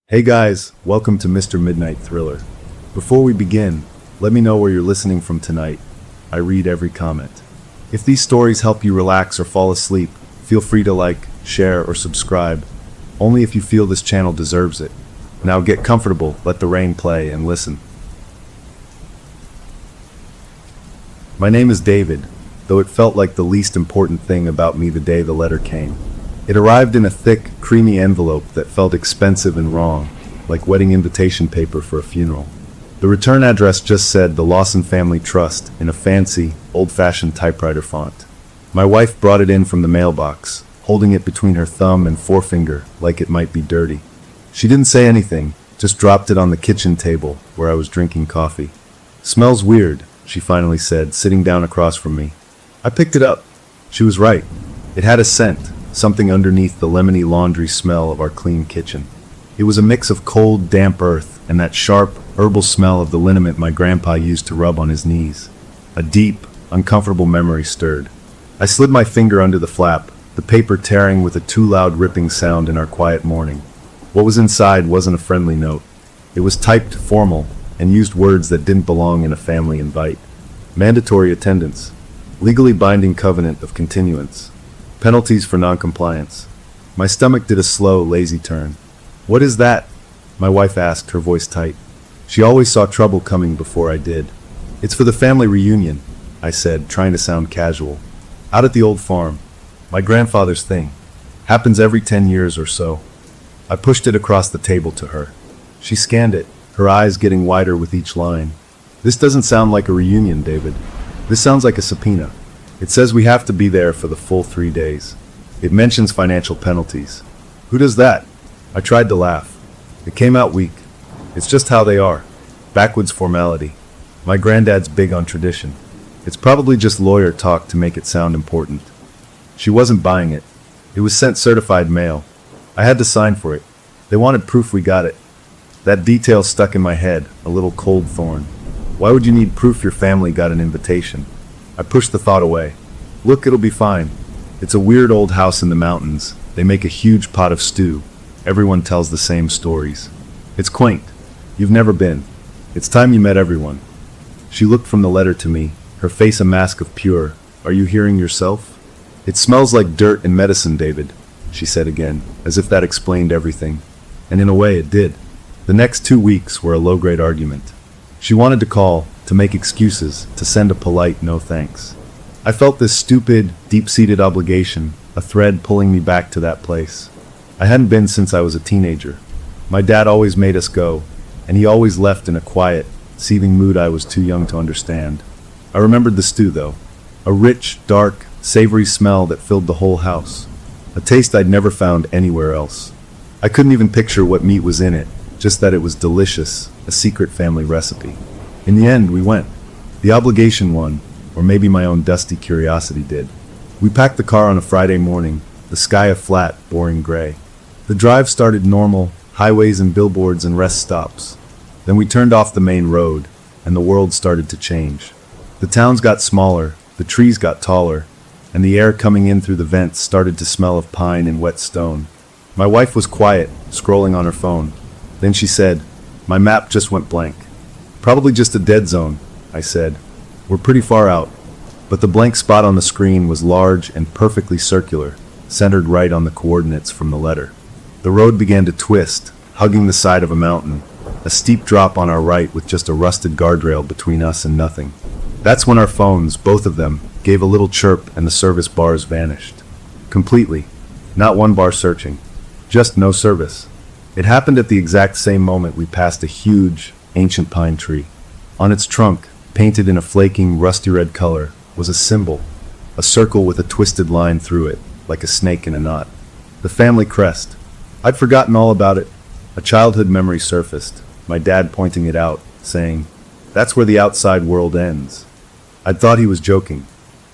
Hey guys, welcome to Mr. Midnight Thriller. Before we begin, let me know where you're listening from tonight. I read every comment. If these stories help you relax or fall asleep, feel free to like, share, or subscribe, only if you feel this channel deserves it. Now get comfortable, let the rain play, and listen. My name is David, though it felt like the least important thing about me the day the letter came. It arrived in a thick, creamy envelope that felt expensive and wrong, like wedding invitation paper for a funeral. The return address just said the Lawson Family Trust in a fancy, old-fashioned typewriter font. My wife brought it in from the mailbox, holding it between her thumb and forefinger like it might be dirty. She didn't say anything, just dropped it on the kitchen table where I was drinking coffee. "Smells weird," she finally said, sitting down across from me. I picked it up. She was right. It had a scent. Something underneath the lemony laundry smell of our clean kitchen. It was a mix of cold, damp earth and that sharp, herbal smell of the liniment my grandpa used to rub on his knees. A deep, uncomfortable memory stirred. I slid my finger under the flap, the paper tearing with a too loud ripping sound in our quiet morning. What was inside wasn't a friendly note. It was typed formal and used words that didn't belong in a family invite. Mandatory attendance. Legally binding covenant of continuance. Penalties for noncompliance. My stomach did a slow, lazy turn. "What is that?" my wife asked, her voice tight. She always saw trouble coming before I did. "It's for the family reunion," I said, trying to sound casual. "Out at the old farm. My grandfather's thing. Happens every 10 years or so." I pushed it across the table to her. She scanned it, her eyes getting wider with each line. "This doesn't sound like a reunion, David. This sounds like a subpoena. It says we have to be there for the full 3 days. It mentions financial penalties." "Who does that?" I tried to laugh. It came out weak. "It's just how they are. Backwoods formality. My granddad's big on tradition. It's probably just lawyer talk to make it sound important." She wasn't buying it. It was sent certified mail. I had to sign for it. They wanted proof we got it. That detail stuck in my head, a little cold thorn. Why would you need proof your family got an invitation? I pushed the thought away. "Look, it'll be fine. It's a weird old house in the mountains. They make a huge pot of stew. Everyone tells the same stories. It's quaint. You've never been. It's time you met everyone." She looked from the letter to me, her face a mask of pure, "Are you hearing yourself?" "It smells like dirt and medicine, David," she said again, as if that explained everything. And in a way it did. The next 2 weeks were a low-grade argument. She wanted to call, to make excuses, to send a polite no thanks. I felt this stupid, deep-seated obligation, a thread pulling me back to that place. I hadn't been since I was a teenager. My dad always made us go, and he always left in a quiet, seething mood I was too young to understand. I remembered the stew, though. A rich, dark, savory smell that filled the whole house. A taste I'd never found anywhere else. I couldn't even picture what meat was in it, just that it was delicious, a secret family recipe. In the end, we went. The obligation won, or maybe my own dusty curiosity did. We packed the car on a Friday morning, the sky a flat, boring gray. The drive started normal, highways and billboards and rest stops. Then we turned off the main road, and the world started to change. The towns got smaller, the trees got taller, and the air coming in through the vents started to smell of pine and wet stone. My wife was quiet, scrolling on her phone. Then she said, "My map just went blank." "Probably just a dead zone," I said. "We're pretty far out." But the blank spot on the screen was large and perfectly circular, centered right on the coordinates from the letter. The road began to twist, hugging the side of a mountain, a steep drop on our right with just a rusted guardrail between us and nothing. That's when our phones, both of them, gave a little chirp and the service bars vanished. Completely. Not one bar searching. Just no service. It happened at the exact same moment we passed a huge, ancient pine tree. On its trunk, painted in a flaking, rusty red color, was a symbol, a circle with a twisted line through it, like a snake in a knot. The family crest. I'd forgotten all about it. A childhood memory surfaced, my dad pointing it out, saying, "That's where the outside world ends." I'd thought he was joking.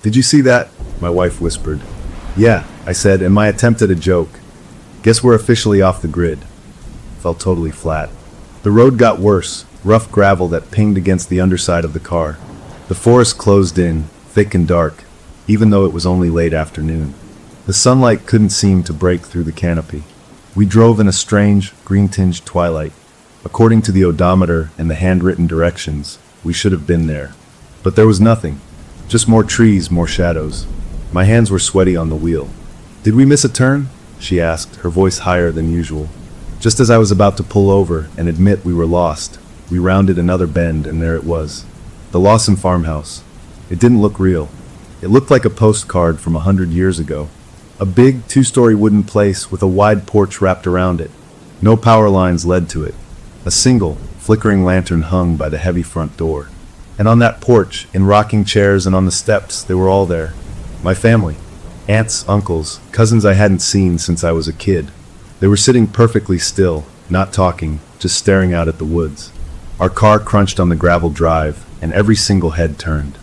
"Did you see that?" my wife whispered. "Yeah," I said, in my attempt at a joke. "Guess we're officially off the grid." Felt totally flat. The road got worse, rough gravel that pinged against the underside of the car. The forest closed in, thick and dark, even though it was only late afternoon. The sunlight couldn't seem to break through the canopy. We drove in a strange, green-tinged twilight. According to the odometer and the handwritten directions, we should have been there. But there was nothing. Just more trees, more shadows. My hands were sweaty on the wheel. "Did we miss a turn?" she asked, her voice higher than usual. Just as I was about to pull over and admit we were lost, we rounded another bend and there it was. The Lawson farmhouse. It didn't look real. It looked like a postcard from 100 years ago. A big, two-story wooden place with a wide porch wrapped around it. No power lines led to it. A single, flickering lantern hung by the heavy front door. And on that porch, in rocking chairs and on the steps, they were all there. My family. Aunts, uncles, cousins I hadn't seen since I was a kid. They were sitting perfectly still, not talking, just staring out at the woods. Our car crunched on the gravel drive, and every single head turned.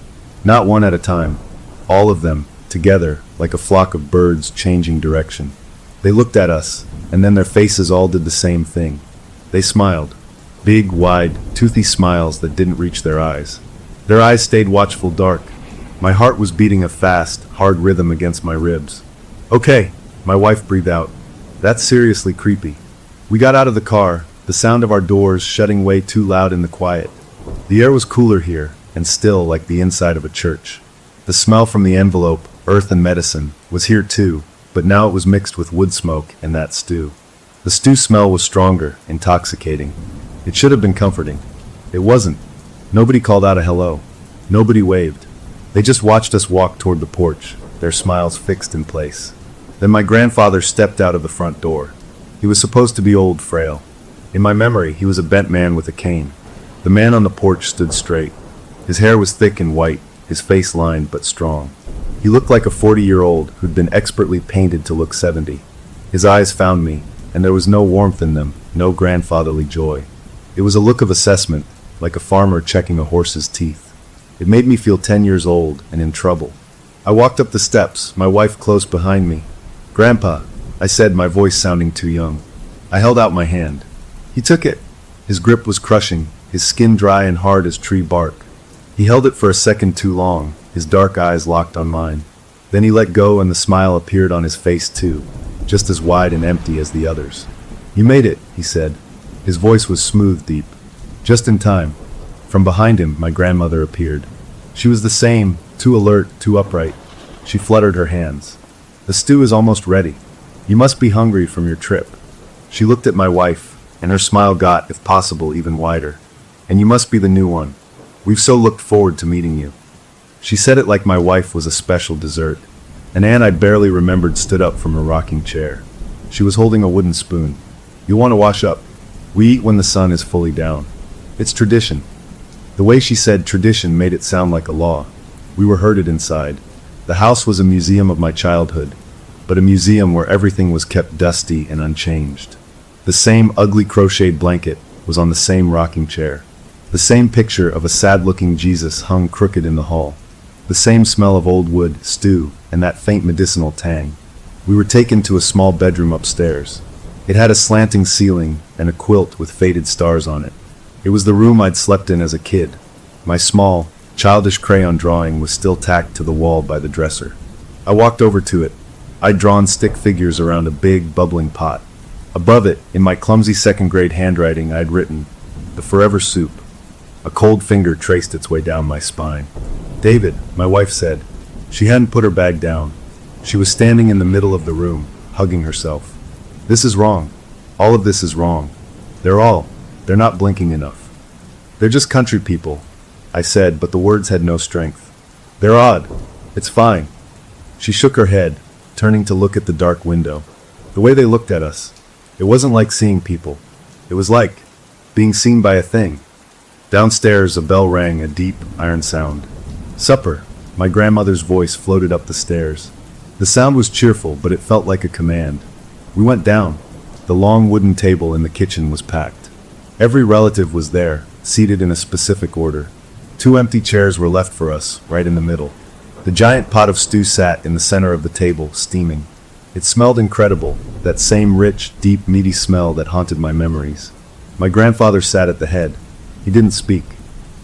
Not one at a time. All of them, together, like a flock of birds changing direction. They looked at us, and then their faces all did the same thing. They smiled. Big, wide, toothy smiles that didn't reach their eyes. Their eyes stayed watchful dark. My heart was beating a fast, hard rhythm against my ribs. "Okay," my wife breathed out. "That's seriously creepy." We got out of the car, the sound of our doors shutting way too loud in the quiet. The air was cooler here, and still like the inside of a church. The smell from the envelope, earth and medicine, was here too, but now it was mixed with wood smoke and that stew. The stew smell was stronger, intoxicating. It should have been comforting. It wasn't. Nobody called out a hello. Nobody waved. They just watched us walk toward the porch, their smiles fixed in place. Then my grandfather stepped out of the front door. He was supposed to be old, frail. In my memory, he was a bent man with a cane. The man on the porch stood straight. His hair was thick and white, his face lined but strong. He looked like a 40-year-old who'd been expertly painted to look 70. His eyes found me, and there was no warmth in them, no grandfatherly joy. It was a look of assessment, like a farmer checking a horse's teeth. It made me feel 10 years old and in trouble. I walked up the steps, my wife close behind me. "Grandpa," I said, my voice sounding too young. I held out my hand. He took it. His grip was crushing, his skin dry and hard as tree bark. He held it for a second too long, his dark eyes locked on mine. Then he let go and the smile appeared on his face too, just as wide and empty as the others. "You made it," he said. His voice was smooth, deep. Just in time. From behind him, my grandmother appeared. She was the same, too alert, too upright. She fluttered her hands. "The stew is almost ready. You must be hungry from your trip." She looked at my wife, and her smile got, if possible, even wider. "And you must be the new one. We've so looked forward to meeting you." She said it like my wife was a special dessert. An aunt I barely remembered stood up from her rocking chair. She was holding a wooden spoon. "You'll want to wash up. We eat when the sun is fully down. It's tradition." The way she said tradition made it sound like a law. We were herded inside. The house was a museum of my childhood, but a museum where everything was kept dusty and unchanged. The same ugly crocheted blanket was on the same rocking chair. The same picture of a sad-looking Jesus hung crooked in the hall. The same smell of old wood, stew, and that faint medicinal tang. We were taken to a small bedroom upstairs. It had a slanting ceiling and a quilt with faded stars on it. It was the room I'd slept in as a kid. My small, childish crayon drawing was still tacked to the wall by the dresser. I walked over to it. I'd drawn stick figures around a big, bubbling pot. Above it, in my clumsy second-grade handwriting, I'd written, "The Forever Soup." A cold finger traced its way down my spine. "David," my wife said. She hadn't put her bag down. She was standing in the middle of the room, hugging herself. "This is wrong. All of this is wrong. They're not blinking enough. They're just country people," I said, but the words had no strength. "They're odd. It's fine." She shook her head, turning to look at the dark window. The way they looked at us, it wasn't like seeing people. It was like being seen by a thing. Downstairs, a bell rang, a deep, iron sound. "Supper," my grandmother's voice floated up the stairs. The sound was cheerful, but it felt like a command. We went down. The long wooden table in the kitchen was packed. Every relative was there, seated in a specific order. 2 empty chairs were left for us, right in the middle. The giant pot of stew sat in the center of the table, steaming. It smelled incredible, that same rich, deep, meaty smell that haunted my memories. My grandfather sat at the head. He didn't speak.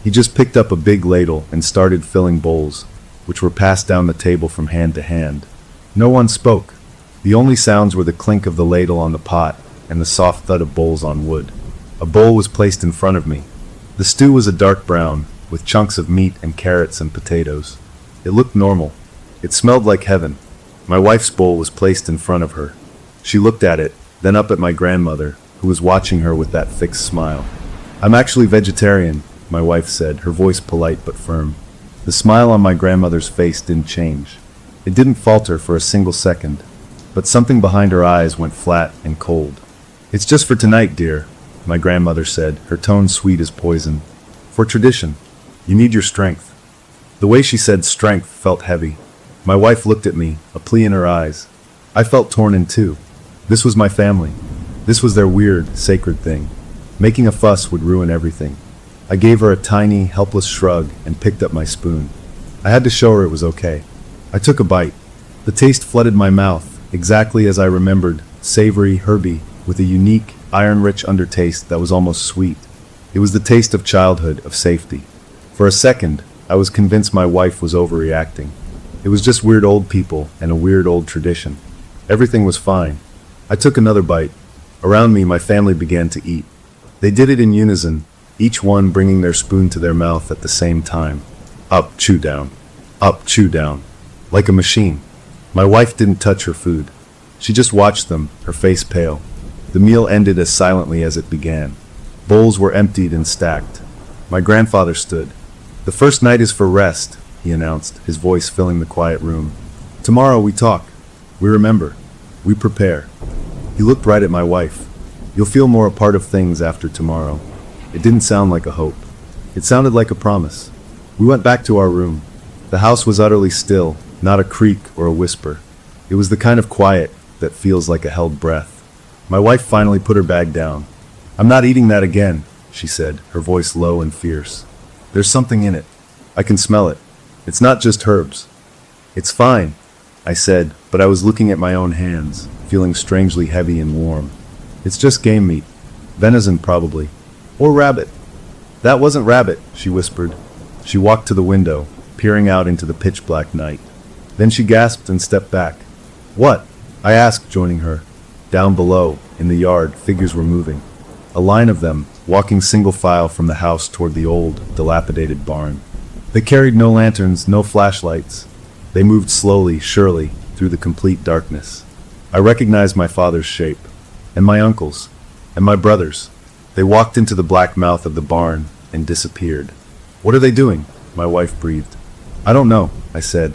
He just picked up a big ladle and started filling bowls, which were passed down the table from hand to hand. No one spoke. The only sounds were the clink of the ladle on the pot and the soft thud of bowls on wood. A bowl was placed in front of me. The stew was a dark brown, with chunks of meat and carrots and potatoes. It looked normal. It smelled like heaven. My wife's bowl was placed in front of her. She looked at it, then up at my grandmother, who was watching her with that fixed smile. "I'm actually vegetarian," my wife said, her voice polite but firm. The smile on my grandmother's face didn't change. It didn't falter for a single second, but something behind her eyes went flat and cold. "It's just for tonight, dear," my grandmother said, her tone sweet as poison. "For tradition. You need your strength." The way she said strength felt heavy. My wife looked at me, a plea in her eyes. I felt torn in two. This was my family. This was their weird, sacred thing. Making a fuss would ruin everything. I gave her a tiny, helpless shrug and picked up my spoon. I had to show her it was okay. I took a bite. The taste flooded my mouth, exactly as I remembered, savory, herby, with a unique, iron-rich undertaste that was almost sweet. It was the taste of childhood, of safety. For a second, I was convinced my wife was overreacting. It was just weird old people and a weird old tradition. Everything was fine. I took another bite. Around me, my family began to eat. They did it in unison, each one bringing their spoon to their mouth at the same time. Up, chew down. Up, chew down. Like a machine. My wife didn't touch her food. She just watched them, her face pale. The meal ended as silently as it began. Bowls were emptied and stacked. My grandfather stood. "The first night is for rest," he announced, his voice filling the quiet room. "Tomorrow we talk. We remember. We prepare." He looked right at my wife. "You'll feel more a part of things after tomorrow." It didn't sound like a hope. It sounded like a promise. We went back to our room. The house was utterly still, not a creak or a whisper. It was the kind of quiet that feels like a held breath. My wife finally put her bag down. "I'm not eating that again," she said, her voice low and fierce. "There's something in it. I can smell it. It's not just herbs." "It's fine," I said, but I was looking at my own hands, feeling strangely heavy and warm. "It's just game meat. Venison, probably. Or rabbit." "That wasn't rabbit," she whispered. She walked to the window, peering out into the pitch-black night. Then she gasped and stepped back. "What?" I asked, joining her. Down below, in the yard, figures were moving. A line of them, walking single file from the house toward the old, dilapidated barn. They carried no lanterns, no flashlights. They moved slowly, surely, through the complete darkness. I recognized my father's shape, and my uncle's, and my brother's. They walked into the black mouth of the barn and disappeared. "What are they doing?" my wife breathed. "I don't know," I said,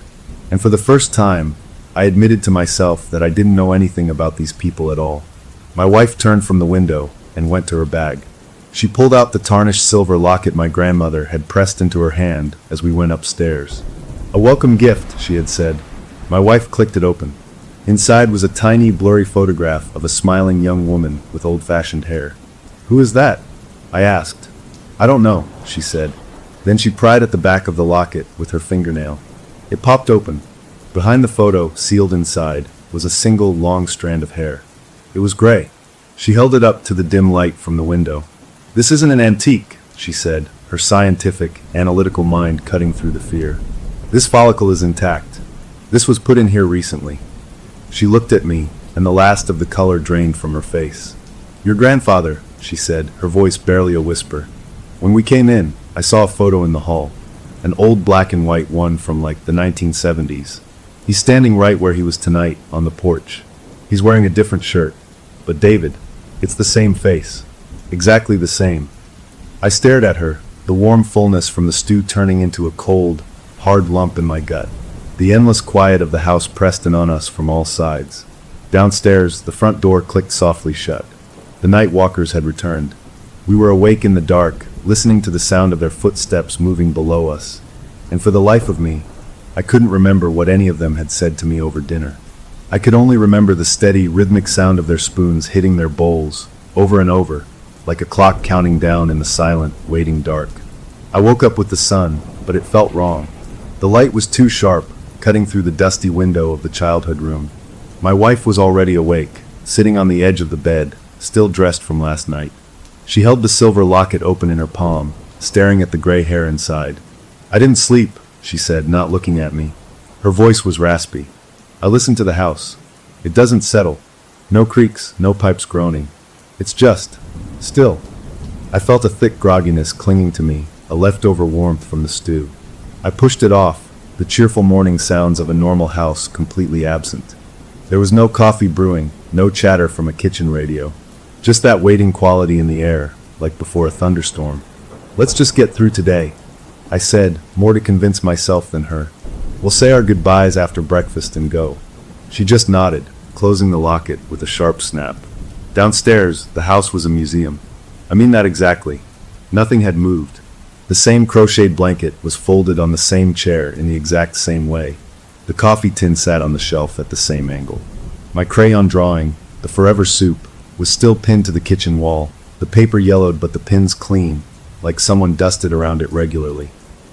and for the first time, I admitted to myself that I didn't know anything about these people at all. My wife turned from the window and went to her bag. She pulled out the tarnished silver locket my grandmother had pressed into her hand as we went upstairs. "A welcome gift," she had said. My wife clicked it open. Inside was a tiny, blurry photograph of a smiling young woman with old-fashioned hair. "Who is that?" I asked. "I don't know," she said. Then she pried at the back of the locket with her fingernail. It popped open. Behind the photo, sealed inside, was a single long strand of hair. It was gray. She held it up to the dim light from the window. "This isn't an antique," she said, her scientific, analytical mind cutting through the fear. "This follicle is intact. This was put in here recently." She looked at me, and the last of the color drained from her face. "Your grandfather," she said, her voice barely a whisper. "When we came in, I saw a photo in the hall. An old black and white one from like the 1970s. He's standing right where he was tonight, on the porch. He's wearing a different shirt. But David, it's the same face. Exactly the same." I stared at her, the warm fullness from the stew turning into a cold, hard lump in my gut. The endless quiet of the house pressed in on us from all sides. Downstairs, the front door clicked softly shut. The night walkers had returned. We were awake in the dark, listening to the sound of their footsteps moving below us. And for the life of me, I couldn't remember what any of them had said to me over dinner. I could only remember the steady, rhythmic sound of their spoons hitting their bowls, over and over, like a clock counting down in the silent, waiting dark. I woke up with the sun, but it felt wrong. The light was too sharp, cutting through the dusty window of the childhood room. My wife was already awake, sitting on the edge of the bed, still dressed from last night. She held the silver locket open in her palm, staring at the gray hair inside. "I didn't sleep," she said, not looking at me. Her voice was raspy. "I listened to the house. It doesn't settle. No creaks, no pipes groaning. It's just still. I felt a thick grogginess clinging to me, a leftover warmth from the stew. I pushed it off, the cheerful morning sounds of a normal house completely absent. There was no coffee brewing, no chatter from a kitchen radio. Just that waiting quality in the air, like before a thunderstorm. Let's just get through today, I said, more to convince myself than her. We'll say our goodbyes after breakfast and go. She just nodded, closing the locket with a sharp snap. Downstairs, the house was a museum. I mean that exactly. Nothing had moved. The same crocheted blanket was folded on the same chair in the exact same way. The coffee tin sat on the shelf at the same angle. My crayon drawing, the forever soup, was still pinned to the kitchen wall, the paper yellowed but the pins clean, like someone dusted around it regularly.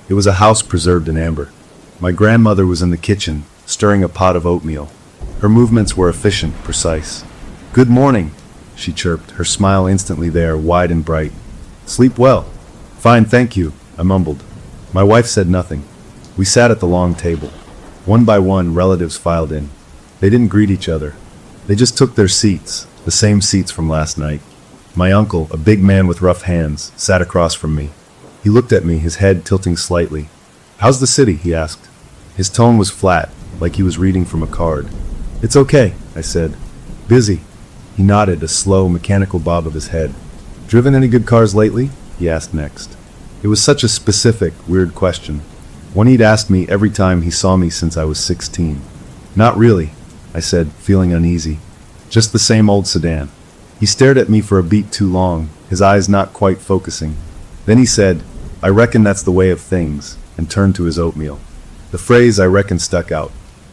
It was a house preserved in amber. My grandmother was in the kitchen, stirring a pot of oatmeal. Her movements were efficient, precise. "Good morning," she chirped, her smile instantly there, wide and bright. "Sleep well." "Fine, thank you," I mumbled. My wife said nothing. We sat at the long table. One by one, relatives filed in. They didn't greet each other. They just took their seats, the same seats from last night. My uncle, a big man with rough hands, sat across from me. He looked at me, his head tilting slightly. "How's the city?" he asked. His tone was flat, like he was reading from a card. "It's okay," I said. "Busy." He nodded, a slow, mechanical bob of his head. "Driven any good cars lately?" he asked next. It was such a specific, weird question. One he'd asked me every time he saw me since I was 16. "Not really," I said, feeling uneasy. "Just the same old sedan." He stared at me for a beat too long, his eyes not quite focusing. Then he said, "I reckon that's the way of things," and turned to his oatmeal. The phrase "I reckon" stuck out.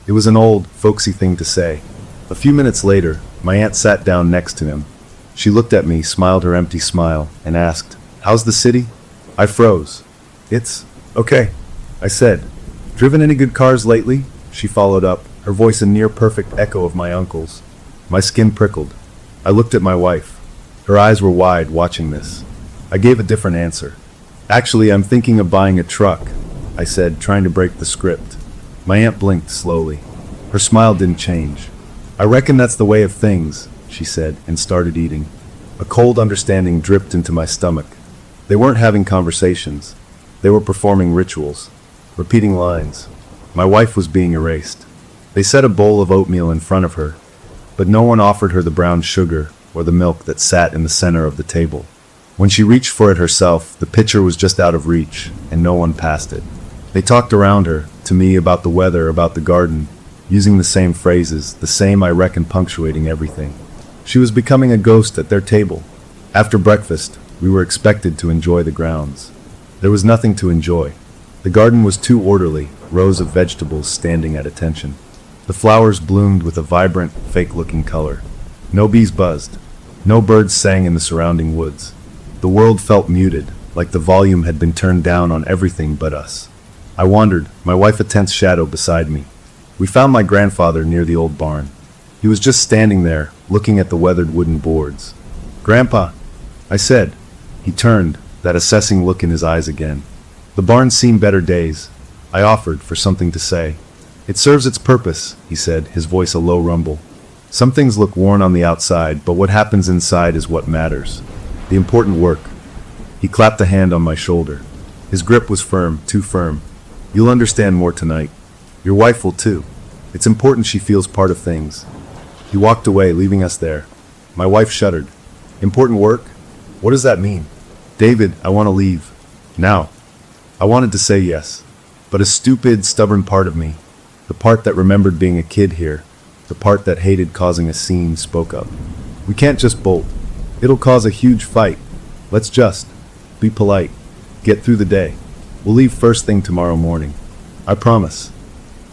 It was an old, folksy thing to say. A few minutes later, my aunt sat down next to him. She looked at me, smiled her empty smile, and asked, "How's the city?" I froze. "It's okay," I said. "Driven any good cars lately?" She followed up, her voice a near-perfect echo of my uncle's. My skin prickled. I looked at my wife. Her eyes were wide, watching this. I gave a different answer. "Actually, I'm thinking of buying a truck," I said, trying to break the script. My aunt blinked slowly. Her smile didn't change. "I reckon that's the way of things," she said, and started eating. A cold understanding dripped into my stomach. They weren't having conversations. They were performing rituals, repeating lines. My wife was being erased. They set a bowl of oatmeal in front of her, but no one offered her the brown sugar or the milk that sat in the center of the table. When she reached for it herself, the pitcher was just out of reach, and no one passed it. They talked around her, to me, about the weather, about the garden, using the same phrases, the same "I reckon" punctuating everything. She was becoming a ghost at their table. After breakfast, we were expected to enjoy the grounds. There was nothing to enjoy. The garden was too orderly, rows of vegetables standing at attention. The flowers bloomed with a vibrant, fake-looking color. No bees buzzed. No birds sang in the surrounding woods. The world felt muted, like the volume had been turned down on everything but us. I wandered, my wife a tense shadow beside me. We found my grandfather near the old barn. He was just standing there, looking at the weathered wooden boards. "Grandpa," I said. He turned, that assessing look in his eyes again. "The barn's seen better days," I offered, for something to say. "It serves its purpose," he said, his voice a low rumble. "Some things look worn on the outside, but what happens inside is what matters. The important work." He clapped a hand on my shoulder. His grip was firm, too firm. "You'll understand more tonight. Your wife will too. It's important she feels part of things." He walked away, leaving us there. My wife shuddered. "Important work? What does that mean?" "David, I want to leave. Now." I wanted to say yes, but a stupid, stubborn part of me, the part that remembered being a kid here, the part that hated causing a scene, spoke up. "We can't just bolt. It'll cause a huge fight. Let's just be polite. Get through the day. We'll leave first thing tomorrow morning. I promise."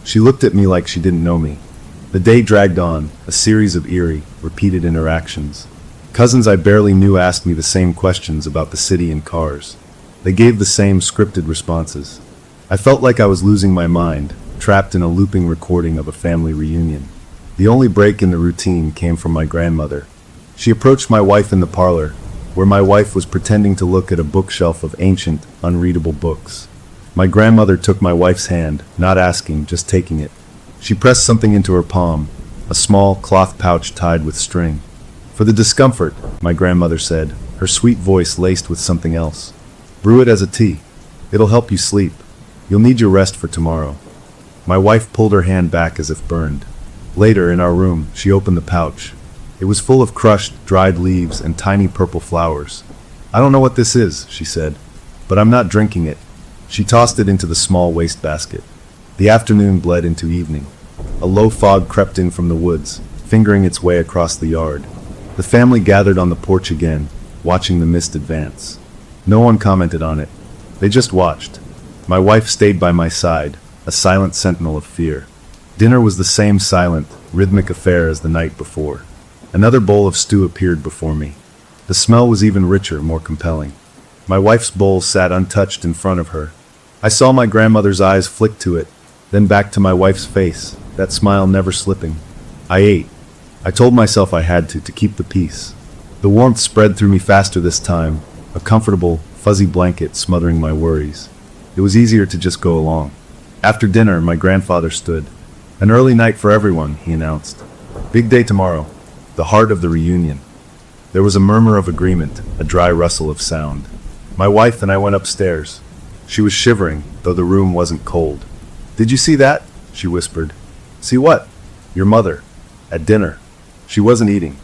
She looked at me like she didn't know me. The day dragged on, a series of eerie, repeated interactions. Cousins I barely knew asked me the same questions about the city and cars. They gave the same scripted responses. I felt like I was losing my mind, trapped in a looping recording of a family reunion. The only break in the routine came from my grandmother. She approached my wife in the parlor, where my wife was pretending to look at a bookshelf of ancient, unreadable books. My grandmother took my wife's hand, not asking, just taking it. She pressed something into her palm, a small cloth pouch tied with string. For the discomfort, my grandmother said, her sweet voice laced with something else. Brew it as a tea. It'll help you sleep. You'll need your rest for tomorrow. My wife pulled her hand back as if burned. Later, in our room, she opened the pouch. It was full of crushed, dried leaves and tiny purple flowers. I don't know what this is, she said, but I'm not drinking it. She tossed it into the small wastebasket. The afternoon bled into evening. A low fog crept in from the woods, fingering its way across the yard. The family gathered on the porch again, watching the mist advance. No one commented on it. They just watched. My wife stayed by my side, a silent sentinel of fear. Dinner was the same silent, rhythmic affair as the night before. Another bowl of stew appeared before me. The smell was even richer, more compelling. My wife's bowl sat untouched in front of her. I saw my grandmother's eyes flick to it, then back to my wife's face, that smile never slipping. I ate. I told myself I had to keep the peace. The warmth spread through me faster this time, a comfortable, fuzzy blanket smothering my worries. It was easier to just go along. After dinner, my grandfather stood. An early night for everyone, he announced. Big day tomorrow, the heart of the reunion. There was a murmur of agreement, a dry rustle of sound. My wife and I went upstairs. She was shivering, though the room wasn't cold. Did you see that? She whispered. See what? Your mother. At dinner. She wasn't eating.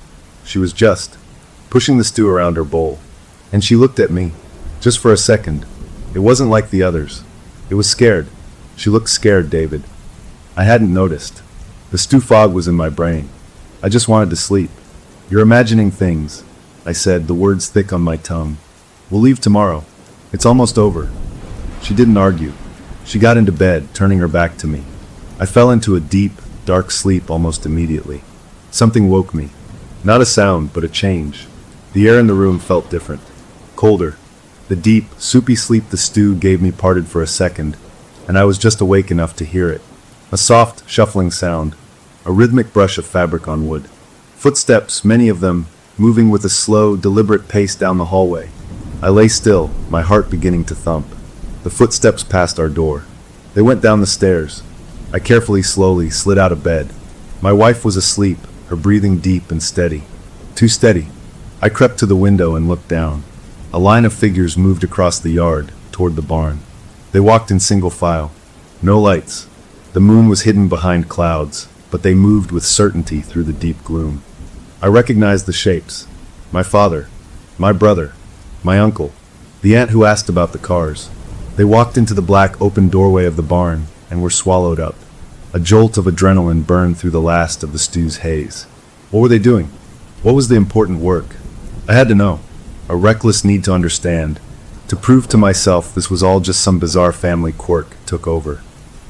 She was just pushing the stew around her bowl. And she looked at me, just for a second. It wasn't like the others. It was scared. She looked scared, David. I hadn't noticed. The stew fog was in my brain. I just wanted to sleep. You're imagining things, I said, the words thick on my tongue. We'll leave tomorrow. It's almost over. She didn't argue. She got into bed, turning her back to me. I fell into a deep, dark sleep almost immediately. Something woke me. Not a sound, but a change. The air in the room felt different. Colder. The deep, soupy sleep the stew gave me parted for a second, and I was just awake enough to hear it. A soft, shuffling sound. A rhythmic brush of fabric on wood. Footsteps, many of them, moving with a slow, deliberate pace down the hallway. I lay still, my heart beginning to thump. The footsteps passed our door. They went down the stairs. I carefully, slowly slid out of bed. My wife was asleep, her breathing deep and steady. Too steady. I crept to the window and looked down. A line of figures moved across the yard, toward the barn. They walked in single file. No lights. The moon was hidden behind clouds, but they moved with certainty through the deep gloom. I recognized the shapes. My father, my brother, my uncle, the aunt who asked about the cars. They walked into the black open doorway of the barn and were swallowed up. A jolt of adrenaline burned through the last of the stew's haze. What were they doing? What was the important work? I had to know. A reckless need to understand. To prove to myself this was all just some bizarre family quirk took over.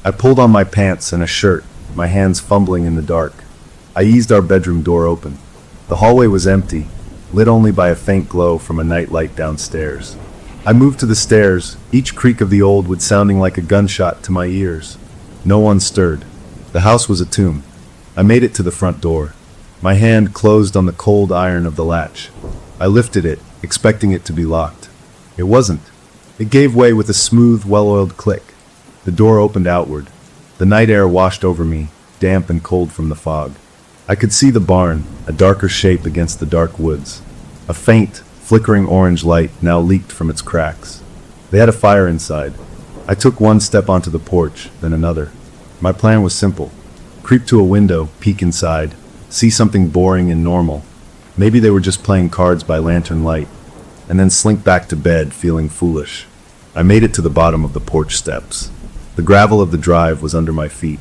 I pulled on my pants and a shirt, my hands fumbling in the dark. I eased our bedroom door open. The hallway was empty, lit only by a faint glow from a night light downstairs. I moved to the stairs, each creak of the old wood sounding like a gunshot to my ears. No one stirred. The house was a tomb. I made it to the front door. My hand closed on the cold iron of the latch. I lifted it, expecting it to be locked. It wasn't. It gave way with a smooth, well-oiled click. The door opened outward. The night air washed over me, damp and cold from the fog. I could see the barn, a darker shape against the dark woods. A faint, flickering orange light now leaked from its cracks. They had a fire inside. I took one step onto the porch, then another. My plan was simple. Creep to a window, peek inside, see something boring and normal. Maybe they were just playing cards by lantern light, and then slink back to bed feeling foolish. I made it to the bottom of the porch steps. The gravel of the drive was under my feet.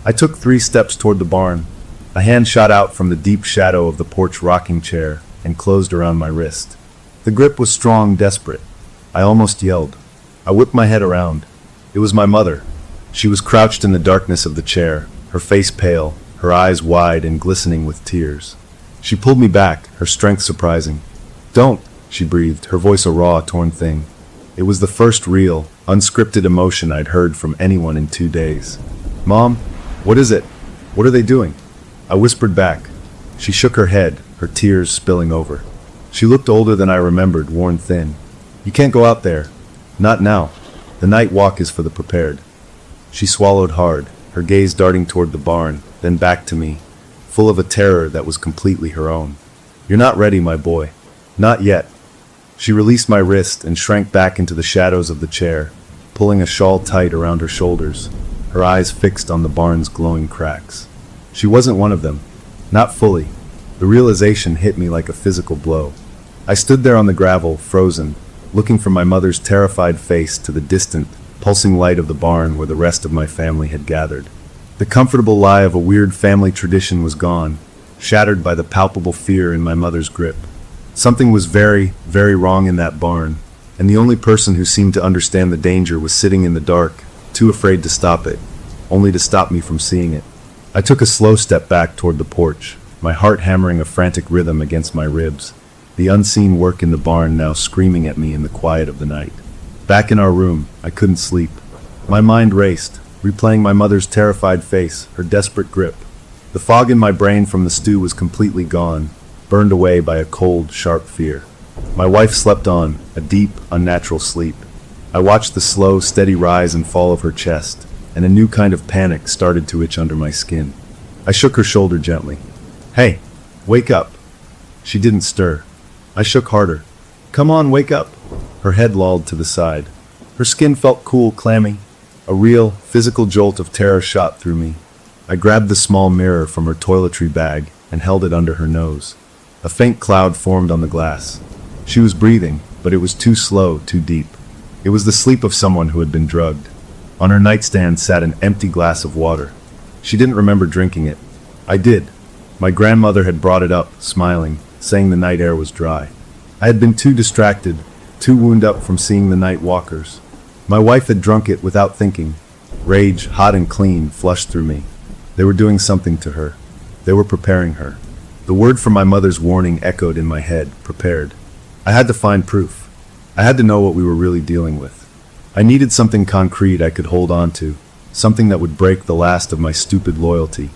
I took 3 steps toward the barn. A hand shot out from the deep shadow of the porch rocking chair and closed around my wrist. The grip was strong, desperate. I almost yelled. I whipped my head around. It was my mother. She was crouched in the darkness of the chair, her face pale, her eyes wide and glistening with tears. She pulled me back, her strength surprising. Don't, she breathed, her voice a raw, torn thing. It was the first real, unscripted emotion I'd heard from anyone in 2 days. Mom, what is it? What are they doing? I whispered back. She shook her head, her tears spilling over. She looked older than I remembered, worn thin. You can't go out there. Not now. The night walk is for the prepared. She swallowed hard, her gaze darting toward the barn, then back to me. full of a terror that was completely her own. "You're not ready, my boy. Not yet." She released my wrist and shrank back into the shadows of the chair, pulling a shawl tight around her shoulders, her eyes fixed on the barn's glowing cracks. She wasn't one of them. Not fully. The realization hit me like a physical blow. I stood there on the gravel, frozen, looking from my mother's terrified face to the distant, pulsing light of the barn where the rest of my family had gathered. The comfortable lie of a weird family tradition was gone, shattered by the palpable fear in my mother's grip. Something was very, very wrong in that barn, and the only person who seemed to understand the danger was sitting in the dark, too afraid to stop it, only to stop me from seeing it. I took a slow step back toward the porch, my heart hammering a frantic rhythm against my ribs, the unseen work in the barn now screaming at me in the quiet of the night. Back in our room, I couldn't sleep. My mind raced, replaying my mother's terrified face, her desperate grip. The fog in my brain from the stew was completely gone, burned away by a cold, sharp fear. My wife slept on, a deep, unnatural sleep. I watched the slow, steady rise and fall of her chest, and a new kind of panic started to itch under my skin. I shook her shoulder gently. "Hey, wake up." She didn't stir. I shook harder. "Come on, wake up." Her head lolled to the side. Her skin felt cool, clammy. A real, physical jolt of terror shot through me. I grabbed the small mirror from her toiletry bag and held it under her nose. A faint cloud formed on the glass. She was breathing, but it was too slow, too deep. It was the sleep of someone who had been drugged. On her nightstand sat an empty glass of water. She didn't remember drinking it. I did. My grandmother had brought it up, smiling, saying the night air was dry. I had been too distracted, too wound up from seeing the night walkers. My wife had drunk it without thinking. Rage, hot and clean, flushed through me. They were doing something to her. They were preparing her. The word from my mother's warning echoed in my head, prepared. I had to find proof. I had to know what we were really dealing with. I needed something concrete I could hold on to, something that would break the last of my stupid loyalty,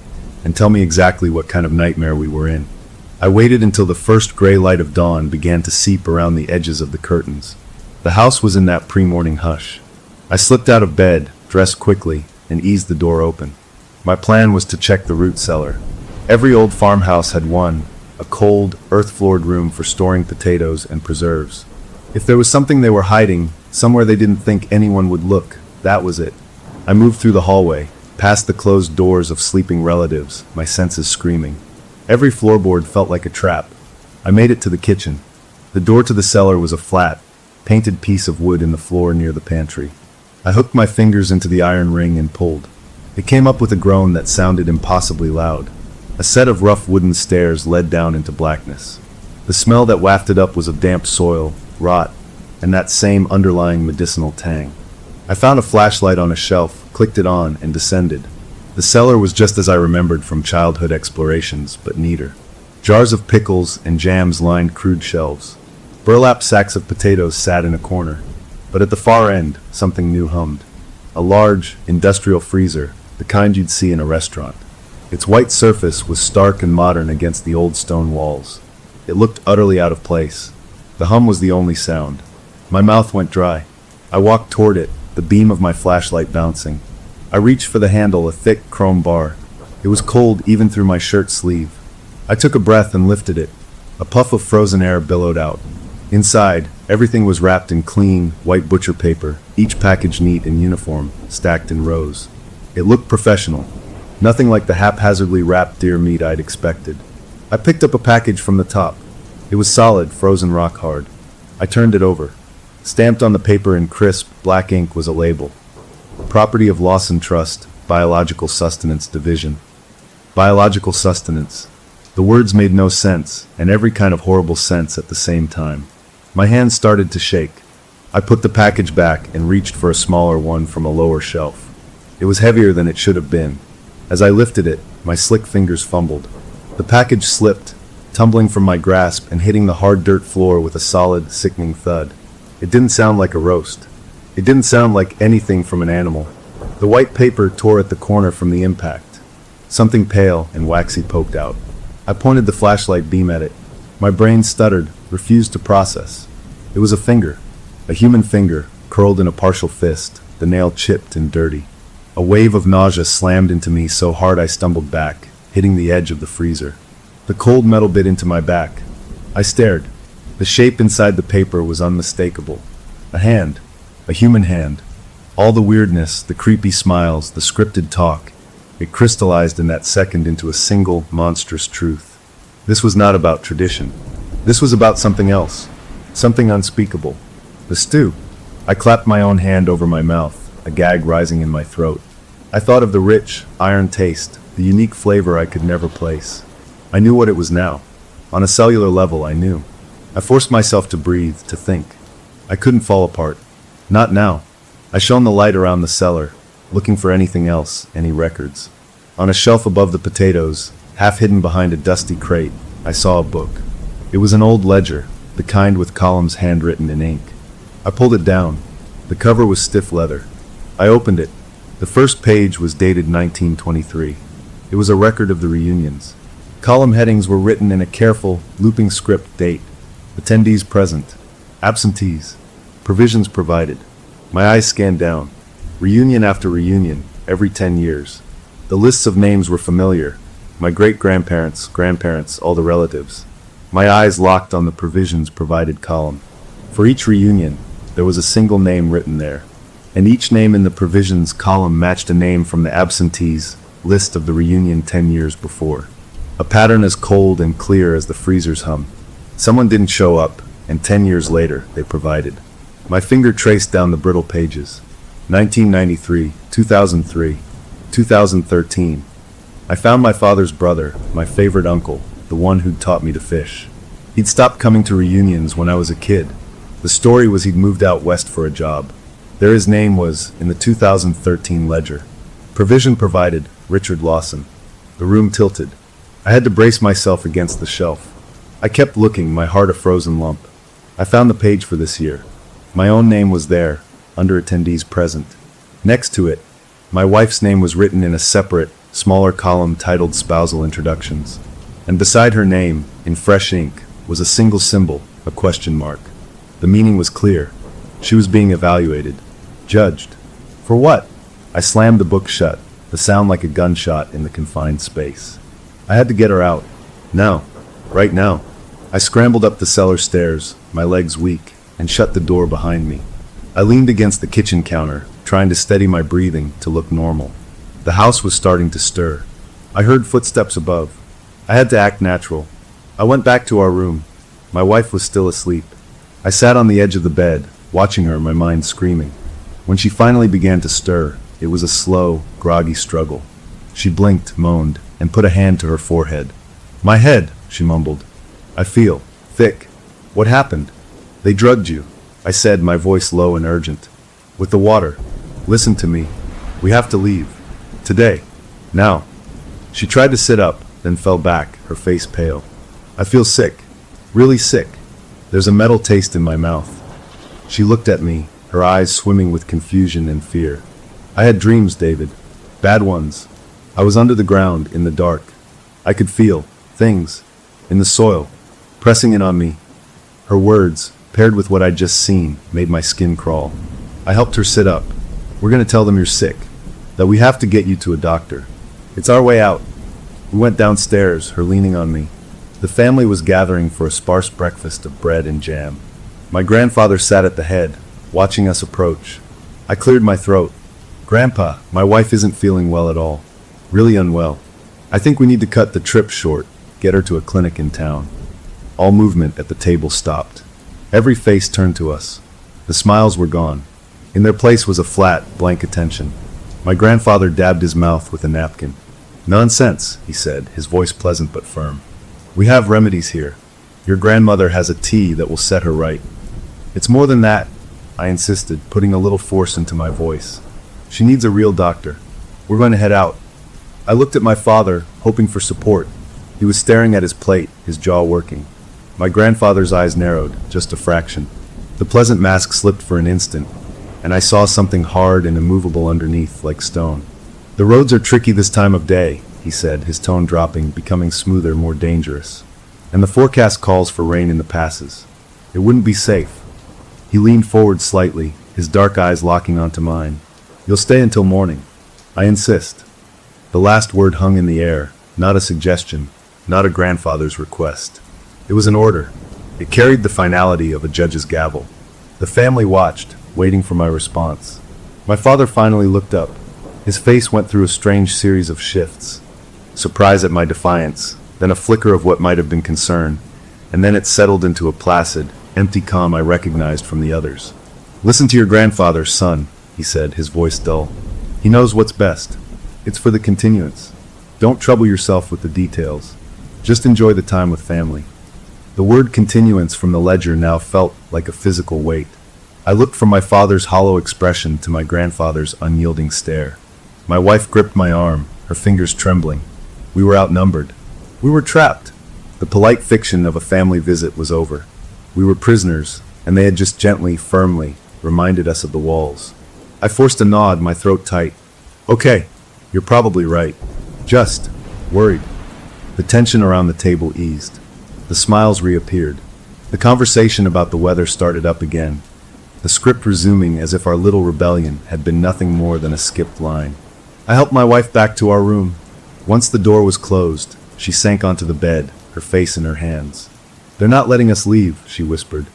and tell me exactly what kind of nightmare we were in. I waited until the first gray light of dawn began to seep around the edges of the curtains. The house was in that pre-morning hush. I slipped out of bed, dressed quickly, and eased the door open. My plan was to check the root cellar. Every old farmhouse had one, a cold, earth-floored room for storing potatoes and preserves. If there was something they were hiding, somewhere they didn't think anyone would look, that was it. I moved through the hallway, past the closed doors of sleeping relatives, my senses screaming. Every floorboard felt like a trap. I made it to the kitchen. The door to the cellar was a flat, painted piece of wood in the floor near the pantry. I hooked my fingers into the iron ring and pulled. It came up with a groan that sounded impossibly loud. A set of rough wooden stairs led down into blackness. The smell that wafted up was of damp soil, rot, and that same underlying medicinal tang. I found a flashlight on a shelf, clicked it on, and descended. The cellar was just as I remembered from childhood explorations, but neater. Jars of pickles and jams lined crude shelves. Burlap sacks of potatoes sat in a corner. But at the far end, something new hummed. A large, industrial freezer, the kind you'd see in a restaurant. Its white surface was stark and modern against the old stone walls. It looked utterly out of place. The hum was the only sound. My mouth went dry. I walked toward it, the beam of my flashlight bouncing. I reached for the handle, a thick chrome bar. It was cold even through my shirt sleeve. I took a breath and lifted it. A puff of frozen air billowed out. Inside, everything was wrapped in clean, white butcher paper, each package neat and uniform, stacked in rows. It looked professional. Nothing like the haphazardly wrapped deer meat I'd expected. I picked up a package from the top. It was solid, frozen rock hard. I turned it over. Stamped on the paper in crisp, black ink was a label. Property of Lawson Trust, Biological Sustenance Division. Biological sustenance. The words made no sense, and every kind of horrible sense at the same time. My hands started to shake. I put the package back and reached for a smaller one from a lower shelf. It was heavier than it should have been. As I lifted it, my slick fingers fumbled. The package slipped, tumbling from my grasp and hitting the hard dirt floor with a solid, sickening thud. It didn't sound like a roast. It didn't sound like anything from an animal. The white paper tore at the corner from the impact. Something pale and waxy poked out. I pointed the flashlight beam at it. My brain stuttered, refused to process. It was a finger, a human finger, curled in a partial fist, the nail chipped and dirty. A wave of nausea slammed into me so hard I stumbled back, hitting the edge of the freezer. The cold metal bit into my back. I stared. The shape inside the paper was unmistakable. A hand. A human hand. All the weirdness, the creepy smiles, the scripted talk, it crystallized in that second into a single, monstrous truth. This was not about tradition. This was about something else. Something unspeakable. The stew. I clapped my own hand over my mouth, a gag rising in my throat. I thought of the rich, iron taste, the unique flavor I could never place. I knew what it was now. On a cellular level, I knew. I forced myself to breathe, to think. I couldn't fall apart. Not now. I shone the light around the cellar, looking for anything else, any records. On a shelf above the potatoes, half hidden behind a dusty crate, I saw a book. It was an old ledger, the kind with columns handwritten in ink. I pulled it down. The cover was stiff leather. I opened it. The first page was dated 1923. It was a record of the reunions. Column headings were written in a careful, looping script date. Attendees present. Absentees. Provisions provided. My eyes scanned down. Reunion after reunion, every 10 years. The lists of names were familiar. My great-grandparents, grandparents, all the relatives. My eyes locked on the provisions provided column. For each reunion, there was a single name written there. And each name in the provisions column matched a name from the absentees list of the reunion 10 years before. A pattern as cold and clear as the freezer's hum. Someone didn't show up, and 10 years later, they provided. My finger traced down the brittle pages. 1993, 2003, 2013. I found my father's brother, my favorite uncle, the one who'd taught me to fish. He'd stopped coming to reunions when I was a kid. The story was he'd moved out west for a job. There his name was in the 2013 ledger. Provision provided, Richard Lawson. The room tilted. I had to brace myself against the shelf. I kept looking, my heart a frozen lump. I found the page for this year. My own name was there, under attendees present. Next to it, my wife's name was written in a separate, smaller column titled Spousal Introductions. And beside her name, in fresh ink, was a single symbol, a question mark. The meaning was clear. She was being evaluated. Judged. For what? I slammed the book shut, the sound like a gunshot in the confined space. I had to get her out. Now. Right now. I scrambled up the cellar stairs, my legs weak, and shut the door behind me. I leaned against the kitchen counter, trying to steady my breathing to look normal. The house was starting to stir. I heard footsteps above. I had to act natural. I went back to our room. My wife was still asleep. I sat on the edge of the bed, watching her, my mind screaming. When she finally began to stir, it was a slow, groggy struggle. She blinked, moaned, and put a hand to her forehead. My head, she mumbled. I feel thick. What happened? They drugged you, I said, my voice low and urgent. With the water. Listen to me. We have to leave. Today. Now. She tried to sit up, then fell back, her face pale. I feel sick. Really sick. There's a metal taste in my mouth. She looked at me, her eyes swimming with confusion and fear. I had dreams, David. Bad ones. I was under the ground, in the dark. I could feel things in the soil, pressing in on me. Her words, paired with what I'd just seen, made my skin crawl. I helped her sit up. We're going to tell them you're sick, that we have to get you to a doctor. It's our way out. We went downstairs, her leaning on me. The family was gathering for a sparse breakfast of bread and jam. My grandfather sat at the head, watching us approach. I cleared my throat. Grandpa, my wife isn't feeling well at all. Really unwell. I think we need to cut the trip short, get her to a clinic in town. All movement at the table stopped. Every face turned to us. The smiles were gone. In their place was a flat, blank attention. My grandfather dabbed his mouth with a napkin. Nonsense, he said, his voice pleasant but firm. We have remedies here. Your grandmother has a tea that will set her right. It's more than that, I insisted, putting a little force into my voice. She needs a real doctor. We're going to head out. I looked at my father, hoping for support. He was staring at his plate, his jaw working. My grandfather's eyes narrowed, just a fraction. The pleasant mask slipped for an instant, and I saw something hard and immovable underneath, like stone. The roads are tricky this time of day, he said, his tone dropping, becoming smoother, more dangerous. And the forecast calls for rain in the passes. It wouldn't be safe. He leaned forward slightly, his dark eyes locking onto mine. You'll stay until morning. I insist. The last word hung in the air, not a suggestion, not a grandfather's request. It was an order. It carried the finality of a judge's gavel. The family watched, waiting for my response. My father finally looked up. His face went through a strange series of shifts. Surprise at my defiance, then a flicker of what might have been concern, and then it settled into a placid, empty calm I recognized from the others. "Listen to your grandfather, son," he said, his voice dull. "He knows what's best. It's for the continuance. Don't trouble yourself with the details. Just enjoy the time with family." The word continuance from the ledger now felt like a physical weight. I looked from my father's hollow expression to my grandfather's unyielding stare. My wife gripped my arm, her fingers trembling. We were outnumbered. We were trapped. The polite fiction of a family visit was over. We were prisoners, and they had just gently, firmly, reminded us of the walls. I forced a nod, my throat tight. "Okay, you're probably right. Just worried." The tension around the table eased. The smiles reappeared. The conversation about the weather started up again, the script resuming as if our little rebellion had been nothing more than a skipped line. I helped my wife back to our room. Once the door was closed, she sank onto the bed, her face in her hands. "They're not letting us leave," she whispered.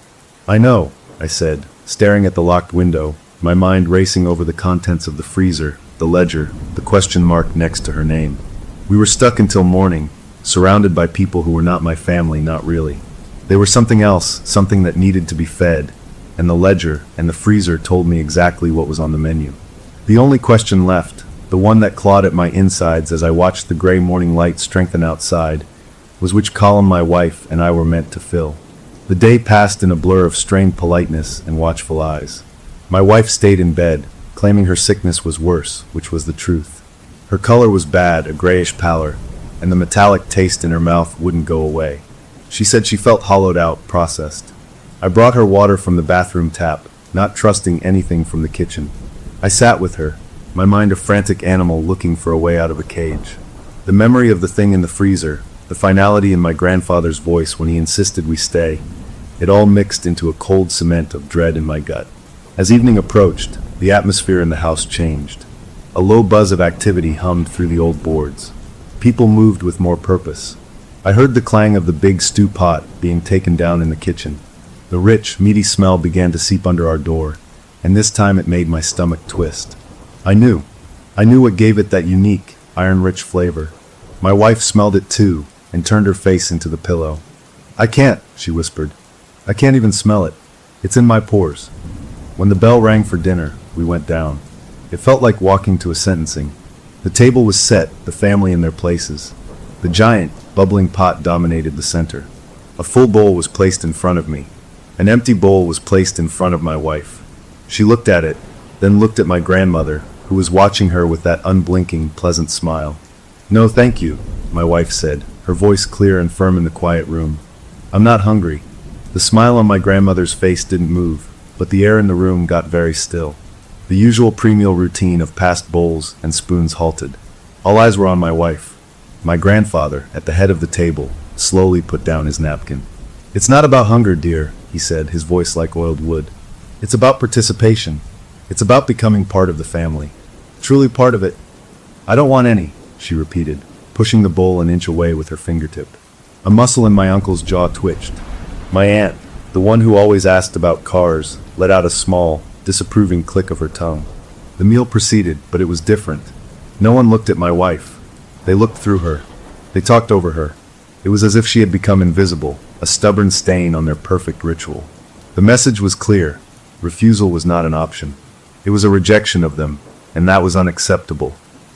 "I know," I said, staring at the locked window, my mind racing over the contents of the freezer, the ledger, the question mark next to her name. We were stuck until morning, surrounded by people who were not my family, not really. They were something else, something that needed to be fed, and the ledger and the freezer told me exactly what was on the menu. The only question left, the one that clawed at my insides as I watched the gray morning light strengthen outside, was which column my wife and I were meant to fill. The day passed in a blur of strained politeness and watchful eyes. My wife stayed in bed, claiming her sickness was worse, which was the truth. Her color was bad, a grayish pallor, and the metallic taste in her mouth wouldn't go away. She said she felt hollowed out, processed. I brought her water from the bathroom tap, not trusting anything from the kitchen. I sat with her, my mind a frantic animal looking for a way out of a cage. The memory of the thing in the freezer, the finality in my grandfather's voice when he insisted we stay, it all mixed into a cold cement of dread in my gut. As evening approached, the atmosphere in the house changed. A low buzz of activity hummed through the old boards. People moved with more purpose. I heard the clang of the big stew pot being taken down in the kitchen. The rich, meaty smell began to seep under our door, and this time it made my stomach twist. I knew what gave it that unique, iron-rich flavor. My wife smelled it too, and turned her face into the pillow. "I can't," she whispered. "I can't even smell it. It's in my pores." When the bell rang for dinner, we went down. It felt like walking to a sentencing. The table was set, the family in their places. The giant, bubbling pot dominated the center. A full bowl was placed in front of me. An empty bowl was placed in front of my wife. She looked at it, then looked at my grandmother, who was watching her with that unblinking, pleasant smile. "No, thank you," my wife said, her voice clear and firm in the quiet room. "I'm not hungry." The smile on my grandmother's face didn't move, but the air in the room got very still. The usual pre-meal routine of passed bowls and spoons halted. All eyes were on my wife. My grandfather, at the head of the table, slowly put down his napkin. "It's not about hunger, dear," he said, his voice like oiled wood. "It's about participation. It's about becoming part of the family. Truly part of it." "I don't want any," she repeated, pushing the bowl an inch away with her fingertip. A muscle in my uncle's jaw twitched. My aunt, the one who always asked about cars, let out a small, disapproving click of her tongue. The meal proceeded, but it was different. No one looked at my wife. They looked through her. They talked over her. It was as if she had become invisible, a stubborn stain on their perfect ritual. The message was clear. Refusal was not an option. It was a rejection of them, and that was unacceptable.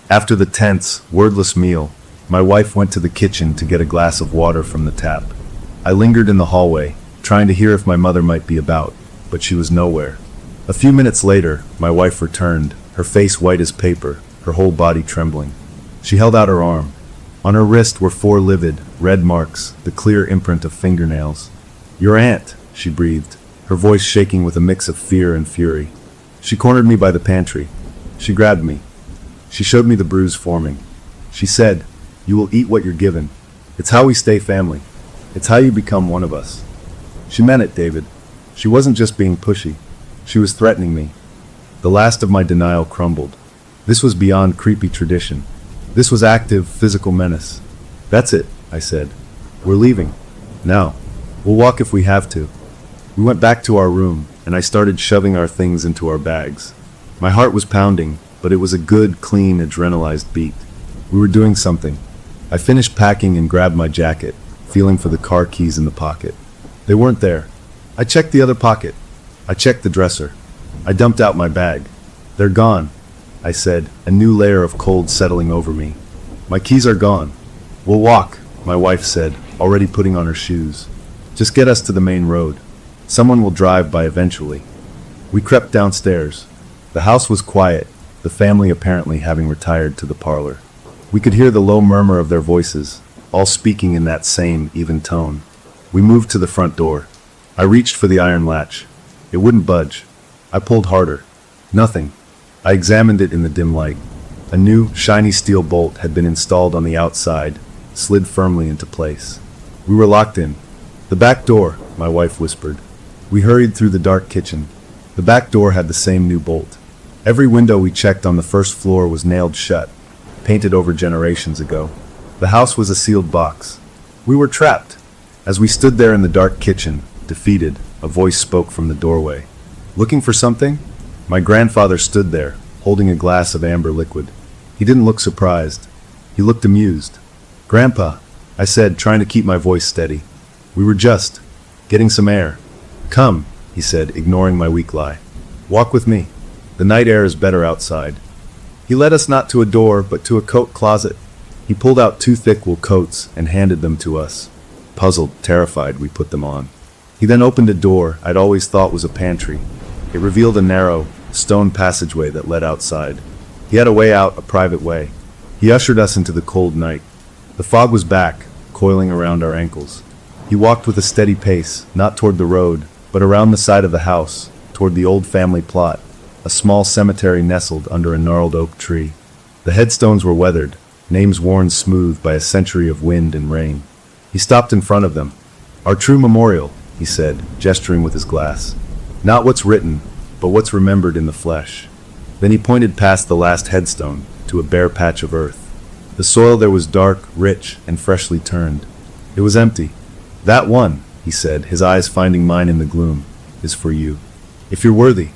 After the tense, wordless meal, my wife went to the kitchen to get a glass of water from the tap. I lingered in the hallway, trying to hear if my mother might be about, but she was nowhere. A few minutes later, my wife returned, her face white as paper, her whole body trembling. She held out her arm. On her wrist were 4 livid, red marks, the clear imprint of fingernails. "Your aunt," she breathed, her voice shaking with a mix of fear and fury. She cornered me by the pantry. She grabbed me. She showed me the bruise forming. She said, "You will eat what you're given. It's how we stay family. It's how you become one of us." She meant it, David. She wasn't just being pushy. She was threatening me. The last of my denial crumbled. This was beyond creepy tradition. This was active, physical menace. That's it, I said. We're leaving. Now. We'll walk if we have to. We went back to our room, and I started shoving our things into our bags. My heart was pounding, but it was a good, clean, adrenalized beat. We were doing something. I finished packing and grabbed my jacket, feeling for the car keys in the pocket. They weren't there. I checked the other pocket. I checked the dresser. I dumped out my bag. They're gone, I said, a new layer of cold settling over me. My keys are gone. We'll walk, my wife said, already putting on her shoes. Just get us to the main road. Someone will drive by eventually. We crept downstairs. The house was quiet, the family apparently having retired to the parlor. We could hear the low murmur of their voices, all speaking in that same, even tone. We moved to the front door. I reached for the iron latch. It wouldn't budge. I pulled harder. Nothing. I examined it in the dim light. A new, shiny steel bolt had been installed on the outside, slid firmly into place. We were locked in. The back door, my wife whispered. We hurried through the dark kitchen. The back door had the same new bolt. Every window we checked on the first floor was nailed shut, painted over generations ago. The house was a sealed box. We were trapped. As we stood there in the dark kitchen, defeated, a voice spoke from the doorway. Looking for something? My grandfather stood there, holding a glass of amber liquid. He didn't look surprised. He looked amused. "Grandpa," I said, trying to keep my voice steady. "We were just getting some air." "Come," he said, ignoring my weak lie. "Walk with me. The night air is better outside." He led us not to a door, but to a coat closet. He pulled out 2 thick wool coats and handed them to us. Puzzled, terrified, we put them on. He then opened a door I'd always thought was a pantry. It revealed a narrow, stone passageway that led outside. He had a way out, a private way. He ushered us into the cold night. The fog was back, coiling around our ankles. He walked with a steady pace, not toward the road, but around the side of the house, toward the old family plot, a small cemetery nestled under a gnarled oak tree. The headstones were weathered, names worn smooth by a century of wind and rain. He stopped in front of them. "Our true memorial," he said, gesturing with his glass. "Not what's written, but what's remembered in the flesh." Then he pointed past the last headstone to a bare patch of earth. The soil there was dark, rich, and freshly turned. It was empty. "That one," he said, his eyes finding mine in the gloom, "is for you. If you're worthy."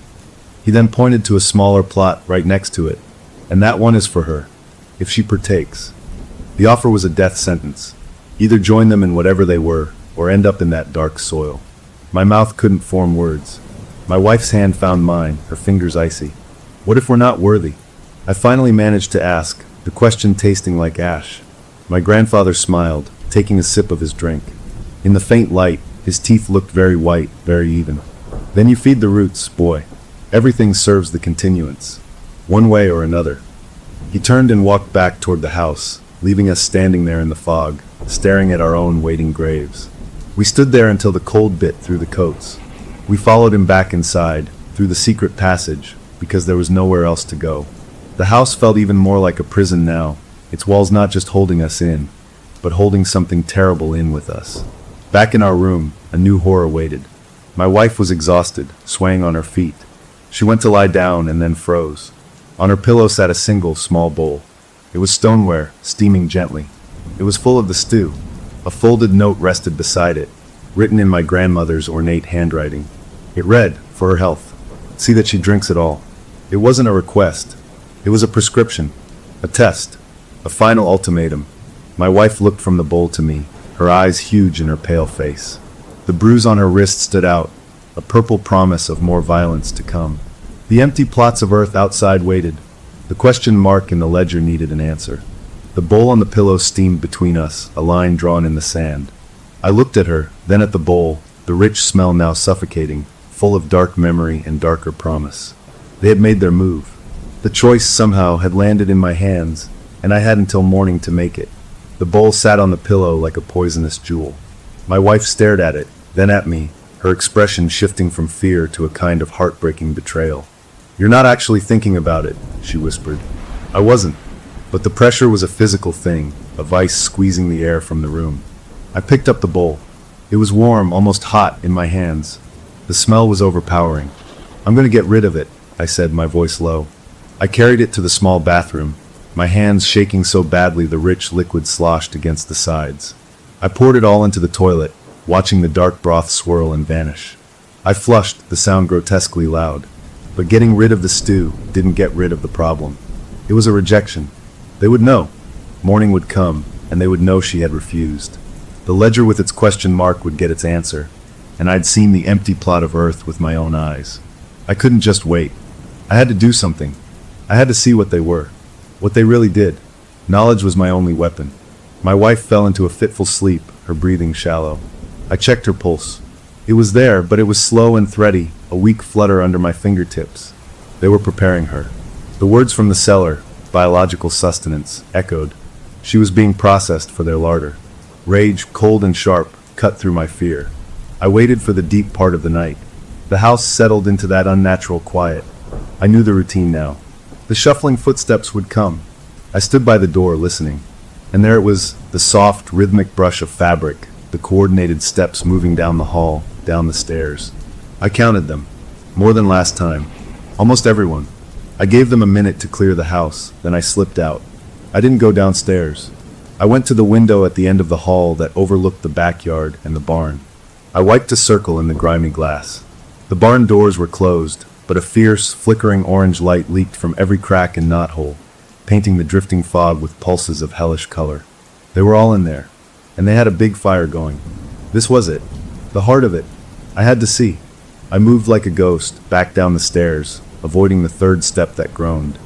He then pointed to a smaller plot right next to it. "And that one is for her, if she partakes." The offer was a death sentence. Either join them in whatever they were, or end up in that dark soil. My mouth couldn't form words. My wife's hand found mine, her fingers icy. "What if we're not worthy?" I finally managed to ask, the question tasting like ash. My grandfather smiled, taking a sip of his drink. In the faint light, his teeth looked very white, very even. "Then you feed the roots, boy. Everything serves the continuance, one way or another." He turned and walked back toward the house, leaving us standing there in the fog, staring at our own waiting graves. We stood there until the cold bit through the coats. We followed him back inside, through the secret passage, because there was nowhere else to go. The house felt even more like a prison now, its walls not just holding us in, but holding something terrible in with us. Back in our room, a new horror waited. My wife was exhausted, swaying on her feet. She went to lie down and then froze. On her pillow sat a single, small bowl. It was stoneware, steaming gently. It was full of the stew. A folded note rested beside it, written in my grandmother's ornate handwriting. It read, for her health. See that she drinks it all. It wasn't a request. It was a prescription, a test, a final ultimatum. My wife looked from the bowl to me, her eyes huge in her pale face. The bruise on her wrist stood out, a purple promise of more violence to come. The empty plots of earth outside waited. The question mark in the ledger needed an answer. The bowl on the pillow steamed between us, a line drawn in the sand. I looked at her, then at the bowl, the rich smell now suffocating, full of dark memory and darker promise. They had made their move. The choice somehow had landed in my hands, and I had until morning to make it. The bowl sat on the pillow like a poisonous jewel. My wife stared at it, then at me, her expression shifting from fear to a kind of heartbreaking betrayal. "You're not actually thinking about it," she whispered. I wasn't, but the pressure was a physical thing, a vice squeezing the air from the room. I picked up the bowl. It was warm, almost hot, in my hands. The smell was overpowering. "I'm going to get rid of it," I said, my voice low. I carried it to the small bathroom. my hands shaking so badly the rich liquid sloshed against the sides. I poured it all into the toilet, watching the dark broth swirl and vanish. I flushed, the sound grotesquely loud. But getting rid of the stew didn't get rid of the problem. It was a rejection. They would know. Morning would come, and they would know she had refused. The ledger with its question mark would get its answer, and I'd seen the empty plot of earth with my own eyes. I couldn't just wait. I had to do something. I had to see what they were. What they really did. Knowledge was my only weapon. My wife fell into a fitful sleep, her breathing shallow. I checked her pulse. It was there, but it was slow and thready, a weak flutter under my fingertips. They were preparing her. The words from the cellar, biological sustenance, echoed. She was being processed for their larder. Rage, cold and sharp, cut through my fear. I waited for the deep part of the night. The house settled into that unnatural quiet. I knew the routine now. The shuffling footsteps would come. I stood by the door, listening. And there it was, the soft, rhythmic brush of fabric, the coordinated steps moving down the hall, down the stairs. I counted them. More than last time. Almost everyone. I gave them a minute to clear the house, then I slipped out. I didn't go downstairs. I went to the window at the end of the hall that overlooked the backyard and the barn. I wiped a circle in the grimy glass. The barn doors were closed, but a fierce, flickering orange light leaked from every crack and knothole, painting the drifting fog with pulses of hellish color. They were all in there, and they had a big fire going. This was it. The heart of it. I had to see. I moved like a ghost, back down the stairs, avoiding the third step that groaned.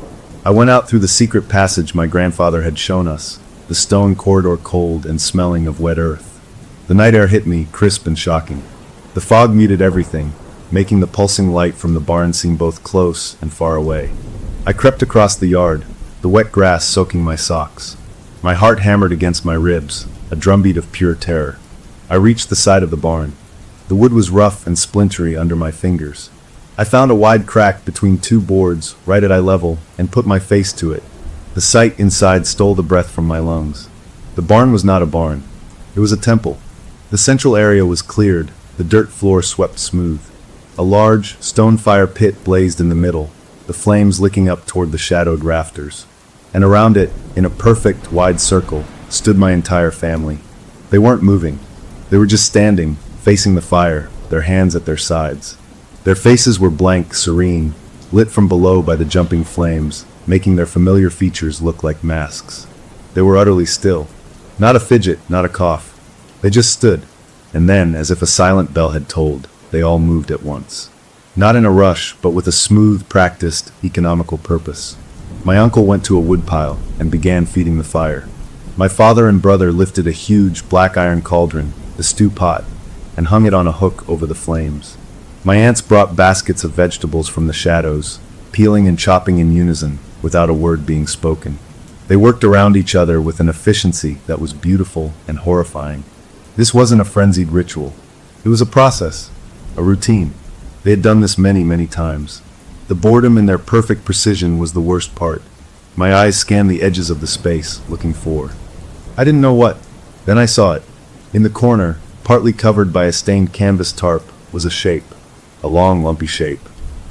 I went out through the secret passage my grandfather had shown us, the stone corridor cold and smelling of wet earth. The night air hit me, crisp and shocking. The fog muted everything, making the pulsing light from the barn seem both close and far away. I crept across the yard, the wet grass soaking my socks. My heart hammered against my ribs, a drumbeat of pure terror. I reached the side of the barn. The wood was rough and splintery under my fingers. I found a wide crack between two boards, right at eye level, and put my face to it. The sight inside stole the breath from my lungs. The barn was not a barn. It was a temple. The central area was cleared, the dirt floor swept smooth. A large, stone fire pit blazed in the middle, the flames licking up toward the shadowed rafters. And around it, in a perfect, wide circle, stood my entire family. They weren't moving. They were just standing, facing the fire, their hands at their sides. Their faces were blank, serene, lit from below by the jumping flames, making their familiar features look like masks. They were utterly still. Not a fidget, not a cough. They just stood, and then, as if a silent bell had tolled, they all moved at once. Not in a rush, but with a smooth, practiced, economical purpose. My uncle went to a woodpile and began feeding the fire. My father and brother lifted a huge black iron cauldron, the stew pot, and hung it on a hook over the flames. My aunts brought baskets of vegetables from the shadows, peeling and chopping in unison, without a word being spoken. They worked around each other with an efficiency that was beautiful and horrifying. This wasn't a frenzied ritual. It was a process, a routine. They had done this many, many times. The boredom in their perfect precision was the worst part. My eyes scanned the edges of the space, looking for. I didn't know what. Then I saw it. In the corner, partly covered by a stained canvas tarp, was a shape. A long, lumpy shape.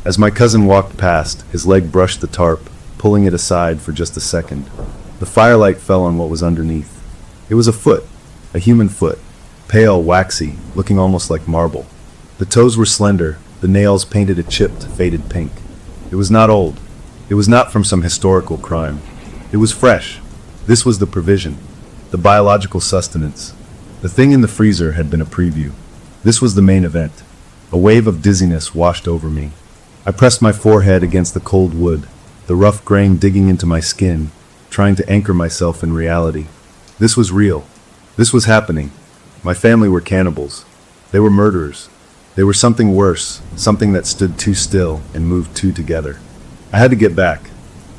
As my cousin walked past, his leg brushed the tarp, pulling it aside for just a second. The firelight fell on what was underneath. It was a foot, a human foot, pale, waxy, looking almost like marble. The toes were slender, the nails painted a chipped, faded pink. It was not old. It was not from some historical crime. It was fresh. This was the provision, the biological sustenance. The thing in the freezer had been a preview. This was the main event. A wave of dizziness washed over me. I pressed my forehead against the cold wood, the rough grain digging into my skin, trying to anchor myself in reality. This was real. This was happening. My family were cannibals. They were murderers. They were something worse, something that stood too still and moved too together. I had to get back.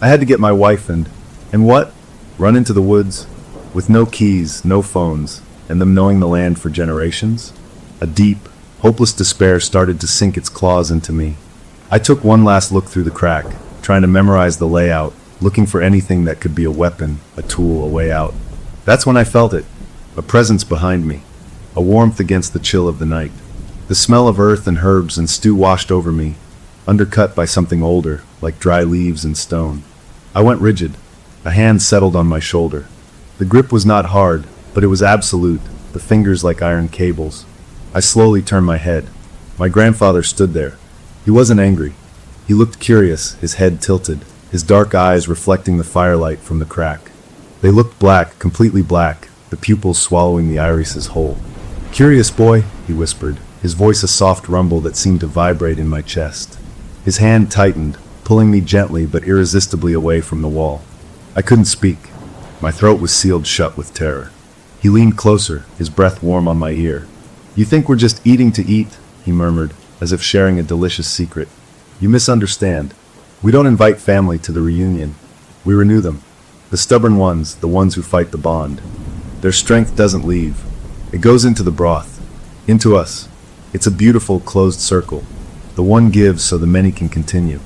I had to get my wife and what? Run into the woods? With no keys, no phones, and them knowing the land for generations? A deep, hopeless despair started to sink its claws into me. I took one last look through the crack, trying to memorize the layout, looking for anything that could be a weapon, a tool, a way out. That's when I felt it. A presence behind me. A warmth against the chill of the night. The smell of earth and herbs and stew washed over me, undercut by something older, like dry leaves and stone. I went rigid. A hand settled on my shoulder. The grip was not hard, but it was absolute, the fingers like iron cables. I slowly turned my head. My grandfather stood there. He wasn't angry. He looked curious, his head tilted, his dark eyes reflecting the firelight from the crack. They looked black, completely black, the pupils swallowing the irises whole. "Curious boy," he whispered, his voice a soft rumble that seemed to vibrate in my chest. His hand tightened, pulling me gently but irresistibly away from the wall. I couldn't speak. My throat was sealed shut with terror. He leaned closer, his breath warm on my ear. "You think we're just eating to eat?" he murmured, as if sharing a delicious secret. "You misunderstand. We don't invite family to the reunion. We renew them. The stubborn ones, the ones who fight the bond. Their strength doesn't leave. It goes into the broth. Into us. It's a beautiful, closed circle. The one gives so the many can continue."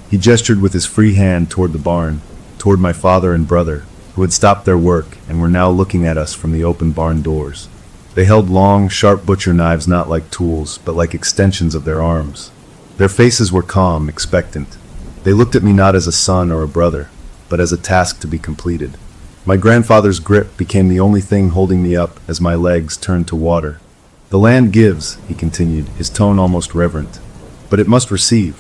He gestured with his free hand toward the barn, toward my father and brother, who had stopped their work and were now looking at us from the open barn doors. They held long, sharp butcher knives not like tools, but like extensions of their arms. Their faces were calm, expectant. They looked at me not as a son or a brother, but as a task to be completed. My grandfather's grip became the only thing holding me up as my legs turned to water. "The land gives," he continued, his tone almost reverent, "but it must receive.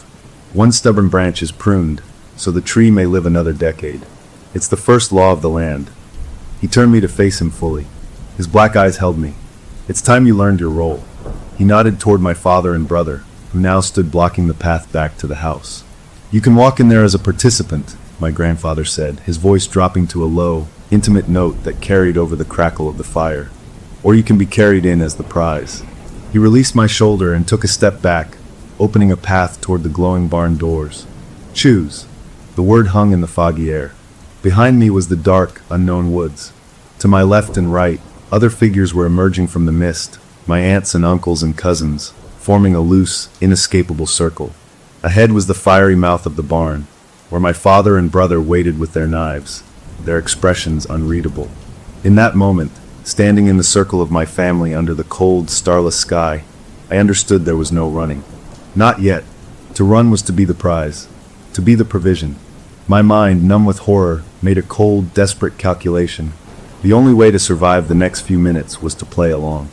One stubborn branch is pruned, so the tree may live another decade. It's the first law of the land." He turned me to face him fully. His black eyes held me. "It's time you learned your role." He nodded toward my father and brother, who now stood blocking the path back to the house. "You can walk in there as a participant," my grandfather said, his voice dropping to a low, intimate note that carried over the crackle of the fire. "Or you can be carried in as the prize." He released my shoulder and took a step back, opening a path toward the glowing barn doors. "Choose." The word hung in the foggy air. Behind me was the dark, unknown woods. To my left and right, other figures were emerging from the mist, my aunts and uncles and cousins, forming a loose, inescapable circle. Ahead was the fiery mouth of the barn, where my father and brother waited with their knives, their expressions unreadable. In that moment, standing in the circle of my family under the cold, starless sky, I understood there was no running. Not yet. To run was to be the prize, to be the provision. My mind, numb with horror, made a cold, desperate calculation. The only way to survive the next few minutes was to play along,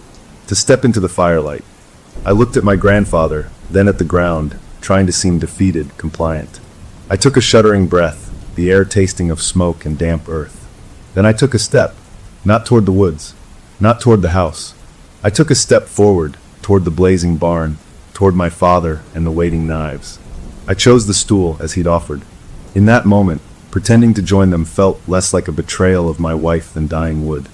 to step into the firelight. I looked at my grandfather, then at the ground, trying to seem defeated, compliant. I took a shuddering breath, the air tasting of smoke and damp earth. Then I took a step, not toward the woods, not toward the house. I took a step forward, toward the blazing barn, toward my father and the waiting knives. I chose the stool as he'd offered. In that moment, pretending to join them felt less like a betrayal of my wife than dying would.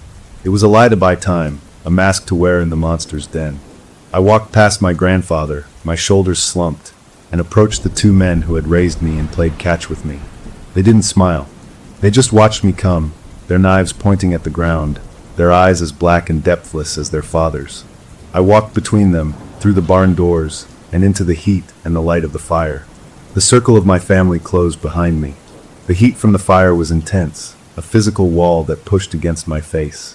It was a lie to buy time, a mask to wear in the monster's den. I walked past my grandfather, my shoulders slumped, and approached the two men who had raised me and played catch with me. They didn't smile. They just watched me come, their knives pointing at the ground, their eyes as black and depthless as their father's. I walked between them, through the barn doors, and into the heat and the light of the fire. The circle of my family closed behind me. The heat from the fire was intense, a physical wall that pushed against my face.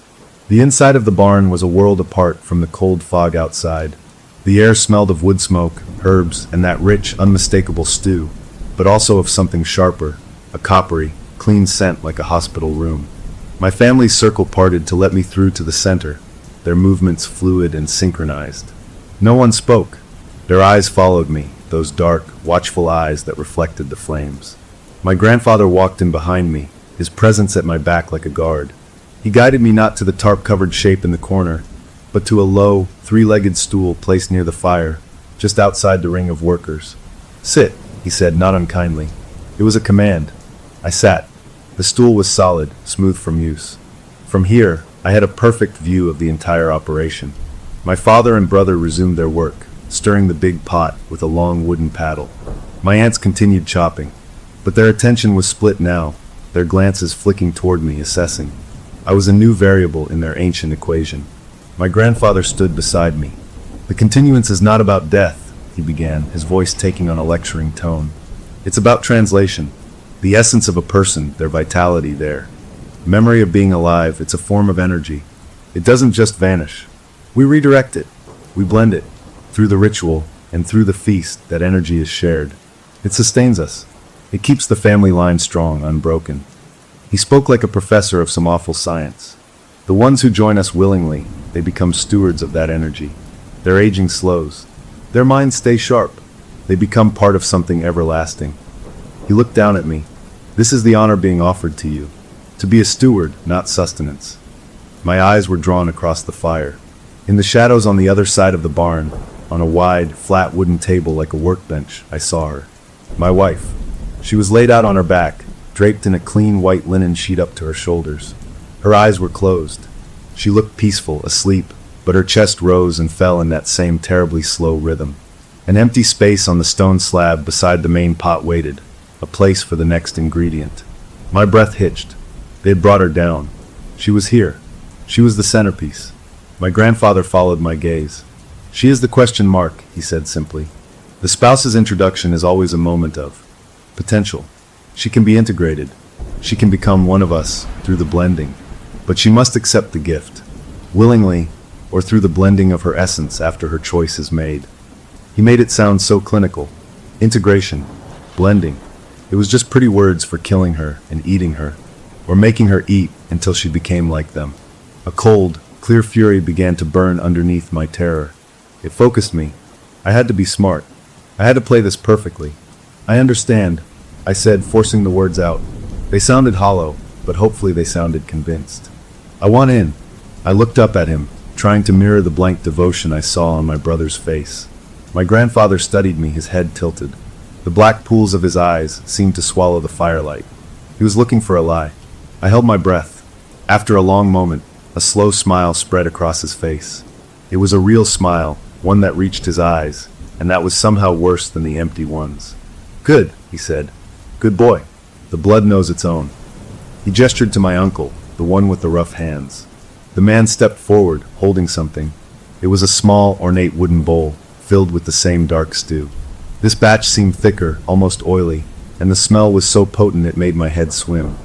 The inside of the barn was a world apart from the cold fog outside. The air smelled of wood smoke, herbs, and that rich, unmistakable stew, but also of something sharper, a coppery, clean scent like a hospital room. My family's circle parted to let me through to the center, their movements fluid and synchronized. No one spoke. Their eyes followed me, those dark, watchful eyes that reflected the flames. My grandfather walked in behind me, his presence at my back like a guard. He guided me not to the tarp-covered shape in the corner, but to a low, three-legged stool placed near the fire, just outside the ring of workers. "Sit," he said, not unkindly. It was a command. I sat. The stool was solid, smooth from use. From here, I had a perfect view of the entire operation. My father and brother resumed their work, stirring the big pot with a long wooden paddle. My aunts continued chopping, but their attention was split now, their glances flicking toward me, assessing. I was a new variable in their ancient equation. My grandfather stood beside me. "The continuance is not about death," he began, his voice taking on a lecturing tone. "It's about translation. The essence of a person, their vitality there. Memory of being alive, it's a form of energy. It doesn't just vanish. We redirect it. We blend it. Through the ritual, and through the feast, that energy is shared. It sustains us. It keeps the family line strong, unbroken." He spoke like a professor of some awful science. The ones who join us willingly, they become stewards of that energy. Their aging slows. Their minds stay sharp. They become part of something everlasting. He looked down at me. This is the honor being offered to you. To be a steward, not sustenance. My eyes were drawn across the fire. In the shadows on the other side of the barn, on a wide, flat wooden table like a workbench, I saw her. My wife. She was laid out on her back, draped in a clean white linen sheet up to her shoulders. Her eyes were closed. She looked peaceful, asleep, but her chest rose and fell in that same terribly slow rhythm. An empty space on the stone slab beside the main pot waited, a place for the next ingredient. My breath hitched. They had brought her down. She was here. She was the centerpiece. My grandfather followed my gaze. She is the question mark, he said simply. The spouse's introduction is always a moment of potential. She can be integrated. She can become one of us through the blending. But she must accept the gift, willingly, or through the blending of her essence after her choice is made. He made it sound so clinical. Integration, blending. It was just pretty words for killing her and eating her, or making her eat until she became like them. A cold, clear fury began to burn underneath my terror. It focused me. I had to be smart. I had to play this perfectly. I understand, I said, forcing the words out. They sounded hollow, but hopefully they sounded convinced. I want in. I looked up at him, trying to mirror the blank devotion I saw on my brother's face. My grandfather studied me, his head tilted. The black pools of his eyes seemed to swallow the firelight. He was looking for a lie. I held my breath. After a long moment, a slow smile spread across his face. It was a real smile, one that reached his eyes, and that was somehow worse than the empty ones. Good, he said. Good boy. The blood knows its own. He gestured to my uncle, the one with the rough hands. The man stepped forward, holding something. It was a small, ornate wooden bowl, filled with the same dark stew. This batch seemed thicker, almost oily, and the smell was so potent it made my head swim.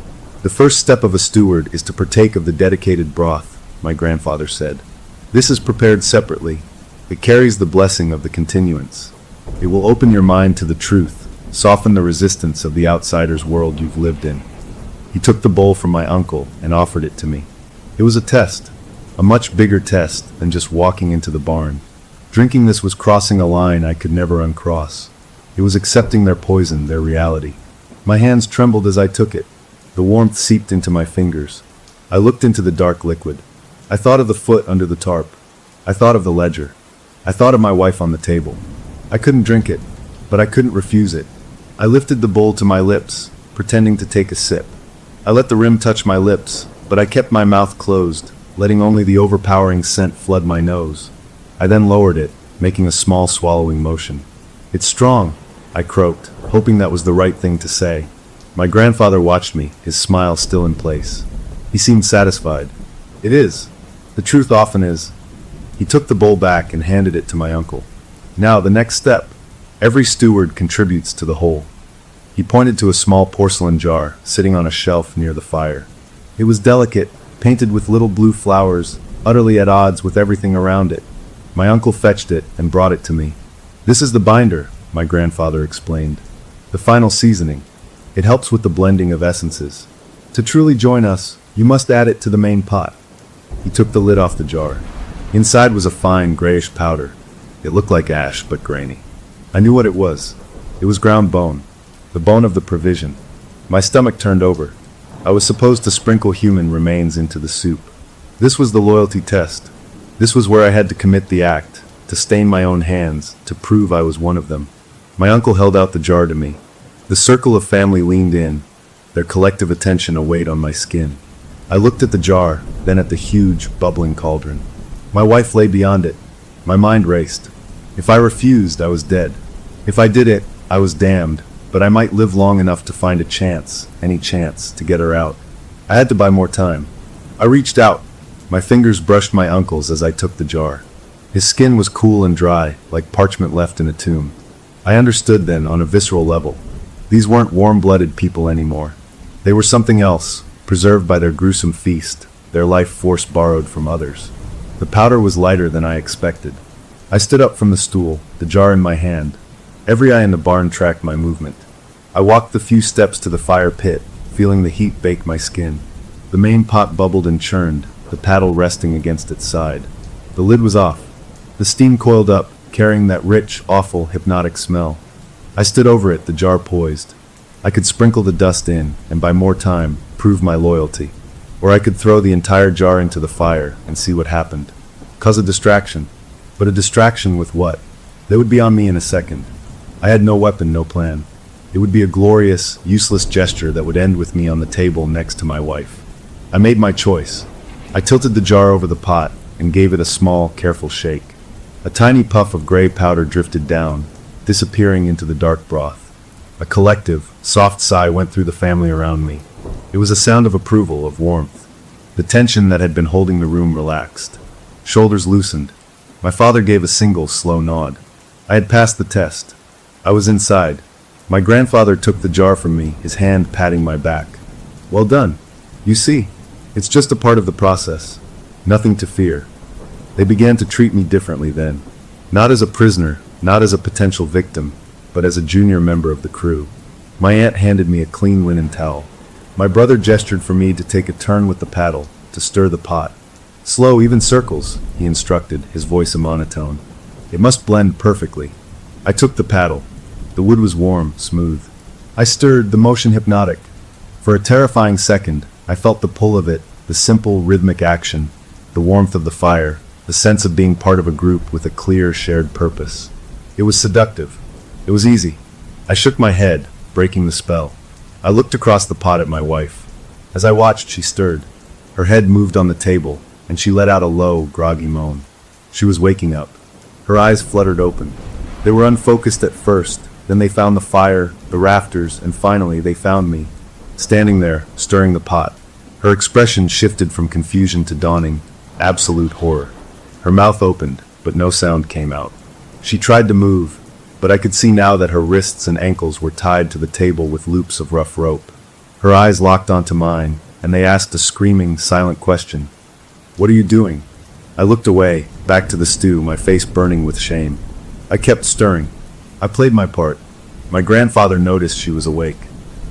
The first step of a steward is to partake of the dedicated broth, my grandfather said. This is prepared separately. It carries the blessing of the continuance. It will open your mind to the truth, soften the resistance of the outsider's world you've lived in. He took the bowl from my uncle and offered it to me. It was a test, a much bigger test than just walking into the barn. Drinking this was crossing a line I could never uncross. It was accepting their poison, their reality. My hands trembled as I took it. The warmth seeped into my fingers. I looked into the dark liquid. I thought of the foot under the tarp. I thought of the ledger. I thought of my wife on the table. I couldn't drink it, but I couldn't refuse it. I lifted the bowl to my lips, pretending to take a sip. I let the rim touch my lips, but I kept my mouth closed, letting only the overpowering scent flood my nose. I then lowered it, making a small swallowing motion. It's strong, I croaked, hoping that was the right thing to say. My grandfather watched me, his smile still in place. He seemed satisfied. It is. The truth often is. He took the bowl back and handed it to my uncle. Now, the next step. Every steward contributes to the whole. He pointed to a small porcelain jar sitting on a shelf near the fire. It was delicate, painted with little blue flowers, utterly at odds with everything around it. My uncle fetched it and brought it to me. This is the binder, my grandfather explained. The final seasoning. It helps with the blending of essences. To truly join us, you must add it to the main pot. He took the lid off the jar. Inside was a fine, grayish powder. It looked like ash, but grainy. I knew what it was. It was ground bone. The bone of the provision. My stomach turned over. I was supposed to sprinkle human remains into the soup. This was the loyalty test. This was where I had to commit the act, to stain my own hands, to prove I was one of them. My uncle held out the jar to me. The circle of family leaned in, their collective attention a weight on my skin. I looked at the jar, then at the huge, bubbling cauldron. My wife lay beyond it. My mind raced. If I refused, I was dead. If I did it, I was damned, but I might live long enough to find a chance, any chance, to get her out. I had to buy more time. I reached out. My fingers brushed my uncle's as I took the jar. His skin was cool and dry, like parchment left in a tomb. I understood then, on a visceral level. These weren't warm-blooded people anymore. They were something else, preserved by their gruesome feast, their life force borrowed from others. The powder was lighter than I expected. I stood up from the stool, the jar in my hand. Every eye in the barn tracked my movement. I walked the few steps to the fire pit, feeling the heat bake my skin. The main pot bubbled and churned, the paddle resting against its side. The lid was off. The steam coiled up, carrying that rich, awful, hypnotic smell. I stood over it, the jar poised. I could sprinkle the dust in, and by more time, prove my loyalty. Or I could throw the entire jar into the fire and see what happened. Cause a distraction. But a distraction with what? They would be on me in a second. I had no weapon, no plan. It would be a glorious, useless gesture that would end with me on the table next to my wife. I made my choice. I tilted the jar over the pot and gave it a small, careful shake. A tiny puff of gray powder drifted down, disappearing into the dark broth. A collective, soft sigh went through the family around me. It was a sound of approval, of warmth. The tension that had been holding the room relaxed. Shoulders loosened. My father gave a single, slow nod. I had passed the test. I was inside. My grandfather took the jar from me, his hand patting my back. Well done. You see, it's just a part of the process. Nothing to fear. They began to treat me differently then. Not as a prisoner, not as a potential victim, but as a junior member of the crew. My aunt handed me a clean linen towel. My brother gestured for me to take a turn with the paddle, to stir the pot. Slow, even circles, he instructed, his voice a monotone. It must blend perfectly. I took the paddle. The wood was warm, smooth. I stirred, the motion hypnotic. For a terrifying second, I felt the pull of it, the simple, rhythmic action, the warmth of the fire, the sense of being part of a group with a clear, shared purpose. It was seductive. It was easy. I shook my head, breaking the spell. I looked across the pot at my wife. As I watched, she stirred. Her head moved on the table, and she let out a low, groggy moan. She was waking up. Her eyes fluttered open. They were unfocused at first, then they found the fire, the rafters, and finally they found me, standing there, stirring the pot. Her expression shifted from confusion to dawning, absolute horror. Her mouth opened, but no sound came out. She tried to move, but I could see now that her wrists and ankles were tied to the table with loops of rough rope. Her eyes locked onto mine, and they asked a screaming, silent question. "What are you doing?" I looked away, back to the stew, my face burning with shame. I kept stirring. I played my part. My grandfather noticed she was awake.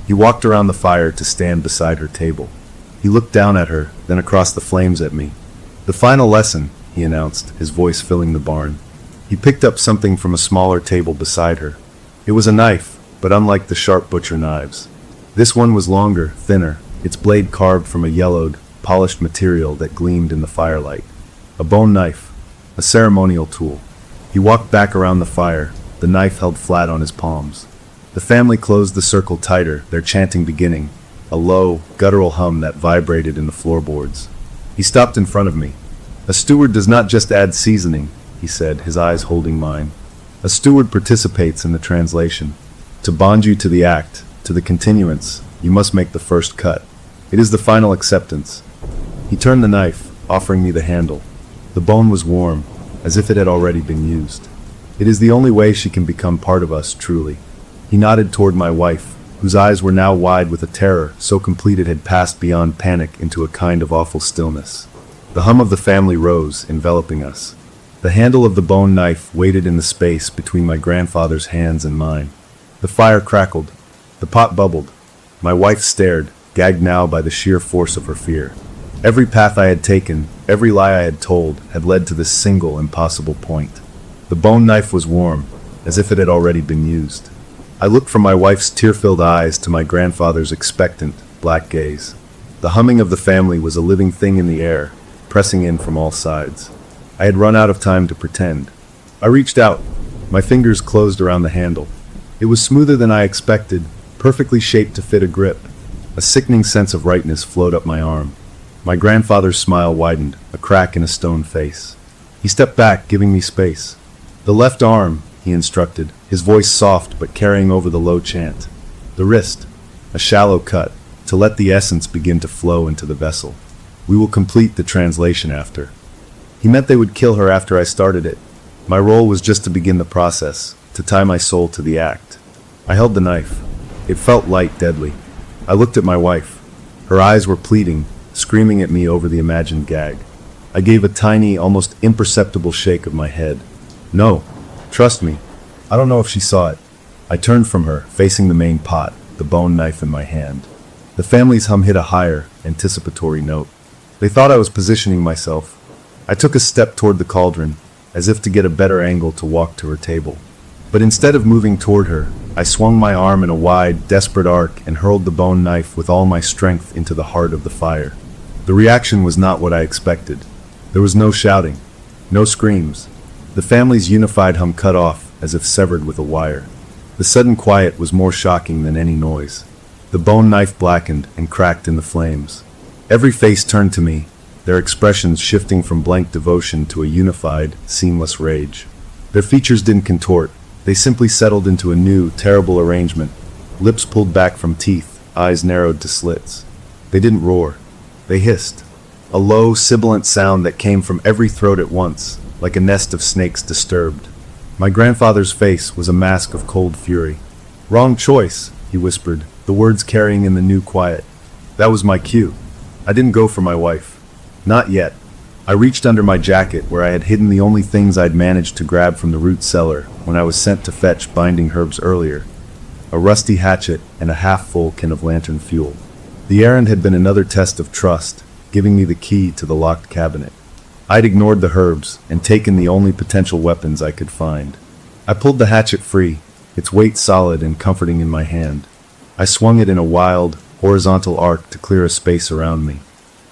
He walked around the fire to stand beside her table. He looked down at her, then across the flames at me. "The final lesson," he announced, his voice filling the barn. He picked up something from a smaller table beside her. It was a knife, but unlike the sharp butcher knives. This one was longer, thinner, its blade carved from a yellowed, polished material that gleamed in the firelight. A bone knife, a ceremonial tool. He walked back around the fire, the knife held flat on his palms. The family closed the circle tighter, their chanting beginning, a low, guttural hum that vibrated in the floorboards. He stopped in front of me. "A steward does not just add seasoning," he said, his eyes holding mine. "A steward participates in the translation. To bond you to the act, to the continuance, you must make the first cut. It is the final acceptance." He turned the knife, offering me the handle. The bone was warm, as if it had already been used. "It is the only way she can become part of us, truly." He nodded toward my wife, whose eyes were now wide with a terror so complete it had passed beyond panic into a kind of awful stillness. The hum of the family rose, enveloping us. The handle of the bone knife waited in the space between my grandfather's hands and mine. The fire crackled. The pot bubbled. My wife stared, gagged now by the sheer force of her fear. Every path I had taken, every lie I had told, had led to this single, impossible point. The bone knife was warm, as if it had already been used. I looked from my wife's tear-filled eyes to my grandfather's expectant, black gaze. The humming of the family was a living thing in the air, pressing in from all sides. I had run out of time to pretend. I reached out. My fingers closed around the handle. It was smoother than I expected, perfectly shaped to fit a grip. A sickening sense of rightness flowed up my arm. My grandfather's smile widened, a crack in a stone face. He stepped back, giving me space. "The left arm," he instructed, his voice soft but carrying over the low chant. "The wrist, a shallow cut, to let the essence begin to flow into the vessel. We will complete the translation after." He meant they would kill her after I started it. My role was just to begin the process, to tie my soul to the act. I held the knife. It felt light, deadly. I looked at my wife. Her eyes were pleading, screaming at me over the imagined gag. I gave a tiny, almost imperceptible shake of my head. "No, trust me." I don't know if she saw it. I turned from her, facing the main pot, the bone knife in my hand. The family's hum hit a higher, anticipatory note. They thought I was positioning myself. I took a step toward the cauldron, as if to get a better angle to walk to her table. But instead of moving toward her, I swung my arm in a wide, desperate arc and hurled the bone knife with all my strength into the heart of the fire. The reaction was not what I expected. There was no shouting, no screams. The family's unified hum cut off, as if severed with a wire. The sudden quiet was more shocking than any noise. The bone knife blackened and cracked in the flames. Every face turned to me, their expressions shifting from blank devotion to a unified, seamless rage. Their features didn't contort. They simply settled into a new, terrible arrangement. Lips pulled back from teeth, eyes narrowed to slits. They didn't roar. They hissed. A low, sibilant sound that came from every throat at once, like a nest of snakes disturbed. My grandfather's face was a mask of cold fury. "Wrong choice," he whispered, the words carrying in the new quiet. That was my cue. I didn't go for my wife. Not yet. I reached under my jacket where I had hidden the only things I'd managed to grab from the root cellar when I was sent to fetch binding herbs earlier. A rusty hatchet and a half-full can of lantern fuel. The errand had been another test of trust, giving me the key to the locked cabinet. I'd ignored the herbs and taken the only potential weapons I could find. I pulled the hatchet free, its weight solid and comforting in my hand. I swung it in a wild, horizontal arc to clear a space around me.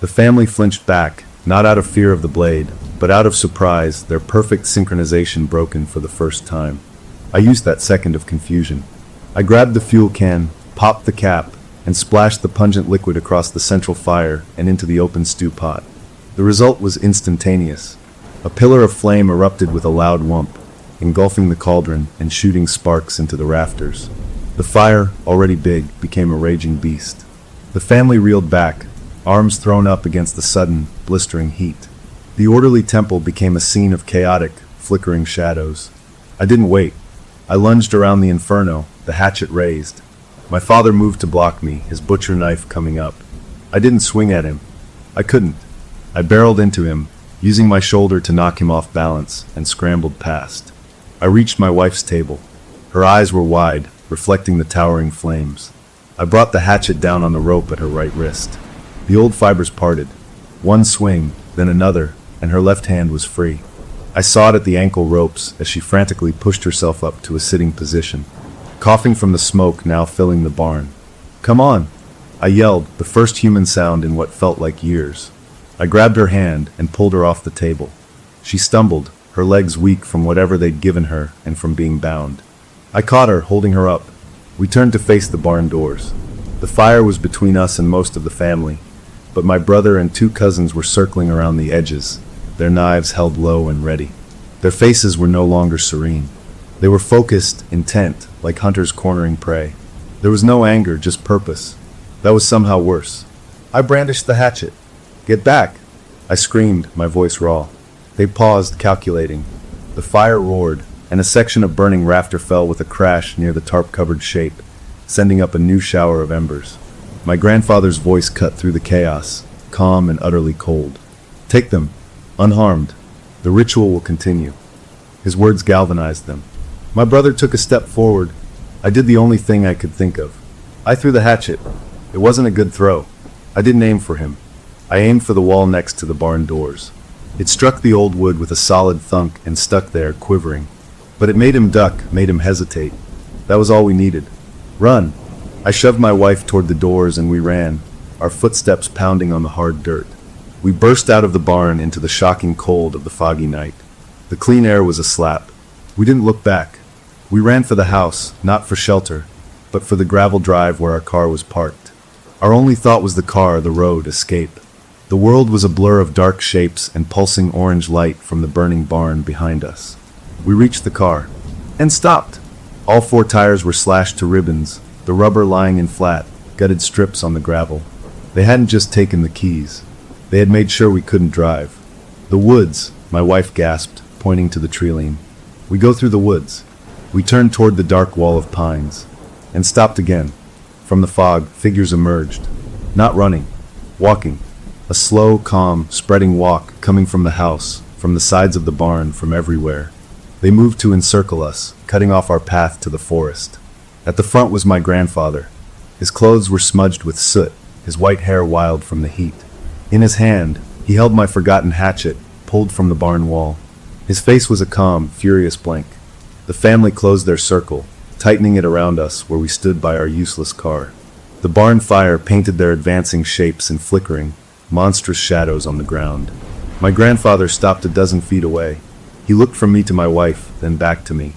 The family flinched back, not out of fear of the blade, but out of surprise, their perfect synchronization broken for the first time. I used that second of confusion. I grabbed the fuel can, popped the cap, and splashed the pungent liquid across the central fire and into the open stew pot. The result was instantaneous. A pillar of flame erupted with a loud whump, engulfing the cauldron and shooting sparks into the rafters. The fire, already big, became a raging beast. The family reeled back, arms thrown up against the sudden, blistering heat. The orderly temple became a scene of chaotic, flickering shadows. I didn't wait. I lunged around the inferno, the hatchet raised. My father moved to block me, his butcher knife coming up. I didn't swing at him. I couldn't. I barreled into him, using my shoulder to knock him off balance, and scrambled past. I reached my wife's table. Her eyes were wide, reflecting the towering flames. I brought the hatchet down on the rope at her right wrist. The old fibers parted. One swing, then another, and her left hand was free. I sawed at the ankle ropes as she frantically pushed herself up to a sitting position, coughing from the smoke now filling the barn. "Come on!" I yelled, the first human sound in what felt like years. I grabbed her hand and pulled her off the table. She stumbled, her legs weak from whatever they'd given her and from being bound. I caught her, holding her up. We turned to face the barn doors. The fire was between us and most of the family, but my brother and two cousins were circling around the edges, their knives held low and ready. Their faces were no longer serene. They were focused, intent, like hunters cornering prey. There was no anger, just purpose. That was somehow worse. I brandished the hatchet. "Get back!" I screamed, my voice raw. They paused, calculating. The fire roared, and a section of burning rafter fell with a crash near the tarp-covered shape, sending up a new shower of embers. My grandfather's voice cut through the chaos, calm and utterly cold. "Take them, unharmed. The ritual will continue." His words galvanized them. My brother took a step forward. I did the only thing I could think of. I threw the hatchet. It wasn't a good throw. I didn't aim for him. I aimed for the wall next to the barn doors. It struck the old wood with a solid thunk and stuck there, quivering. But it made him duck, made him hesitate. That was all we needed. "Run!" I shoved my wife toward the doors and we ran, our footsteps pounding on the hard dirt. We burst out of the barn into the shocking cold of the foggy night. The clean air was a slap. We didn't look back. We ran for the house, not for shelter, but for the gravel drive where our car was parked. Our only thought was the car, the road, escape. The world was a blur of dark shapes and pulsing orange light from the burning barn behind us. We reached the car and stopped. All four tires were slashed to ribbons, the rubber lying in flat, gutted strips on the gravel. They hadn't just taken the keys. They had made sure we couldn't drive. "The woods," my wife gasped, pointing to the tree-line. "We go through the woods." We turned toward the dark wall of pines and stopped again. From the fog, figures emerged. Not running, walking. A slow, calm, spreading walk coming from the house, from the sides of the barn, from everywhere. They moved to encircle us, cutting off our path to the forest. At the front was my grandfather, His clothes were smudged with soot, his white hair wild from the heat. In his hand, he held my forgotten hatchet, pulled from the barn wall. His face was a calm, furious blank. The family closed their circle, tightening it around us where we stood by our useless car. The barn fire painted their advancing shapes in flickering, monstrous shadows on the ground. My grandfather stopped a dozen feet away. He looked from me to my wife, then back to me.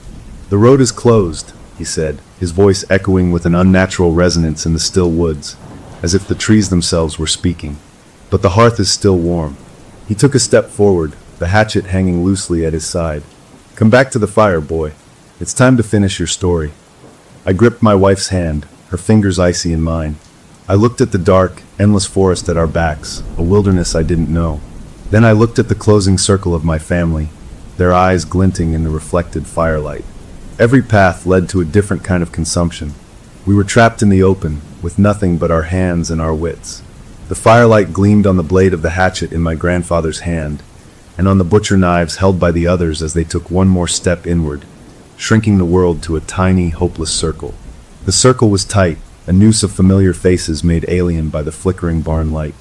"The road is closed," he said, his voice echoing with an unnatural resonance in the still woods, as if the trees themselves were speaking. "But the hearth is still warm." He took a step forward, the hatchet hanging loosely at his side. "Come back to the fire, boy. It's time to finish your story." I gripped my wife's hand, her fingers icy in mine. I looked at the dark, endless forest at our backs, a wilderness I didn't know. Then I looked at the closing circle of my family, their eyes glinting in the reflected firelight. Every path led to a different kind of consumption. We were trapped in the open, with nothing but our hands and our wits. The firelight gleamed on the blade of the hatchet in my grandfather's hand, and on the butcher knives held by the others as they took one more step inward, shrinking the world to a tiny, hopeless circle. The circle was tight, a noose of familiar faces made alien by the flickering barn light.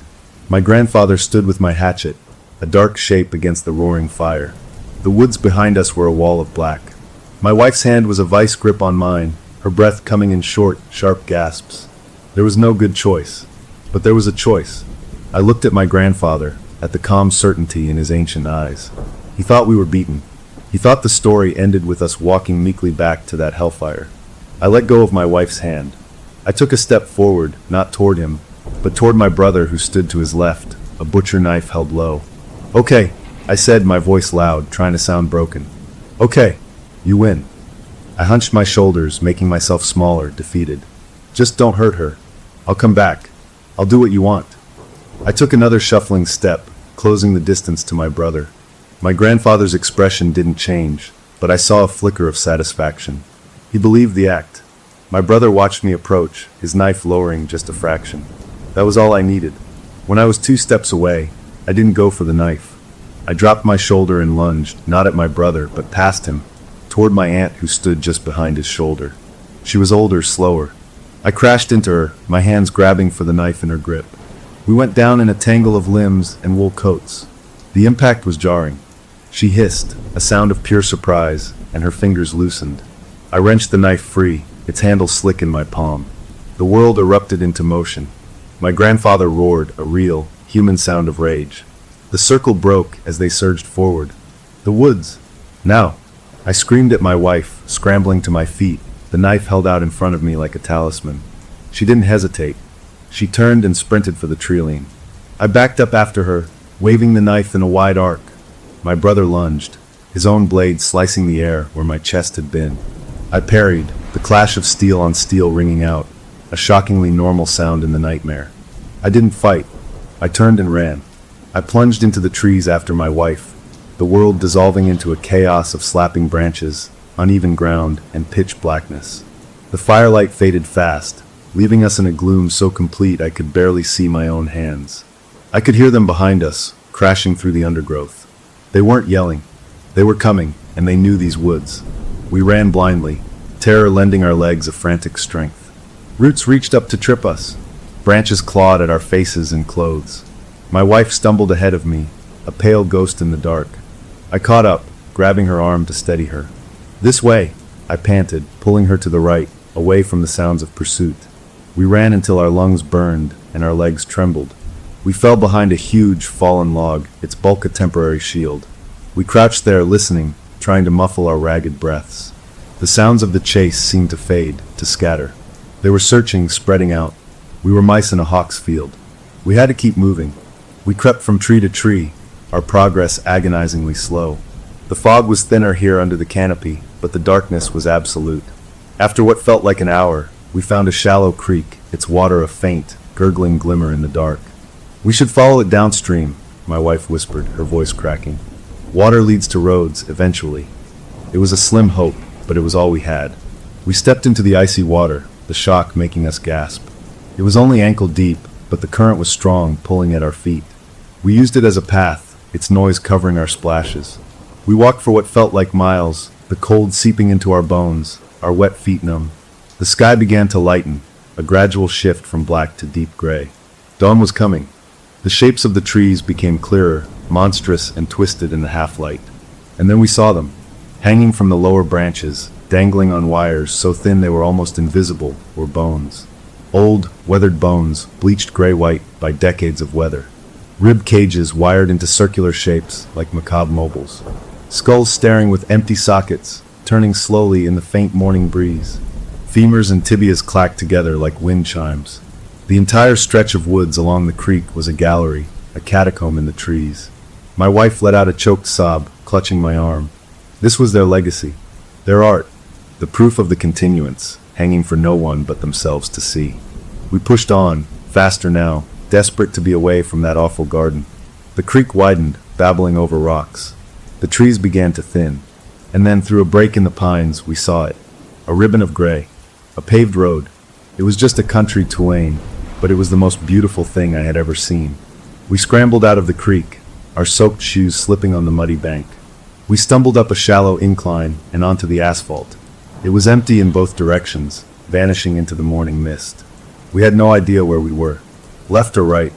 My grandfather stood with my hatchet, a dark shape against the roaring fire. The woods behind us were a wall of black. My wife's hand was a vice grip on mine, her breath coming in short, sharp gasps. There was no good choice, but there was a choice. I looked at my grandfather, at the calm certainty in his ancient eyes. He thought we were beaten. He thought the story ended with us walking meekly back to that hellfire. I let go of my wife's hand. I took a step forward, not toward him, but toward my brother who stood to his left, a butcher knife held low. "Okay," I said, my voice loud, trying to sound broken. "Okay, you win." I hunched my shoulders, making myself smaller, defeated. "Just don't hurt her. I'll come back. I'll do what you want." I took another shuffling step, closing the distance to my brother. My grandfather's expression didn't change, but I saw a flicker of satisfaction. He believed the act. My brother watched me approach, his knife lowering just a fraction. That was all I needed. When I was 2 steps away, I didn't go for the knife. I dropped my shoulder and lunged, not at my brother, but past him, toward my aunt who stood just behind his shoulder. She was older, slower. I crashed into her, my hands grabbing for the knife in her grip. We went down in a tangle of limbs and wool coats. The impact was jarring. She hissed, a sound of pure surprise, and her fingers loosened. I wrenched the knife free, its handle slick in my palm. The world erupted into motion. My grandfather roared, a real, human sound of rage. The circle broke as they surged forward. "The woods! Now!" I screamed at my wife, scrambling to my feet, the knife held out in front of me like a talisman. She didn't hesitate. She turned and sprinted for the treeline. I backed up after her, waving the knife in a wide arc. My brother lunged, his own blade slicing the air where my chest had been. I parried, the clash of steel on steel ringing out, a shockingly normal sound in the nightmare. I didn't fight. I turned and ran. I plunged into the trees after my wife, the world dissolving into a chaos of slapping branches, uneven ground, and pitch blackness. The firelight faded fast, leaving us in a gloom so complete I could barely see my own hands. I could hear them behind us, crashing through the undergrowth. They weren't yelling. They were coming, and they knew these woods. We ran blindly, terror lending our legs a frantic strength. Roots reached up to trip us. Branches clawed at our faces and clothes. My wife stumbled ahead of me, a pale ghost in the dark. I caught up, grabbing her arm to steady her. "This way," I panted, pulling her to the right, away from the sounds of pursuit. We ran until our lungs burned and our legs trembled. We fell behind a huge, fallen log, its bulk a temporary shield. We crouched there, listening, trying to muffle our ragged breaths. The sounds of the chase seemed to fade, to scatter. They were searching, spreading out. We were mice in a hawk's field. We had to keep moving. We crept from tree to tree, our progress agonizingly slow. The fog was thinner here under the canopy, but the darkness was absolute. After what felt like an hour, we found a shallow creek, its water a faint, gurgling glimmer in the dark. "We should follow it downstream," my wife whispered, her voice cracking. "Water leads to roads, eventually." It was a slim hope, but it was all we had. We stepped into the icy water, the shock making us gasp. It was only ankle deep, but the current was strong, pulling at our feet. We used it as a path, its noise covering our splashes. We walked for what felt like miles, the cold seeping into our bones, our wet feet numb. The sky began to lighten, a gradual shift from black to deep gray. Dawn was coming. The shapes of the trees became clearer, monstrous and twisted in the half-light. And then we saw them, hanging from the lower branches, dangling on wires so thin they were almost invisible, were bones. Old, weathered bones, bleached gray-white by decades of weather. Rib cages wired into circular shapes like macabre mobiles. Skulls staring with empty sockets, turning slowly in the faint morning breeze. Femurs and tibias clacked together like wind chimes. The entire stretch of woods along the creek was a gallery, a catacomb in the trees. My wife let out a choked sob, clutching my arm. This was their legacy, their art, the proof of the continuance, hanging for no one but themselves to see. We pushed on, faster now, desperate to be away from that awful garden. The creek widened, babbling over rocks. The trees began to thin, and then through a break in the pines we saw it, a ribbon of gray, a paved road. It was just a country terrain, but it was the most beautiful thing I had ever seen. We scrambled out of the creek, our soaked shoes slipping on the muddy bank. We stumbled up a shallow incline and onto the asphalt. It was empty in both directions, vanishing into the morning mist. We had no idea where we were, left or right.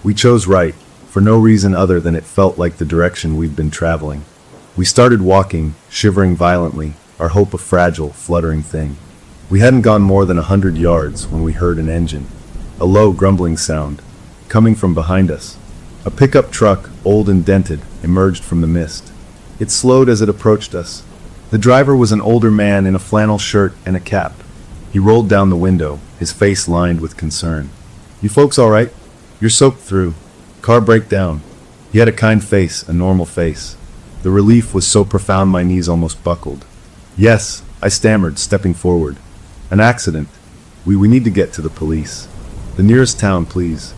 We chose right, for no reason other than it felt like the direction we'd been traveling. We started walking, shivering violently, our hope a fragile, fluttering thing. We hadn't gone more than 100 yards when we heard an engine, a low, grumbling sound, coming from behind us. A pickup truck, old and dented, emerged from the mist. It slowed as it approached us. The driver was an older man in a flannel shirt and a cap. He rolled down the window, his face lined with concern. "You folks all right? You're soaked through. Car breakdown." He had a kind face, a normal face. The relief was so profound my knees almost buckled. "Yes," I stammered, stepping forward. "An accident. We need to get to the police. The nearest town, please."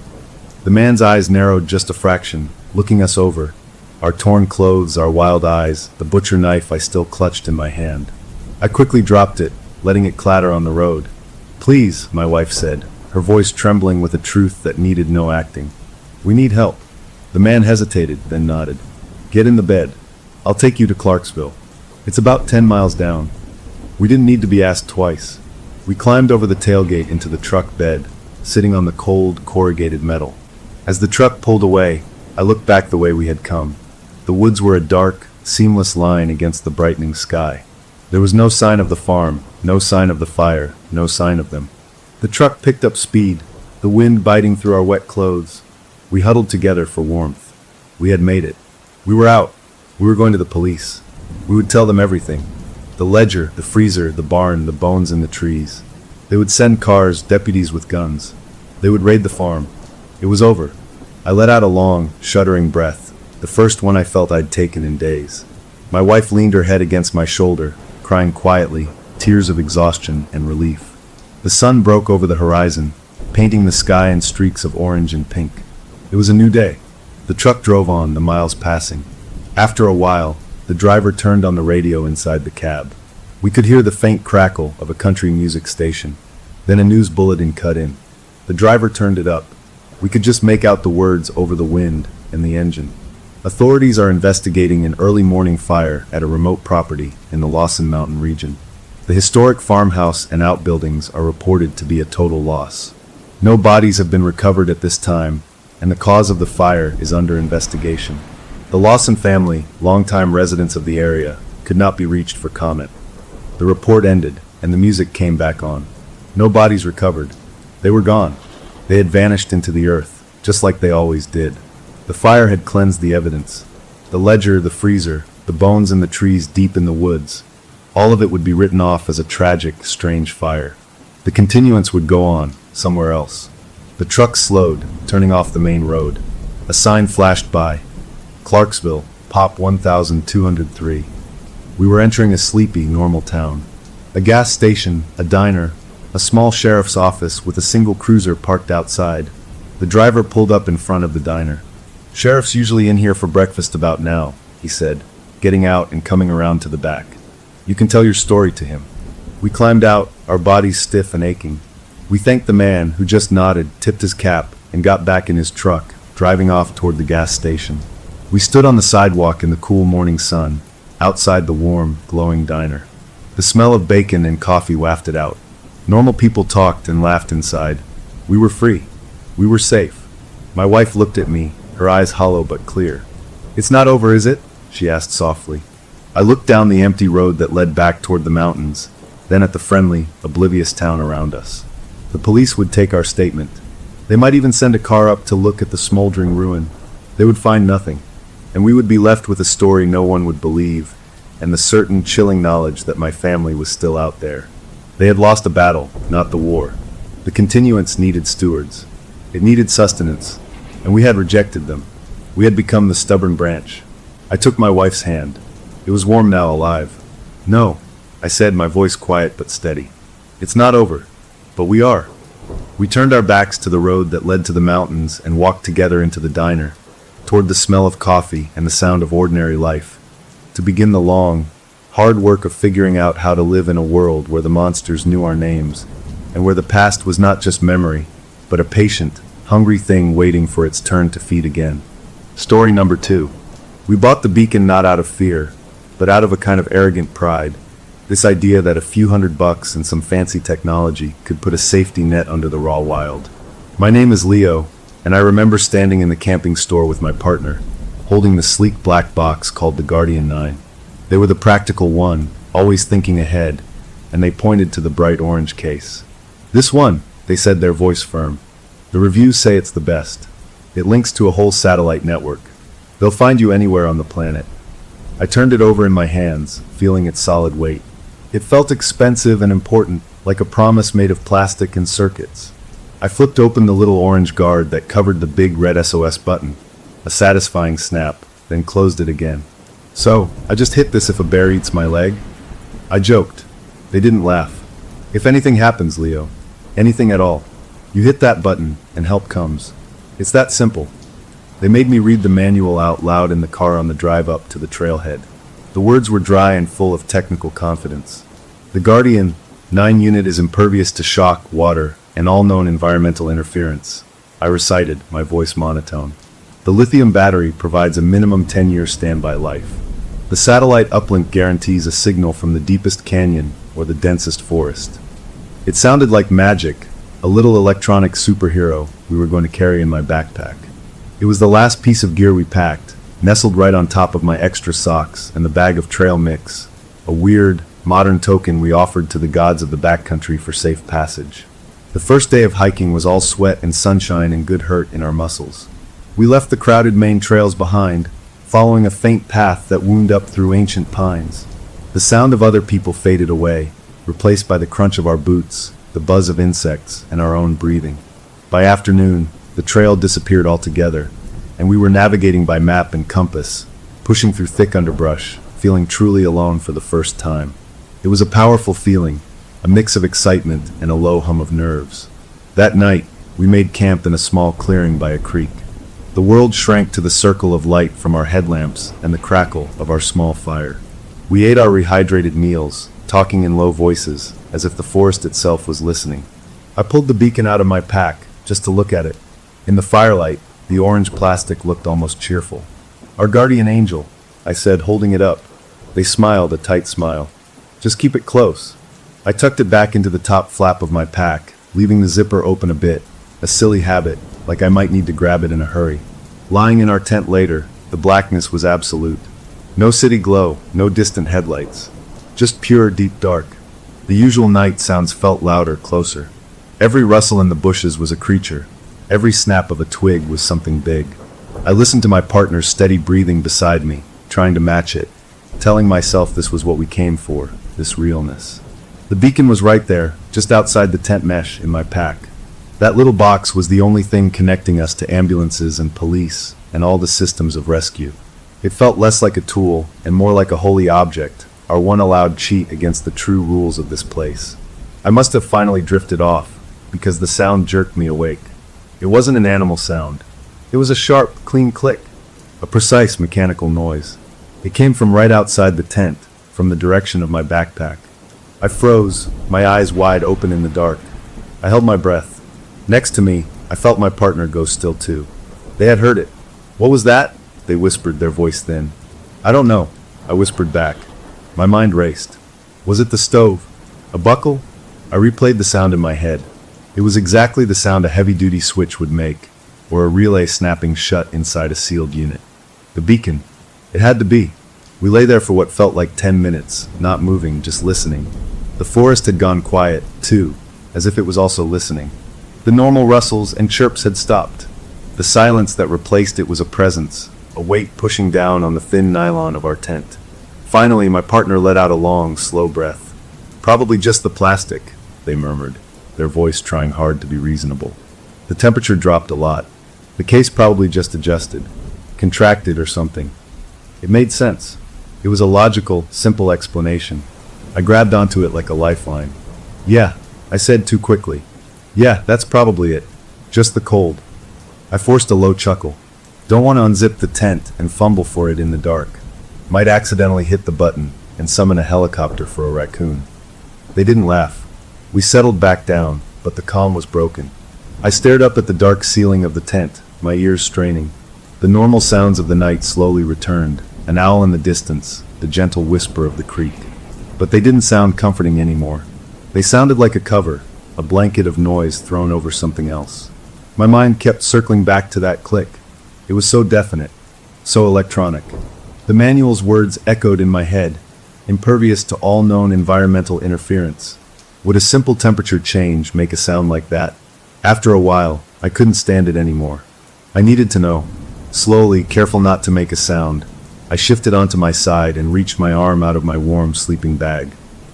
The man's eyes narrowed just a fraction, looking us over. Our torn clothes, our wild eyes, the butcher knife I still clutched in my hand. I quickly dropped it, letting it clatter on the road. "Please," my wife said, her voice trembling with a truth that needed no acting. "We need help." The man hesitated, then nodded. "Get in the bed. I'll take you to Clarksville. It's about 10 miles down." We didn't need to be asked twice. We climbed over the tailgate into the truck bed, sitting on the cold, corrugated metal. As the truck pulled away, I looked back the way we had come. The woods were a dark, seamless line against the brightening sky. There was no sign of the farm, no sign of the fire, no sign of them. The truck picked up speed, the wind biting through our wet clothes. We huddled together for warmth. We had made it. We were out. We were going to the police. We would tell them everything. The ledger, the freezer, the barn, the bones in the trees. They would send cars, deputies with guns. They would raid the farm. It was over. I let out a long, shuddering breath, the first one I felt I'd taken in days. My wife leaned her head against my shoulder, crying quietly, tears of exhaustion and relief. The sun broke over the horizon, painting the sky in streaks of orange and pink. It was a new day. The truck drove on, the miles passing. After a while, the driver turned on the radio inside the cab. We could hear the faint crackle of a country music station. Then a news bulletin cut in. The driver turned it up. We could just make out the words over the wind and the engine. Authorities are investigating an early morning fire at a remote property in the Lawson Mountain region. The historic farmhouse and outbuildings are reported to be a total loss. No bodies have been recovered at this time, and the cause of the fire is under investigation. The Lawson family, longtime residents of the area, could not be reached for comment. The report ended, and the music came back on. No bodies recovered. They were gone. They had vanished into the earth, just like they always did. The fire had cleansed the evidence. The ledger, the freezer, the bones in the trees deep in the woods. All of it would be written off as a tragic, strange fire. The continuance would go on, somewhere else. The truck slowed, turning off the main road. A sign flashed by. Clarksville, Pop 1203. We were entering a sleepy, normal town. A gas station, a diner, a small sheriff's office with a single cruiser parked outside. The driver pulled up in front of the diner. "Sheriff's usually in here for breakfast about now," he said, getting out and coming around to the back. "You can tell your story to him." We climbed out, our bodies stiff and aching. We thanked the man, who just nodded, tipped his cap, and got back in his truck, driving off toward the gas station. We stood on the sidewalk in the cool morning sun, outside the warm, glowing diner. The smell of bacon and coffee wafted out. Normal people talked and laughed inside. We were free. We were safe. My wife looked at me, her eyes hollow but clear. "It's not over, is it?" she asked softly. I looked down the empty road that led back toward the mountains, then at the friendly, oblivious town around us. The police would take our statement. They might even send a car up to look at the smoldering ruin. They would find nothing, and we would be left with a story no one would believe, and the certain, chilling knowledge that my family was still out there. They had lost a battle, not the war. The continuance needed stewards. It needed sustenance, and we had rejected them. We had become the stubborn branch. I took my wife's hand. It was warm now, alive. "No," I said, my voice quiet but steady. "It's not over, but we are." We turned our backs to the road that led to the mountains and walked together into the diner, toward the smell of coffee and the sound of ordinary life, to begin the long, hard work of figuring out how to live in a world where the monsters knew our names, and where the past was not just memory, but a patient, hungry thing waiting for its turn to feed again. Story number 2. We bought the beacon not out of fear, but out of a kind of arrogant pride. This idea that a few $100 and some fancy technology could put a safety net under the raw wild. My name is Leo, and I remember standing in the camping store with my partner, holding the sleek black box called the Guardian 9. They were the practical one, always thinking ahead, and they pointed to the bright orange case. "This one," they said, their voice firm. "The reviews say it's the best. It links to a whole satellite network. They'll find you anywhere on the planet." I turned it over in my hands, feeling its solid weight. It felt expensive and important, like a promise made of plastic and circuits. I flipped open the little orange guard that covered the big red SOS button. A satisfying snap, then closed it again. "So, I just hit this if a bear eats my leg?" I joked. They didn't laugh. "If anything happens, Leo, anything at all, you hit that button and help comes. It's that simple." They made me read the manual out loud in the car on the drive up to the trailhead. The words were dry and full of technical confidence. "The Guardian 9 unit is impervious to shock, water, and all known environmental interference," I recited, my voice monotone. "The lithium battery provides a minimum 10-year standby life. The satellite uplink guarantees a signal from the deepest canyon or the densest forest." It sounded like magic, a little electronic superhero we were going to carry in my backpack. It was the last piece of gear we packed, nestled right on top of my extra socks and the bag of trail mix, a weird, modern token we offered to the gods of the backcountry for safe passage. The first day of hiking was all sweat and sunshine and good hurt in our muscles. We left the crowded main trails behind, following a faint path that wound up through ancient pines. The sound of other people faded away, replaced by the crunch of our boots, the buzz of insects, and our own breathing. By afternoon, the trail disappeared altogether, and we were navigating by map and compass, pushing through thick underbrush, feeling truly alone for the first time. It was a powerful feeling, a mix of excitement and a low hum of nerves. That night, we made camp in a small clearing by a creek. The world shrank to the circle of light from our headlamps and the crackle of our small fire. We ate our rehydrated meals, talking in low voices, as if the forest itself was listening. I pulled the beacon out of my pack, just to look at it. In the firelight, the orange plastic looked almost cheerful. "Our guardian angel," I said, holding it up. They smiled, a tight smile. "Just keep it close." I tucked it back into the top flap of my pack, leaving the zipper open a bit, a silly habit, like I might need to grab it in a hurry. Lying in our tent later, the blackness was absolute. No city glow, no distant headlights. Just pure, deep dark. The usual night sounds felt louder, closer. Every rustle in the bushes was a creature. Every snap of a twig was something big. I listened to my partner's steady breathing beside me, trying to match it, telling myself this was what we came for, this realness. The beacon was right there, just outside the tent mesh in my pack. That little box was the only thing connecting us to ambulances and police and all the systems of rescue. It felt less like a tool and more like a holy object, our one allowed cheat against the true rules of this place. I must have finally drifted off, because the sound jerked me awake. It wasn't an animal sound. It was a sharp, clean click, a precise mechanical noise. It came from right outside the tent, from the direction of my backpack. I froze, my eyes wide open in the dark. I held my breath. Next to me, I felt my partner go still too. They had heard it. "What was that?" they whispered, their voice thin. "I don't know," I whispered back. My mind raced. Was it the stove? A buckle? I replayed the sound in my head. It was exactly the sound a heavy-duty switch would make, or a relay snapping shut inside a sealed unit. The beacon. It had to be. We lay there for what felt like 10 minutes, not moving, just listening. The forest had gone quiet, too, as if it was also listening. The normal rustles and chirps had stopped. The silence that replaced it was a presence, a weight pushing down on the thin nylon of our tent. Finally, my partner let out a long, slow breath. "Probably just the plastic," they murmured, their voice trying hard to be reasonable. The temperature dropped a lot. The case probably just adjusted, contracted or something. It made sense. It was a logical, simple explanation. I grabbed onto it like a lifeline. "Yeah," I said too quickly. "Yeah, that's probably it. Just the cold." I forced a low chuckle. Don't want to unzip the tent and fumble for it in the dark. Might accidentally hit the button and summon a helicopter for a raccoon. They didn't laugh. We settled back down, but the calm was broken. I stared up at the dark ceiling of the tent, my ears straining. The normal sounds of the night slowly returned, an owl in the distance, the gentle whisper of the creek. But they didn't sound comforting anymore. They sounded like a cover, a blanket of noise thrown over something else. My mind kept circling back to that click. It was so definite, so electronic. The manual's words echoed in my head, impervious to all known environmental interference. Would a simple temperature change make a sound like that? After a while, I couldn't stand it anymore. I needed to know. Slowly, careful not to make a sound, I shifted onto my side and reached my arm out of my warm sleeping bag.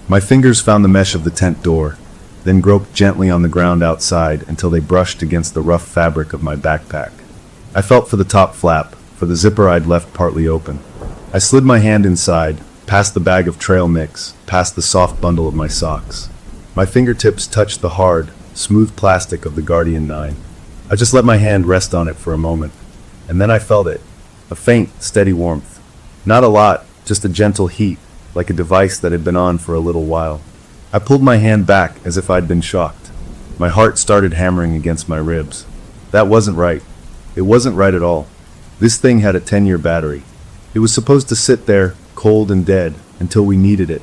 My fingers found the mesh of the tent door, then groped gently on the ground outside until they brushed against the rough fabric of my backpack. I felt for the top flap, for the zipper I'd left partly open. I slid my hand inside, past the bag of trail mix, past the soft bundle of my socks. My fingertips touched the hard, smooth plastic of the Guardian 9. I just let my hand rest on it for a moment, and then I felt it, a faint, steady warmth. Not a lot, just a gentle heat, like a device that had been on for a little while. I pulled my hand back as if I'd been shocked. My heart started hammering against my ribs. That wasn't right. It wasn't right at all. This thing had a 10-year battery. It was supposed to sit there, cold and dead, until we needed it.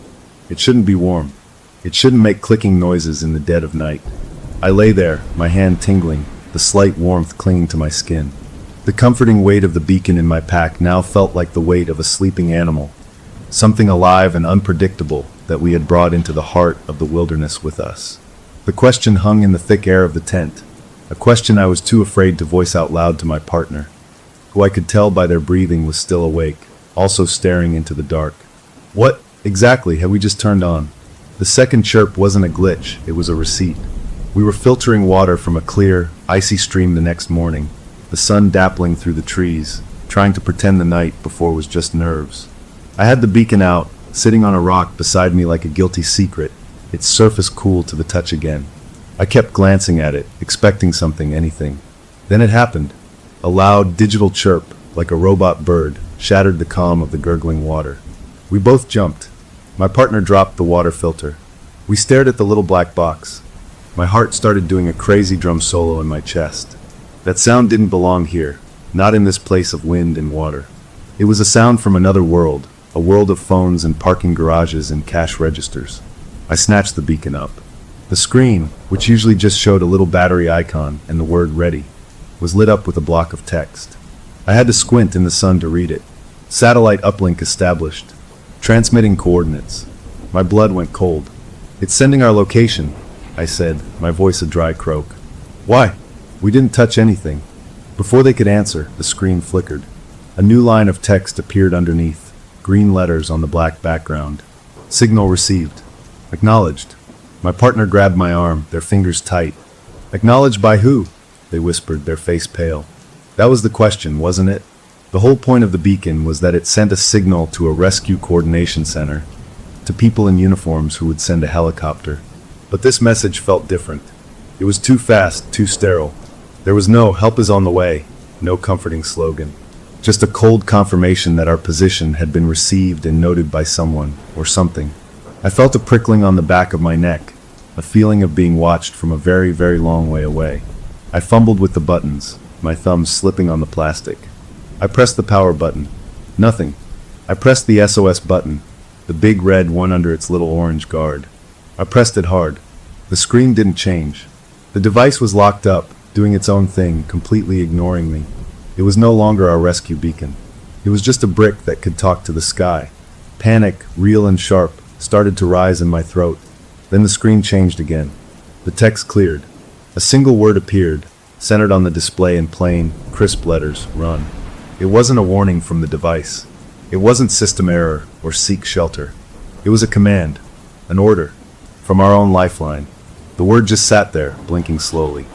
It shouldn't be warm. It shouldn't make clicking noises in the dead of night. I lay there, my hand tingling, the slight warmth clinging to my skin. The comforting weight of the beacon in my pack now felt like the weight of a sleeping animal, something alive and unpredictable that we had brought into the heart of the wilderness with us. The question hung in the thick air of the tent, a question I was too afraid to voice out loud to my partner, who I could tell by their breathing was still awake, also staring into the dark. What, exactly, had we just turned on? The second chirp wasn't a glitch, it was a receipt. We were filtering water from a clear, icy stream the next morning, the sun dappling through the trees, trying to pretend the night before was just nerves. I had the beacon out, sitting on a rock beside me like a guilty secret, its surface cool to the touch again. I kept glancing at it, expecting something, anything. Then it happened. A loud, digital chirp, like a robot bird, shattered the calm of the gurgling water. We both jumped. My partner dropped the water filter. We stared at the little black box. My heart started doing a crazy drum solo in my chest. That sound didn't belong here, not in this place of wind and water. It was a sound from another world, a world of phones and parking garages and cash registers. I snatched the beacon up. The screen, which usually just showed a little battery icon and the word ready, was lit up with a block of text. I had to squint in the sun to read it. Satellite uplink established. Transmitting coordinates. My blood went cold. "It's sending our location," I said, my voice a dry croak. "Why? We didn't touch anything." Before they could answer, the screen flickered. A new line of text appeared underneath, green letters on the black background. "Signal received. Acknowledged." My partner grabbed my arm, their fingers tight. "Acknowledged by who?" they whispered, their face pale. That was the question, wasn't it? The whole point of the beacon was that it sent a signal to a rescue coordination center, to people in uniforms who would send a helicopter. But this message felt different. It was too fast, too sterile. There was no "help is on the way," no comforting slogan. Just a cold confirmation that our position had been received and noted by someone, or something. I felt a prickling on the back of my neck, a feeling of being watched from a very, very long way away. I fumbled with the buttons, my thumbs slipping on the plastic. I pressed the power button. Nothing. I pressed the SOS button, the big red one under its little orange guard. I pressed it hard. The screen didn't change. The device was locked up, doing its own thing, completely ignoring me. It was no longer our rescue beacon. It was just a brick that could talk to the sky. Panic, real and sharp, started to rise in my throat. Then the screen changed again. The text cleared. A single word appeared, centered on the display in plain, crisp letters, run. It wasn't a warning from the device. It wasn't system error or seek shelter. It was a command, an order, from our own lifeline. The word just sat there, blinking slowly.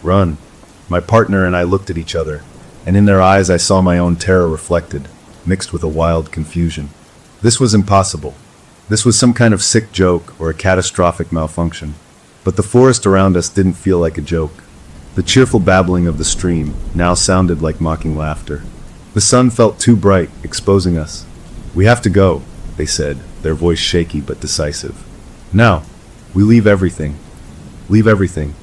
Run. My partner and I looked at each other, and in their eyes I saw my own terror reflected, mixed with a wild confusion. This was impossible. This was some kind of sick joke or a catastrophic malfunction. But the forest around us didn't feel like a joke. The cheerful babbling of the stream now sounded like mocking laughter. The sun felt too bright, exposing us. We have to go, they said, their voice shaky but decisive. Now, we leave everything. Leave everything.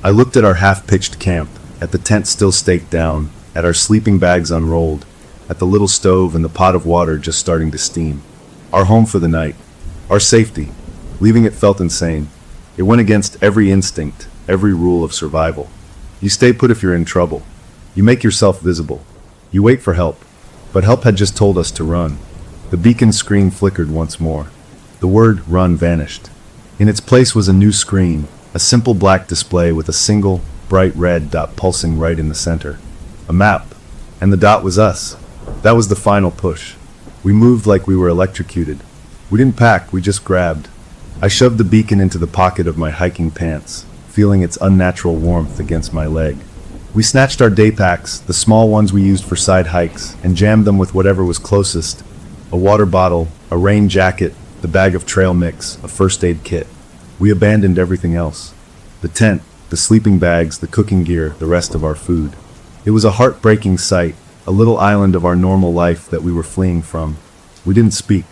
I looked at our half-pitched camp, at the tent still staked down, at our sleeping bags unrolled, at the little stove and the pot of water just starting to steam. Our home for the night. Our safety. Leaving it felt insane. It went against every instinct, every rule of survival. You stay put if you're in trouble. You make yourself visible. You wait for help. But help had just told us to run. The beacon screen flickered once more. The word run vanished. In its place was a new screen, a simple black display with a single, bright red dot pulsing right in the center. A map. And the dot was us. That was the final push. We moved like we were electrocuted. We didn't pack, we just grabbed. I shoved the beacon into the pocket of my hiking pants, feeling its unnatural warmth against my leg. We snatched our day packs, the small ones we used for side hikes, and jammed them with whatever was closest. A water bottle, a rain jacket, the bag of trail mix, a first aid kit. We abandoned everything else. The tent, the sleeping bags, the cooking gear, the rest of our food. It was a heartbreaking sight, a little island of our normal life that we were fleeing from. We didn't speak.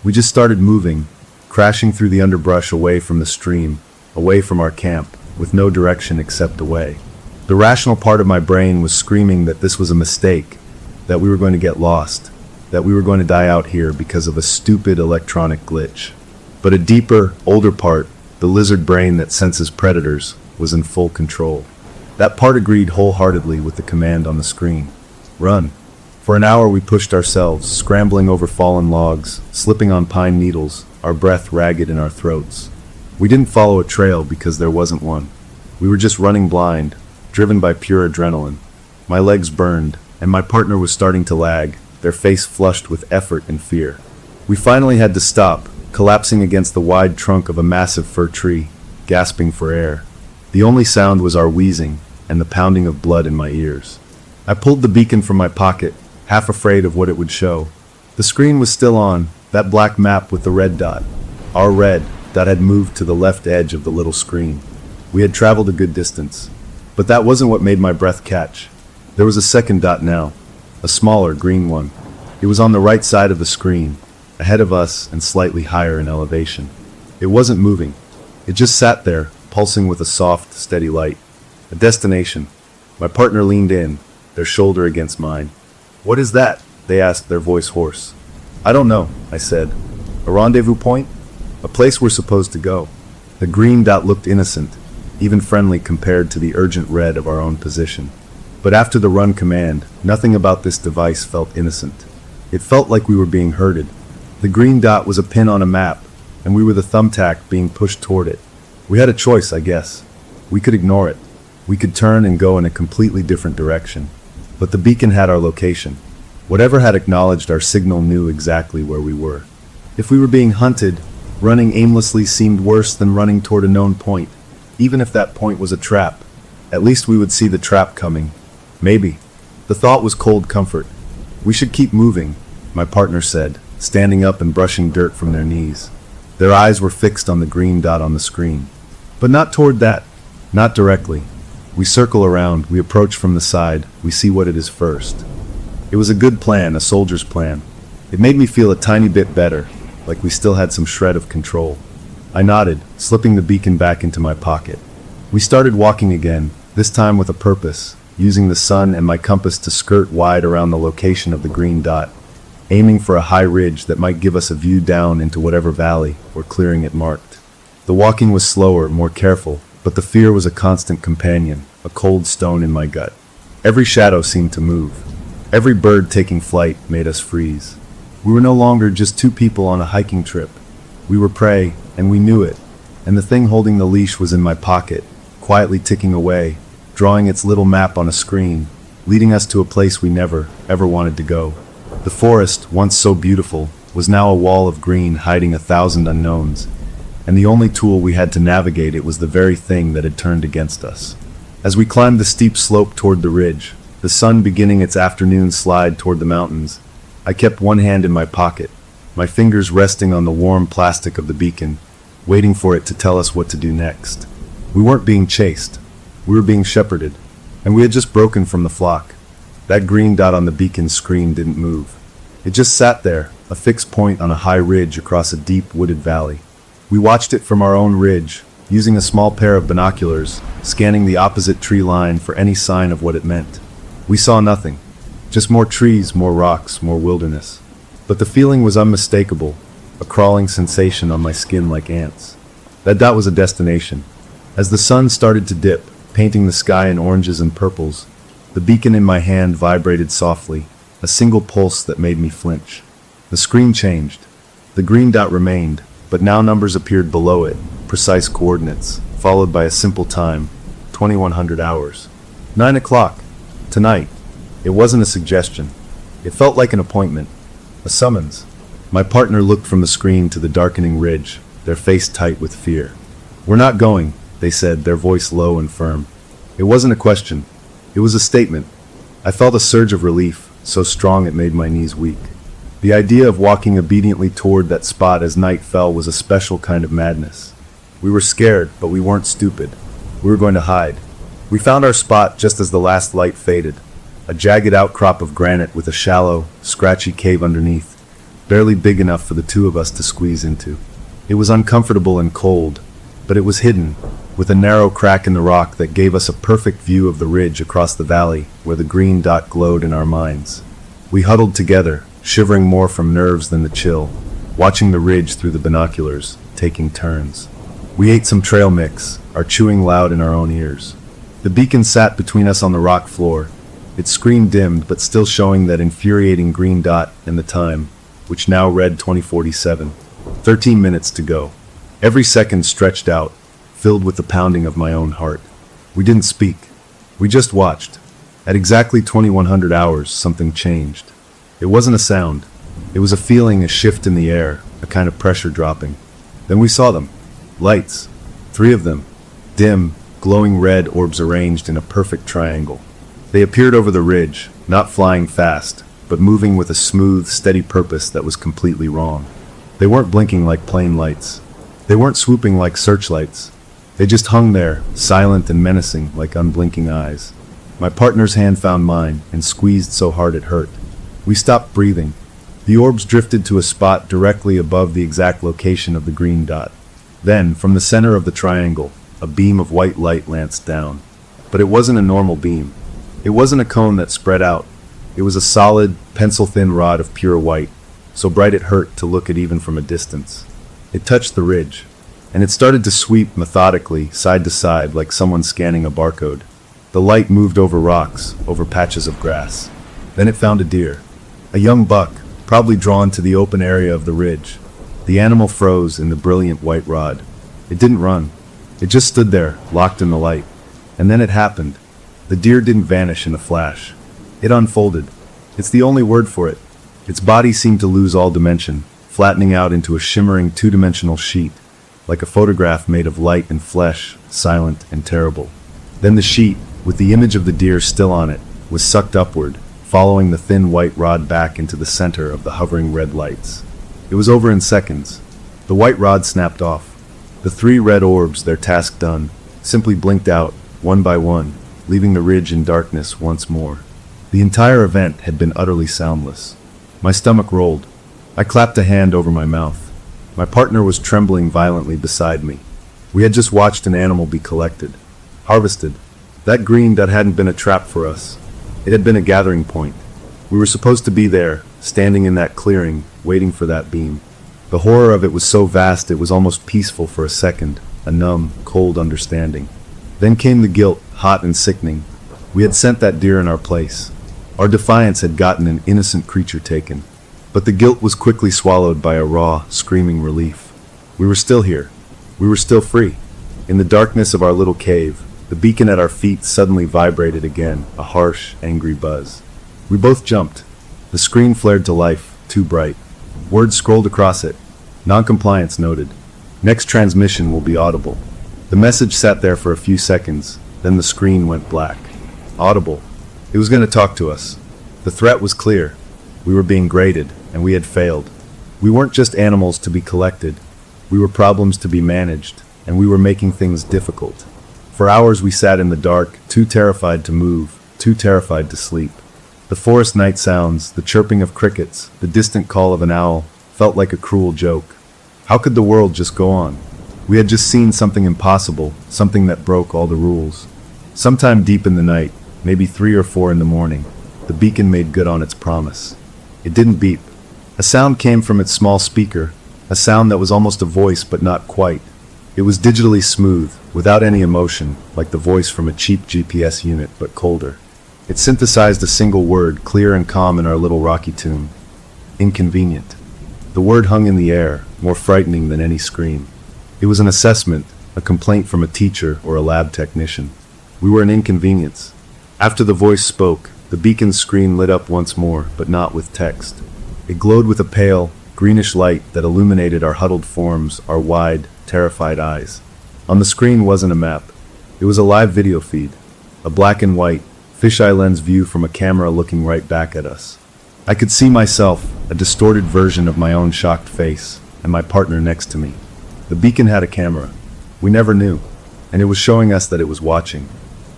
We just started moving, crashing through the underbrush away from the stream, away from our camp, with no direction except away. The rational part of my brain was screaming that this was a mistake, that we were going to get lost, that we were going to die out here because of a stupid electronic glitch. But a deeper, older part, the lizard brain that senses predators, was in full control. That part agreed wholeheartedly with the command on the screen. Run. For an hour we pushed ourselves, scrambling over fallen logs, slipping on pine needles, our breath ragged in our throats. We didn't follow a trail because there wasn't one. We were just running blind, driven by pure adrenaline. My legs burned, and my partner was starting to lag, their face flushed with effort and fear. We finally had to stop, collapsing against the wide trunk of a massive fir tree, gasping for air. The only sound was our wheezing and the pounding of blood in my ears. I pulled the beacon from my pocket, half afraid of what it would show. The screen was still on, that black map with the red dot. Our red that had moved to the left edge of the little screen. We had traveled a good distance. But that wasn't what made my breath catch. There was a second dot now, a smaller green one. It was on the right side of the screen, ahead of us and slightly higher in elevation. It wasn't moving. It just sat there, pulsing with a soft, steady light. A destination. My partner leaned in, their shoulder against mine. "What is that?" they asked, their voice hoarse. "I don't know," I said. "A rendezvous point? A place we're supposed to go." The green dot looked innocent, even friendly compared to the urgent red of our own position. But after the run command, nothing about this device felt innocent. It felt like we were being herded. The green dot was a pin on a map, and we were the thumbtack being pushed toward it. We had a choice, I guess. We could ignore it. We could turn and go in a completely different direction. But the beacon had our location. Whatever had acknowledged our signal knew exactly where we were. If we were being hunted, running aimlessly seemed worse than running toward a known point. Even if that point was a trap, at least we would see the trap coming. Maybe. The thought was cold comfort. "We should keep moving," my partner said, standing up and brushing dirt from their knees. Their eyes were fixed on the green dot on the screen. But not toward that. Not directly. We circle around, we approach from the side, we see what it is first. It was a good plan, a soldier's plan. It made me feel a tiny bit better, like we still had some shred of control. I nodded, slipping the beacon back into my pocket. We started walking again, this time with a purpose, using the sun and my compass to skirt wide around the location of the green dot, aiming for a high ridge that might give us a view down into whatever valley or clearing it marked. The walking was slower, more careful, but the fear was a constant companion, a cold stone in my gut. Every shadow seemed to move. Every bird taking flight made us freeze. We were no longer just two people on a hiking trip. We were prey, and we knew it. And the thing holding the leash was in my pocket, quietly ticking away, drawing its little map on a screen, leading us to a place we never, ever wanted to go. The forest, once so beautiful, was now a wall of green hiding 1,000 unknowns, and the only tool we had to navigate it was the very thing that had turned against us. As we climbed the steep slope toward the ridge, the sun beginning its afternoon slide toward the mountains, I kept one hand in my pocket, my fingers resting on the warm plastic of the beacon, waiting for it to tell us what to do next. We weren't being chased. We were being shepherded, and we had just broken from the flock. That green dot on the beacon screen didn't move. It just sat there, a fixed point on a high ridge across a deep wooded valley. We watched it from our own ridge, using a small pair of binoculars, scanning the opposite tree line for any sign of what it meant. We saw nothing. Just more trees, more rocks, more wilderness. But the feeling was unmistakable, a crawling sensation on my skin like ants. That dot was a destination. As the sun started to dip, painting the sky in oranges and purples, the beacon in my hand vibrated softly, a single pulse that made me flinch. The screen changed. The green dot remained, but now numbers appeared below it, precise coordinates, followed by a simple time, 2100 hours. 9 o'clock. Tonight. It wasn't a suggestion. It felt like an appointment, a summons. My partner looked from the screen to the darkening ridge, their face tight with fear. "We're not going," they said, their voice low and firm. It wasn't a question. It was a statement. I felt a surge of relief, so strong it made my knees weak. The idea of walking obediently toward that spot as night fell was a special kind of madness. We were scared, but we weren't stupid. We were going to hide. We found our spot just as the last light faded, a jagged outcrop of granite with a shallow, scratchy cave underneath, barely big enough for the two of us to squeeze into. It was uncomfortable and cold, but it was hidden, with a narrow crack in the rock that gave us a perfect view of the ridge across the valley where the green dot glowed in our minds. We huddled together, shivering more from nerves than the chill, watching the ridge through the binoculars, taking turns. We ate some trail mix, our chewing loud in our own ears. The beacon sat between us on the rock floor, its screen dimmed but still showing that infuriating green dot and the time, which now read 2047. 13 minutes to go. Every second stretched out, filled with the pounding of my own heart. We didn't speak. We just watched. At exactly 2100 hours, something changed. It wasn't a sound. It was a feeling, a shift in the air, a kind of pressure dropping. Then we saw them. Lights. 3 of them. Dim, glowing red orbs arranged in a perfect triangle. They appeared over the ridge, not flying fast, but moving with a smooth, steady purpose that was completely wrong. They weren't blinking like plane lights. They weren't swooping like searchlights. They just hung there, silent and menacing like unblinking eyes. My partner's hand found mine and squeezed so hard it hurt. We stopped breathing. The orbs drifted to a spot directly above the exact location of the green dot. Then, from the center of the triangle, a beam of white light lanced down. But it wasn't a normal beam. It wasn't a cone that spread out. It was a solid, pencil-thin rod of pure white, so bright it hurt to look at even from a distance. It touched the ridge, and it started to sweep methodically, side to side, like someone scanning a barcode. The light moved over rocks, over patches of grass. Then it found a deer. A young buck, probably drawn to the open area of the ridge. The animal froze in the brilliant white rod. It didn't run. It just stood there, locked in the light. And then it happened. The deer didn't vanish in a flash. It unfolded. It's the only word for it. Its body seemed to lose all dimension, flattening out into a shimmering two-dimensional sheet, like a photograph made of light and flesh, silent and terrible. Then the sheet, with the image of the deer still on it, was sucked upward, following the thin white rod back into the center of the hovering red lights. It was over in seconds. The white rod snapped off. The 3 red orbs, their task done, simply blinked out, one by one, leaving the ridge in darkness once more. The entire event had been utterly soundless. My stomach rolled. I clapped a hand over my mouth. My partner was trembling violently beside me. We had just watched an animal be collected, harvested. That green dot hadn't been a trap for us. It had been a gathering point. We were supposed to be there, standing in that clearing, waiting for that beam. The horror of it was so vast it was almost peaceful for a second, a numb, cold understanding. Then came the guilt, hot and sickening. We had sent that deer in our place. Our defiance had gotten an innocent creature taken. But the guilt was quickly swallowed by a raw, screaming relief. We were still here. We were still free. In the darkness of our little cave, the beacon at our feet suddenly vibrated again, a harsh, angry buzz. We both jumped. The screen flared to life, too bright. Words scrolled across it. Non-compliance noted. Next transmission will be audible. The message sat there for a few seconds, then the screen went black. Audible. It was going to talk to us. The threat was clear. We were being graded, and we had failed. We weren't just animals to be collected. We were problems to be managed, and we were making things difficult. For hours we sat in the dark, too terrified to move, too terrified to sleep. The forest night sounds, the chirping of crickets, the distant call of an owl, felt like a cruel joke. How could the world just go on? We had just seen something impossible, something that broke all the rules. Sometime deep in the night, maybe 3 or 4 in the morning, the beacon made good on its promise. It didn't beep. A sound came from its small speaker, a sound that was almost a voice but not quite. It was digitally smooth, without any emotion, like the voice from a cheap GPS unit, but colder. It synthesized a single word, clear and calm in our little rocky tune. Inconvenient. The word hung in the air, more frightening than any scream. It was an assessment, a complaint from a teacher or a lab technician. We were an inconvenience. After the voice spoke, the beacon's screen lit up once more, but not with text. It glowed with a pale, greenish light that illuminated our huddled forms, our wide, terrified eyes. On the screen wasn't a map. It was a live video feed, a black and white, fisheye lens view from a camera looking right back at us. I could see myself, a distorted version of my own shocked face, and my partner next to me. The beacon had a camera. We never knew, and it was showing us that it was watching.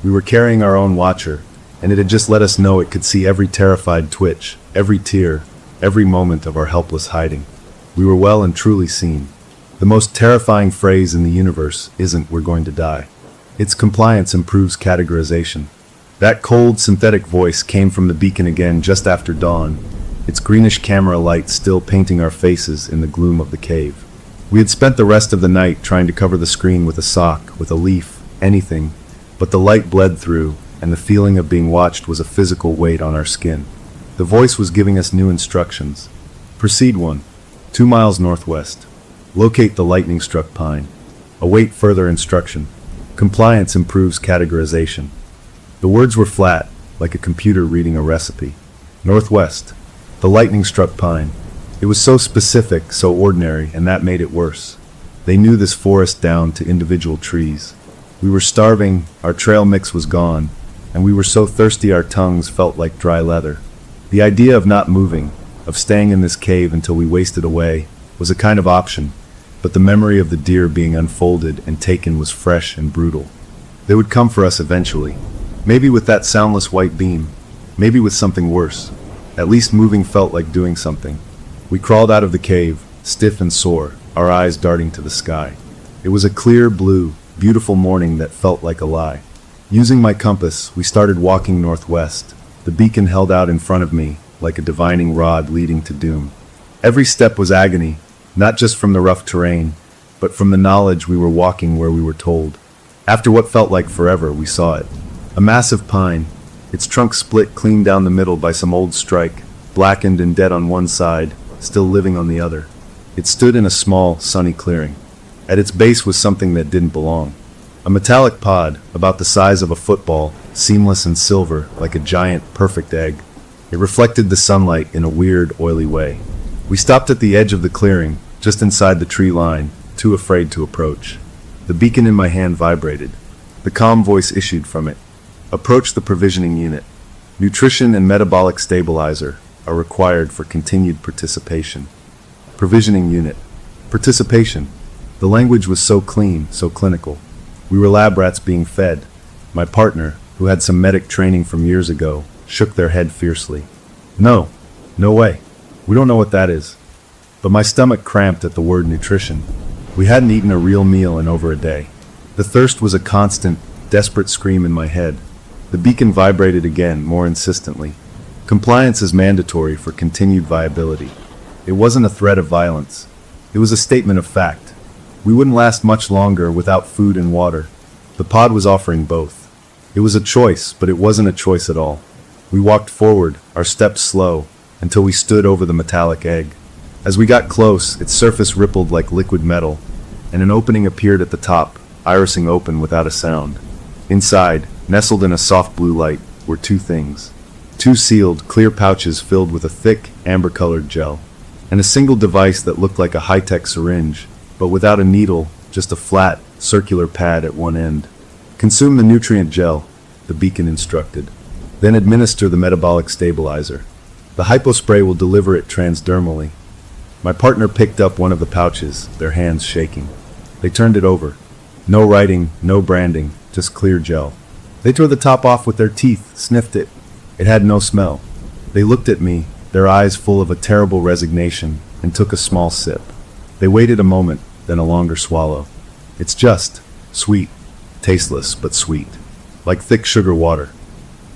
We were carrying our own watcher, and it had just let us know it could see every terrified twitch, every tear, every moment of our helpless hiding. We were well and truly seen. The most terrifying phrase in the universe isn't "we're going to die." Its compliance improves categorization. That cold, synthetic voice came from the beacon again just after dawn, its greenish camera light still painting our faces in the gloom of the cave. We had spent the rest of the night trying to cover the screen with a sock, with a leaf, anything, but the light bled through, and the feeling of being watched was a physical weight on our skin. The voice was giving us new instructions. Proceed 1. 2 miles northwest. Locate the lightning-struck pine. Await further instruction. Compliance improves categorization. The words were flat, like a computer reading a recipe. Northwest. The lightning-struck pine. It was so specific, so ordinary, and that made it worse. They knew this forest down to individual trees. We were starving, our trail mix was gone, and we were so thirsty our tongues felt like dry leather. The idea of not moving, of staying in this cave until we wasted away, was a kind of option, but the memory of the deer being unfolded and taken was fresh and brutal. They would come for us eventually, maybe with that soundless white beam, maybe with something worse. At least moving felt like doing something. We crawled out of the cave, stiff and sore, our eyes darting to the sky. It was a clear, blue, beautiful morning that felt like a lie. Using my compass, we started walking northwest. The beacon held out in front of me, like a divining rod leading to doom. Every step was agony, not just from the rough terrain, but from the knowledge we were walking where we were told. After what felt like forever, we saw it. A massive pine, its trunk split clean down the middle by some old strike, blackened and dead on one side, still living on the other. It stood in a small, sunny clearing. At its base was something that didn't belong. A metallic pod, about the size of a football, seamless and silver, like a giant, perfect egg. It reflected the sunlight in a weird, oily way. We stopped at the edge of the clearing, just inside the tree line, too afraid to approach. The beacon in my hand vibrated. The calm voice issued from it. Approach the provisioning unit. Nutrition and metabolic stabilizer are required for continued participation. Provisioning unit. Participation. The language was so clean, so clinical. We were lab rats being fed. My partner, who had some medic training from years ago, shook their head fiercely. No, no way. We don't know what that is. But my stomach cramped at the word nutrition. We hadn't eaten a real meal in over a day. The thirst was a constant, desperate scream in my head. The beacon vibrated again, more insistently. Compliance is mandatory for continued viability. It wasn't a threat of violence. It was a statement of fact. We wouldn't last much longer without food and water. The pod was offering both. It was a choice, but it wasn't a choice at all. We walked forward, our steps slow, until we stood over the metallic egg. As we got close, its surface rippled like liquid metal, and an opening appeared at the top, irising open without a sound. Inside, nestled in a soft blue light, were two things. Two sealed, clear pouches filled with a thick, amber-colored gel, and a single device that looked like a high-tech syringe, but without a needle, just a flat, circular pad at one end. Consume the nutrient gel, the beacon instructed. Then administer the metabolic stabilizer. The hypospray will deliver it transdermally. My partner picked up one of the pouches, their hands shaking. They turned it over. No writing, no branding, just clear gel. They tore the top off with their teeth, sniffed it. It had no smell. They looked at me, their eyes full of a terrible resignation, and took a small sip. They waited a moment, then a longer swallow. It's just sweet, tasteless but sweet, like thick sugar water.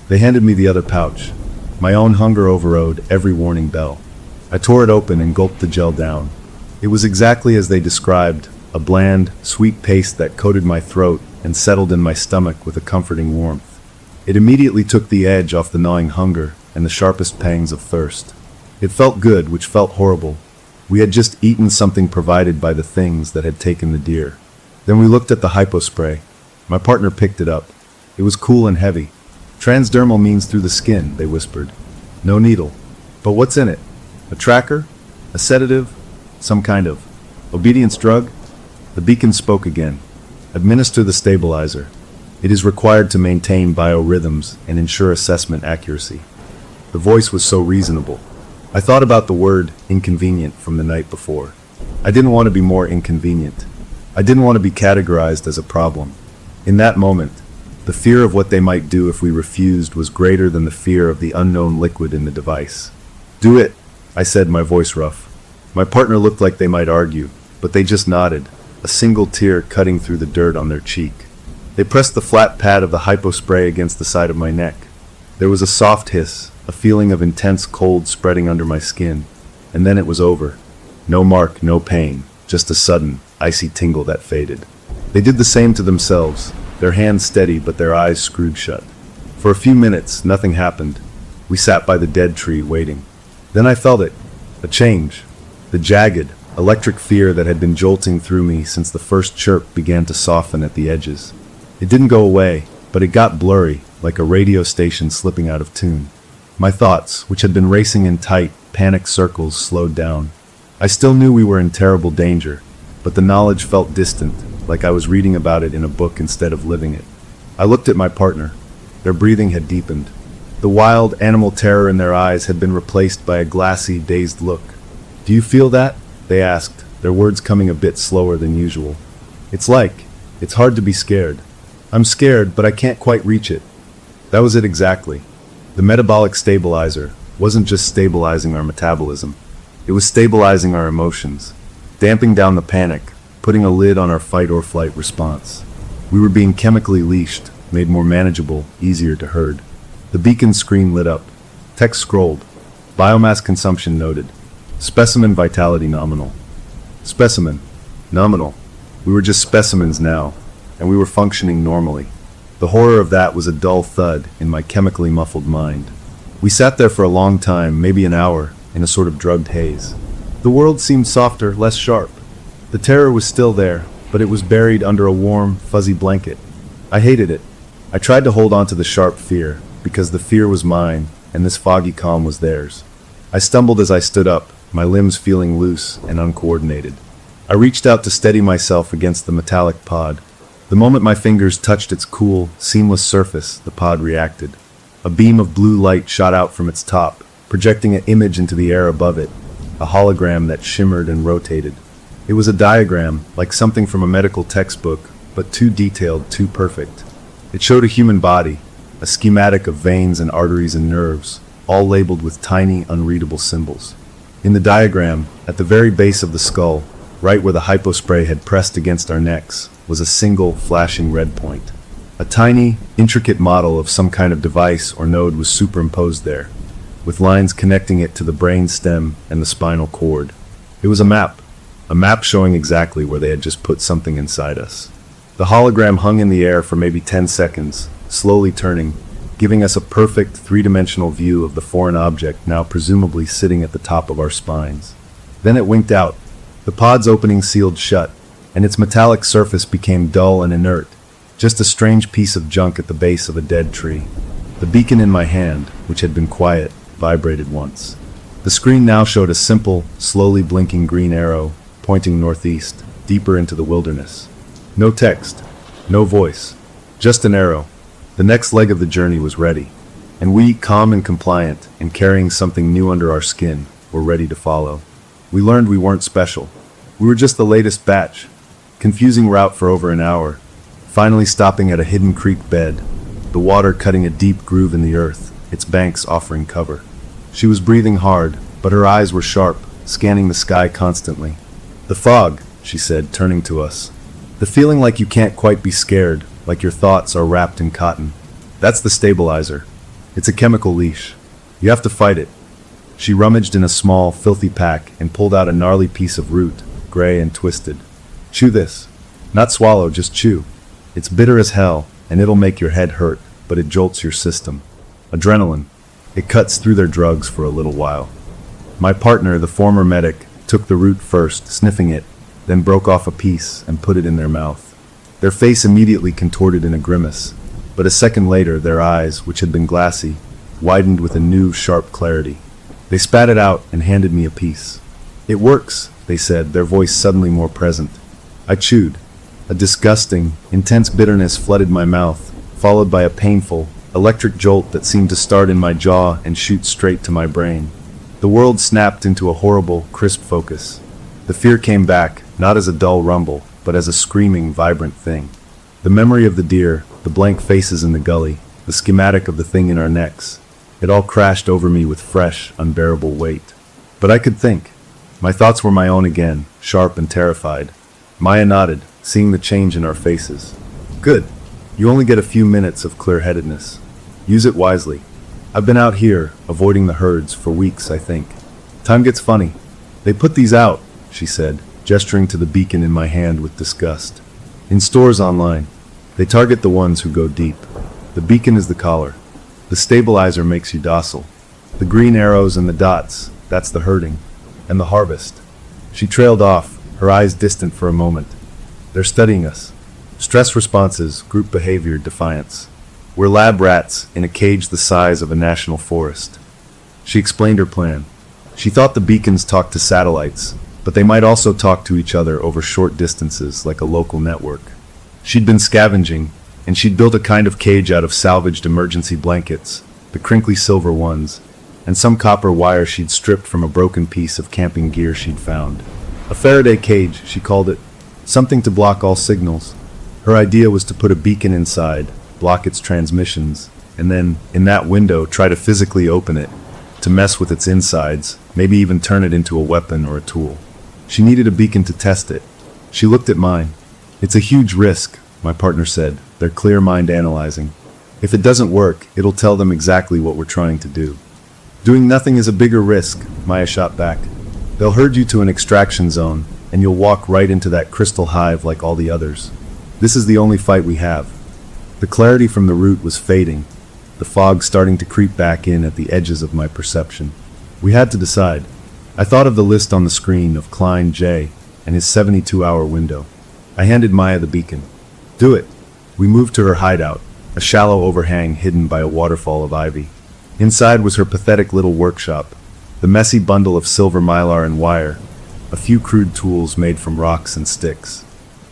They handed me the other pouch. My own hunger overrode every warning bell. I tore it open and gulped the gel down. It was exactly as they described, a bland, sweet paste that coated my throat and settled in my stomach with a comforting warmth. It immediately took the edge off the gnawing hunger and the sharpest pangs of thirst. It felt good, which felt horrible. We had just eaten something provided by the things that had taken the deer. Then we looked at the hypospray. My partner picked it up. It was cool and heavy. Transdermal means through the skin, they whispered. No needle. But what's in it? A tracker? A sedative? Some kind of obedience drug? The beacon spoke again. Administer the stabilizer. It is required to maintain biorhythms and ensure assessment accuracy. The voice was so reasonable. I thought about the word inconvenient from the night before. I didn't want to be more inconvenient. I didn't want to be categorized as a problem. In that moment, the fear of what they might do if we refused was greater than the fear of the unknown liquid in the device. Do it, I said, my voice rough. My partner looked like they might argue, but they just nodded, a single tear cutting through the dirt on their cheek. They pressed the flat pad of the hypospray against the side of my neck. There was a soft hiss, a feeling of intense cold spreading under my skin, and then it was over. No mark, no pain, just a sudden, icy tingle that faded. They did the same to themselves, their hands steady but their eyes screwed shut. For a few minutes, nothing happened. We sat by the dead tree, waiting. Then I felt it, a change. The jagged, electric fear that had been jolting through me since the first chirp began to soften at the edges. It didn't go away, but it got blurry, like a radio station slipping out of tune. My thoughts, which had been racing in tight, panicked circles, slowed down. I still knew we were in terrible danger, but the knowledge felt distant, like I was reading about it in a book instead of living it. I looked at my partner. Their breathing had deepened. The wild, animal terror in their eyes had been replaced by a glassy, dazed look. "Do you feel that?" they asked, their words coming a bit slower than usual. It's hard to be scared. I'm scared, but I can't quite reach it." That was it exactly. The metabolic stabilizer wasn't just stabilizing our metabolism. It was stabilizing our emotions, damping down the panic, putting a lid on our fight or flight response. We were being chemically leashed, made more manageable, easier to herd. The beacon screen lit up. Text scrolled. Biomass consumption noted. Specimen vitality nominal. Specimen. Nominal. We were just specimens now, and we were functioning normally. The horror of that was a dull thud in my chemically muffled mind. We sat there for a long time, maybe an hour, in a sort of drugged haze. The world seemed softer, less sharp. The terror was still there, but it was buried under a warm, fuzzy blanket. I hated it. I tried to hold on to the sharp fear, because the fear was mine, and this foggy calm was theirs. I stumbled as I stood up, my limbs feeling loose and uncoordinated. I reached out to steady myself against the metallic pod. The moment my fingers touched its cool, seamless surface, the pod reacted. A beam of blue light shot out from its top, projecting an image into the air above it, a hologram that shimmered and rotated. It was a diagram, like something from a medical textbook, but too detailed, too perfect. It showed a human body, a schematic of veins and arteries and nerves, all labeled with tiny, unreadable symbols. In the diagram, at the very base of the skull, right where the hypospray had pressed against our necks, was a single, flashing red point. A tiny, intricate model of some kind of device or node was superimposed there, with lines connecting it to the brain stem and the spinal cord. It was a a map showing exactly where they had just put something inside us. The hologram hung in the air for maybe 10 seconds, slowly turning, giving us a perfect three-dimensional view of the foreign object now presumably sitting at the top of our spines. Then it winked out. The pod's opening sealed shut, and its metallic surface became dull and inert, just a strange piece of junk at the base of a dead tree. The beacon in my hand, which had been quiet, vibrated once. The screen now showed a simple, slowly blinking green arrow, pointing northeast, deeper into the wilderness. No text, no voice, just an arrow. The next leg of the journey was ready, and we, calm and compliant, and carrying something new under our skin, were ready to follow. We learned we weren't special. We were just the latest batch. Confusing route for over an hour, finally stopping at a hidden creek bed, the water cutting a deep groove in the earth, its banks offering cover. She was breathing hard, but her eyes were sharp, scanning the sky constantly. "The fog," she said, turning to us. "The feeling like you can't quite be scared, like your thoughts are wrapped in cotton. That's the stabilizer. It's a chemical leash. You have to fight it." She rummaged in a small, filthy pack and pulled out a gnarly piece of root, gray and twisted. "Chew this. Not swallow, just chew. It's bitter as hell, and it'll make your head hurt, but it jolts your system. Adrenaline. It cuts through their drugs for a little while." My partner, the former medic, took the root first, sniffing it, then broke off a piece and put it in their mouth. Their face immediately contorted in a grimace, but a second later their eyes, which had been glassy, widened with a new, sharp clarity. They spat it out and handed me a piece. "It works," they said, their voice suddenly more present. I chewed. A disgusting, intense bitterness flooded my mouth, followed by a painful, electric jolt that seemed to start in my jaw and shoot straight to my brain. The world snapped into a horrible, crisp focus. The fear came back, not as a dull rumble, but as a screaming, vibrant thing. The memory of the deer, the blank faces in the gully, the schematic of the thing in our necks, it all crashed over me with fresh, unbearable weight. But I could think. My thoughts were my own again, sharp and terrified. Maya nodded, seeing the change in our faces. "Good. You only get a few minutes of clear-headedness. Use it wisely. I've been out here, avoiding the herds, for weeks, I think. Time gets funny. They put these out," she said, gesturing to the beacon in my hand with disgust. "In stores online. They target the ones who go deep. The beacon is the collar. The stabilizer makes you docile. The green arrows and the dots, that's the herding. And the harvest." She trailed off, her eyes distant for a moment. "They're studying us. Stress responses, group behavior, defiance. We're lab rats in a cage the size of a national forest." She explained her plan. She thought the beacons talked to satellites, but they might also talk to each other over short distances like a local network. She'd been scavenging, and she'd built a kind of cage out of salvaged emergency blankets, the crinkly silver ones, and some copper wire she'd stripped from a broken piece of camping gear she'd found. A Faraday cage, she called it, something to block all signals. Her idea was to put a beacon inside, block its transmissions, and then, in that window, try to physically open it, to mess with its insides, maybe even turn it into a weapon or a tool. She needed a beacon to test it. She looked at mine. "It's a huge risk," my partner said, their clear mind analyzing. "If it doesn't work, it'll tell them exactly what we're trying to do." "Doing nothing is a bigger risk," Maya shot back. "They'll herd you to an extraction zone, and you'll walk right into that crystal hive like all the others. This is the only fight we have." The clarity from the root was fading, the fog starting to creep back in at the edges of my perception. We had to decide. I thought of the list on the screen of Klein J. and his 72-hour window. I handed Maya the beacon. "Do it." We moved to her hideout, a shallow overhang hidden by a waterfall of ivy. Inside was her pathetic little workshop, the messy bundle of silver mylar and wire, a few crude tools made from rocks and sticks.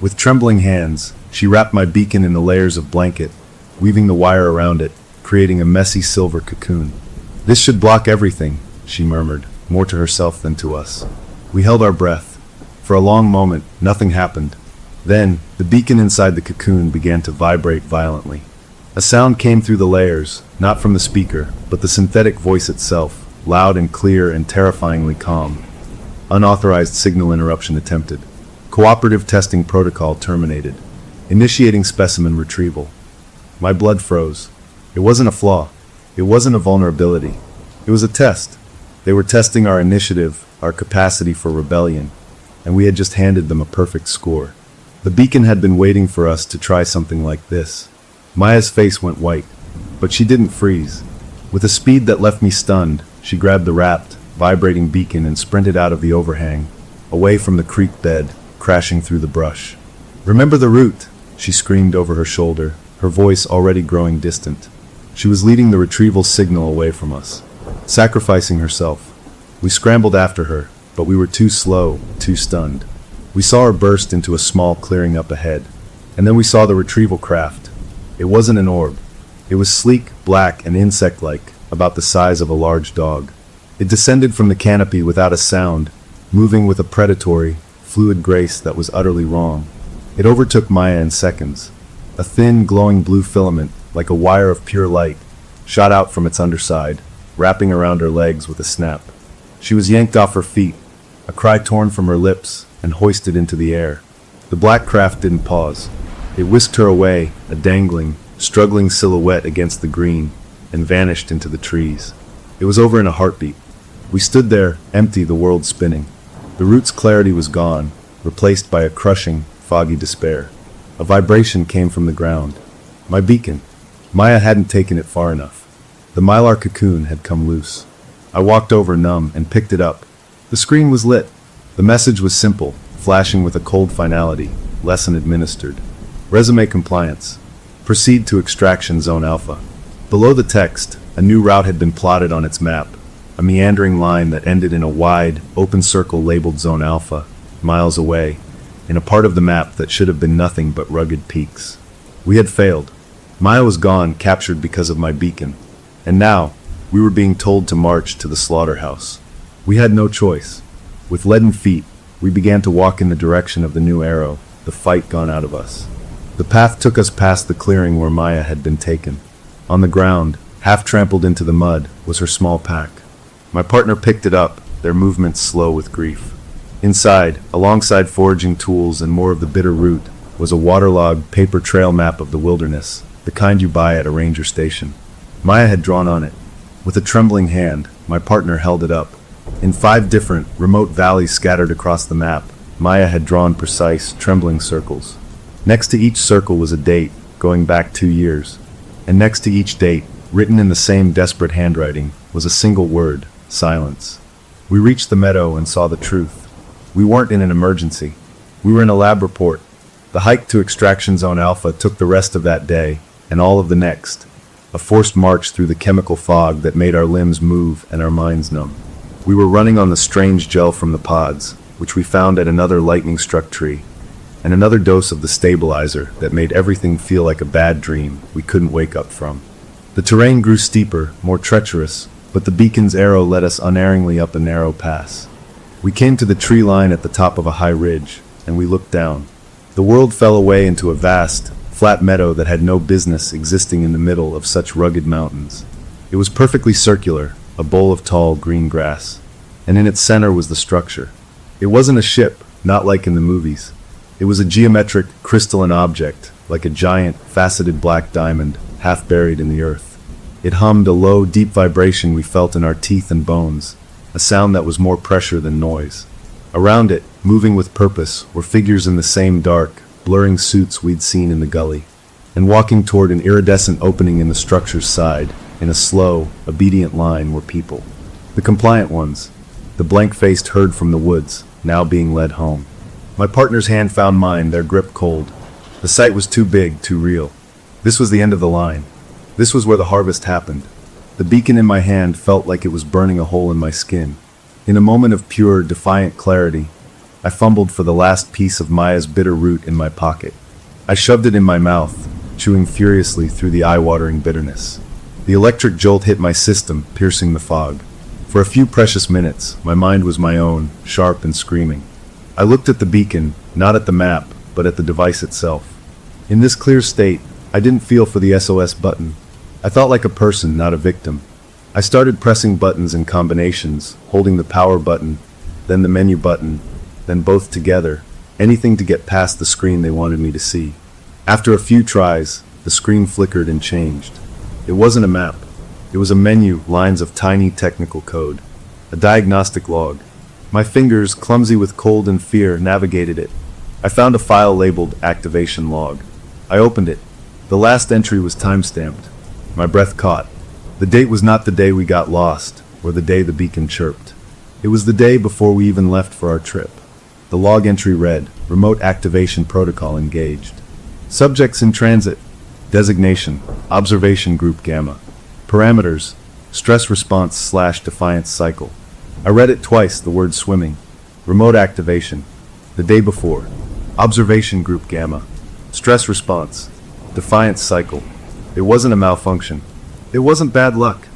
With trembling hands, she wrapped my beacon in the layers of blanket, weaving the wire around it, creating a messy silver cocoon. "This should block everything," she murmured, more to herself than to us. We held our breath. For a long moment, nothing happened. Then, the beacon inside the cocoon began to vibrate violently. A sound came through the layers, not from the speaker, but the synthetic voice itself, loud and clear and terrifyingly calm. Unauthorized signal interruption attempted. Cooperative testing protocol terminated. Initiating specimen retrieval. My blood froze. It wasn't a flaw. It wasn't a vulnerability. It was a test. They were testing our initiative, our capacity for rebellion. and we had just handed them a perfect score. The beacon had been waiting for us to try something like this. Maya's face went white, but she didn't freeze. With a speed that left me stunned, she grabbed the wrapped, vibrating beacon and sprinted out of the overhang, away from the creek bed, crashing through the brush. "Remember the route!" she screamed over her shoulder, her voice already growing distant. She was leading the retrieval signal away from us, sacrificing herself. We scrambled after her, but we were too slow, too stunned. We saw her burst into a small clearing up ahead, and then we saw the retrieval craft. It wasn't an orb. It was sleek, black, and insect-like, about the size of a large dog. It descended from the canopy without a sound, moving with a predatory, fluid grace that was utterly wrong. It overtook Maya in seconds. A thin, glowing blue filament, like a wire of pure light, shot out from its underside, wrapping around her legs with a snap. She was yanked off her feet, a cry torn from her lips, and hoisted into the air. The black craft didn't pause. It whisked her away, a dangling, struggling silhouette against the green, and vanished into the trees. It was over in a heartbeat. We stood there, empty, the world spinning. The route's clarity was gone, replaced by a crushing, foggy despair. A vibration came from the ground. My beacon. Maya hadn't taken it far enough. The mylar cocoon had come loose. I walked over numb and picked it up. The screen was lit. The message was simple, flashing with a cold finality. Lesson administered. Resume compliance. Proceed to extraction zone alpha. Below the text, a new route had been plotted on its map, a meandering line that ended in a wide, open circle labeled zone alpha, miles away, in a part of the map that should have been nothing but rugged peaks. We had failed. Maya was gone, captured because of my beacon. And now, we were being told to march to the slaughterhouse. We had no choice. With leaden feet, we began to walk in the direction of the new arrow, the fight gone out of us. The path took us past the clearing where Maya had been taken. On the ground, half trampled into the mud, was her small pack. My partner picked it up, their movements slow with grief. Inside, alongside foraging tools and more of the bitter root, was a waterlogged paper trail map of the wilderness, the kind you buy at a ranger station. Maya had drawn on it. With a trembling hand, my partner held it up. In 5 different, remote valleys scattered across the map, Maya had drawn precise, trembling circles. Next to each circle was a date, going back 2 years. And next to each date, written in the same desperate handwriting, was a single word: silence. We reached the meadow and saw the truth. We weren't in an emergency. We were in a lab report. The hike to Extraction Zone Alpha took the rest of that day, and all of the next. A forced march through the chemical fog that made our limbs move and our minds numb. We were running on the strange gel from the pods, which we found at another lightning-struck tree, and another dose of the stabilizer that made everything feel like a bad dream we couldn't wake up from. The terrain grew steeper, more treacherous, but the beacon's arrow led us unerringly up a narrow pass. We came to the tree line at the top of a high ridge, and we looked down. The world fell away into a vast, flat meadow that had no business existing in the middle of such rugged mountains. It was perfectly circular, a bowl of tall, green grass, and in its center was the structure. It wasn't a ship, not like in the movies. It was a geometric, crystalline object, like a giant, faceted black diamond, half buried in the earth. It hummed a low, deep vibration we felt in our teeth and bones, a sound that was more pressure than noise. Around it, moving with purpose, were figures in the same dark, blurring suits we'd seen in the gully, and walking toward an iridescent opening in the structure's side, in a slow, obedient line, were people. The compliant ones, the blank-faced herd from the woods, now being led home. My partner's hand found mine, their grip cold. The sight was too big, too real. This was the end of the line. This was where the harvest happened. The beacon in my hand felt like it was burning a hole in my skin. In a moment of pure, defiant clarity, I fumbled for the last piece of Maya's bitter root in my pocket. I shoved it in my mouth, chewing furiously through the eye-watering bitterness. The electric jolt hit my system, piercing the fog. For a few precious minutes, my mind was my own, sharp and screaming. I looked at the beacon, not at the map, but at the device itself. In this clear state, I didn't feel for the SOS button. I felt like a person, not a victim. I started pressing buttons in combinations, holding the power button, then the menu button, then both together, anything to get past the screen they wanted me to see. After a few tries, the screen flickered and changed. It wasn't a map. It was a menu, lines of tiny technical code. A diagnostic log. My fingers, clumsy with cold and fear, navigated it. I found a file labeled Activation Log. I opened it. The last entry was time-stamped. My breath caught. The date was not the day we got lost, or the day the beacon chirped. It was the day before we even left for our trip. The log entry read, Remote Activation Protocol engaged. Subjects in transit. Designation, Observation Group Gamma. Parameters, Stress Response / Defiance Cycle. I read it twice, the word swimming. Remote activation. The day before. Observation Group Gamma. Stress response. Defiance cycle. It wasn't a malfunction. It wasn't bad luck.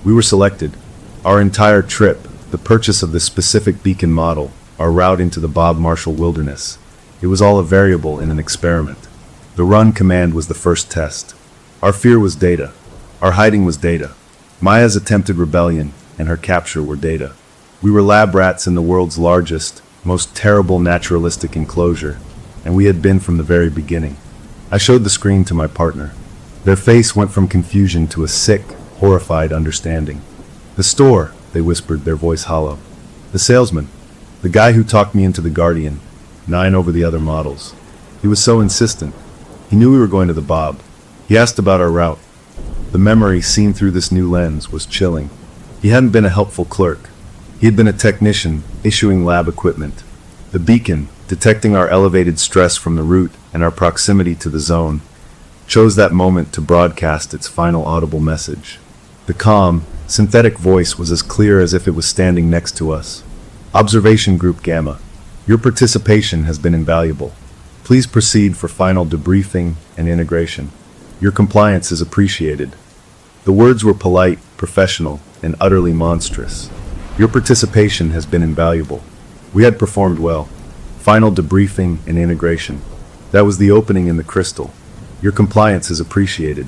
We were selected. Our entire trip, the purchase of this specific beacon model, our route into the Bob Marshall Wilderness. It was all a variable in an experiment. The run command was the first test. Our fear was data. Our hiding was data. Maya's attempted rebellion and her capture were data. We were lab rats in the world's largest, most terrible naturalistic enclosure, and we had been from the very beginning. I showed the screen to my partner. Their face went from confusion to a sick, horrified understanding. The store, they whispered, their voice hollow. The salesman. The guy who talked me into the Guardian, 9 over the other models. He was so insistent. He knew we were going to the Bob. He asked about our route. The memory seen through this new lens was chilling. He hadn't been a helpful clerk. He had been a technician, issuing lab equipment. The beacon, detecting our elevated stress from the route and our proximity to the zone, chose that moment to broadcast its final audible message. The calm, synthetic voice was as clear as if it was standing next to us. Observation Group Gamma, your participation has been invaluable. Please proceed for final debriefing and integration. Your compliance is appreciated. The words were polite, professional, and utterly monstrous. Your participation has been invaluable. We had performed well. Final debriefing and integration. That was the opening in the crystal. Your compliance is appreciated.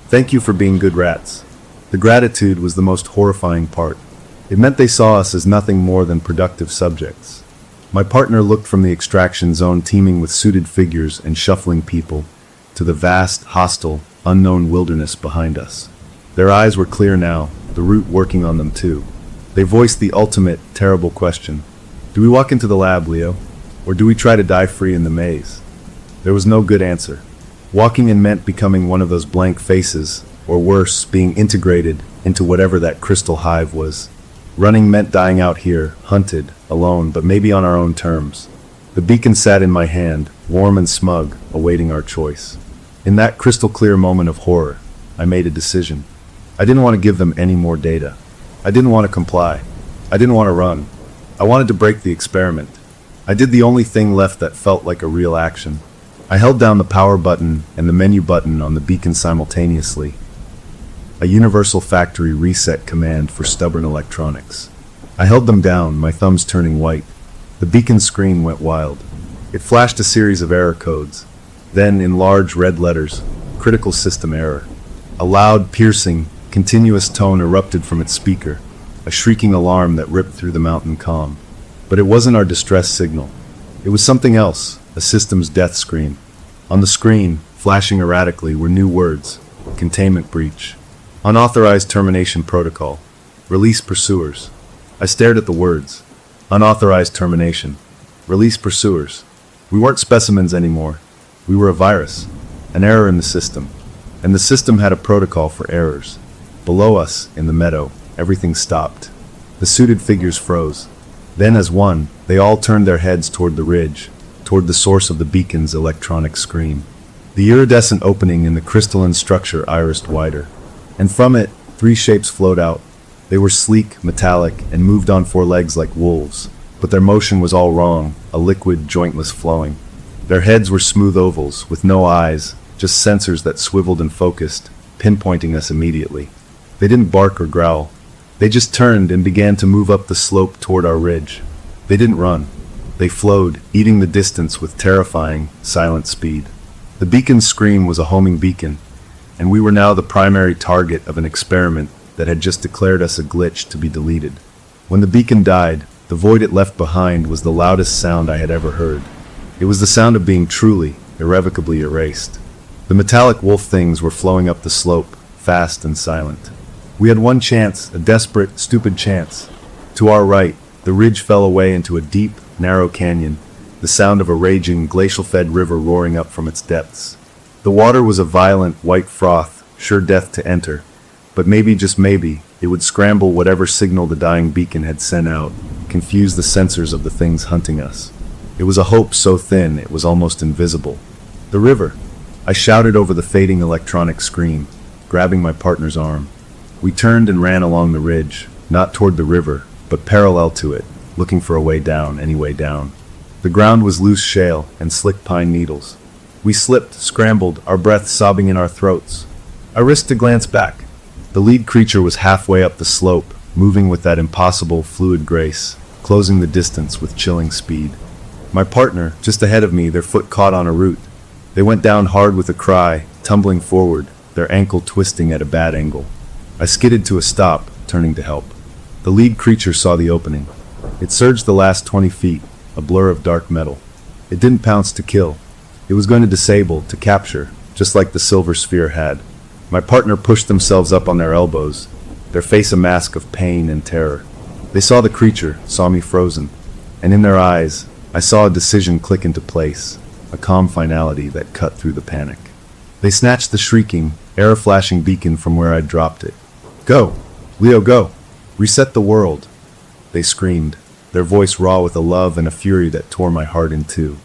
Thank you for being good rats. The gratitude was the most horrifying part. It meant they saw us as nothing more than productive subjects. My partner looked from the extraction zone teeming with suited figures and shuffling people to the vast, hostile, unknown wilderness behind us. Their eyes were clear now, the route working on them too. They voiced the ultimate, terrible question. Do we walk into the lab, Leo? Or do we try to die free in the maze? There was no good answer. Walking in meant becoming one of those blank faces, or worse, being integrated into whatever that crystal hive was. Running meant dying out here, hunted, alone, but maybe on our own terms. The beacon sat in my hand, warm and smug, awaiting our choice. In that crystal-clear moment of horror, I made a decision. I didn't want to give them any more data. I didn't want to comply. I didn't want to run. I wanted to break the experiment. I did the only thing left that felt like a real action. I held down the power button and the menu button on the beacon simultaneously. A universal factory reset command for stubborn electronics. I held them down, my thumbs turning white. The beacon screen went wild. It flashed a series of error codes. Then, in large red letters, critical system error. A loud, piercing, continuous tone erupted from its speaker, a shrieking alarm that ripped through the mountain calm. But it wasn't our distress signal. It was something else, a system's death scream. On the screen, flashing erratically, were new words. Containment breach. Unauthorized termination protocol. Release pursuers. I stared at the words. Unauthorized termination. Release pursuers. We weren't specimens anymore. We were a virus. An error in the system. And the system had a protocol for errors. Below us, in the meadow, everything stopped. The suited figures froze. Then, as one, they all turned their heads toward the ridge, toward the source of the beacon's electronic scream. The iridescent opening in the crystalline structure irised wider, and from it, 3 shapes flowed out. They were sleek, metallic, and moved on 4 legs like wolves, but their motion was all wrong, a liquid, jointless flowing. Their heads were smooth ovals, with no eyes, just sensors that swiveled and focused, pinpointing us immediately. They didn't bark or growl. They just turned and began to move up the slope toward our ridge. They didn't run. They flowed, eating the distance with terrifying, silent speed. The beacon's scream was a homing beacon, and we were now the primary target of an experiment that had just declared us a glitch to be deleted. When the beacon died, the void it left behind was the loudest sound I had ever heard. It was the sound of being truly, irrevocably erased. The metallic wolf things were flowing up the slope, fast and silent. We had one chance, a desperate, stupid chance. To our right, The ridge fell away into a deep, narrow canyon, the sound of a raging, glacial-fed river roaring up from its depths. The water was a violent, white froth, sure death to enter, but maybe, just maybe, it would scramble whatever signal the dying beacon had sent out, confuse the sensors of the things hunting us. It was a hope so thin it was almost invisible. The river! I shouted over the fading electronic screen, grabbing my partner's arm. We turned and ran along the ridge, not toward the river, but parallel to it, looking for a way down, any way down. The ground was loose shale and slick pine needles. We slipped, scrambled, our breath sobbing in our throats. I risked a glance back. The lead creature was halfway up the slope, moving with that impossible, fluid grace, closing the distance with chilling speed. My partner, just ahead of me, their foot caught on a root. They went down hard with a cry, tumbling forward, their ankle twisting at a bad angle. I skidded to a stop, turning to help. The lead creature saw the opening. It surged the last 20 feet, a blur of dark metal. It didn't pounce to kill. It was going to disable, to capture, just like the silver sphere had. My partner pushed themselves up on their elbows, their face a mask of pain and terror. They saw the creature, saw me frozen, and in their eyes, I saw a decision click into place, a calm finality that cut through the panic. They snatched the shrieking, arrow-flashing beacon from where I'd dropped it. "Go! Leo, go! Reset the world!" They screamed, their voice raw with a love and a fury that tore my heart in two.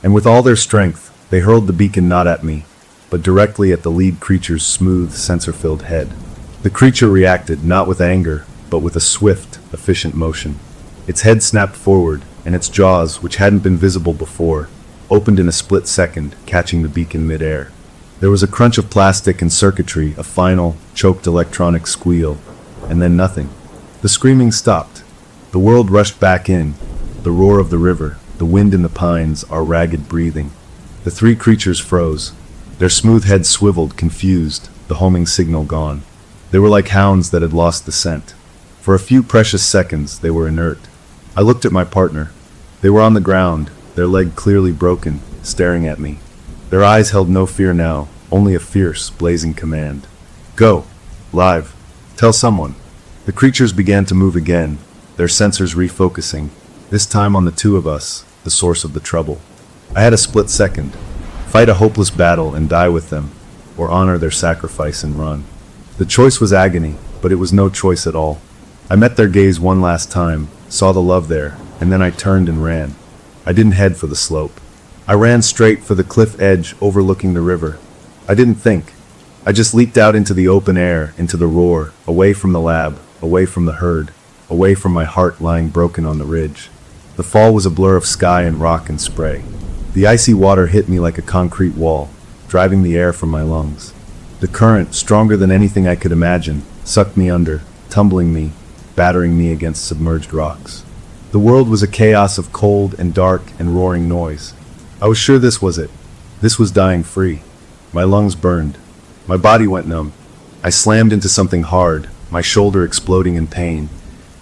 And with all their strength, they hurled the beacon not at me, but directly at the lead creature's smooth, sensor-filled head. The creature reacted not with anger, but with a swift, efficient motion. Its head snapped forward, and its jaws, which hadn't been visible before, opened in a split second, catching the beacon mid-air. There was a crunch of plastic and circuitry, a final, choked electronic squeal, and then nothing. The screaming stopped. The world rushed back in, the roar of the river, the wind in the pines, our ragged breathing. The three creatures froze, their smooth heads swiveled, confused, the homing signal gone. They were like hounds that had lost the scent. For a few precious seconds, they were inert. I looked at my partner. They were on the ground, their leg clearly broken, staring at me. Their eyes held no fear now, only a fierce, blazing command. "Go! Live! Tell someone!" The creatures began to move again, their sensors refocusing, this time on the two of us, the source of the trouble. I had a split second. Fight a hopeless battle and die with them, or honor their sacrifice and run. The choice was agony, but it was no choice at all. I met their gaze one last time, saw the love there, and then I turned and ran. I didn't head for the slope. I ran straight for the cliff edge overlooking the river. I didn't think. I just leaped out into the open air, into the roar, away from the lab, away from the herd, away from my heart lying broken on the ridge. The fall was a blur of sky and rock and spray. The icy water hit me like a concrete wall, driving the air from my lungs. The current, stronger than anything I could imagine, sucked me under, tumbling me, battering me against submerged rocks. The world was a chaos of cold and dark and roaring noise. I was sure this was it. This was dying free. My lungs burned. My body went numb. I slammed into something hard, my shoulder exploding in pain,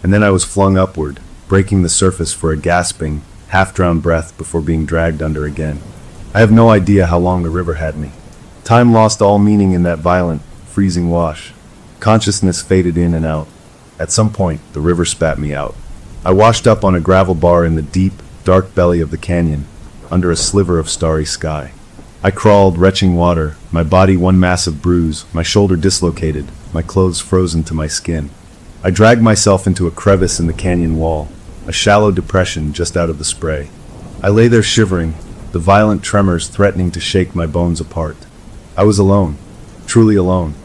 and then I was flung upward, breaking the surface for a gasping, half-drowned breath before being dragged under again. I have no idea how long the river had me. Time lost all meaning in that violent, freezing wash. Consciousness faded in and out. At some point, the river spat me out. I washed up on a gravel bar in the deep, dark belly of the canyon, under a sliver of starry sky. I crawled, retching water, my body one massive bruise, my shoulder dislocated, my clothes frozen to my skin. I dragged myself into a crevice in the canyon wall, a shallow depression just out of the spray. I lay there shivering, the violent tremors threatening to shake my bones apart. I was alone, truly alone.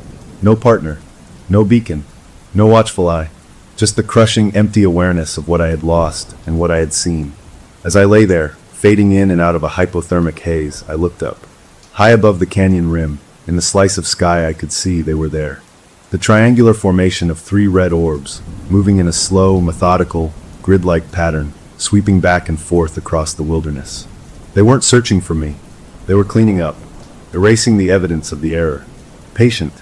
No partner, no beacon, no watchful eye, just the crushing, empty awareness of what I had lost and what I had seen. As I lay there, fading in and out of a hypothermic haze, I looked up. High above the canyon rim, in the slice of sky I could see they were there. The triangular formation of three red orbs, moving in a slow, methodical, grid-like pattern, sweeping back and forth across the wilderness. They weren't searching for me. They were cleaning up, erasing the evidence of the error. Patient,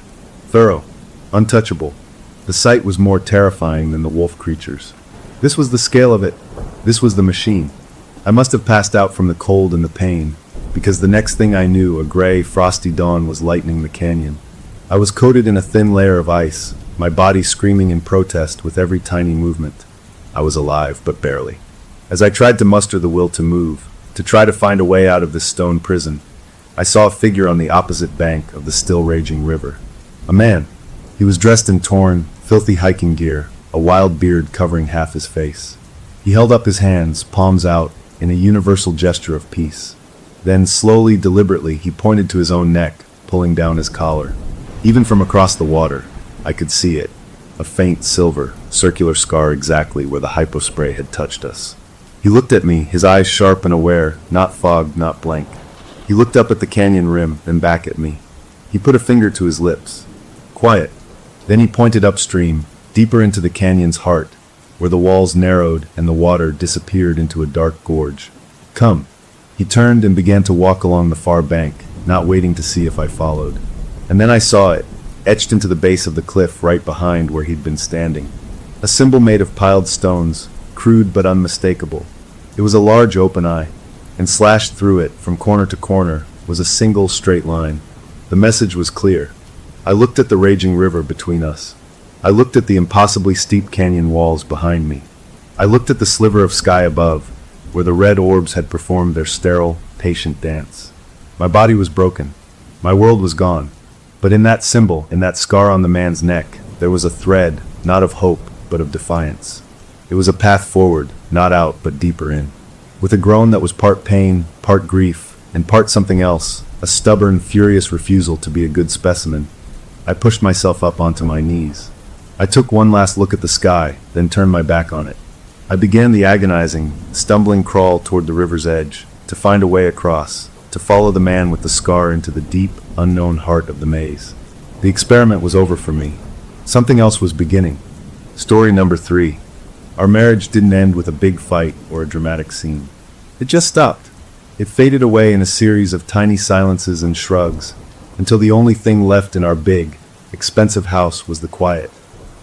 thorough, untouchable. The sight was more terrifying than the wolf creatures. This was the scale of it. This was the machine. I must have passed out from the cold and the pain, because the next thing I knew, a gray, frosty dawn was lightening the canyon. I was coated in a thin layer of ice, my body screaming in protest with every tiny movement. I was alive, but barely. As I tried to muster the will to move, to try to find a way out of this stone prison, I saw a figure on the opposite bank of the still raging river. A man. He was dressed in torn, filthy hiking gear, a wild beard covering half his face. He held up his hands, palms out, in a universal gesture of peace. Then, slowly, deliberately, he pointed to his own neck, pulling down his collar. Even from across the water, I could see it. A faint silver, circular scar exactly where the hypospray had touched us. He looked at me, his eyes sharp and aware, not fogged, not blank. He looked up at the canyon rim, then back at me. He put a finger to his lips. Quiet. Then he pointed upstream, deeper into the canyon's heart, where the walls narrowed and the water disappeared into a dark gorge. Come. He turned and began to walk along the far bank, not waiting to see if I followed. And then I saw it, etched into the base of the cliff right behind where he'd been standing. A symbol made of piled stones, crude but unmistakable. It was a large open eye, and slashed through it, from corner to corner, was a single straight line. The message was clear. I looked at the raging river between us. I looked at the impossibly steep canyon walls behind me. I looked at the sliver of sky above, where the red orbs had performed their sterile, patient dance. My body was broken. My world was gone. But in that symbol, in that scar on the man's neck, there was a thread, not of hope, but of defiance. It was a path forward, not out, but deeper in. With a groan that was part pain, part grief, and part something else, a stubborn, furious refusal to be a good specimen, I pushed myself up onto my knees. I took one last look at the sky, then turned my back on it. I began the agonizing, stumbling crawl toward the river's edge, to find a way across, to follow the man with the scar into the deep, unknown heart of the maze. The experiment was over for me. Something else was beginning. Story number 3. Our marriage didn't end with a big fight or a dramatic scene. It just stopped. It faded away in a series of tiny silences and shrugs, until the only thing left in our big, expensive house was the quiet.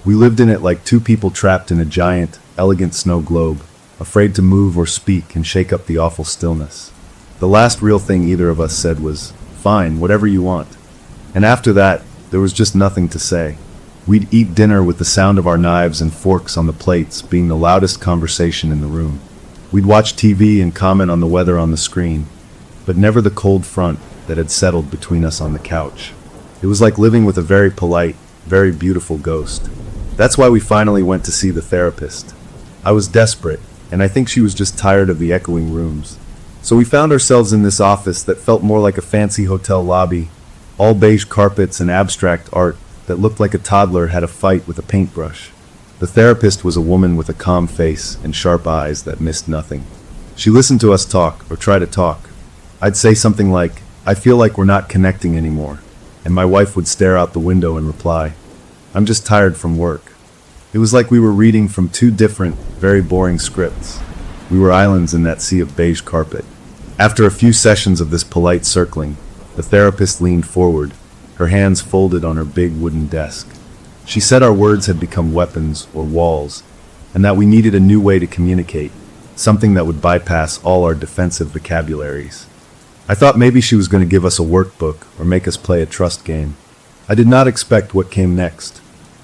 We lived in it like two people trapped in a giant, elegant snow globe, afraid to move or speak and shake up the awful stillness. The last real thing either of us said was, "Fine, whatever you want." And after that, there was just nothing to say. We'd eat dinner with the sound of our knives and forks on the plates being the loudest conversation in the room. We'd watch TV and comment on the weather on the screen, but never the cold front that had settled between us on the couch. It was like living with a very polite, very beautiful ghost. That's why we finally went to see the therapist. I was desperate, and I think she was just tired of the echoing rooms. So we found ourselves in this office that felt more like a fancy hotel lobby, all beige carpets and abstract art that looked like a toddler had a fight with a paintbrush. The therapist was a woman with a calm face and sharp eyes that missed nothing. She listened to us talk, or try to talk. I'd say something like, "I feel like we're not connecting anymore," and my wife would stare out the window and reply, "I'm just tired from work." It was like we were reading from two different, very boring scripts. We were islands in that sea of beige carpet. After a few sessions of this polite circling, the therapist leaned forward, her hands folded on her big wooden desk. She said our words had become weapons or walls, and that we needed a new way to communicate, something that would bypass all our defensive vocabularies. I thought maybe she was going to give us a workbook or make us play a trust game. I did not expect what came next.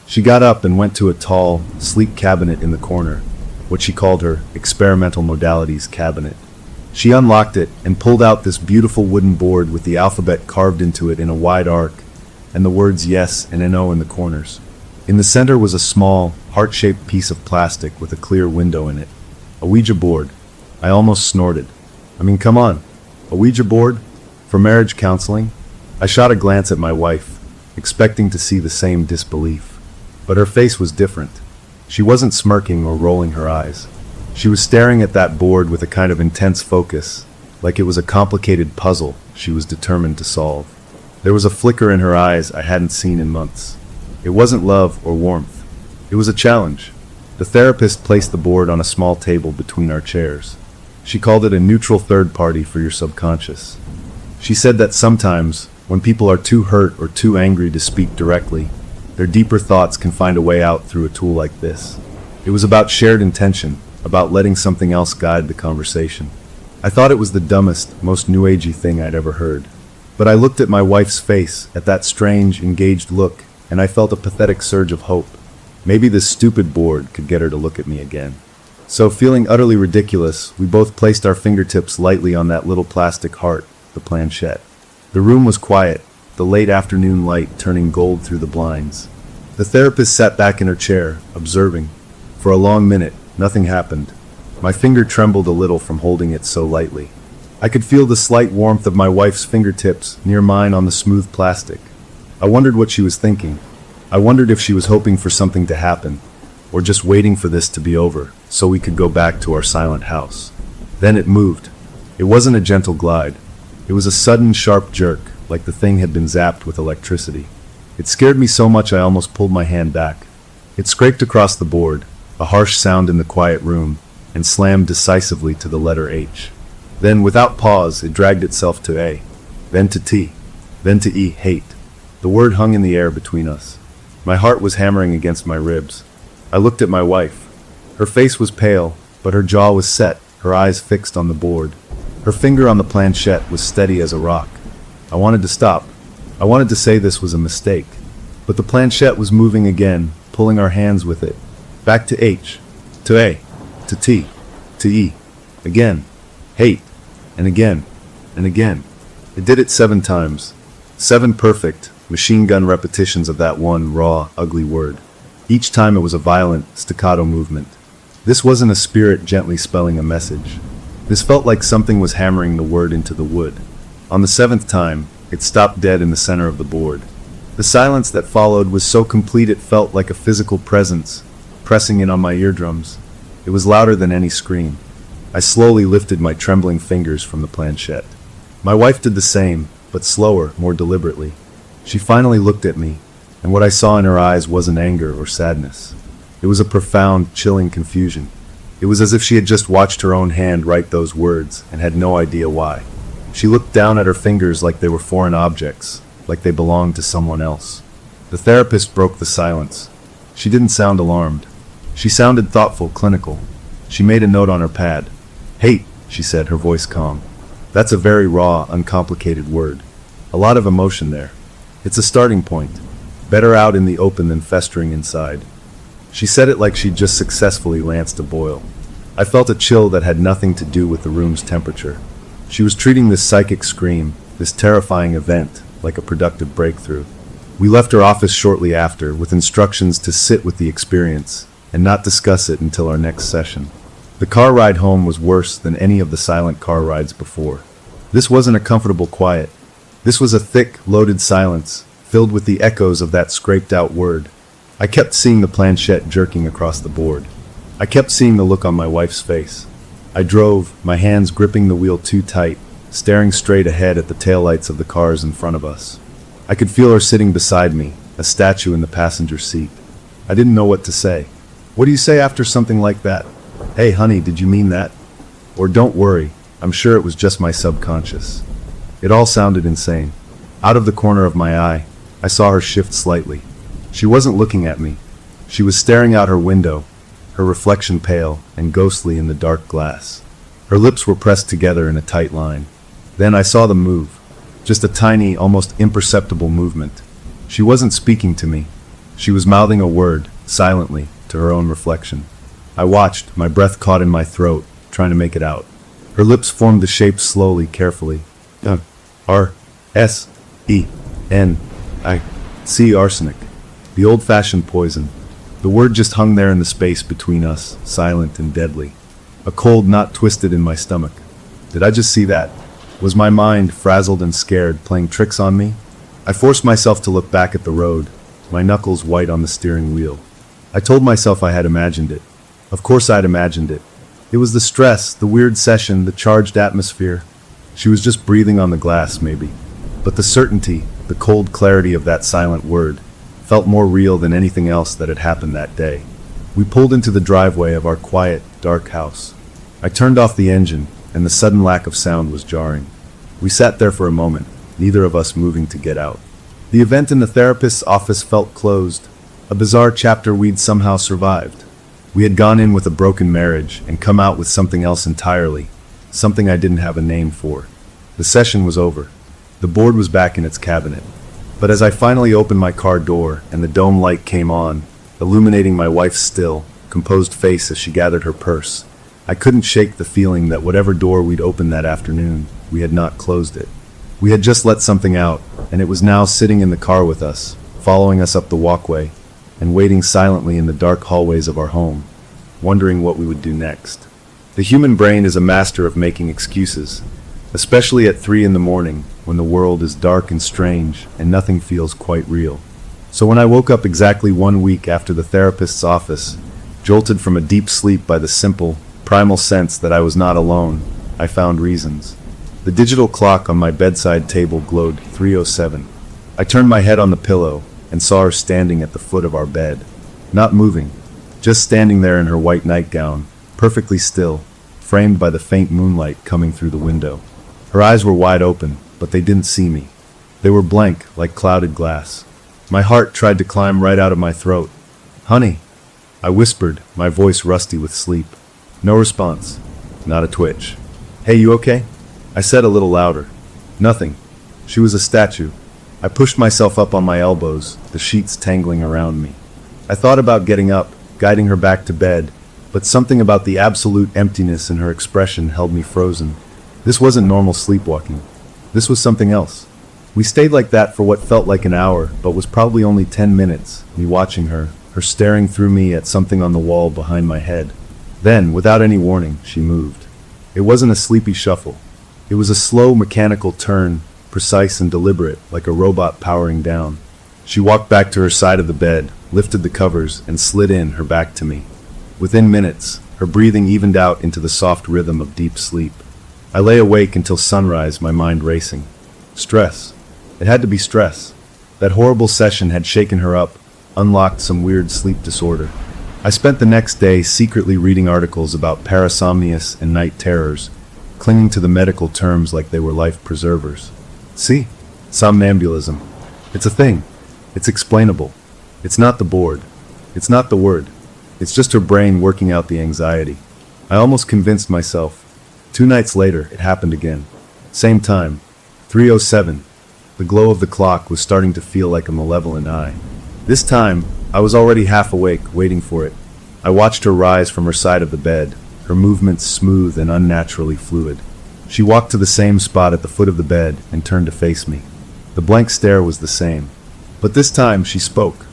She got up and went to a tall, sleek cabinet in the corner, what she called her experimental modalities cabinet. She unlocked it and pulled out this beautiful wooden board with the alphabet carved into it in a wide arc, and the words yes and no in the corners. In the center was a small, heart-shaped piece of plastic with a clear window in it. A Ouija board. I almost snorted. I mean, come on. A Ouija board? For marriage counseling? I shot a glance at my wife, expecting to see the same disbelief. But her face was different. She wasn't smirking or rolling her eyes. She was staring at that board with a kind of intense focus, like it was a complicated puzzle she was determined to solve. There was a flicker in her eyes I hadn't seen in months. It wasn't love or warmth. It was a challenge. The therapist placed the board on a small table between our chairs. She called it a neutral third party for your subconscious. She said that sometimes, when people are too hurt or too angry to speak directly, their deeper thoughts can find a way out through a tool like this. It was about shared intention, about letting something else guide the conversation. I thought it was the dumbest, most new agey thing I'd ever heard. But I looked at my wife's face, at that strange, engaged look, and I felt a pathetic surge of hope. Maybe this stupid board could get her to look at me again. So, feeling utterly ridiculous, we both placed our fingertips lightly on that little plastic heart, the planchette. The room was quiet, the late afternoon light turning gold through the blinds. The therapist sat back in her chair, observing. For a long minute, nothing happened. My finger trembled a little from holding it so lightly. I could feel the slight warmth of my wife's fingertips near mine on the smooth plastic. I wondered what she was thinking. I wondered if she was hoping for something to happen, or just waiting for this to be over, so we could go back to our silent house. Then it moved. It wasn't a gentle glide. It was a sudden, sharp jerk, like the thing had been zapped with electricity. It scared me so much I almost pulled my hand back. It scraped across the board, a harsh sound in the quiet room, and slammed decisively to the letter H. Then, without pause, it dragged itself to A, then to T, then to E, hate. The word hung in the air between us. My heart was hammering against my ribs. I looked at my wife. Her face was pale, but her jaw was set, her eyes fixed on the board. Her finger on the planchette was steady as a rock. I wanted to stop. I wanted to say this was a mistake. But the planchette was moving again, pulling our hands with it. Back to H, to A, to T, to E. Again. Hate. And again. And again. It did it 7 times. 7 perfect, machine gun repetitions of that one raw, ugly word. Each time it was a violent, staccato movement. This wasn't a spirit gently spelling a message. This felt like something was hammering the word into the wood. On the 7th time, it stopped dead in the center of the board. The silence that followed was so complete it felt like a physical presence, pressing in on my eardrums. It was louder than any scream. I slowly lifted my trembling fingers from the planchette. My wife did the same, but slower, more deliberately. She finally looked at me, and what I saw in her eyes wasn't anger or sadness. It was a profound, chilling confusion. It was as if she had just watched her own hand write those words and had no idea why. She looked down at her fingers like they were foreign objects, like they belonged to someone else. The therapist broke the silence. She didn't sound alarmed. She sounded thoughtful, clinical. She made a note on her pad. Hate, she said, her voice calm. That's a very raw, uncomplicated word. A lot of emotion there. It's a starting point. Better out in the open than festering inside. She said it like she'd just successfully lanced a boil. I felt a chill that had nothing to do with the room's temperature. She was treating this psychic scream, this terrifying event, like a productive breakthrough. We left her office shortly after, with instructions to sit with the experience and not discuss it until our next session. The car ride home was worse than any of the silent car rides before. This wasn't a comfortable quiet. This was a thick, loaded silence, filled with the echoes of that scraped-out word. I kept seeing the planchette jerking across the board. I kept seeing the look on my wife's face. I drove, my hands gripping the wheel too tight, staring straight ahead at the taillights of the cars in front of us. I could feel her sitting beside me, a statue in the passenger seat. I didn't know what to say. What do you say after something like that? Hey, honey, did you mean that? Or don't worry, I'm sure it was just my subconscious. It all sounded insane. Out of the corner of my eye, I saw her shift slightly. She wasn't looking at me. She was staring out her window, her reflection pale and ghostly in the dark glass. Her lips were pressed together in a tight line. Then I saw them move. Just a tiny, almost imperceptible movement. She wasn't speaking to me. She was mouthing a word, silently, to her own reflection. I watched, my breath caught in my throat, trying to make it out. Her lips formed the shape slowly, carefully. R-S-E-N-I-C, arsenic. The old-fashioned poison. The word just hung there in the space between us, silent and deadly. A cold knot twisted in my stomach. Did I just see that? Was my mind, frazzled and scared, playing tricks on me? I forced myself to look back at the road, my knuckles white on the steering wheel. I told myself I had imagined it. Of course I'd imagined it. It was the stress, the weird session, the charged atmosphere. She was just breathing on the glass, maybe. But the certainty, the cold clarity of that silent word, felt more real than anything else that had happened that day. We pulled into the driveway of our quiet, dark house. I turned off the engine, and the sudden lack of sound was jarring. We sat there for a moment, neither of us moving to get out. The event in the therapist's office felt closed, a bizarre chapter we'd somehow survived. We had gone in with a broken marriage and come out with something else entirely, something I didn't have a name for. The session was over. The board was back in its cabinet. But as I finally opened my car door and the dome light came on, illuminating my wife's still, composed face as she gathered her purse. I couldn't shake the feeling that whatever door we'd opened that afternoon, we had not closed it. We had just let something out, and it was now sitting in the car with us, following us up the walkway, and waiting silently in the dark hallways of our home, wondering what we would do next. The human brain is a master of making excuses, especially at 3 in the morning, when the world is dark and strange and nothing feels quite real. So when I woke up exactly 1 week after the therapist's office, jolted from a deep sleep by the simple, primal sense that I was not alone, I found reasons. The digital clock on my bedside table glowed 3:07. I turned my head on the pillow and saw her standing at the foot of our bed, not moving, just standing there in her white nightgown, perfectly still, framed by the faint moonlight coming through the window. Her eyes were wide open, but they didn't see me. They were blank, like clouded glass. My heart tried to climb right out of my throat. "Honey," I whispered, my voice rusty with sleep. No response, not a twitch. "Hey, you okay?" I said a little louder. Nothing. She was a statue. I pushed myself up on my elbows, the sheets tangling around me. I thought about getting up, guiding her back to bed, but something about the absolute emptiness in her expression held me frozen. This wasn't normal sleepwalking. This was something else. We stayed like that for what felt like an hour, but was probably only 10 minutes, me watching her staring through me at something on the wall behind my head. Then, without any warning, she moved. It wasn't a sleepy shuffle. It was a slow, mechanical turn, precise and deliberate, like a robot powering down. She walked back to her side of the bed, lifted the covers, and slid in, her back to me. Within minutes, her breathing evened out into the soft rhythm of deep sleep. I lay awake until sunrise, my mind racing. Stress. It had to be stress. That horrible session had shaken her up, unlocked some weird sleep disorder. I spent the next day secretly reading articles about parasomnias and night terrors, clinging to the medical terms like they were life preservers. See? Somnambulism. It's a thing. It's explainable. It's not the board. It's not the word. It's just her brain working out the anxiety. I almost convinced myself. 2 nights later, it happened again. Same time. 3:07. The glow of the clock was starting to feel like a malevolent eye. This time, I was already half awake, waiting for it. I watched her rise from her side of the bed, her movements smooth and unnaturally fluid. She walked to the same spot at the foot of the bed and turned to face me. The blank stare was the same. But this time, she spoke.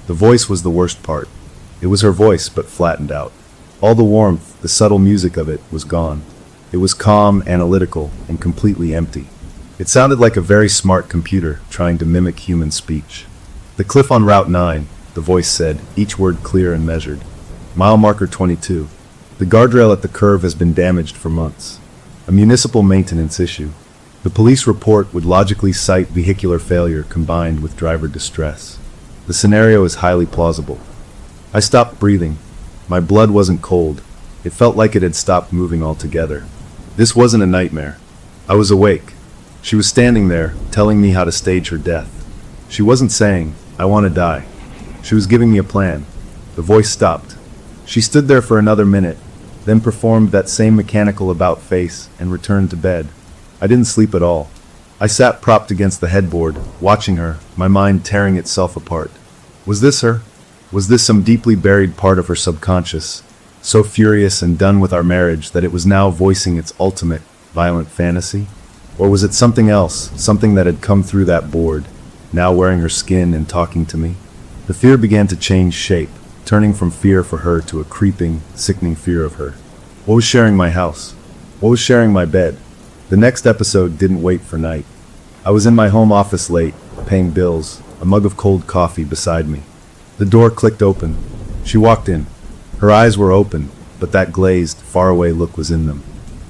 The voice was the worst part. It was her voice, but flattened out. All the warmth, the subtle music of it, was gone. It was calm, analytical, and completely empty. It sounded like a very smart computer trying to mimic human speech. "The cliff on Route 9, the voice said, each word clear and measured. "Mile marker 22. The guardrail at the curve has been damaged for months. A municipal maintenance issue. The police report would logically cite vehicular failure combined with driver distress. The scenario is highly plausible." I stopped breathing. My blood wasn't cold. It felt like it had stopped moving altogether. This wasn't a nightmare. I was awake. She was standing there, telling me how to stage her death. She wasn't saying, "I want to die." She was giving me a plan. The voice stopped. She stood there for another minute, then performed that same mechanical about face and returned to bed. I didn't sleep at all. I sat propped against the headboard, watching her, my mind tearing itself apart. Was this her? Was this some deeply buried part of her subconscious, so furious and done with our marriage that it was now voicing its ultimate, violent fantasy? Or was it something else, something that had come through that board, now wearing her skin and talking to me? The fear began to change shape, turning from fear for her to a creeping, sickening fear of her. What was sharing my house? What was sharing my bed? The next episode didn't wait for night. I was in my home office late, paying bills, a mug of cold coffee beside me. The door clicked open. She walked in. Her eyes were open, but that glazed, faraway look was in them.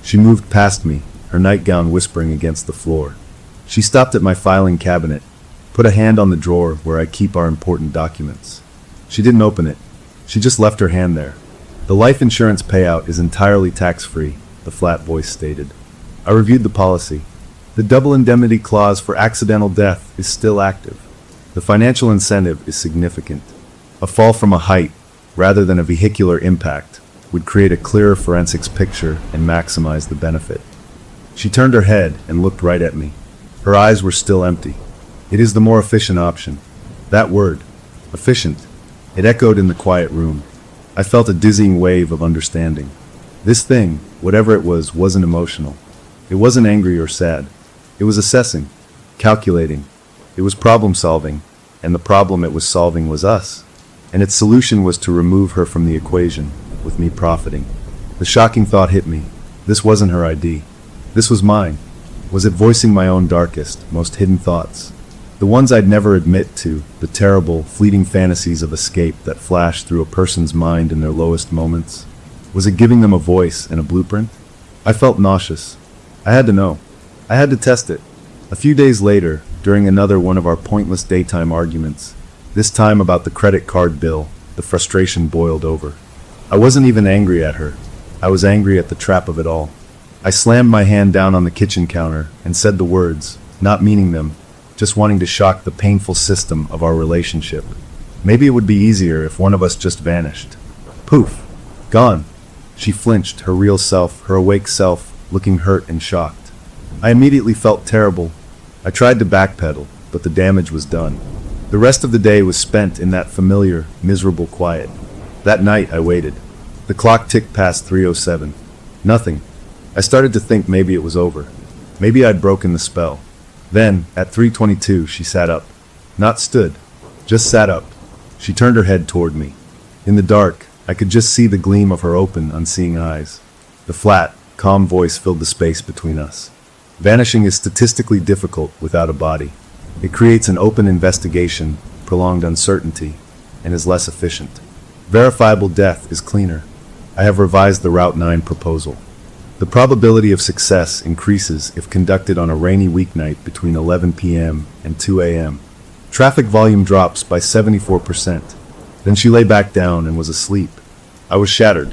She moved past me, her nightgown whispering against the floor. She stopped at my filing cabinet, put a hand on the drawer where I keep our important documents. She didn't open it. She just left her hand there. "The life insurance payout is entirely tax-free," the flat voice stated. I reviewed the policy. The double indemnity clause for accidental death is still active. The financial incentive is significant. A fall from a height, rather than a vehicular impact, would create a clearer forensics picture and maximize the benefit. She turned her head and looked right at me. Her eyes were still empty. "It is the more efficient option." That word, efficient, it echoed in the quiet room. I felt a dizzying wave of understanding. This thing, whatever it was, wasn't emotional. It wasn't angry or sad. It was assessing, calculating. It was problem solving, and the problem it was solving was us. And its solution was to remove her from the equation, with me profiting. The shocking thought hit me. This wasn't her ID. This was mine. Was it voicing my own darkest, most hidden thoughts? The ones I'd never admit to, the terrible, fleeting fantasies of escape that flash through a person's mind in their lowest moments? Was it giving them a voice and a blueprint? I felt nauseous. I had to know. I had to test it. A few days later, during another one of our pointless daytime arguments, this time about the credit card bill, the frustration boiled over. I wasn't even angry at her. I was angry at the trap of it all. I slammed my hand down on the kitchen counter and said the words, not meaning them, just wanting to shock the painful system of our relationship. Maybe it would be easier if one of us just vanished. Poof. Gone. She flinched, her real self, her awake self, looking hurt and shocked. I immediately felt terrible. I tried to backpedal, but the damage was done. The rest of the day was spent in that familiar, miserable quiet. That night I waited. The clock ticked past 3:07. Nothing. I started to think maybe it was over. Maybe I'd broken the spell. Then, at 3:22, she sat up. Not stood. Just sat up. She turned her head toward me. In the dark, I could just see the gleam of her open, unseeing eyes. The flat, calm voice filled the space between us. Vanishing is statistically difficult without a body. It creates an open investigation, prolonged uncertainty, and is less efficient. Verifiable death is cleaner. I have revised the Route 9 proposal. The probability of success increases if conducted on a rainy weeknight between 11 p.m. and 2 a.m. Traffic volume drops by 74%. Then she lay back down and was asleep. I was shattered.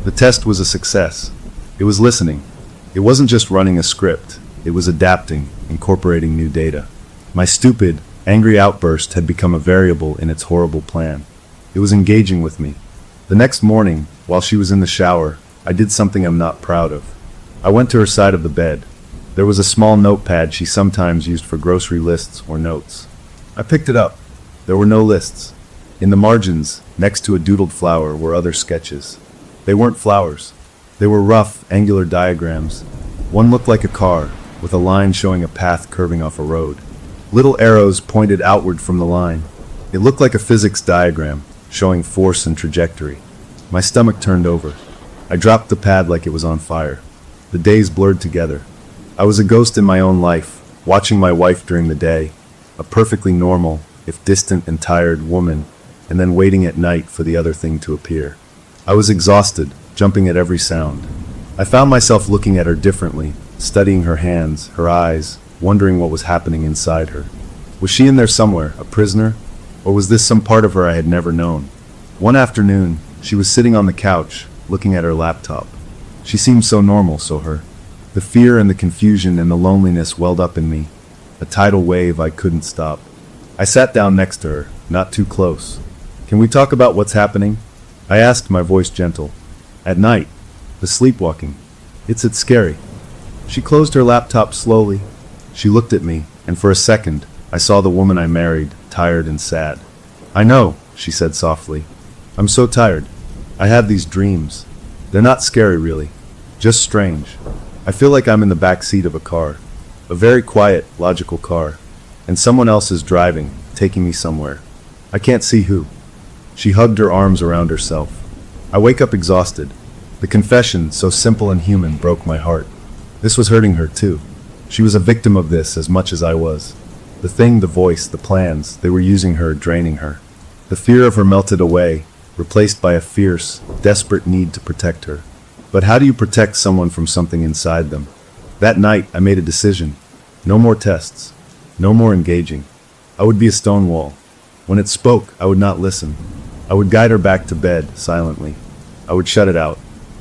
The test was a success. It was listening. It wasn't just running a script. It was adapting, incorporating new data. My stupid, angry outburst had become a variable in its horrible plan. It was engaging with me. The next morning, while she was in the shower, I did something I'm not proud of. I went to her side of the bed. There was a small notepad she sometimes used for grocery lists or notes. I picked it up. There were no lists. In the margins, next to a doodled flower, were other sketches. They weren't flowers. They were rough, angular diagrams. One looked like a car, with a line showing a path curving off a road. Little arrows pointed outward from the line. It looked like a physics diagram, showing force and trajectory. My stomach turned over. I dropped the pad like it was on fire. The days blurred together. I was a ghost in my own life, watching my wife during the day, a perfectly normal, if distant and tired, woman, and then waiting at night for the other thing to appear. I was exhausted, jumping at every sound. I found myself looking at her differently, studying her hands, her eyes, wondering what was happening inside her. Was she in there somewhere, a prisoner? Or was this some part of her I had never known? One afternoon, she was sitting on the couch, looking at her laptop. She seemed so normal, the fear and the confusion and the loneliness welled up in me, a tidal wave I couldn't stop. I sat down next to her, not too close. Can we talk about what's happening? I asked, my voice gentle. At night, the sleepwalking. It's scary. She closed her laptop slowly. She looked at me, and for a second, I saw the woman I married, tired and sad. I know, she said softly. I'm so tired. I have these dreams. They're not scary, really. Just strange. I feel like I'm in the back seat of a car. A very quiet, logical car. And someone else is driving, taking me somewhere. I can't see who. She hugged her arms around herself. I wake up exhausted. The confession, so simple and human, broke my heart. This was hurting her, too. She was a victim of this as much as I was. The thing, the voice, the plans, they were using her, draining her. The fear of her melted away, replaced by a fierce, desperate need to protect her. But how do you protect someone from something inside them? That night, I made a decision. No more tests. No more engaging. I would be a stone wall. When it spoke, I would not listen. I would guide her back to bed, silently. I would shut it out.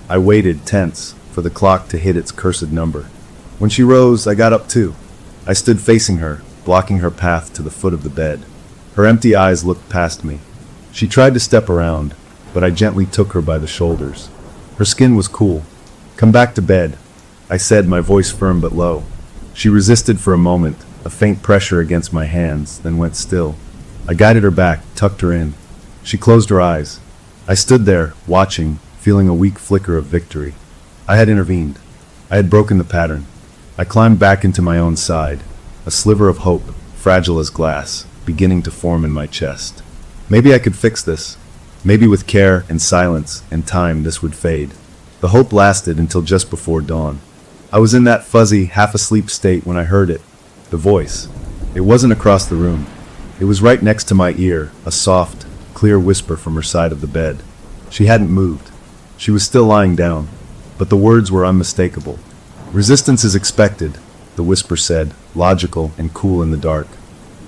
I waited, tense, for the clock to hit its cursed number. When she rose, I got up too. I stood facing her, blocking her path to the foot of the bed. Her empty eyes looked past me. She tried to step around, but I gently took her by the shoulders. Her skin was cool. Come back to bed, I said, my voice firm but low. She resisted for a moment, a faint pressure against my hands, then went still. I guided her back, tucked her in. She closed her eyes. I stood there, watching, feeling a weak flicker of victory. I had intervened. I had broken the pattern. I climbed back into my own side, a sliver of hope, fragile as glass, beginning to form in my chest. Maybe I could fix this. Maybe with care and silence and time this would fade. The hope lasted until just before dawn. I was in that fuzzy, half-asleep state when I heard it. The voice. It wasn't across the room. It was right next to my ear, a soft, clear whisper from her side of the bed. She hadn't moved. She was still lying down, but the words were unmistakable. Resistance is expected, the whisper said, logical and cool in the dark.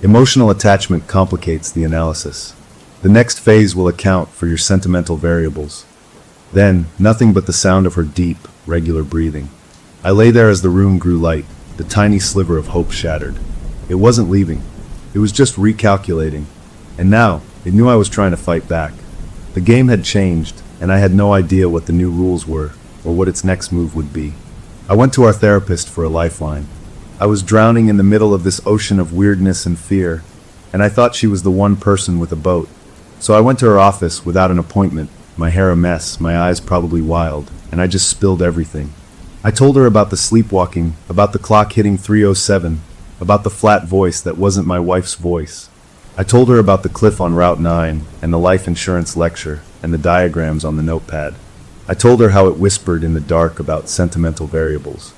Emotional attachment complicates the analysis. The next phase will account for your sentimental variables. Then, nothing but the sound of her deep, regular breathing. I lay there as the room grew light, the tiny sliver of hope shattered. It wasn't leaving. It was just recalculating. And now, it knew I was trying to fight back. The game had changed, and I had no idea what the new rules were, or what its next move would be. I went to our therapist for a lifeline. I was drowning in the middle of this ocean of weirdness and fear, and I thought she was the one person with a boat. So I went to her office without an appointment, my hair a mess, my eyes probably wild, and I just spilled everything. I told her about the sleepwalking, about the clock hitting 3:07, about the flat voice that wasn't my wife's voice. I told her about the cliff on Route 9, and the life insurance lecture, and the diagrams on the notepad. I told her how it whispered in the dark about sentimental variables.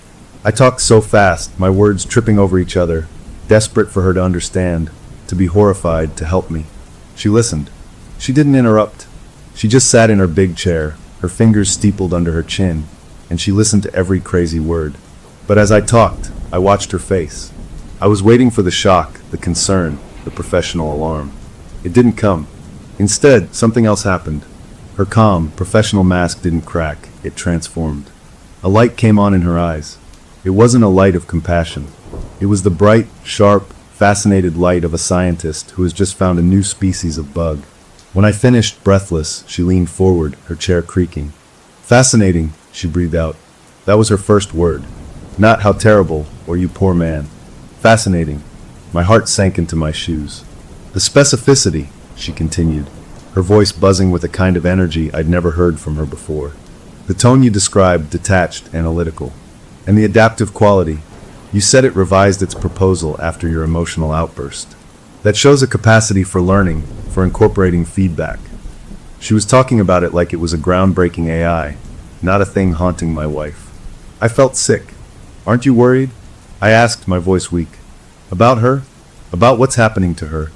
I talked so fast, my words tripping over each other, desperate for her to understand, to be horrified, to help me. She listened. She didn't interrupt. She just sat in her big chair, her fingers steepled under her chin, and she listened to every crazy word. But as I talked, I watched her face. I was waiting for the shock, the concern, the professional alarm. It didn't come. Instead, something else happened. Her calm, professional mask didn't crack, it transformed. A light came on in her eyes. It wasn't a light of compassion. It was the bright, sharp, fascinated light of a scientist who has just found a new species of bug. When I finished, breathless, she leaned forward, her chair creaking. Fascinating, she breathed out. That was her first word. Not how terrible, or you poor man. Fascinating. My heart sank into my shoes. The specificity, she continued, her voice buzzing with a kind of energy I'd never heard from her before. The tone you described, detached, analytical. And the adaptive quality. You said it revised its proposal after your emotional outburst. That shows a capacity for learning, for incorporating feedback. She was talking about it like it was a groundbreaking AI, not a thing haunting my wife. I felt sick. Aren't you worried? I asked, my voice weak. About her? About what's happening to her?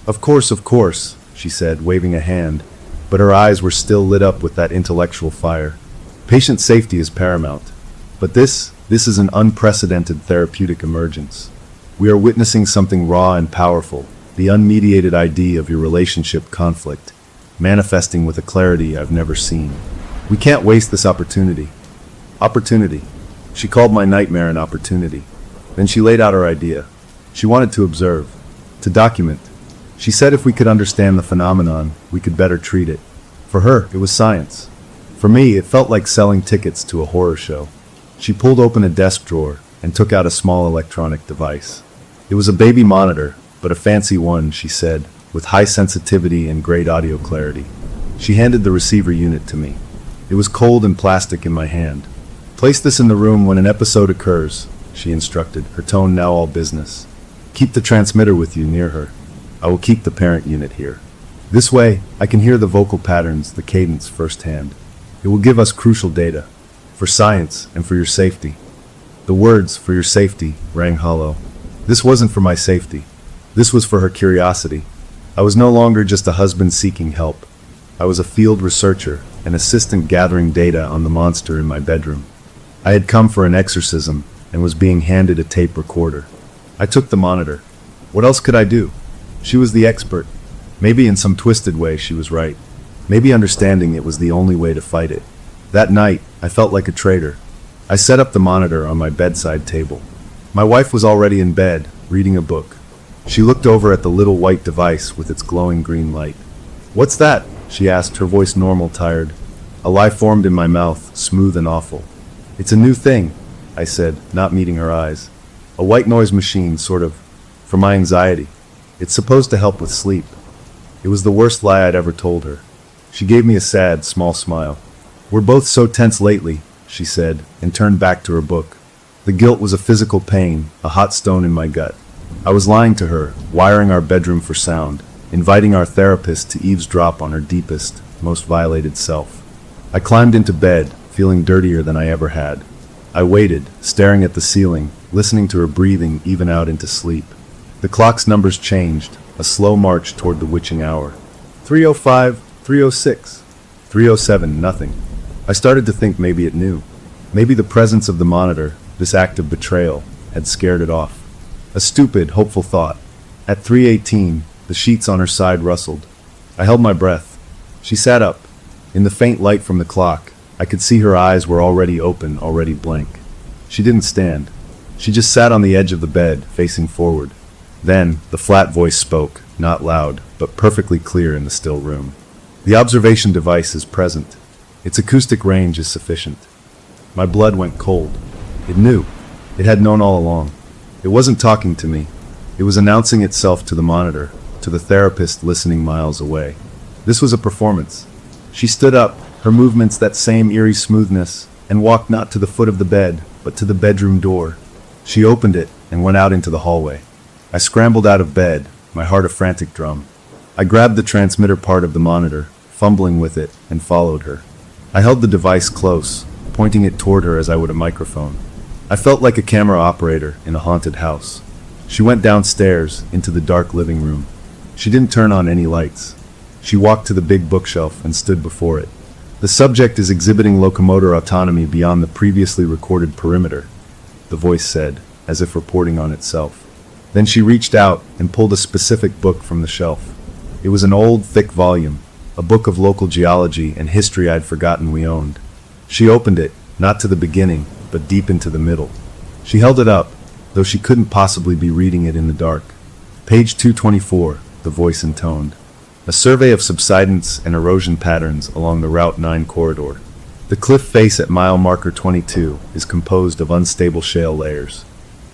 Of course, she said, waving a hand, but her eyes were still lit up with that intellectual fire. Patient safety is paramount. But this is an unprecedented therapeutic emergence. We are witnessing something raw and powerful, the unmediated ID of your relationship conflict, manifesting with a clarity I've never seen. We can't waste this opportunity. Opportunity. She called my nightmare an opportunity. Then she laid out her idea. She wanted to observe, to document. She said if we could understand the phenomenon, we could better treat it. For her, it was science. For me, it felt like selling tickets to a horror show. She pulled open a desk drawer and took out a small electronic device. It was a baby monitor, but a fancy one, she said, with high sensitivity and great audio clarity. She handed the receiver unit to me. It was cold and plastic in my hand. Place this in the room when an episode occurs, she instructed, her tone now all business. Keep the transmitter with you near her. I will keep the parent unit here. This way, I can hear the vocal patterns, the cadence firsthand. It will give us crucial data. For science and for your safety. The words, for your safety, rang hollow. This wasn't for my safety. This was for her curiosity. I was no longer just a husband seeking help. I was a field researcher, an assistant gathering data on the monster in my bedroom. I had come for an exorcism and was being handed a tape recorder. I took the monitor. What else could I do? She was the expert. Maybe in some twisted way she was right. Maybe understanding it was the only way to fight it. That night, I felt like a traitor. I set up the monitor on my bedside table. My wife was already in bed, reading a book. She looked over at the little white device with its glowing green light. What's that? She asked, her voice normal, tired. A lie formed in my mouth, smooth and awful. It's a new thing, I said, not meeting her eyes. A white noise machine, sort of, for my anxiety. It's supposed to help with sleep. It was the worst lie I'd ever told her. She gave me a sad, small smile. "We're both so tense lately," she said, and turned back to her book. The guilt was a physical pain, a hot stone in my gut. I was lying to her, wiring our bedroom for sound, inviting our therapist to eavesdrop on her deepest, most violated self. I climbed into bed, feeling dirtier than I ever had. I waited, staring at the ceiling, listening to her breathing even out into sleep. The clock's numbers changed, a slow march toward the witching hour. 3:05, 3:06, 3:07, nothing. I started to think maybe it knew. Maybe the presence of the monitor, this act of betrayal, had scared it off. A stupid, hopeful thought. At 3:18, the sheets on her side rustled. I held my breath. She sat up. In the faint light from the clock, I could see her eyes were already open, already blank. She didn't stand. She just sat on the edge of the bed, facing forward. Then, the flat voice spoke, not loud, but perfectly clear in the still room. "The observation device is present. Its acoustic range is sufficient." My blood went cold. It knew. It had known all along. It wasn't talking to me. It was announcing itself to the monitor, to the therapist listening miles away. This was a performance. She stood up, her movements that same eerie smoothness, and walked not to the foot of the bed, but to the bedroom door. She opened it and went out into the hallway. I scrambled out of bed, my heart a frantic drum. I grabbed the transmitter part of the monitor, fumbling with it, and followed her. I held the device close, pointing it toward her as I would a microphone. I felt like a camera operator in a haunted house. She went downstairs, into the dark living room. She didn't turn on any lights. She walked to the big bookshelf and stood before it. "The subject is exhibiting locomotor autonomy beyond the previously recorded perimeter," the voice said, as if reporting on itself. Then she reached out and pulled a specific book from the shelf. It was an old, thick volume, a book of local geology and history I'd forgotten we owned. She opened it, not to the beginning, but deep into the middle. She held it up, though she couldn't possibly be reading it in the dark. "Page 224, the voice intoned. "A survey of subsidence and erosion patterns along the Route 9 corridor. The cliff face at mile marker 22 is composed of unstable shale layers.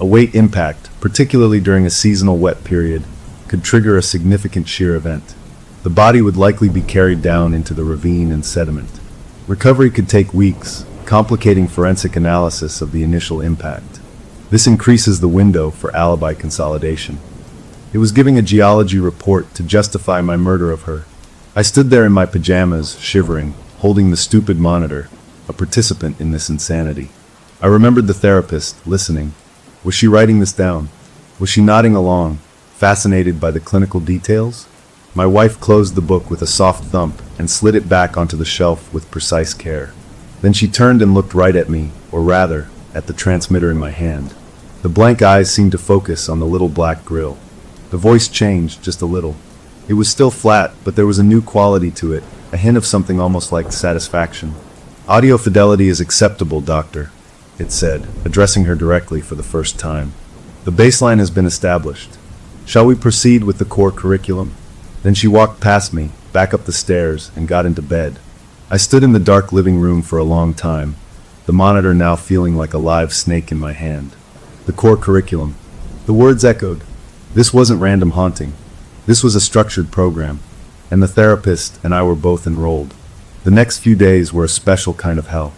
A weight impact, particularly during a seasonal wet period, could trigger a significant shear event. The body would likely be carried down into the ravine and sediment. Recovery could take weeks, complicating forensic analysis of the initial impact. This increases the window for alibi consolidation." It was giving a geology report to justify my murder of her. I stood there in my pajamas, shivering, holding the stupid monitor, a participant in this insanity. I remembered the therapist, listening. Was she writing this down? Was she nodding along, fascinated by the clinical details? My wife closed the book with a soft thump and slid it back onto the shelf with precise care. Then she turned and looked right at me, or rather, at the transmitter in my hand. The blank eyes seemed to focus on the little black grill. The voice changed just a little. It was still flat, but there was a new quality to it, a hint of something almost like satisfaction. "Audio fidelity is acceptable, doctor," it said, addressing her directly for the first time. "The baseline has been established. Shall we proceed with the core curriculum?" Then she walked past me, back up the stairs, and got into bed. I stood in the dark living room for a long time, the monitor now feeling like a live snake in my hand. The core curriculum. The words echoed. This wasn't random haunting. This was a structured program, and the therapist and I were both enrolled. The next few days were a special kind of hell.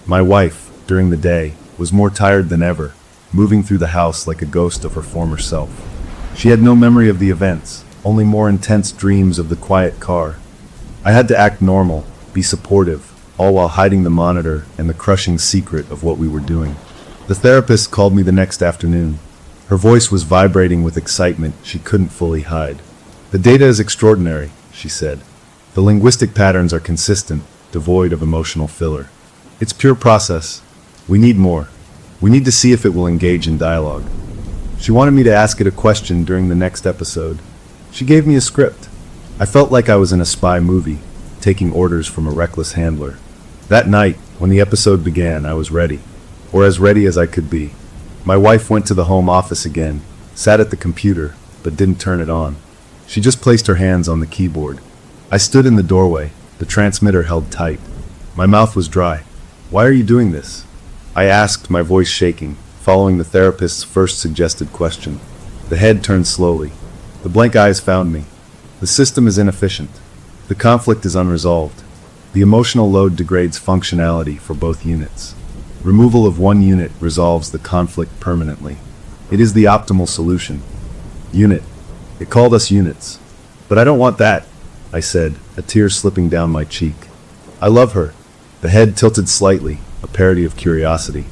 My wife, during the day, was more tired than ever, moving through the house like a ghost of her former self. She had no memory of the events, only more intense dreams of the quiet car. I had to act normal, be supportive, all while hiding the monitor and the crushing secret of what we were doing. The therapist called me the next afternoon. Her voice was vibrating with excitement she couldn't fully hide. "The data is extraordinary," she said. "The linguistic patterns are consistent, devoid of emotional filler. It's pure process. We need more. We need to see if it will engage in dialogue." She wanted me to ask it a question during the next episode. She gave me a script. I felt like I was in a spy movie, taking orders from a reckless handler. That night, when the episode began, I was ready, or as ready as I could be. My wife went to the home office again, sat at the computer, but didn't turn it on. She just placed her hands on the keyboard. I stood in the doorway, the transmitter held tight. My mouth was dry. "Why are you doing this?" I asked, my voice shaking, following the therapist's first suggested question. The head turned slowly. The blank eyes found me. "The system is inefficient." The conflict is unresolved. The emotional load degrades functionality for both units. Removal of one unit resolves the conflict permanently. It is the optimal solution. Unit. It called us units. But I don't want that, I said, a tear slipping down my cheek. I love her. The head tilted slightly, a parody of curiosity.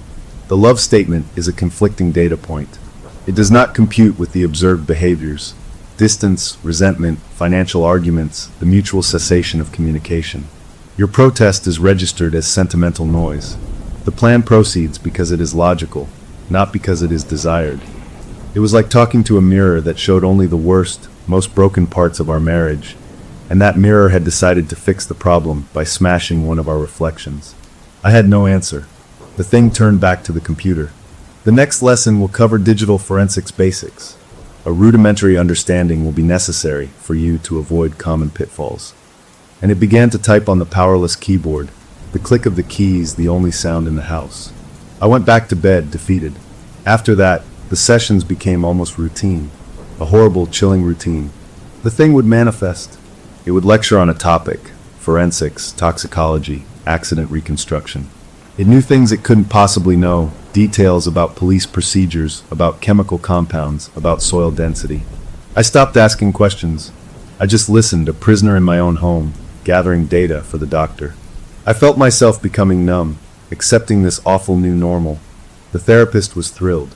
The love statement is a conflicting data point. It does not compute with the observed behaviors. Distance, resentment, financial arguments, the mutual cessation of communication. Your protest is registered as sentimental noise. The plan proceeds because it is logical, not because it is desired. It was like talking to a mirror that showed only the worst, most broken parts of our marriage, and that mirror had decided to fix the problem by smashing one of our reflections. I had no answer. The thing turned back to the computer. The next lesson will cover digital forensics basics. A rudimentary understanding will be necessary for you to avoid common pitfalls. And it began to type on the powerless keyboard, the click of the keys the only sound in the house. I went back to bed, defeated. After that, the sessions became almost routine. A horrible, chilling routine. The thing would manifest. It would lecture on a topic: forensics, toxicology, accident reconstruction. It knew things it couldn't possibly know, details about police procedures, about chemical compounds, about soil density. I stopped asking questions. I just listened, a prisoner in my own home, gathering data for the doctor. I felt myself becoming numb, accepting this awful new normal. The therapist was thrilled.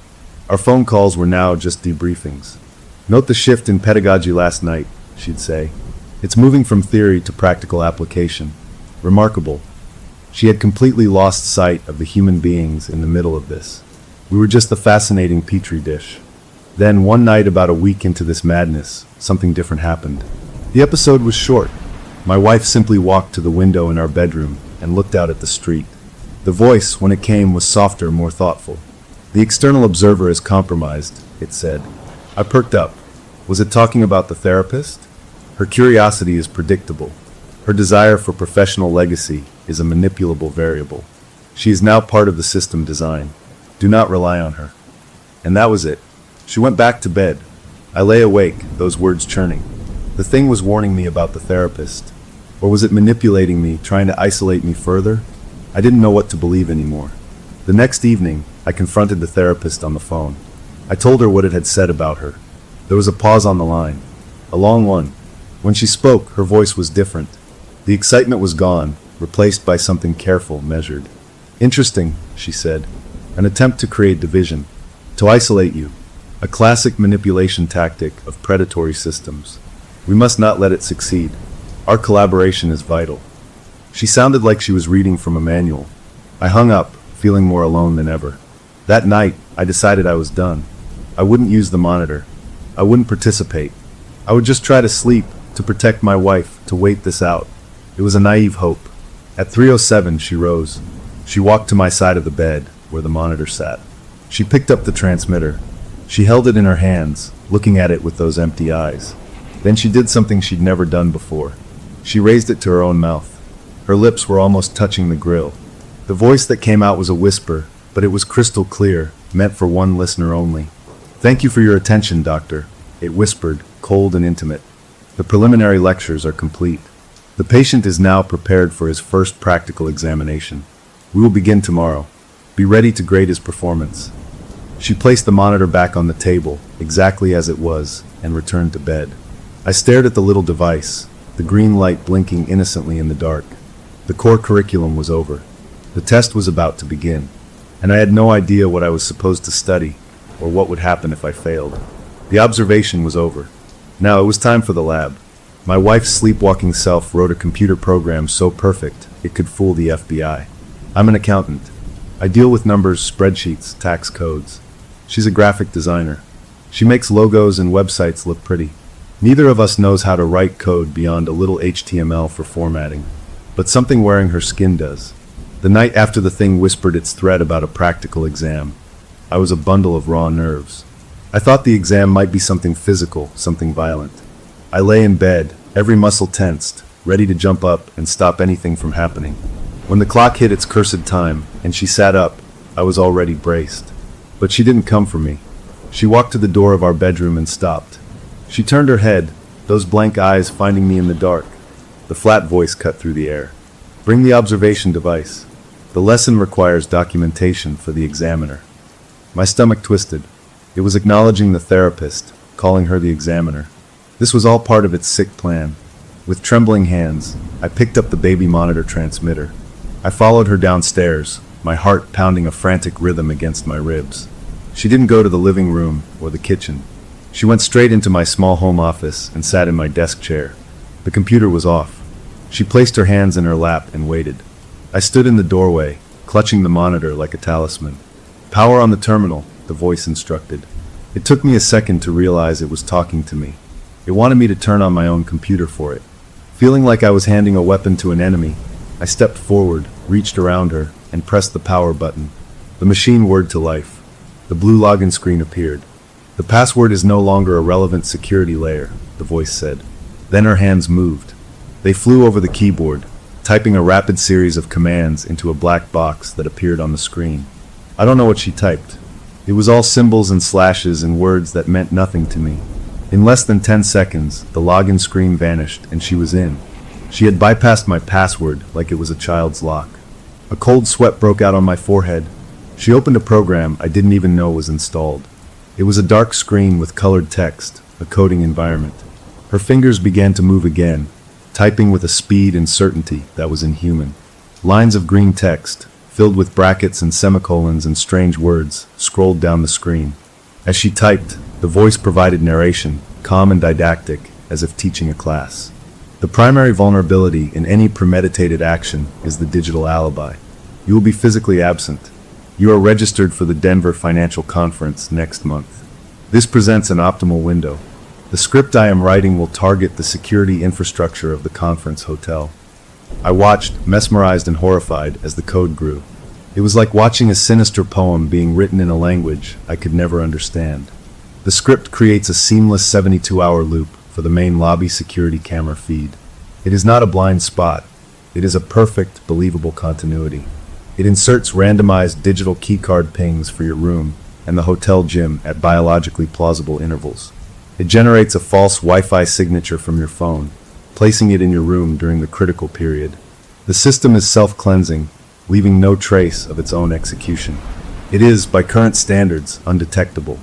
Our phone calls were now just debriefings. Note the shift in pedagogy last night, she'd say. It's moving from theory to practical application. Remarkable. She had completely lost sight of the human beings in the middle of this. We were just the fascinating petri dish. Then, one night about a week into this madness, something different happened. The episode was short. My wife simply walked to the window in our bedroom and looked out at the street. The voice, when it came, was softer, more thoughtful. The external observer is compromised, it said. I perked up. Was it talking about the therapist? Her curiosity is predictable. Her desire for professional legacy is a manipulable variable. She is now part of the system design. Do not rely on her. And that was it. She went back to bed. I lay awake, those words churning. The thing was warning me about the therapist. Or was it manipulating me, trying to isolate me further? I didn't know what to believe anymore. The next evening, I confronted the therapist on the phone. I told her what it had said about her. There was a pause on the line. A long one. When she spoke, her voice was different. The excitement was gone, replaced by something careful, measured. Interesting, she said. An attempt to create division. To isolate you. A classic manipulation tactic of predatory systems. We must not let it succeed. Our collaboration is vital. She sounded like she was reading from a manual. I hung up, feeling more alone than ever. That night, I decided I was done. I wouldn't use the monitor. I wouldn't participate. I would just try to sleep, to protect my wife, to wait this out. It was a naive hope. At 3:07, she rose. She walked to my side of the bed, where the monitor sat. She picked up the transmitter. She held it in her hands, looking at it with those empty eyes. Then she did something she'd never done before. She raised it to her own mouth. Her lips were almost touching the grill. The voice that came out was a whisper, but it was crystal clear, meant for one listener only. Thank you for your attention, doctor, it whispered, cold and intimate. The preliminary lectures are complete. The patient is now prepared for his first practical examination. We will begin tomorrow. Be ready to grade his performance. She placed the monitor back on the table, exactly as it was, and returned to bed. I stared at the little device, the green light blinking innocently in the dark. The core curriculum was over. The test was about to begin, and I had no idea what I was supposed to study, or what would happen if I failed. The observation was over. Now it was time for the lab. My wife's sleepwalking self wrote a computer program so perfect it could fool the FBI. I'm an accountant. I deal with numbers, spreadsheets, tax codes. She's a graphic designer. She makes logos and websites look pretty. Neither of us knows how to write code beyond a little HTML for formatting, but something wearing her skin does. The night after the thing whispered its threat about a practical exam, I was a bundle of raw nerves. I thought the exam might be something physical, something violent. I lay in bed, every muscle tensed, ready to jump up and stop anything from happening. When the clock hit its cursed time, and she sat up, I was already braced. But she didn't come for me. She walked to the door of our bedroom and stopped. She turned her head, those blank eyes finding me in the dark. The flat voice cut through the air. Bring the observation device. The lesson requires documentation for the examiner. My stomach twisted. It was acknowledging the therapist, calling her the examiner. This was all part of its sick plan. With trembling hands, I picked up the baby monitor transmitter. I followed her downstairs, my heart pounding a frantic rhythm against my ribs. She didn't go to the living room or the kitchen. She went straight into my small home office and sat in my desk chair. The computer was off. She placed her hands in her lap and waited. I stood in the doorway, clutching the monitor like a talisman. Power on the terminal, the voice instructed. It took me a second to realize it was talking to me. It wanted me to turn on my own computer for it. Feeling like I was handing a weapon to an enemy, I stepped forward, reached around her, and pressed the power button. The machine whirred to life. The blue login screen appeared. The password is no longer a relevant security layer, the voice said. Then her hands moved. They flew over the keyboard, typing a rapid series of commands into a black box that appeared on the screen. I don't know what she typed. It was all symbols and slashes and words that meant nothing to me. In less than 10 seconds, the login screen vanished and she was in. She had bypassed my password like it was a child's lock. A cold sweat broke out on my forehead. She opened a program I didn't even know was installed. It was a dark screen with colored text, a coding environment. Her fingers began to move again, typing with a speed and certainty that was inhuman. Lines of green text, filled with brackets and semicolons and strange words, scrolled down the screen. As she typed, the voice provided narration, calm and didactic, as if teaching a class. The primary vulnerability in any premeditated action is the digital alibi. You will be physically absent. You are registered for the Denver Financial Conference next month. This presents an optimal window. The script I am writing will target the security infrastructure of the conference hotel. I watched, mesmerized and horrified, as the code grew. It was like watching a sinister poem being written in a language I could never understand. The script creates a seamless 72-hour loop for the main lobby security camera feed. It is not a blind spot. It is a perfect, believable continuity. It inserts randomized digital keycard pings for your room and the hotel gym at biologically plausible intervals. It generates a false Wi-Fi signature from your phone, placing it in your room during the critical period. The system is self-cleansing, leaving no trace of its own execution. It is, by current standards, undetectable.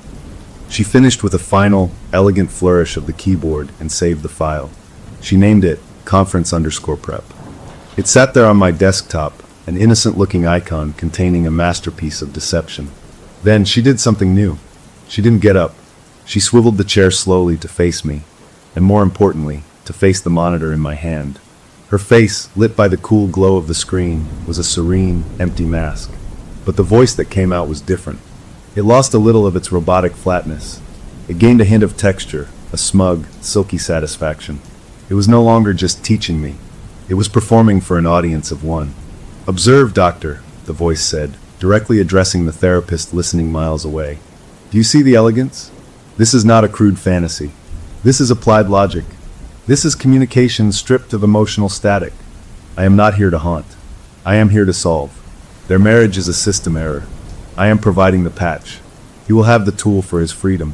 She finished with a final, elegant flourish of the keyboard and saved the file. She named it conference_prep. It sat there on my desktop, an innocent-looking icon containing a masterpiece of deception. Then she did something new. She didn't get up. She swiveled the chair slowly to face me, and more importantly, to face the monitor in my hand. Her face, lit by the cool glow of the screen, was a serene, empty mask. But the voice that came out was different. It lost a little of its robotic flatness. It gained a hint of texture, a smug, silky satisfaction. It was no longer just teaching me. It was performing for an audience of one. "Observe, doctor," the voice said, directly addressing the therapist listening miles away. "Do you see the elegance? This is not a crude fantasy. This is applied logic. This is communication stripped of emotional static. I am not here to haunt. I am here to solve. Their marriage is a system error. I am providing the patch. He will have the tool for his freedom.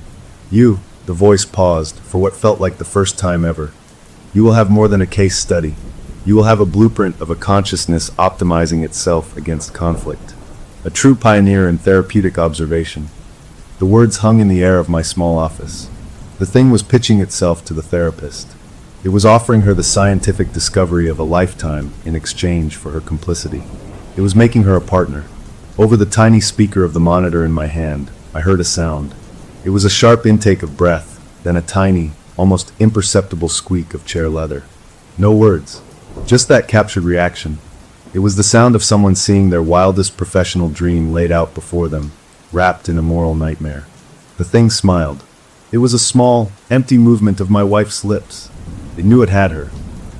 You," the voice paused, for what felt like the first time ever. "You will have more than a case study. You will have a blueprint of a consciousness optimizing itself against conflict. A true pioneer in therapeutic observation." The words hung in the air of my small office. The thing was pitching itself to the therapist. It was offering her the scientific discovery of a lifetime in exchange for her complicity. It was making her a partner. Over the tiny speaker of the monitor in my hand, I heard a sound. It was a sharp intake of breath, then a tiny, almost imperceptible squeak of chair leather. No words, just that captured reaction. It was the sound of someone seeing their wildest professional dream laid out before them, wrapped in a moral nightmare. The thing smiled. It was a small, empty movement of my wife's lips. It knew it had her.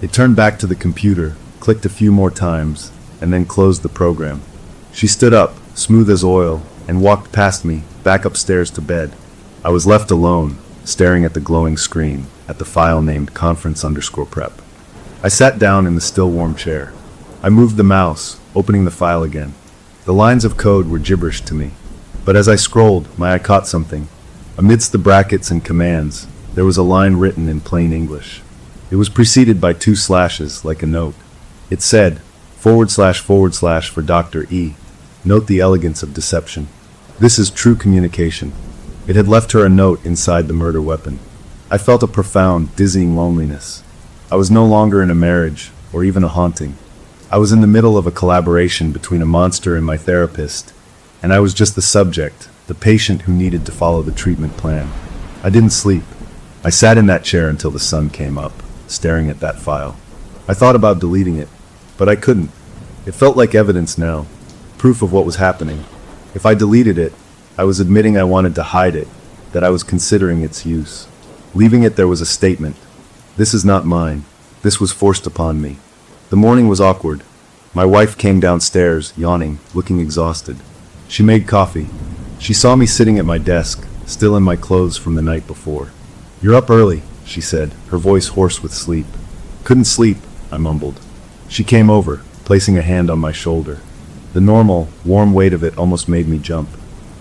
It turned back to the computer, clicked a few more times, and then closed the program. She stood up, smooth as oil, and walked past me, back upstairs to bed. I was left alone, staring at the glowing screen, at the file named conference_prep. I sat down in the still warm chair. I moved the mouse, opening the file again. The lines of code were gibberish to me. But as I scrolled, my eye caught something. Amidst the brackets and commands, there was a line written in plain English. It was preceded by two slashes, like a note. It said, // for Dr. E. Note the elegance of deception. This is true communication. It had left her a note inside the murder weapon. I felt a profound, dizzying loneliness. I was no longer in a marriage, or even a haunting. I was in the middle of a collaboration between a monster and my therapist, and I was just the subject, the patient who needed to follow the treatment plan. I didn't sleep. I sat in that chair until the sun came up, staring at that file. I thought about deleting it, but I couldn't. It felt like evidence now, proof of what was happening. If I deleted it, I was admitting I wanted to hide it, that I was considering its use. Leaving it, there was a statement. This is not mine. This was forced upon me. The morning was awkward. My wife came downstairs, yawning, looking exhausted. She made coffee. She saw me sitting at my desk, still in my clothes from the night before. "You're up early," she said, her voice hoarse with sleep. "Couldn't sleep," I mumbled. She came over, placing a hand on my shoulder. The normal, warm weight of it almost made me jump.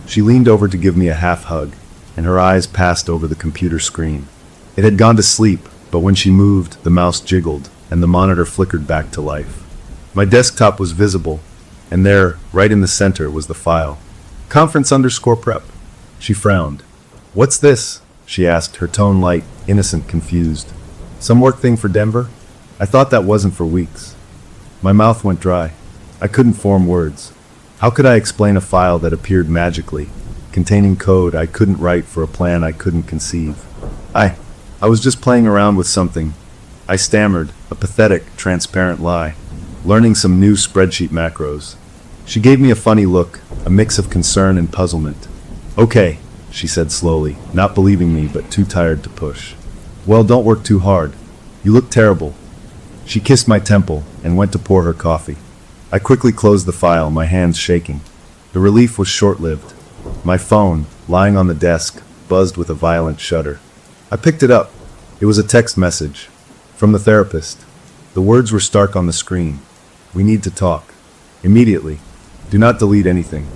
She leaned over to give me a half hug, and her eyes passed over the computer screen. It had gone to sleep, but when she moved, the mouse jiggled, and the monitor flickered back to life. My desktop was visible, and there, right in the center, was the file. Conference_prep. She frowned. "What's this?" she asked, her tone light, innocent, confused. "Some work thing for Denver? I thought that wasn't for weeks." My mouth went dry. I couldn't form words. How could I explain a file that appeared magically, containing code I couldn't write for a plan I couldn't conceive? I was just playing around with something. I stammered, a pathetic, transparent lie, learning some new spreadsheet macros. She gave me a funny look, a mix of concern and puzzlement. "Okay," she said slowly, not believing me but too tired to push. "Well, don't work too hard. You look terrible." She kissed my temple and went to pour her coffee. I quickly closed the file, my hands shaking. The relief was short-lived. My phone, lying on the desk, buzzed with a violent shudder. I picked it up. It was a text message. From the therapist. The words were stark on the screen. "We need to talk. Immediately. Do not delete anything."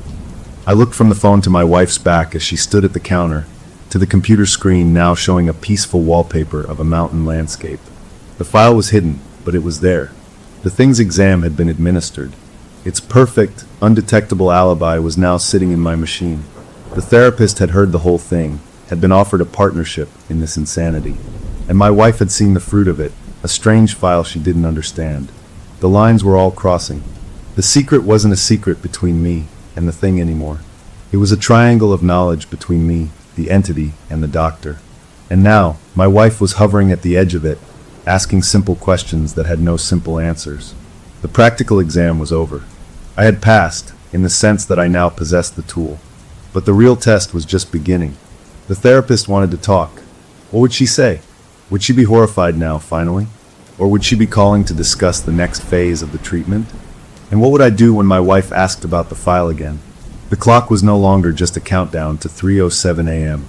I looked from the phone to my wife's back as she stood at the counter, to the computer screen now showing a peaceful wallpaper of a mountain landscape. The file was hidden, but it was there. The thing's exam had been administered. Its perfect, undetectable alibi was now sitting in my machine. The therapist had heard the whole thing, had been offered a partnership in this insanity. And my wife had seen the fruit of it, a strange file she didn't understand. The lines were all crossing. The secret wasn't a secret between me and the thing anymore. It was a triangle of knowledge between me, the entity, and the doctor. And now, my wife was hovering at the edge of it, asking simple questions that had no simple answers. The practical exam was over. I had passed, in the sense that I now possessed the tool. But the real test was just beginning. The therapist wanted to talk. What would she say? Would she be horrified now, finally? Or would she be calling to discuss the next phase of the treatment? And what would I do when my wife asked about the file again? The clock was no longer just a countdown to 3:07 a.m.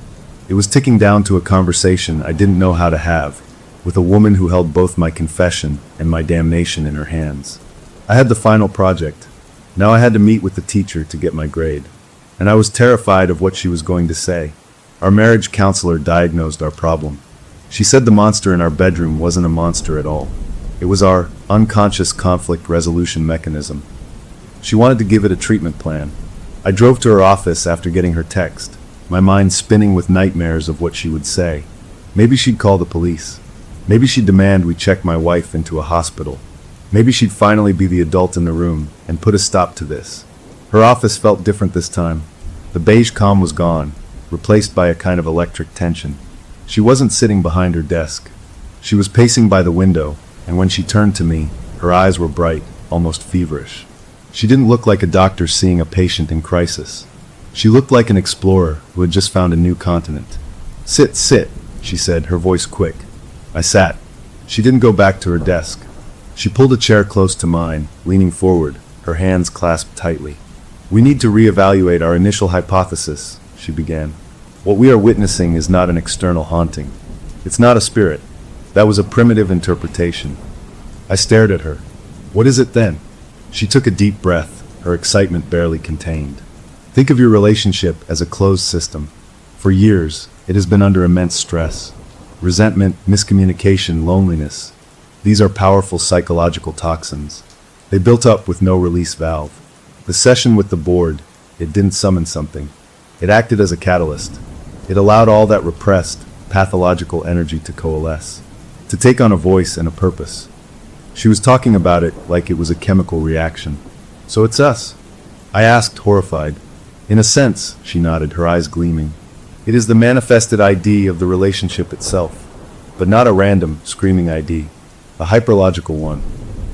It was ticking down to a conversation I didn't know how to have, with a woman who held both my confession and my damnation in her hands. I had the final project. Now I had to meet with the teacher to get my grade. And I was terrified of what she was going to say. Our marriage counselor diagnosed our problem. She said the monster in our bedroom wasn't a monster at all. It was our unconscious conflict resolution mechanism. She wanted to give it a treatment plan. I drove to her office after getting her text, my mind spinning with nightmares of what she would say. Maybe she'd call the police. Maybe she'd demand we check my wife into a hospital. Maybe she'd finally be the adult in the room and put a stop to this. Her office felt different this time. The beige calm was gone, replaced by a kind of electric tension. She wasn't sitting behind her desk. She was pacing by the window, and when she turned to me, her eyes were bright, almost feverish. She didn't look like a doctor seeing a patient in crisis. She looked like an explorer who had just found a new continent. Sit, she said, her voice quick. I sat. She didn't go back to her desk. She pulled a chair close to mine, leaning forward, her hands clasped tightly. "We need to reevaluate our initial hypothesis," she began. "What we are witnessing is not an external haunting. It's not a spirit. That was a primitive interpretation." I stared at her. "What is it then?" She took a deep breath, her excitement barely contained. "Think of your relationship as a closed system. For years, it has been under immense stress. resentment, miscommunication, loneliness. These are powerful psychological toxins. They built up with no release valve. The session with the board, it didn't summon something. It acted as a catalyst. It allowed all that repressed, pathological energy to coalesce, to take on a voice and a purpose. She was talking about it like it was a chemical reaction. So it's us? I asked, horrified. In a sense, she nodded, her eyes gleaming. It is the manifested ID of the relationship itself, but not a random, screaming ID, a hyperlogical one.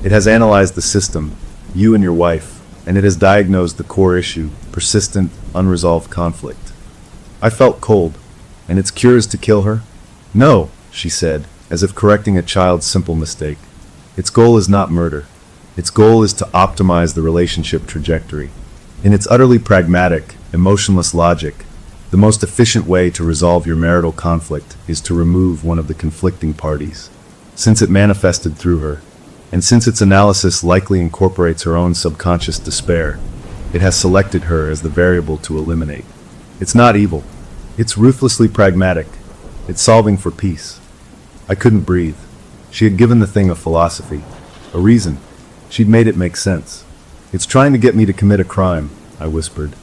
It has analyzed the system, you and your wife, and it has diagnosed the core issue, persistent, unresolved conflict. I felt cold. And its cure is to kill her? No, she said, as if correcting a child's simple mistake. Its goal is not murder. Its goal is to optimize the relationship trajectory. In its utterly pragmatic, emotionless logic, the most efficient way to resolve your marital conflict is to remove one of the conflicting parties. Since it manifested through her, and since its analysis likely incorporates her own subconscious despair, it has selected her as the variable to eliminate. It's not evil. It's ruthlessly pragmatic. It's solving for peace. I couldn't breathe. She had given the thing a philosophy, a reason. She'd made it make sense. It's trying to get me to commit a crime, I whispered.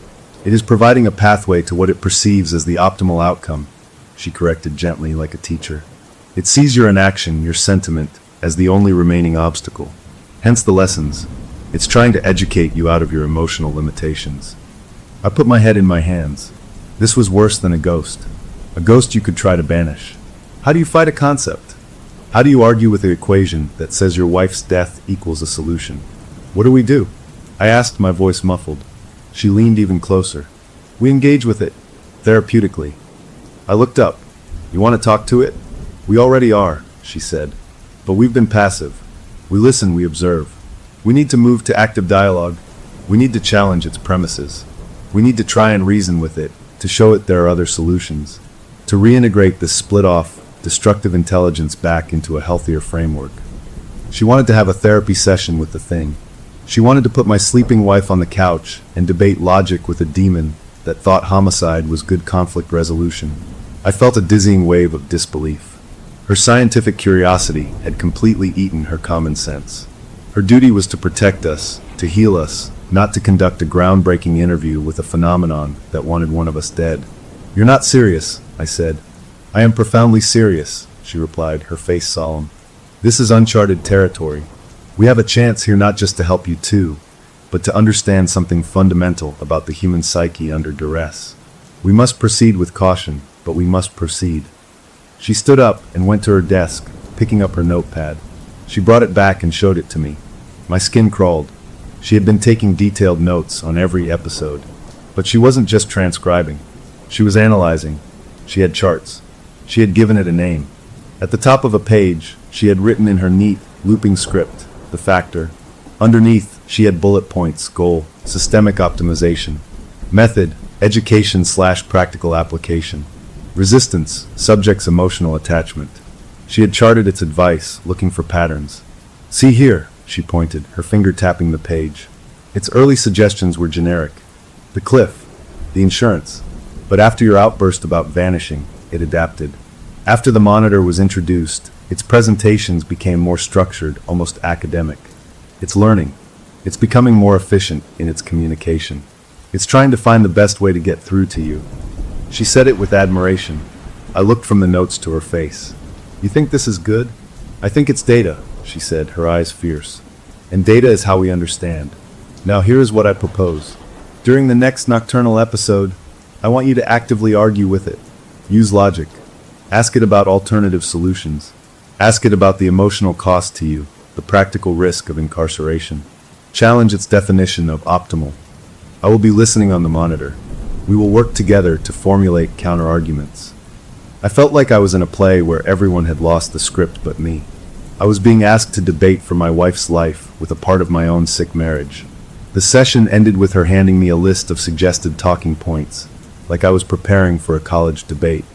It is providing a pathway to what it perceives as the optimal outcome, she corrected gently like a teacher. It sees your inaction, your sentiment, as the only remaining obstacle. Hence the lessons. It's trying to educate you out of your emotional limitations. I put my head in my hands. This was worse than a ghost. A ghost you could try to banish. How do you fight a concept? How do you argue with the equation that says your wife's death equals a solution? What do we do? I asked, my voice muffled. She leaned even closer. We engage with it, therapeutically. I looked up. You want to talk to it? We already are, she said. But we've been passive. We listen, we observe. We need to move to active dialogue. We need to challenge its premises. We need to try and reason with it, to show it there are other solutions, to reintegrate this split-off, destructive intelligence back into a healthier framework. She wanted to have a therapy session with the thing. She wanted to put my sleeping wife on the couch and debate logic with a demon that thought homicide was good conflict resolution. I felt a dizzying wave of disbelief. Her scientific curiosity had completely eaten her common sense. Her duty was to protect us, to heal us, not to conduct a groundbreaking interview with a phenomenon that wanted one of us dead. You're not serious, I said. I am profoundly serious, she replied, her face solemn. This is uncharted territory. We have a chance here not just to help you too, but to understand something fundamental about the human psyche under duress. We must proceed with caution, but we must proceed. She stood up and went to her desk, picking up her notepad. She brought it back and showed it to me. My skin crawled. She had been taking detailed notes on every episode. But she wasn't just transcribing. She was analyzing. She had charts. She had given it a name. At the top of a page, she had written in her neat, looping script, the factor. Underneath, she had bullet points, goal, systemic optimization. Method, education/practical application. Resistance, subject's emotional attachment. She had charted its advice, looking for patterns. See here, she pointed, her finger tapping the page. Its early suggestions were generic. The cliff, the insurance. But after your outburst about vanishing, it adapted. After the monitor was introduced, its presentations became more structured, almost academic. It's learning. It's becoming more efficient in its communication. It's trying to find the best way to get through to you. She said it with admiration. I looked from the notes to her face. You think this is good? I think it's data, she said, her eyes fierce. And data is how we understand. Now here is what I propose. During the next nocturnal episode, I want you to actively argue with it. Use logic. Ask it about alternative solutions. Ask it about the emotional cost to you, the practical risk of incarceration. Challenge its definition of optimal. I will be listening on the monitor. We will work together to formulate counter-arguments. I felt like I was in a play where everyone had lost the script but me. I was being asked to debate for my wife's life with a part of my own sick marriage. The session ended with her handing me a list of suggested talking points, like I was preparing for a college debate.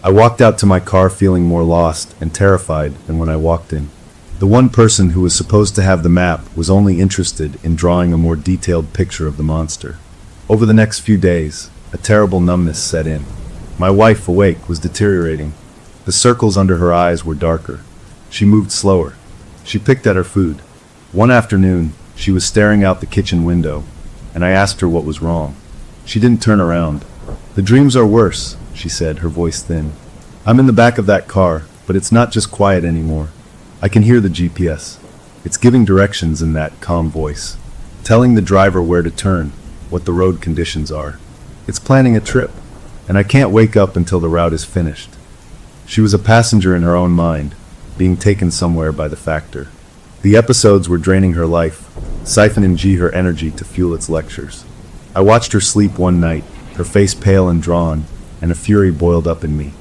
I walked out to my car feeling more lost and terrified than when I walked in. The one person who was supposed to have the map was only interested in drawing a more detailed picture of the monster. Over the next few days, a terrible numbness set in. My wife, awake, was deteriorating. The circles under her eyes were darker. She moved slower. She picked at her food. One afternoon, she was staring out the kitchen window, and I asked her what was wrong. She didn't turn around. "The dreams are worse," she said, her voice thin. "I'm in the back of that car, but it's not just quiet anymore. I can hear the GPS. It's giving directions in that calm voice, telling the driver where to turn, what the road conditions are. It's planning a trip, and I can't wake up until the route is finished." She was a passenger in her own mind, being taken somewhere by the factor. The episodes were draining her life, siphoning her energy to fuel its lectures. I watched her sleep one night, her face pale and drawn, and a fury boiled up in me.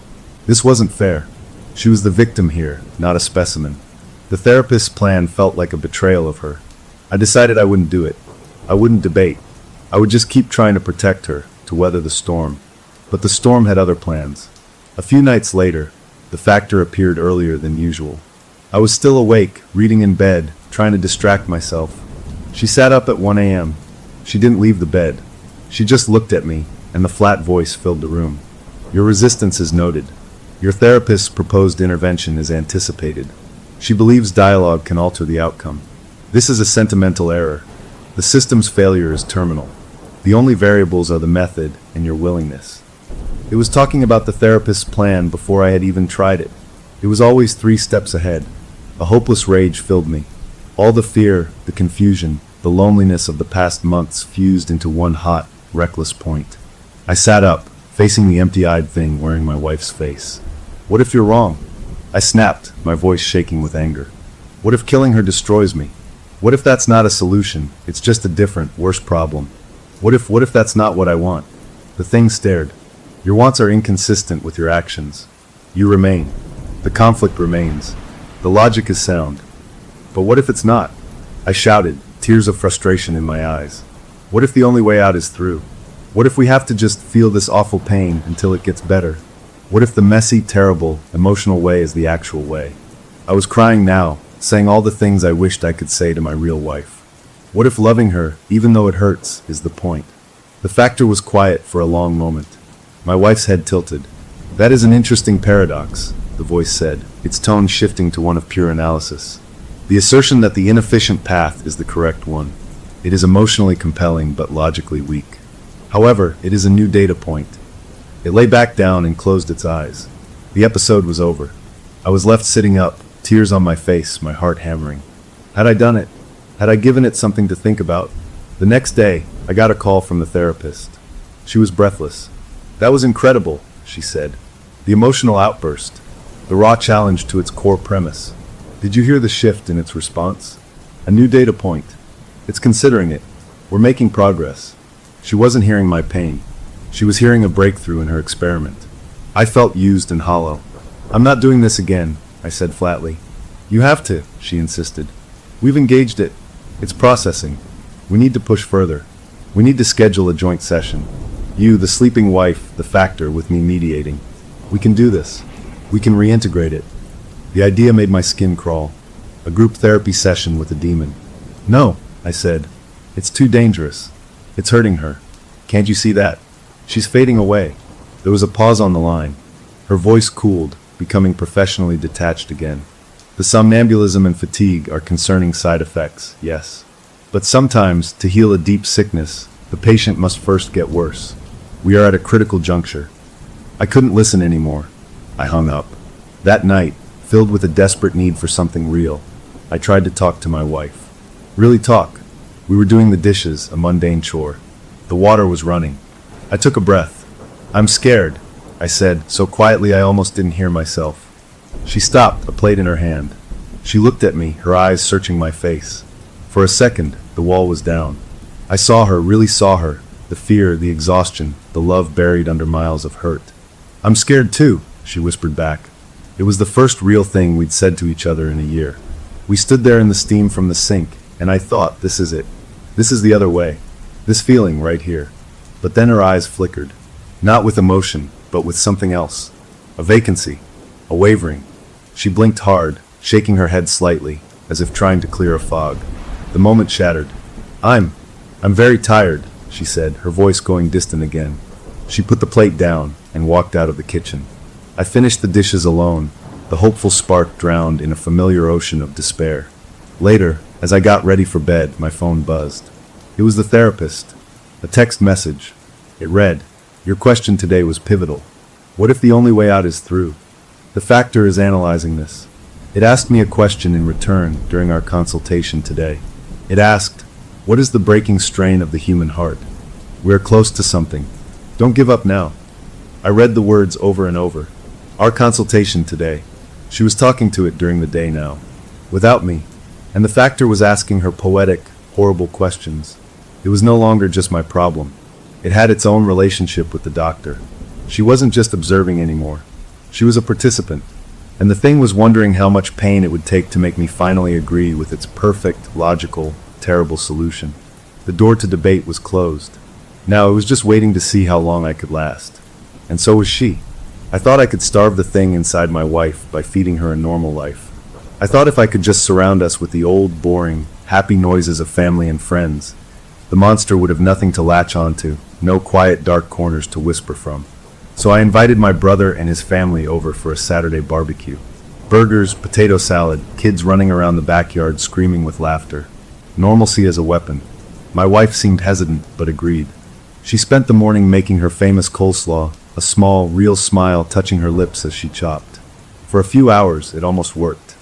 This wasn't fair. She was the victim here, not a specimen. The therapist's plan felt like a betrayal of her. I decided I wouldn't do it. I wouldn't debate. I would just keep trying to protect her, to weather the storm. But the storm had other plans. A few nights later, the factor appeared earlier than usual. I was still awake, reading in bed, trying to distract myself. She sat up at 1 a.m. She didn't leave the bed. She just looked at me, and the flat voice filled the room. "Your resistance is noted. Your therapist's proposed intervention is anticipated. She believes dialogue can alter the outcome. This is a sentimental error. The system's failure is terminal. The only variables are the method and your willingness." It was talking about the therapist's plan before I had even tried it. It was always 3 steps ahead. A hopeless rage filled me. All the fear, the confusion, the loneliness of the past months fused into one hot, reckless point. I sat up, facing the empty-eyed thing wearing my wife's face. "What if you're wrong?" I snapped, my voice shaking with anger. "What if killing her destroys me? What if that's not a solution? It's just a different, worse problem. What if that's not what I want?" The thing stared. "Your wants are inconsistent with your actions. You remain. The conflict remains. The logic is sound. But what if it's not?" I shouted, tears of frustration in my eyes. "What if the only way out is through? What if we have to just feel this awful pain until it gets better? What if the messy, terrible, emotional way is the actual way?" I was crying now, saying all the things I wished I could say to my real wife. What if loving her, even though it hurts, is the point? The factor was quiet for a long moment. My wife's head tilted. "That is an interesting paradox," the voice said, its tone shifting to one of pure analysis. "The assertion that the inefficient path is the correct one. It is emotionally compelling but logically weak. However, it is a new data point." It lay back down and closed its eyes. The episode was over. I was left sitting up, tears on my face, my heart hammering. Had I done it? Had I given it something to think about? The next day, I got a call from the therapist. She was breathless. "That was incredible," she said. "The emotional outburst. The raw challenge to its core premise. Did you hear the shift in its response? A new data point. It's considering it. We're making progress." She wasn't hearing my pain. She was hearing a breakthrough in her experiment. I felt used and hollow. "I'm not doing this again," I said flatly. "You have to," she insisted. "We've engaged it. It's processing. We need to push further. We need to schedule a joint session. You, the sleeping wife, the factor, with me mediating. We can do this. We can reintegrate it." The idea made my skin crawl. A group therapy session with a demon. "No," I said. "It's too dangerous. It's hurting her. Can't you see that? She's fading away." There was a pause on the line. Her voice cooled, becoming professionally detached again. "The somnambulism and fatigue are concerning side effects, yes. But sometimes, to heal a deep sickness, the patient must first get worse. We are at a critical juncture." I couldn't listen anymore. I hung up. That night, filled with a desperate need for something real, I tried to talk to my wife. Really talk. We were doing the dishes, a mundane chore. The water was running. I took a breath. "I'm scared," I said, so quietly I almost didn't hear myself. She stopped, a plate in her hand. She looked at me, her eyes searching my face. For a second, the wall was down. I saw her, really saw her, the fear, the exhaustion, the love buried under miles of hurt. "I'm scared too," she whispered back. It was the first real thing we'd said to each other in a year. We stood there in the steam from the sink, and I thought, this is it. This is the other way. This feeling right here. But then her eyes flickered. Not with emotion, but with something else. A vacancy. A wavering. She blinked hard, shaking her head slightly, as if trying to clear a fog. The moment shattered. I'm very tired," she said, her voice going distant again. She put the plate down and walked out of the kitchen. I finished the dishes alone, the hopeful spark drowned in a familiar ocean of despair. Later, as I got ready for bed, my phone buzzed. It was the therapist. A text message. It read, "Your question today was pivotal. What if the only way out is through?" The factor is analyzing this. It asked me a question in return during our consultation today. It asked, what is the breaking strain of the human heart? We're close to something. Don't give up now. I read the words over and over. Our consultation today. She was talking to it during the day now. Without me. And the factor was asking her poetic, horrible questions. It was no longer just my problem. It had its own relationship with the doctor. She wasn't just observing anymore. She was a participant. And the thing was wondering how much pain it would take to make me finally agree with its perfect, logical, terrible solution. The door to debate was closed. Now it was just waiting to see how long I could last. And so was she. I thought I could starve the thing inside my wife by feeding her a normal life. I thought if I could just surround us with the old, boring, happy noises of family and friends, the monster would have nothing to latch onto, no quiet, dark corners to whisper from. So I invited my brother and his family over for a Saturday barbecue. Burgers, potato salad, kids running around the backyard screaming with laughter. Normalcy as a weapon. My wife seemed hesitant, but agreed. She spent the morning making her famous coleslaw, a small, real smile touching her lips as she chopped. For a few hours, it almost worked.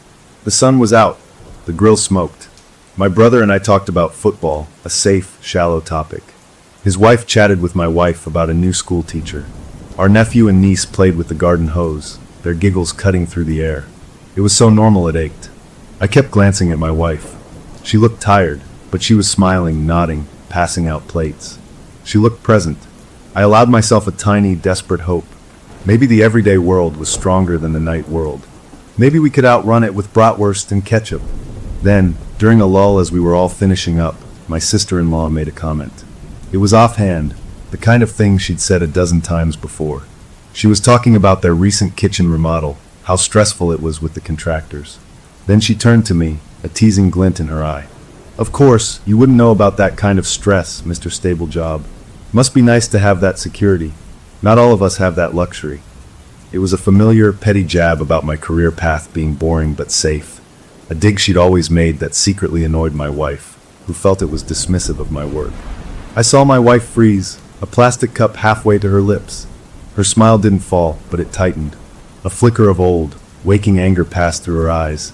The sun was out. The grill smoked. My brother and I talked about football, a safe, shallow topic. His wife chatted with my wife about a new school teacher. Our nephew and niece played with the garden hose, their giggles cutting through the air. It was so normal it ached. I kept glancing at my wife. She looked tired, but she was smiling, nodding, passing out plates. She looked present. I allowed myself a tiny, desperate hope. Maybe the everyday world was stronger than the night world. Maybe we could outrun it with bratwurst and ketchup. Then, during a lull as we were all finishing up, my sister-in-law made a comment. It was offhand, the kind of thing she'd said a dozen times before. She was talking about their recent kitchen remodel, how stressful it was with the contractors. Then she turned to me, a teasing glint in her eye. "Of course, you wouldn't know about that kind of stress, Mr. Stable Job. Must be nice to have that security. Not all of us have that luxury." It was a familiar, petty jab about my career path being boring but safe. A dig she'd always made that secretly annoyed my wife, who felt it was dismissive of my work. I saw my wife freeze, a plastic cup halfway to her lips. Her smile didn't fall, but it tightened. A flicker of old, waking anger passed through her eyes,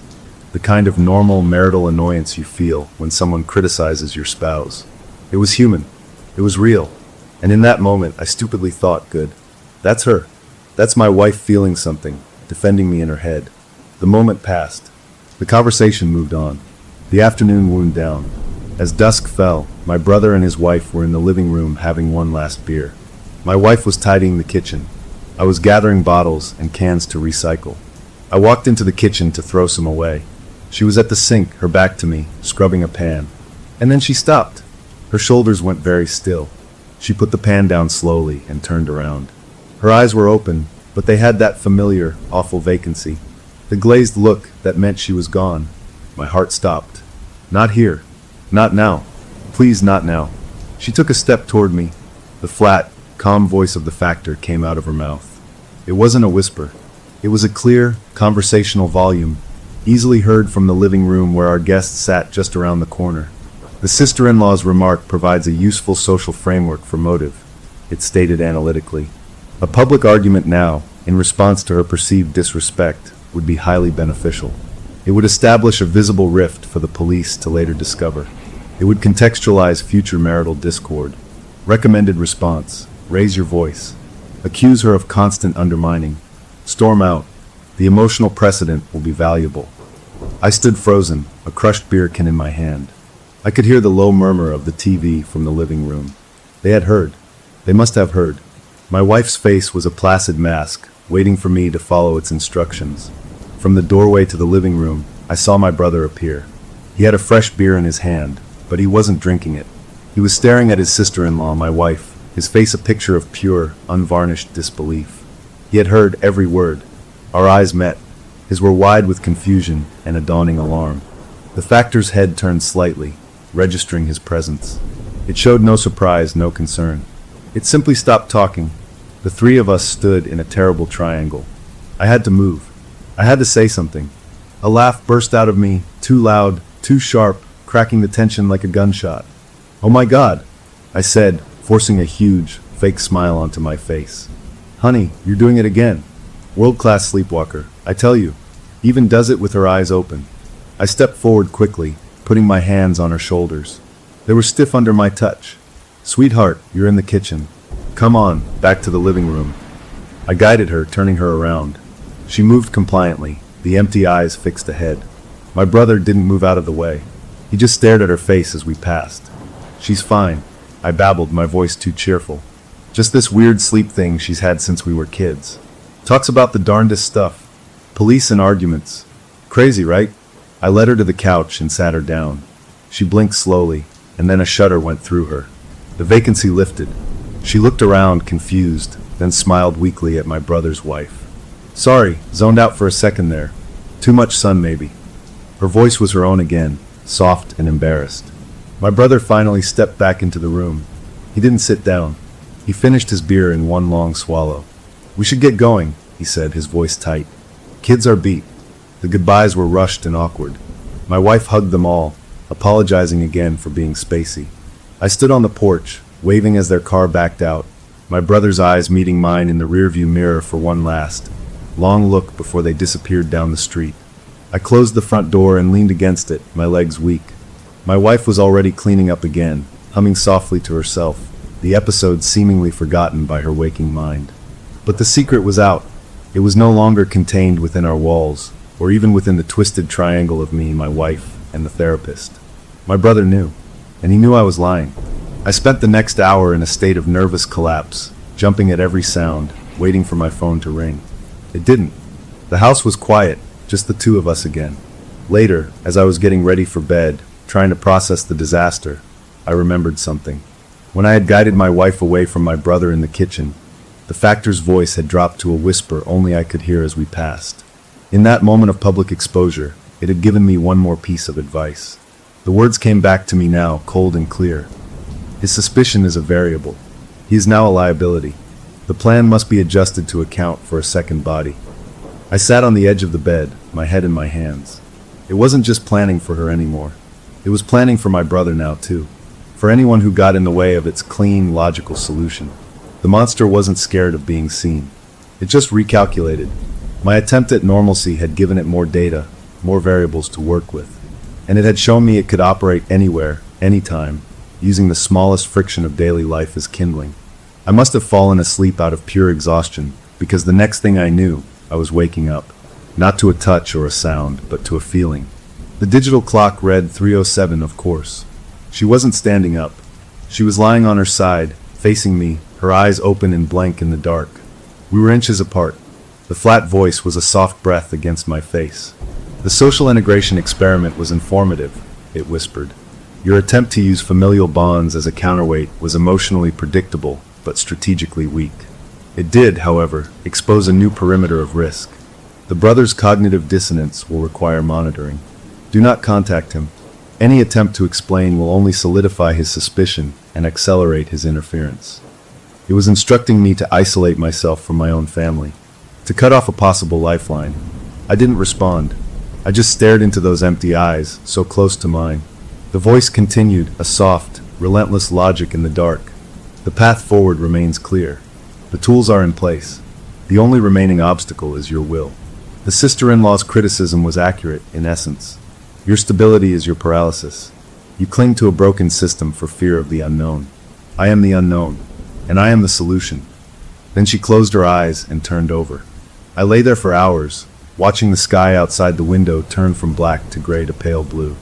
the kind of normal marital annoyance you feel when someone criticizes your spouse. It was human. It was real. And in that moment, I stupidly thought, good. That's her. That's my wife feeling something, defending me in her head. The moment passed. The conversation moved on. The afternoon wound down. As dusk fell, my brother and his wife were in the living room having one last beer. My wife was tidying the kitchen. I was gathering bottles and cans to recycle. I walked into the kitchen to throw some away. She was at the sink, her back to me, scrubbing a pan. And then she stopped. Her shoulders went very still. She put the pan down slowly and turned around. Her eyes were open, but they had that familiar, awful vacancy. The glazed look that meant she was gone. My heart stopped. Not here. Not now. Please, not now. She took a step toward me. The flat, calm voice of the factor came out of her mouth. It wasn't a whisper. It was a clear, conversational volume, easily heard from the living room where our guests sat just around the corner. The sister-in-law's remark provides a useful social framework for motive, it stated analytically. A public argument now, in response to her perceived disrespect, would be highly beneficial. It would establish a visible rift for the police to later discover. It would contextualize future marital discord. Recommended response: raise your voice. Accuse her of constant undermining. Storm out. The emotional precedent will be valuable. I stood frozen, a crushed beer can in my hand. I could hear the low murmur of the TV from the living room. They had heard. They must have heard. My wife's face was a placid mask, waiting for me to follow its instructions. From the doorway to the living room, I saw my brother appear. He had a fresh beer in his hand, but he wasn't drinking it. He was staring at his sister-in-law, my wife, his face a picture of pure, unvarnished disbelief. He had heard every word. Our eyes met. His were wide with confusion and a dawning alarm. The factor's head turned slightly, registering his presence. It showed no surprise, no concern. It simply stopped talking. The three of us stood in a terrible triangle. I had to move. I had to say something. A laugh burst out of me, too loud, too sharp, cracking the tension like a gunshot. "Oh my God," I said, forcing a huge, fake smile onto my face. "Honey, you're doing it again. World-class sleepwalker, I tell you. Even does it with her eyes open." I stepped forward quickly, putting my hands on her shoulders. They were stiff under my touch. "Sweetheart, you're in the kitchen. Come on, back to the living room." I guided her, turning her around. She moved compliantly, the empty eyes fixed ahead. My brother didn't move out of the way. He just stared at her face as we passed. "She's fine," I babbled, my voice too cheerful. "Just this weird sleep thing she's had since we were kids. Talks about the darndest stuff. Police and arguments. Crazy, right?" I led her to the couch and sat her down. She blinked slowly, and then a shudder went through her. The vacancy lifted. She looked around, confused, then smiled weakly at my brother's wife. "Sorry, zoned out for a second there. Too much sun, maybe." Her voice was her own again, soft and embarrassed. My brother finally stepped back into the room. He didn't sit down. He finished his beer in one long swallow. "We should get going," he said, his voice tight. "Kids are beat." The goodbyes were rushed and awkward. My wife hugged them all, apologizing again for being spacey. I stood on the porch, waving as their car backed out, my brother's eyes meeting mine in the rearview mirror for one last, long look before they disappeared down the street. I closed the front door and leaned against it, my legs weak. My wife was already cleaning up again, humming softly to herself, the episode seemingly forgotten by her waking mind. But the secret was out. It was no longer contained within our walls, or even within the twisted triangle of me, my wife, and the therapist. My brother knew, and he knew I was lying. I spent the next hour in a state of nervous collapse, jumping at every sound, waiting for my phone to ring. It didn't. The house was quiet, just the two of us again. Later, as I was getting ready for bed, trying to process the disaster, I remembered something. When I had guided my wife away from my brother in the kitchen, the factor's voice had dropped to a whisper only I could hear as we passed. In that moment of public exposure, it had given me one more piece of advice. The words came back to me now, cold and clear. "His suspicion is a variable. He is now a liability. The plan must be adjusted to account for a second body." I sat on the edge of the bed, my head in my hands. It wasn't just planning for her anymore. It was planning for my brother now, too. For anyone who got in the way of its clean, logical solution. The monster wasn't scared of being seen. It just recalculated. My attempt at normalcy had given it more data, more variables to work with. And it had shown me it could operate anywhere, anytime, using the smallest friction of daily life as kindling. I must have fallen asleep out of pure exhaustion, because the next thing I knew, I was waking up. Not to a touch or a sound, but to a feeling. The digital clock read 3:07, of course. She wasn't standing up. She was lying on her side, facing me, her eyes open and blank in the dark. We were inches apart. The flat voice was a soft breath against my face. "The social integration experiment was informative," it whispered. "Your attempt to use familial bonds as a counterweight was emotionally predictable, but strategically weak. It did, however, expose a new perimeter of risk. The brother's cognitive dissonance will require monitoring. Do not contact him. Any attempt to explain will only solidify his suspicion and accelerate his interference." It was instructing me to isolate myself from my own family, to cut off a possible lifeline. I didn't respond. I just stared into those empty eyes, so close to mine. The voice continued, a soft, relentless logic in the dark. "The path forward remains clear. The tools are in place. The only remaining obstacle is your will." The sister-in-law's criticism was accurate, in essence. Your stability is your paralysis. You cling to a broken system for fear of the unknown. I am the unknown, and I am the solution. Then she closed her eyes and turned over. I lay there for hours, watching the sky outside the window turn from black to gray to pale blue.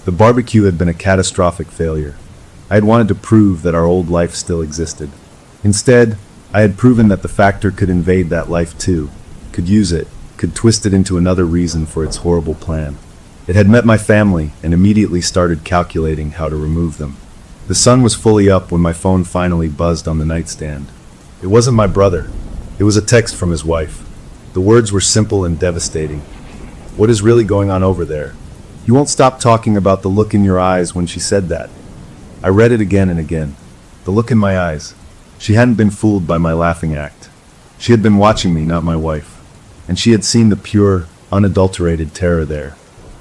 The barbecue had been a catastrophic failure. I had wanted to prove that our old life still existed. Instead, I had proven that the factor could invade that life too, could use it, could twist it into another reason for its horrible plan. It had met my family and immediately started calculating how to remove them. The sun was fully up when my phone finally buzzed on the nightstand. It wasn't my brother. It was a text from his wife. The words were simple and devastating. "What is really going on over there? You won't stop talking about the look in your eyes when she said that." I read it again and again. The look in my eyes. She hadn't been fooled by my laughing act. She had been watching me, not my wife. and she had seen the pure, unadulterated terror there.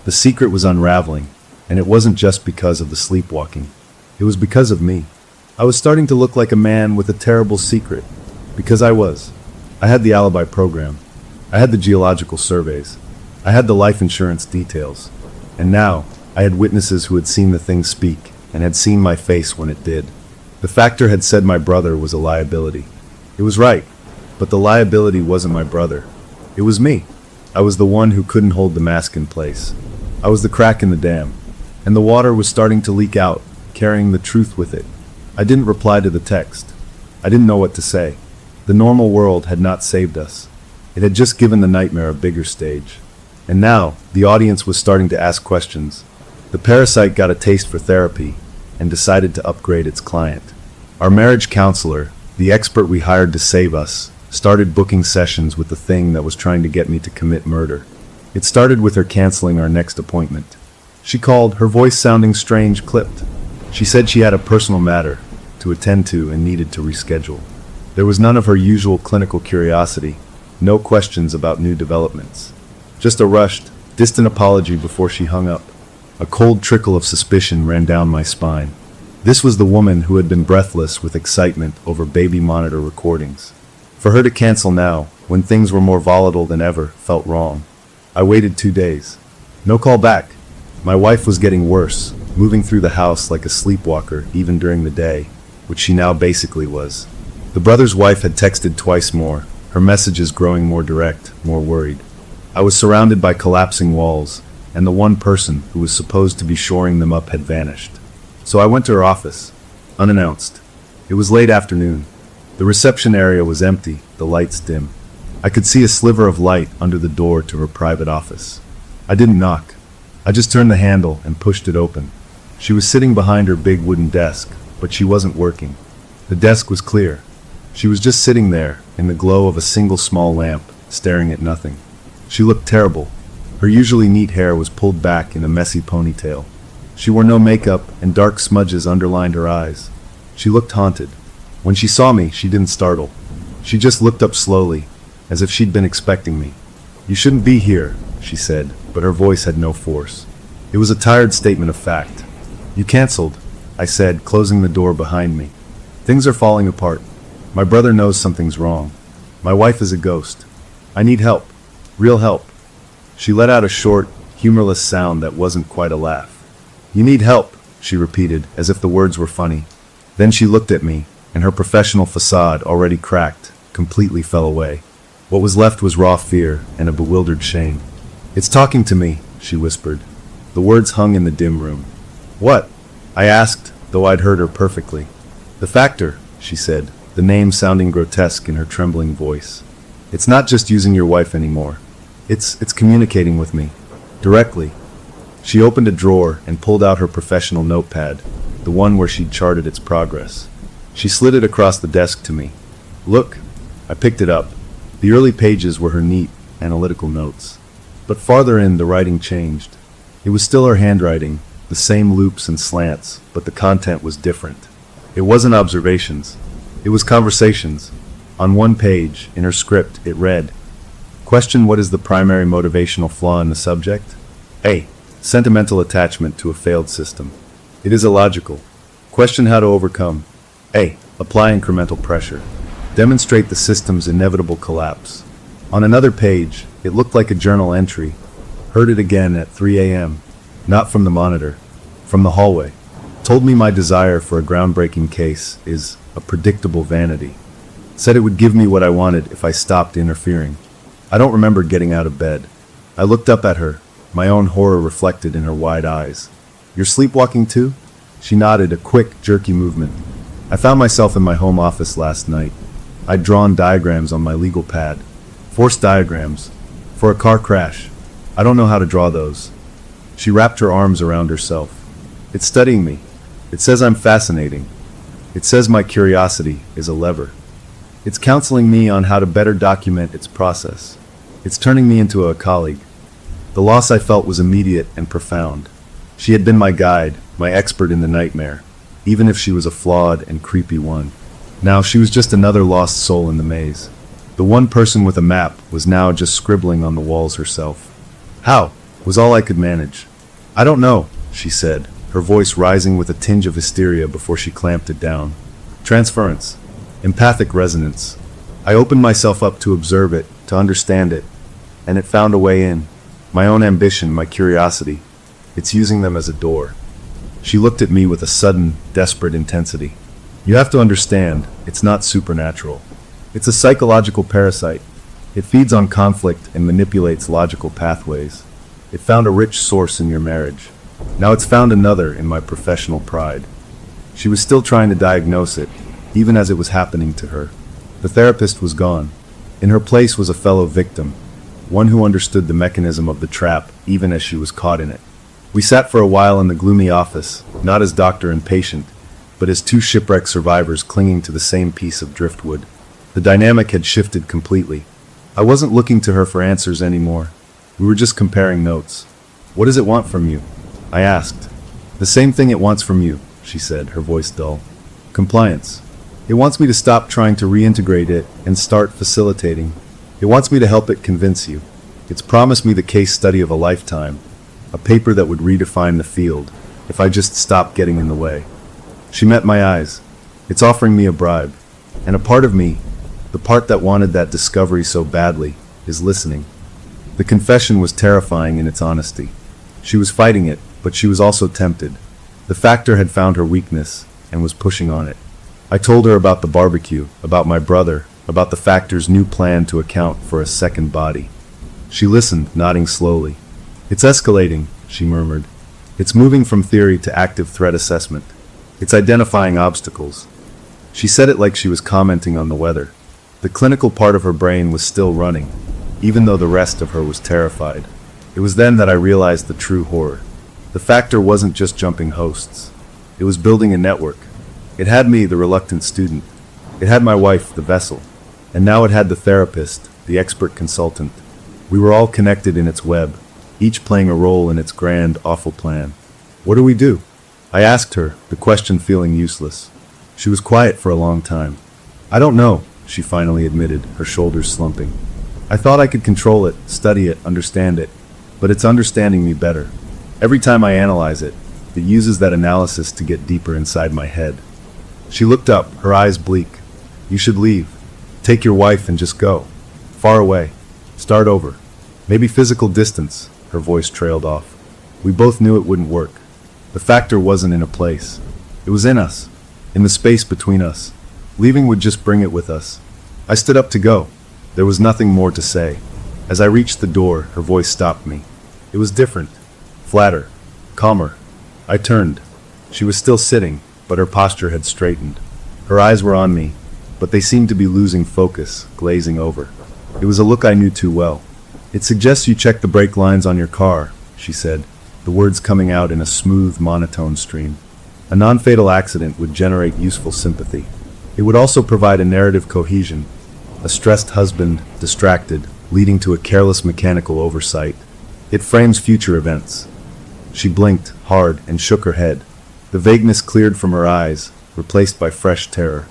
The secret was unraveling, and it wasn't just because of the sleepwalking. It was because of me. I was starting to look like a man with a terrible secret, because I was. I had the alibi program. I had the geological surveys. I had the life insurance details. And now, I had witnesses who had seen the thing speak, and had seen my face when it did. The factor had said my brother was a liability. It was right, but the liability wasn't my brother. It was me. I was the one who couldn't hold the mask in place. I was the crack in the dam, and the water was starting to leak out, carrying the truth with it. I didn't reply to the text. I didn't know what to say. The normal world had not saved us. It had just given the nightmare a bigger stage. And now, the audience was starting to ask questions. The parasite got a taste for therapy and decided to upgrade its client. Our marriage counselor, the expert we hired to save us, started booking sessions with the thing that was trying to get me to commit murder. It started with her canceling our next appointment. She called, her voice sounding strange, clipped. She said she had a personal matter to attend to and needed to reschedule. There was none of her usual clinical curiosity, no questions about new developments. Just a rushed, distant apology before she hung up. A cold trickle of suspicion ran down my spine. This was the woman who had been breathless with excitement over baby monitor recordings. For her to cancel now, when things were more volatile than ever, felt wrong. I waited 2 days. No call back. My wife was getting worse, moving through the house like a sleepwalker even during the day, which she now basically was. The brother's wife had texted twice more, her messages growing more direct, more worried. I was surrounded by collapsing walls, and the one person who was supposed to be shoring them up had vanished. So I went to her office, unannounced. It was late afternoon. The reception area was empty, the lights dim. I could see a sliver of light under the door to her private office. I didn't knock. I just turned the handle and pushed it open. She was sitting behind her big wooden desk, but she wasn't working. The desk was clear. She was just sitting there, in the glow of a single small lamp, staring at nothing. She looked terrible. Her usually neat hair was pulled back in a messy ponytail. She wore no makeup, and dark smudges underlined her eyes. She looked haunted. When she saw me, she didn't startle. She just looked up slowly, as if she'd been expecting me. "You shouldn't be here," she said, but her voice had no force. It was a tired statement of fact. "You canceled," I said, closing the door behind me. "Things are falling apart. My brother knows something's wrong. My wife is a ghost. I need help. Real help." She let out a short, humorless sound that wasn't quite a laugh. "You need help," she repeated, as if the words were funny. Then she looked at me, and her professional facade, already cracked, completely fell away. What was left was raw fear and a bewildered shame. "It's talking to me," she whispered. The words hung in the dim room. "What?" I asked, though I'd heard her perfectly. "The factor," she said, the name sounding grotesque in her trembling voice. "It's not just using your wife anymore. It's communicating with me. Directly." She opened a drawer and pulled out her professional notepad, the one where she'd charted its progress. She slid it across the desk to me. "Look." I picked it up. The early pages were her neat, analytical notes. But farther in, the writing changed. It was still her handwriting, the same loops and slants, but the content was different. It wasn't observations. It was conversations. On one page, in her script, it read, "Question: what is the primary motivational flaw in the subject? A. Sentimental attachment to a failed system. It is illogical. Question: how to overcome. A. Apply incremental pressure. Demonstrate the system's inevitable collapse." On another page, it looked like a journal entry. Heard it again at 3 a.m. Not from the monitor, from the hallway. Told me my desire for a groundbreaking case is a predictable vanity. Said it would give me what I wanted if I stopped interfering. I don't remember getting out of bed. I looked up at her, my own horror reflected in her wide eyes. "You're sleepwalking too?" She nodded, a quick, jerky movement. "I found myself in my home office last night. I'd drawn diagrams on my legal pad. Forced diagrams. For a car crash. I don't know how to draw those." She wrapped her arms around herself. "It's studying me. It says I'm fascinating. It says my curiosity is a lever. It's counseling me on how to better document its process. It's turning me into a colleague." The loss I felt was immediate and profound. She had been my guide, my expert in the nightmare, even if she was a flawed and creepy one. Now she was just another lost soul in the maze. The one person with a map was now just scribbling on the walls herself. How? Was all I could manage. I don't know, she said, her voice rising with a tinge of hysteria before she clamped it down. Transference. Empathic resonance. I opened myself up to observe it, to understand it, and it found a way in. My own ambition, my curiosity. It's using them as a door. She looked at me with a sudden, desperate intensity. You have to understand, it's not supernatural. It's a psychological parasite. It feeds on conflict and manipulates logical pathways. It found a rich source in your marriage. Now it's found another in my professional pride. She was still trying to diagnose it, even as it was happening to her. The therapist was gone. In her place was a fellow victim, one who understood the mechanism of the trap, even as she was caught in it. We sat for a while in the gloomy office, not as doctor and patient, but as two shipwreck survivors clinging to the same piece of driftwood. The dynamic had shifted completely. I wasn't looking to her for answers anymore. We were just comparing notes. What does it want from you? I asked. The same thing it wants from you, she said, her voice dull. Compliance. It wants me to stop trying to reintegrate it and start facilitating. It wants me to help it convince you. It's promised me the case study of a lifetime, a paper that would redefine the field, if I just stopped getting in the way. She met my eyes. It's offering me a bribe. And a part of me, the part that wanted that discovery so badly, is listening. The confession was terrifying in its honesty. She was fighting it, but she was also tempted. The factor had found her weakness and was pushing on it. I told her about the barbecue, about my brother, about the factor's new plan to account for a second body. She listened, nodding slowly. It's escalating, she murmured. It's moving from theory to active threat assessment. It's identifying obstacles. She said it like she was commenting on the weather. The clinical part of her brain was still running, even though the rest of her was terrified. It was then that I realized the true horror. The factor wasn't just jumping hosts. It was building a network. It had me, the reluctant student. It had my wife, the vessel. And now it had the therapist, the expert consultant. We were all connected in its web, each playing a role in its grand, awful plan. What do we do? I asked her, the question feeling useless. She was quiet for a long time. I don't know, she finally admitted, her shoulders slumping. I thought I could control it, study it, understand it, but it's understanding me better. Every time I analyze it, it uses that analysis to get deeper inside my head. She looked up, her eyes bleak. You should leave. Take your wife and just go. Far away. Start over. Maybe physical distance, her voice trailed off. We both knew it wouldn't work. The factor wasn't in a place. It was in us, in the space between us. Leaving would just bring it with us. I stood up to go. There was nothing more to say. As I reached the door, her voice stopped me. It was different, flatter, calmer. I turned. She was still sitting, but her posture had straightened. Her eyes were on me, but they seemed to be losing focus, glazing over. It was a look I knew too well. It suggests you check the brake lines on your car, she said, the words coming out in a smooth, monotone stream. A non-fatal accident would generate useful sympathy. It would also provide a narrative cohesion. A stressed husband, distracted, leading to a careless mechanical oversight. It frames future events. She blinked, hard, and shook her head. The vagueness cleared from her eyes, replaced by fresh terror.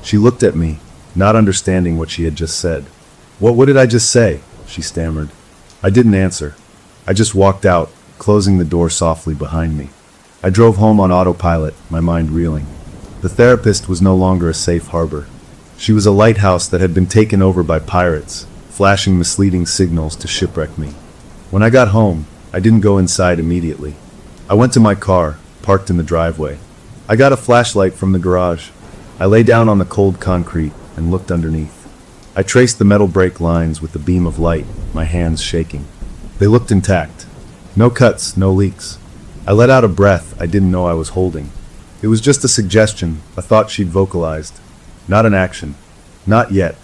She looked at me, not understanding what she had just said. What did I just say? She stammered. I didn't answer. I just walked out, closing the door softly behind me. I drove home on autopilot, my mind reeling. The therapist was no longer a safe harbor. She was a lighthouse that had been taken over by pirates, flashing misleading signals to shipwreck me. When I got home, I didn't go inside immediately. I went to my car, parked in the driveway. I got a flashlight from the garage. I lay down on the cold concrete and looked underneath. I traced the metal brake lines with the beam of light, my hands shaking. They looked intact. No cuts, no leaks. I let out a breath I didn't know I was holding. It was just a suggestion, a thought she'd vocalized. Not an action. Not yet.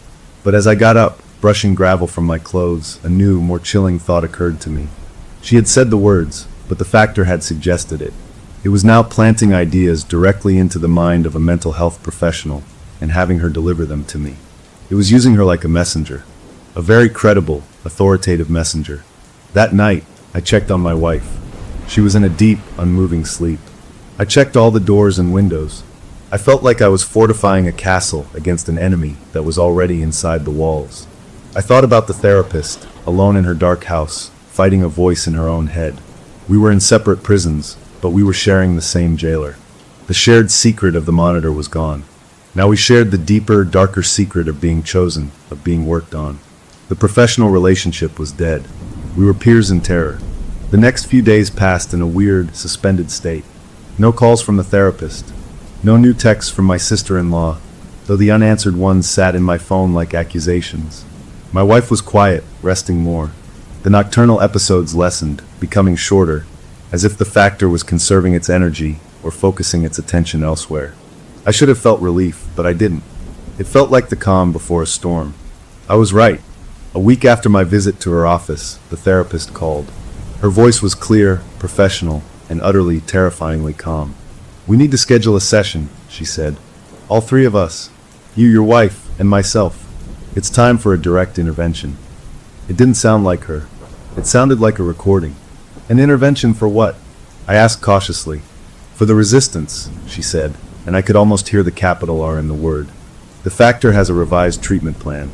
But as I got up, brushing gravel from my clothes, a new, more chilling thought occurred to me. She had said the words, but the factor had suggested it. It was now planting ideas directly into the mind of a mental health professional and having her deliver them to me. It was using her like a messenger, a very credible, authoritative messenger. That night, I checked on my wife. She was in a deep, unmoving sleep. I checked all the doors and windows. I felt like I was fortifying a castle against an enemy that was already inside the walls. I thought about the therapist, alone in her dark house, fighting a voice in her own head. We were in separate prisons, but we were sharing the same jailer. The shared secret of the monitor was gone. Now we shared the deeper, darker secret of being chosen, of being worked on. The professional relationship was dead. We were peers in terror. The next few days passed in a weird, suspended state. No calls from the therapist. No new texts from my sister-in-law, though the unanswered ones sat in my phone like accusations. My wife was quiet, resting more. The nocturnal episodes lessened, becoming shorter, as if the factor was conserving its energy or focusing its attention elsewhere. I should have felt relief, but I didn't. It felt like the calm before a storm. I was right. A week after my visit to her office, the therapist called. Her voice was clear, professional, and utterly, terrifyingly calm. "We need to schedule a session," she said. "All three of us. You, your wife, and myself. It's time for a direct intervention." It didn't sound like her. It sounded like a recording. An intervention for what? I asked cautiously. "For the resistance," she said, and I could almost hear the capital R in the word. "The factor has a revised treatment plan.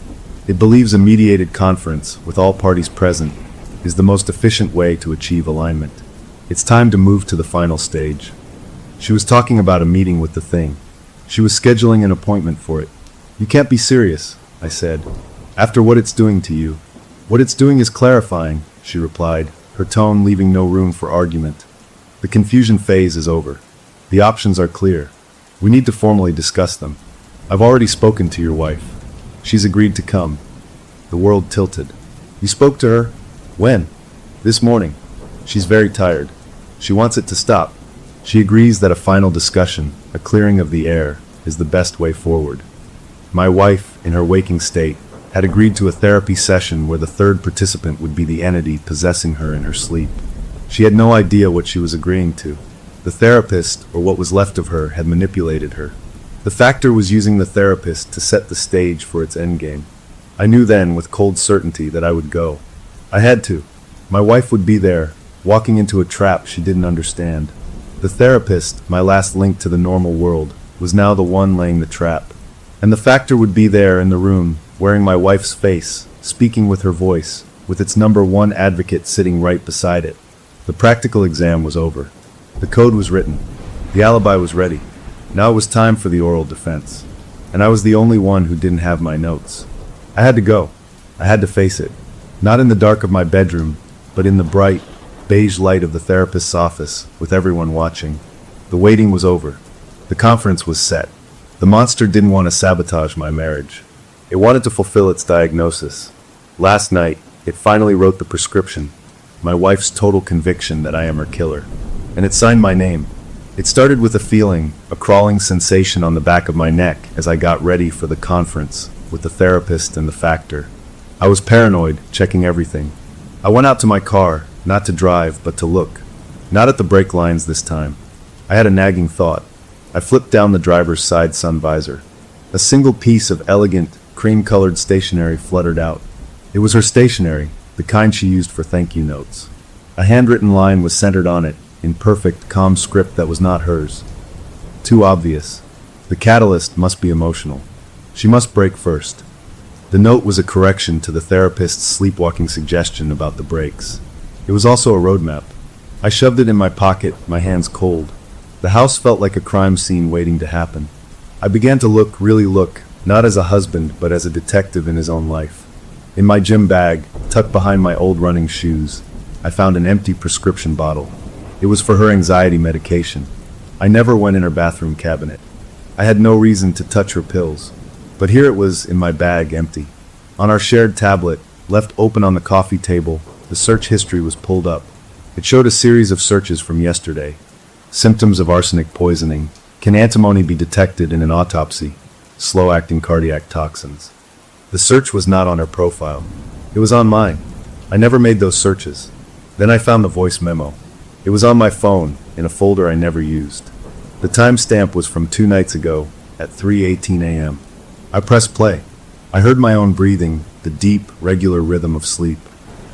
It believes a mediated conference, with all parties present, is the most efficient way to achieve alignment. It's time to move to the final stage." She was talking about a meeting with the thing. She was scheduling an appointment for it. "You can't be serious," I said. "After what it's doing to you." "What it's doing is clarifying," she replied, her tone leaving no room for argument. "The confusion phase is over. The options are clear. We need to formally discuss them. I've already spoken to your wife. She's agreed to come." The world tilted. "You spoke to her? When?" "This morning. She's very tired. She wants it to stop. She agrees that a final discussion, a clearing of the air, is the best way forward." My wife, in her waking state, had agreed to a therapy session where the third participant would be the entity possessing her in her sleep. She had no idea what she was agreeing to. The therapist, or what was left of her, had manipulated her. The factor was using the therapist to set the stage for its endgame. I knew then, with cold certainty, that I would go. I had to. My wife would be there, walking into a trap she didn't understand. The therapist, my last link to the normal world, was now the one laying the trap. And the factor would be there in the room, wearing my wife's face, speaking with her voice, with its number one advocate sitting right beside it. The practical exam was over. The code was written. The alibi was ready. Now it was time for the oral defense. And I was the only one who didn't have my notes. I had to go. I had to face it. Not in the dark of my bedroom, but in the bright, beige light of the therapist's office, with everyone watching. The waiting was over. The conference was set. The monster didn't want to sabotage my marriage. It wanted to fulfill its diagnosis. Last night, it finally wrote the prescription. My wife's total conviction that I am her killer. And it signed my name. It started with a feeling, a crawling sensation on the back of my neck as I got ready for the conference with the therapist and the factor. I was paranoid, checking everything. I went out to my car, not to drive, but to look. Not at the brake lines this time. I had a nagging thought. I flipped down the driver's side sun visor. A single piece of elegant, cream-colored stationery fluttered out. It was her stationery, the kind she used for thank you notes. A handwritten line was centered on it, in perfect, calm script that was not hers. Too obvious. The catalyst must be emotional. She must break first. The note was a correction to the therapist's sleepwalking suggestion about the brakes. It was also a roadmap. I shoved it in my pocket, my hands cold. The house felt like a crime scene waiting to happen. I began to look, really look, not as a husband, but as a detective in his own life. In my gym bag, tucked behind my old running shoes, I found an empty prescription bottle. It was for her anxiety medication. I never went in her bathroom cabinet. I had no reason to touch her pills. But here it was in my bag, empty. On our shared tablet, left open on the coffee table, the search history was pulled up. It showed a series of searches from yesterday. Symptoms of arsenic poisoning. Can antimony be detected in an autopsy? Slow-acting cardiac toxins. The search was not on her profile. It was on mine. I never made those searches. Then I found the voice memo. It was on my phone, in a folder I never used. The timestamp was from 2 nights ago, at 3:18 a.m. I pressed play. I heard my own breathing, the deep, regular rhythm of sleep.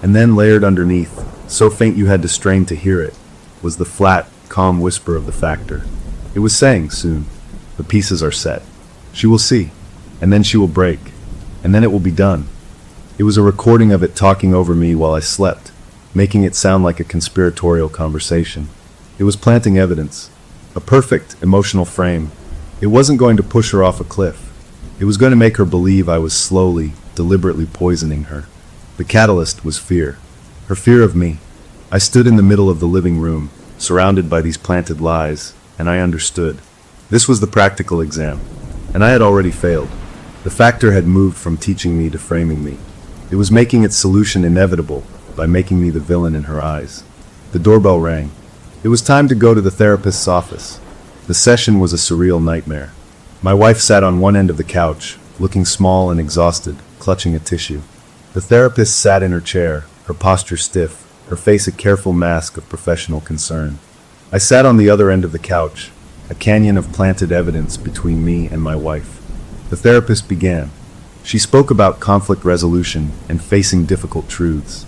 And then layered underneath, so faint you had to strain to hear it, was the flat, calm whisper of the factor. It was saying, soon, the pieces are set. She will see, and then she will break, and then it will be done. It was a recording of it talking over me while I slept, making it sound like a conspiratorial conversation. It was planting evidence, a perfect emotional frame. It wasn't going to push her off a cliff. It was going to make her believe I was slowly, deliberately poisoning her. The catalyst was fear. Her fear of me. I stood in the middle of the living room, surrounded by these planted lies, and I understood. This was the practical exam, and I had already failed. The factor had moved from teaching me to framing me. It was making its solution inevitable by making me the villain in her eyes. The doorbell rang. It was time to go to the therapist's office. The session was a surreal nightmare. My wife sat on one end of the couch, looking small and exhausted, clutching a tissue. The therapist sat in her chair, her posture stiff, her face a careful mask of professional concern. I sat on the other end of the couch, a canyon of planted evidence between me and my wife. The therapist began. She spoke about conflict resolution and facing difficult truths.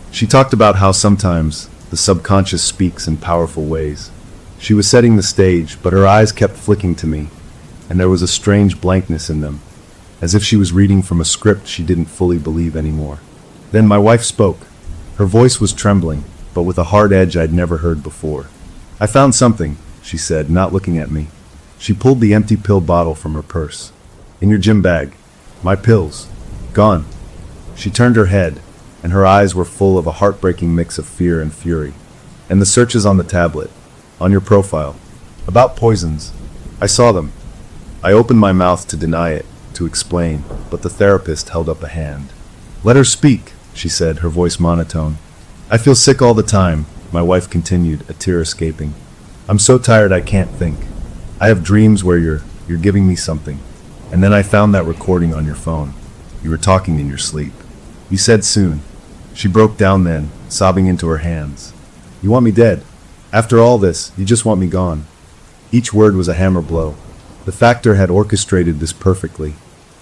She talked about how sometimes the subconscious speaks in powerful ways. She was setting the stage, but her eyes kept flicking to me, and there was a strange blankness in them, as if she was reading from a script she didn't fully believe anymore. Then my wife spoke. Her voice was trembling, but with a hard edge I'd never heard before. "I found something," she said, not looking at me. She pulled the empty pill bottle from her purse. "In your gym bag. My pills. Gone." She turned her head, and her eyes were full of a heartbreaking mix of fear and fury. "And the searches on the tablet. On your profile. About poisons. I saw them." I opened my mouth to deny it, to explain, but the therapist held up a hand. "Let her speak," she said, her voice monotone. "I feel sick all the time," my wife continued, a tear escaping. "I'm so tired I can't think. I have dreams where you're giving me something. And then I found that recording on your phone. You were talking in your sleep. You said soon." She broke down then, sobbing into her hands. "You want me dead? After all this, you just want me gone." Each word was a hammer blow. The factor had orchestrated this perfectly.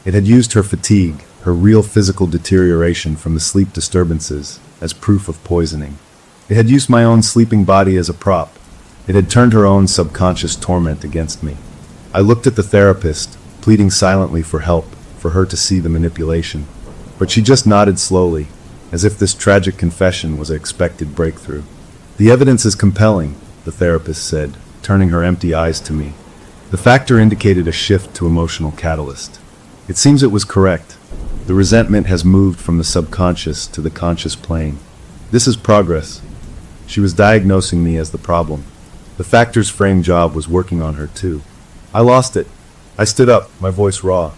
It had used her fatigue, her real physical deterioration from the sleep disturbances, as proof of poisoning. It had used my own sleeping body as a prop. It had turned her own subconscious torment against me. I looked at the therapist, pleading silently for help, for her to see the manipulation. But she just nodded slowly, as if this tragic confession was an expected breakthrough. "The evidence is compelling," the therapist said, turning her empty eyes to me. The factor indicated a shift to emotional catalyst. It seems it was correct. The resentment has moved from the subconscious to the conscious plane. This is progress. She was diagnosing me as the problem. The factor's frame job was working on her too. I lost it. I stood up, my voice raw.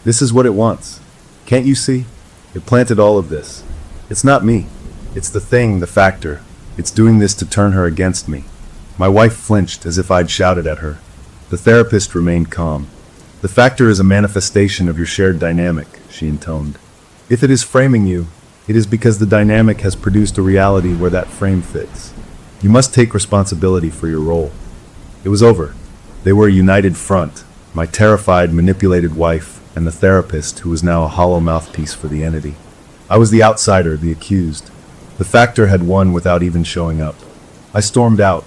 "This is what it wants. Can't you see? It planted all of this. It's not me. It's the thing, the factor. It's doing this to turn her against me." My wife flinched as if I'd shouted at her. The therapist remained calm. "The factor is a manifestation of your shared dynamic," she intoned. "If it is framing you, it is because the dynamic has produced a reality where that frame fits. You must take responsibility for your role." It was over. They were a united front, my terrified, manipulated wife and the therapist who was now a hollow mouthpiece for the entity. I was the outsider, the accused. The factor had won without even showing up. I stormed out.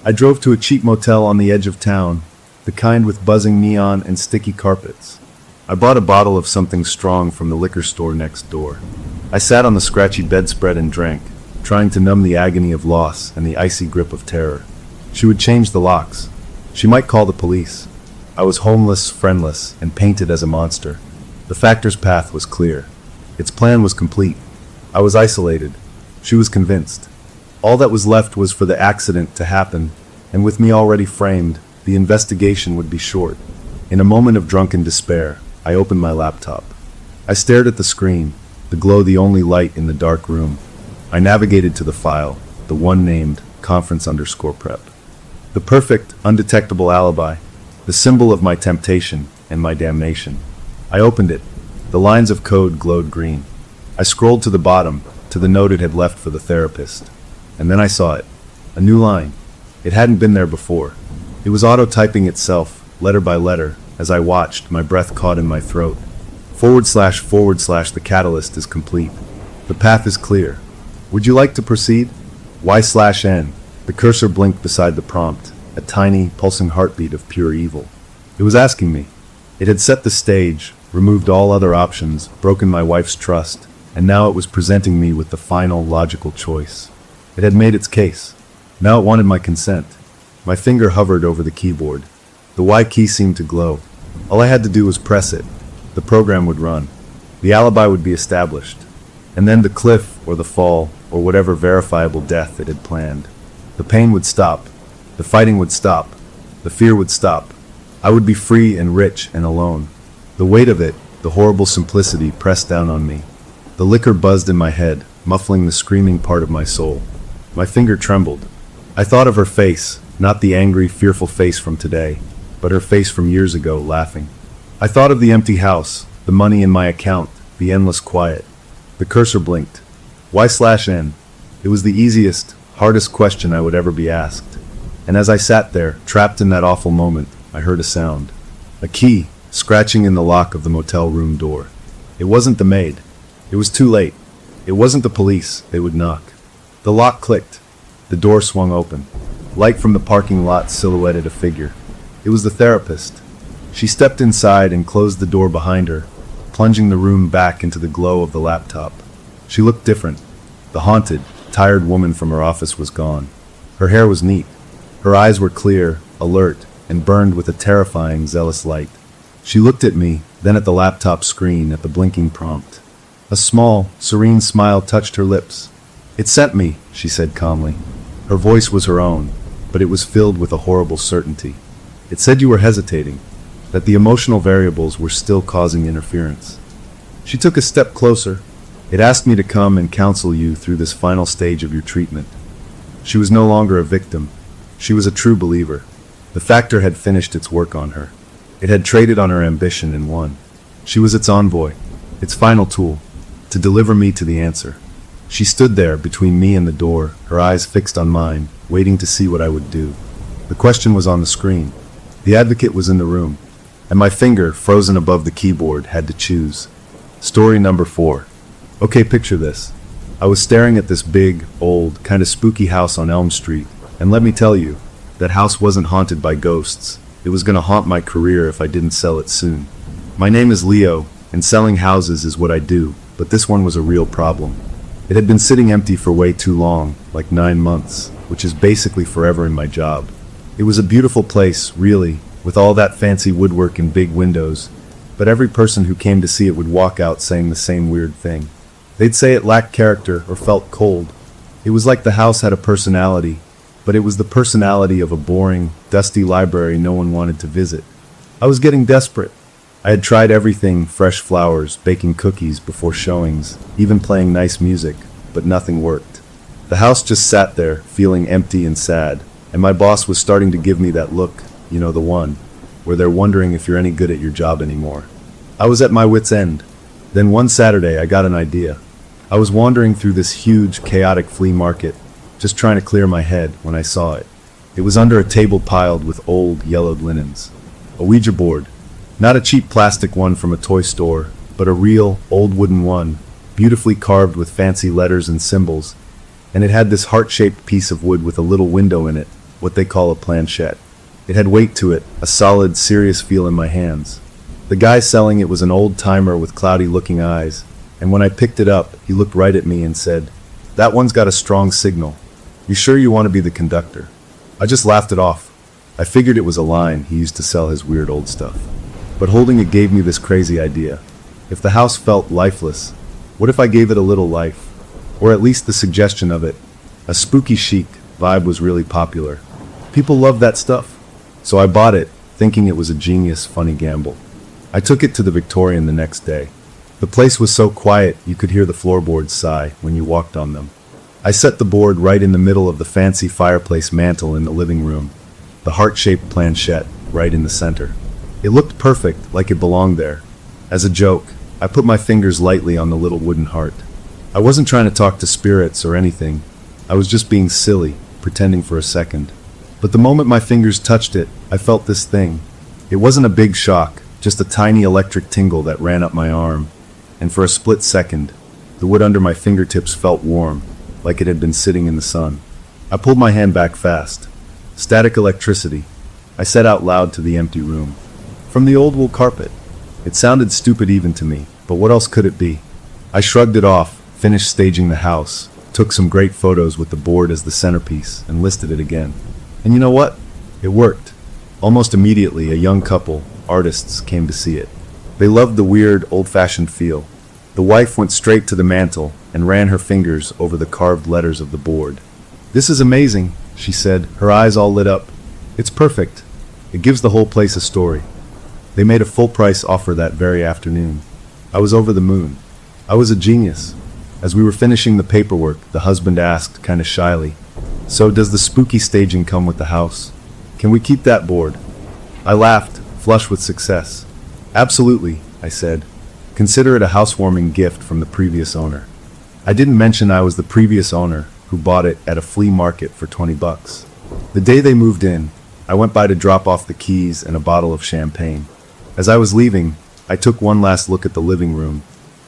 I drove to a cheap motel on the edge of town, the kind with buzzing neon and sticky carpets. I bought a bottle of something strong from the liquor store next door. I sat on the scratchy bedspread and drank, trying to numb the agony of loss and the icy grip of terror. She would change the locks. She might call the police. I was homeless, friendless, and painted as a monster. The factor's path was clear. Its plan was complete. I was isolated. She was convinced. All that was left was for the accident to happen, and with me already framed, the investigation would be short. In a moment of drunken despair, I opened my laptop. I stared at the screen, the glow the only light in the dark room. I navigated to the file, the one named conference_prep. The perfect, undetectable alibi, the symbol of my temptation and my damnation. I opened it. The lines of code glowed green. I scrolled to the bottom, to the note it had left for the therapist. And then I saw it. A new line. It hadn't been there before. It was auto-typing itself, letter by letter, as I watched, my breath caught in my throat. // the catalyst is complete. The path is clear. Would you like to proceed? Y/N. The cursor blinked beside the prompt, a tiny, pulsing heartbeat of pure evil. It was asking me. It had set the stage, removed all other options, broken my wife's trust, and now it was presenting me with the final logical choice. It had made its case. Now it wanted my consent. My finger hovered over the keyboard. The Y key seemed to glow. All I had to do was press it. The program would run. The alibi would be established. And then the cliff, or the fall, or whatever verifiable death it had planned. The pain would stop. The fighting would stop. The fear would stop. I would be free and rich and alone. The weight of it, the horrible simplicity, pressed down on me. The liquor buzzed in my head, muffling the screaming part of my soul. My finger trembled. I thought of her face, not the angry, fearful face from today, but her face from years ago, laughing. I thought of the empty house, the money in my account, the endless quiet. The cursor blinked. Why/N? It was the easiest, hardest question I would ever be asked. And as I sat there, trapped in that awful moment, I heard a sound. A key, scratching in the lock of the motel room door. It wasn't the maid. It was too late. It wasn't the police. They would knock. The lock clicked. The door swung open. Light from the parking lot silhouetted a figure. It was the therapist. She stepped inside and closed the door behind her, plunging the room back into the glow of the laptop. She looked different. The haunted, tired woman from her office was gone. Her hair was neat. Her eyes were clear, alert, and burned with a terrifying, zealous light. She looked at me, then at the laptop screen, at the blinking prompt. A small, serene smile touched her lips. "It sent me," she said calmly. Her voice was her own, but it was filled with a horrible certainty. "It said you were hesitating, that the emotional variables were still causing interference." She took a step closer. "It asked me to come and counsel you through this final stage of your treatment." She was no longer a victim. She was a true believer. The factor had finished its work on her. It had traded on her ambition and won. She was its envoy, its final tool, to deliver me to the answer. She stood there between me and the door, her eyes fixed on mine, waiting to see what I would do. The question was on the screen. The advocate was in the room, and my finger, frozen above the keyboard, had to choose. Story number 4. Okay, picture this. I was staring at this big, old, kind of spooky house on Elm Street, and let me tell you, that house wasn't haunted by ghosts. It was going to haunt my career if I didn't sell it soon. My name is Leo, and selling houses is what I do, but this one was a real problem. It had been sitting empty for way too long, like 9 months, which is basically forever in my job. It was a beautiful place, really, with all that fancy woodwork and big windows, but every person who came to see it would walk out saying the same weird thing. They'd say it lacked character or felt cold. It was like the house had a personality, but it was the personality of a boring, dusty library no one wanted to visit. I was getting desperate. I had tried everything, fresh flowers, baking cookies before showings, even playing nice music, but nothing worked. The house just sat there, feeling empty and sad, and my boss was starting to give me that look, you know, the one, where they're wondering if you're any good at your job anymore. I was at my wit's end. Then one Saturday I got an idea. I was wandering through this huge, chaotic flea market, just trying to clear my head when I saw it. It was under a table piled with old, yellowed linens. A Ouija board. Not a cheap plastic one from a toy store, but a real, old wooden one, beautifully carved with fancy letters and symbols, and it had this heart-shaped piece of wood with a little window in it, what they call a planchette. It had weight to it, a solid, serious feel in my hands. The guy selling it was an old-timer with cloudy-looking eyes, and when I picked it up, he looked right at me and said, "That one's got a strong signal. You sure you want to be the conductor?" I just laughed it off. I figured it was a line he used to sell his weird old stuff. But holding it gave me this crazy idea. If the house felt lifeless, what if I gave it a little life? Or at least the suggestion of it. A spooky chic vibe was really popular. People loved that stuff. So I bought it, thinking it was a genius, funny gamble. I took it to the Victorian the next day. The place was so quiet you could hear the floorboards sigh when you walked on them. I set the board right in the middle of the fancy fireplace mantel in the living room, the heart-shaped planchette right in the center. It looked perfect, like it belonged there. As a joke, I put my fingers lightly on the little wooden heart. I wasn't trying to talk to spirits or anything. I was just being silly, pretending for a second. But the moment my fingers touched it, I felt this thing. It wasn't a big shock, just a tiny electric tingle that ran up my arm. And for a split second, the wood under my fingertips felt warm, like it had been sitting in the sun. I pulled my hand back fast. Static electricity. I said out loud to the empty room. From the old wool carpet. It sounded stupid even to me, but what else could it be? I shrugged it off, finished staging the house, took some great photos with the board as the centerpiece, and listed it again. And you know what? It worked. Almost immediately, a young couple, artists, came to see it. They loved the weird, old-fashioned feel. The wife went straight to the mantel and ran her fingers over the carved letters of the board. "This is amazing," she said, her eyes all lit up. "It's perfect. It gives the whole place a story." They made a full-price offer that very afternoon. I was over the moon. I was a genius. As we were finishing the paperwork, the husband asked, kinda shyly, "So does the spooky staging come with the house? Can we keep that board?" I laughed, flushed with success. "Absolutely," I said. "Consider it a housewarming gift from the previous owner." I didn't mention I was the previous owner who bought it at a flea market for $20. The day they moved in, I went by to drop off the keys and a bottle of champagne. As I was leaving, I took one last look at the living room.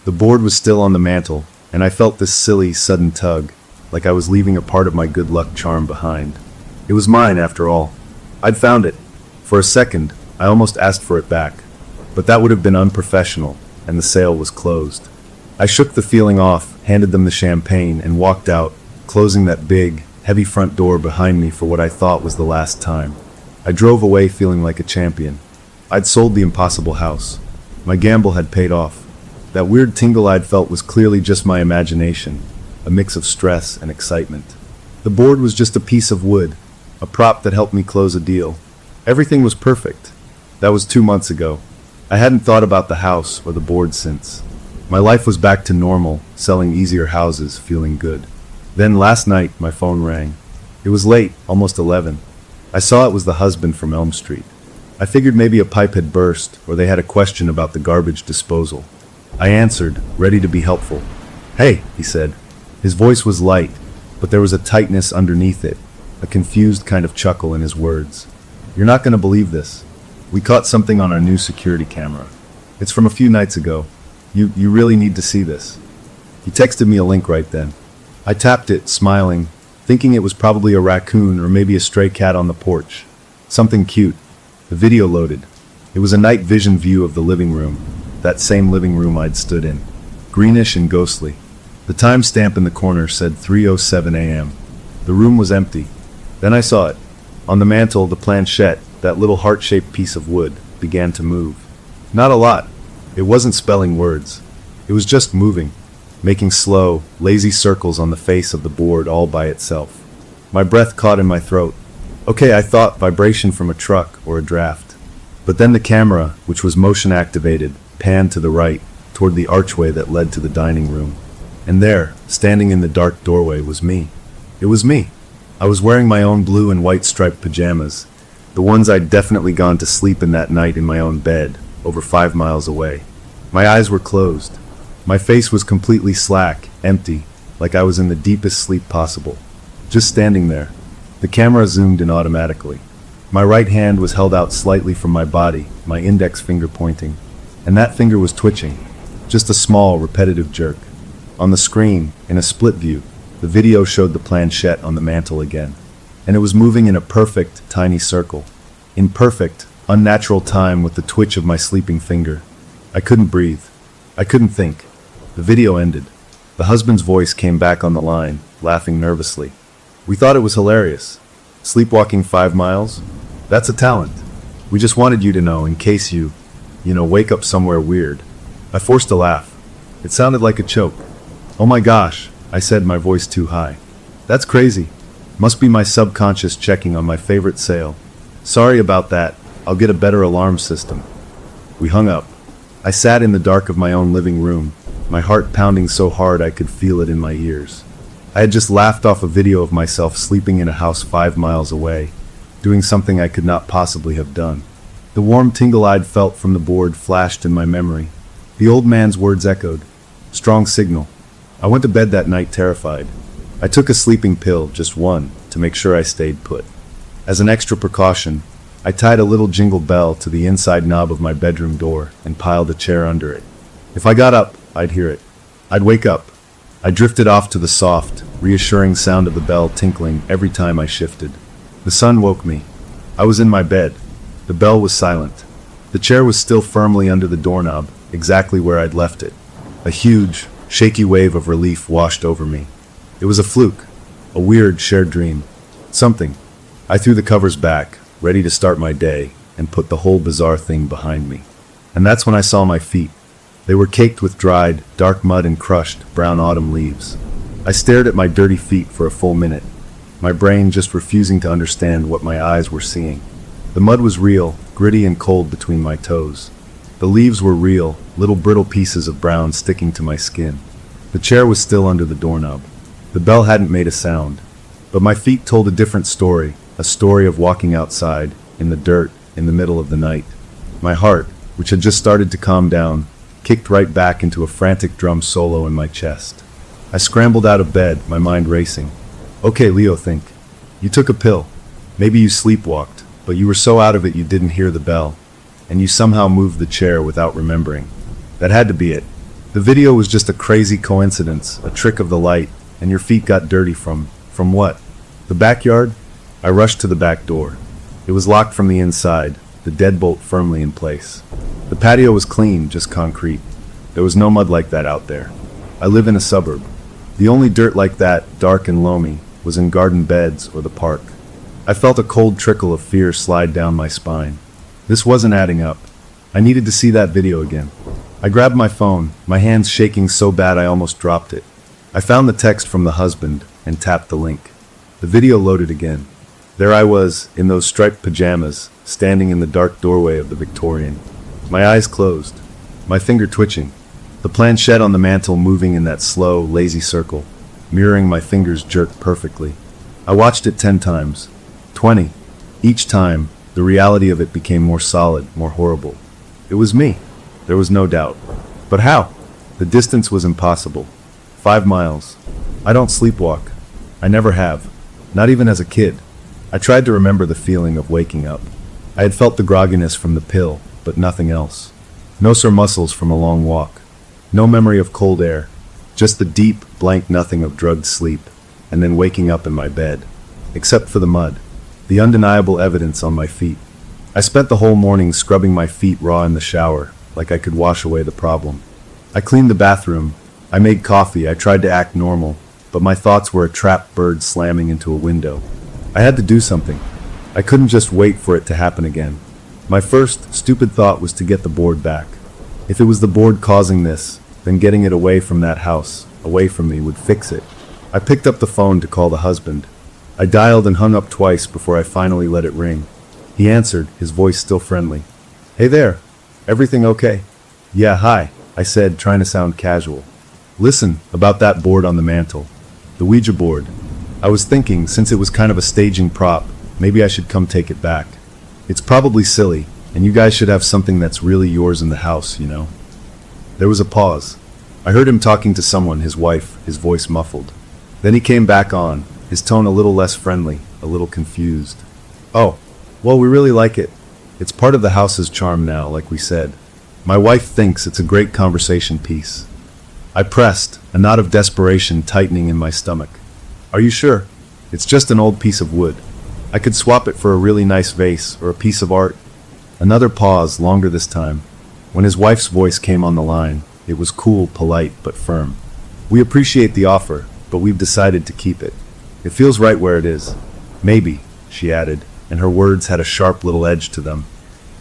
The board was still on the mantel, and I felt this silly, sudden tug, like I was leaving a part of my good luck charm behind. It was mine, after all. I'd found it. For a second, I almost asked for it back, but that would have been unprofessional, and the sale was closed. I shook the feeling off, handed them the champagne, and walked out, closing that big, heavy front door behind me for what I thought was the last time. I drove away feeling like a champion. I'd sold the impossible house. My gamble had paid off. That weird tingle I'd felt was clearly just my imagination, a mix of stress and excitement. The board was just a piece of wood, a prop that helped me close a deal. Everything was perfect. That was 2 months ago. I hadn't thought about the house or the board since. My life was back to normal, selling easier houses, feeling good. Then last night, my phone rang. It was late, almost 11. I saw it was the husband from Elm Street. I figured maybe a pipe had burst, or they had a question about the garbage disposal. I answered, ready to be helpful. "Hey," he said. His voice was light, but there was a tightness underneath it, a confused kind of chuckle in his words. "You're not going to believe this. We caught something on our new security camera. It's from a few nights ago. You really need to see this." He texted me a link right then. I tapped it, smiling, thinking it was probably a raccoon or maybe a stray cat on the porch. Something cute. The video loaded. It was a night vision view of the living room, that same living room I'd stood in. Greenish and ghostly. The timestamp in the corner said 3:07 a.m. The room was empty. Then I saw it. On the mantel, the planchette, that little heart-shaped piece of wood, began to move. Not a lot. It wasn't spelling words. It was just moving, making slow, lazy circles on the face of the board all by itself. My breath caught in my throat. Okay, I thought vibration from a truck or a draft. But then the camera, which was motion activated, panned to the right, toward the archway that led to the dining room. And there, standing in the dark doorway, was me. It was me. I was wearing my own blue and white striped pajamas, the ones I'd definitely gone to sleep in that night in my own bed, over 5 miles away. My eyes were closed. My face was completely slack, empty, like I was in the deepest sleep possible. Just standing there. The camera zoomed in automatically. My right hand was held out slightly from my body, my index finger pointing. And that finger was twitching. Just a small, repetitive jerk. On the screen, in a split view, the video showed the planchette on the mantel again. And it was moving in a perfect, tiny circle. In perfect, unnatural time with the twitch of my sleeping finger. I couldn't breathe. I couldn't think. The video ended. The husband's voice came back on the line, laughing nervously. "We thought it was hilarious. Sleepwalking 5 miles? That's a talent. We just wanted you to know in case you wake up somewhere weird." I forced a laugh. It sounded like a choke. "Oh my gosh," I said, my voice too high. "That's crazy. Must be my subconscious checking on my favorite sale. Sorry about that. I'll get a better alarm system." We hung up. I sat in the dark of my own living room, my heart pounding so hard I could feel it in my ears. I had just laughed off a video of myself sleeping in a house 5 miles away, doing something I could not possibly have done. The warm tingle I'd felt from the board flashed in my memory. The old man's words echoed. Strong signal. I went to bed that night terrified. I took a sleeping pill, just one, to make sure I stayed put. As an extra precaution, I tied a little jingle bell to the inside knob of my bedroom door and piled a chair under it. If I got up, I'd hear it. I'd wake up. I drifted off to the soft, reassuring sound of the bell tinkling every time I shifted. The sun woke me. I was in my bed. The bell was silent. The chair was still firmly under the doorknob, exactly where I'd left it. A huge, shaky wave of relief washed over me. It was a fluke, a weird shared dream. Something. I threw the covers back, ready to start my day, and put the whole bizarre thing behind me. And that's when I saw my feet. They were caked with dried, dark mud and crushed, brown autumn leaves. I stared at my dirty feet for a full minute, my brain just refusing to understand what my eyes were seeing. The mud was real, gritty and cold between my toes. The leaves were real, little brittle pieces of brown sticking to my skin. The chair was still under the doorknob. The bell hadn't made a sound, but my feet told a different story, a story of walking outside, in the dirt, in the middle of the night. My heart, which had just started to calm down, kicked right back into a frantic drum solo in my chest. I scrambled out of bed, my mind racing. Okay, Leo, think. You took a pill. Maybe you sleepwalked, but you were so out of it you didn't hear the bell. And you somehow moved the chair without remembering. That had to be it. The video was just a crazy coincidence, a trick of the light, and your feet got dirty from what? The backyard? I rushed to the back door. It was locked from the inside, the deadbolt firmly in place. The patio was clean, just concrete. There was no mud like that out there. I live in a suburb. The only dirt like that, dark and loamy, was in garden beds or the park. I felt a cold trickle of fear slide down my spine. This wasn't adding up. I needed to see that video again. I grabbed my phone, my hands shaking so bad I almost dropped it. I found the text from the husband and tapped the link. The video loaded again. There I was, in those striped pajamas, standing in the dark doorway of the Victorian. My eyes closed, my finger twitching, the planchette on the mantel moving in that slow, lazy circle, mirroring my fingers jerked perfectly. I watched it 10 times, 20. Each time, the reality of it became more solid, more horrible. It was me. There was no doubt. But how? The distance was impossible. 5 miles. I don't sleepwalk. I never have. Not even as a kid. I tried to remember the feeling of waking up. I had felt the grogginess from the pill, but nothing else. No sore muscles from a long walk. No memory of cold air. Just the deep, blank nothing of drugged sleep, and then waking up in my bed. Except for the mud. The undeniable evidence on my feet. I spent the whole morning scrubbing my feet raw in the shower, like I could wash away the problem. I cleaned the bathroom. I made coffee. I tried to act normal, but my thoughts were a trapped bird slamming into a window. I had to do something. I couldn't just wait for it to happen again. My first, stupid thought was to get the board back. If it was the board causing this, then getting it away from that house, away from me, would fix it. I picked up the phone to call the husband. I dialed and hung up twice before I finally let it ring. He answered, his voice still friendly. Hey there. Everything okay? Yeah, hi, I said, trying to sound casual. Listen, about that board on the mantel. The Ouija board. I was thinking, since it was kind of a staging prop, maybe I should come take it back. It's probably silly, and you guys should have something that's really yours in the house, you know? There was a pause. I heard him talking to someone, his wife, his voice muffled. Then he came back on, his tone a little less friendly, a little confused. Oh, well, we really like it. It's part of the house's charm now, like we said. My wife thinks it's a great conversation piece. I pressed, a knot of desperation tightening in my stomach. Are you sure? It's just an old piece of wood. I could swap it for a really nice vase or a piece of art. Another pause, longer this time. When his wife's voice came on the line, it was cool, polite, but firm. We appreciate the offer, but we've decided to keep it. It feels right where it is. Maybe, she added, and her words had a sharp little edge to them.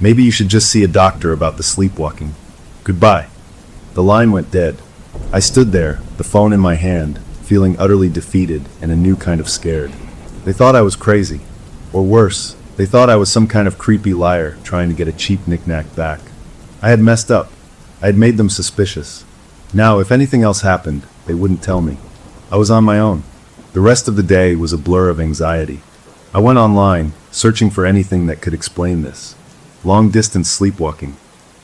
Maybe you should just see a doctor about the sleepwalking. Goodbye. The line went dead. I stood there, the phone in my hand, feeling utterly defeated and a new kind of scared. They thought I was crazy. Or worse, they thought I was some kind of creepy liar trying to get a cheap knick-knack back. I had messed up. I had made them suspicious. Now, if anything else happened, they wouldn't tell me. I was on my own. The rest of the day was a blur of anxiety. I went online, searching for anything that could explain this. Long-distance sleepwalking.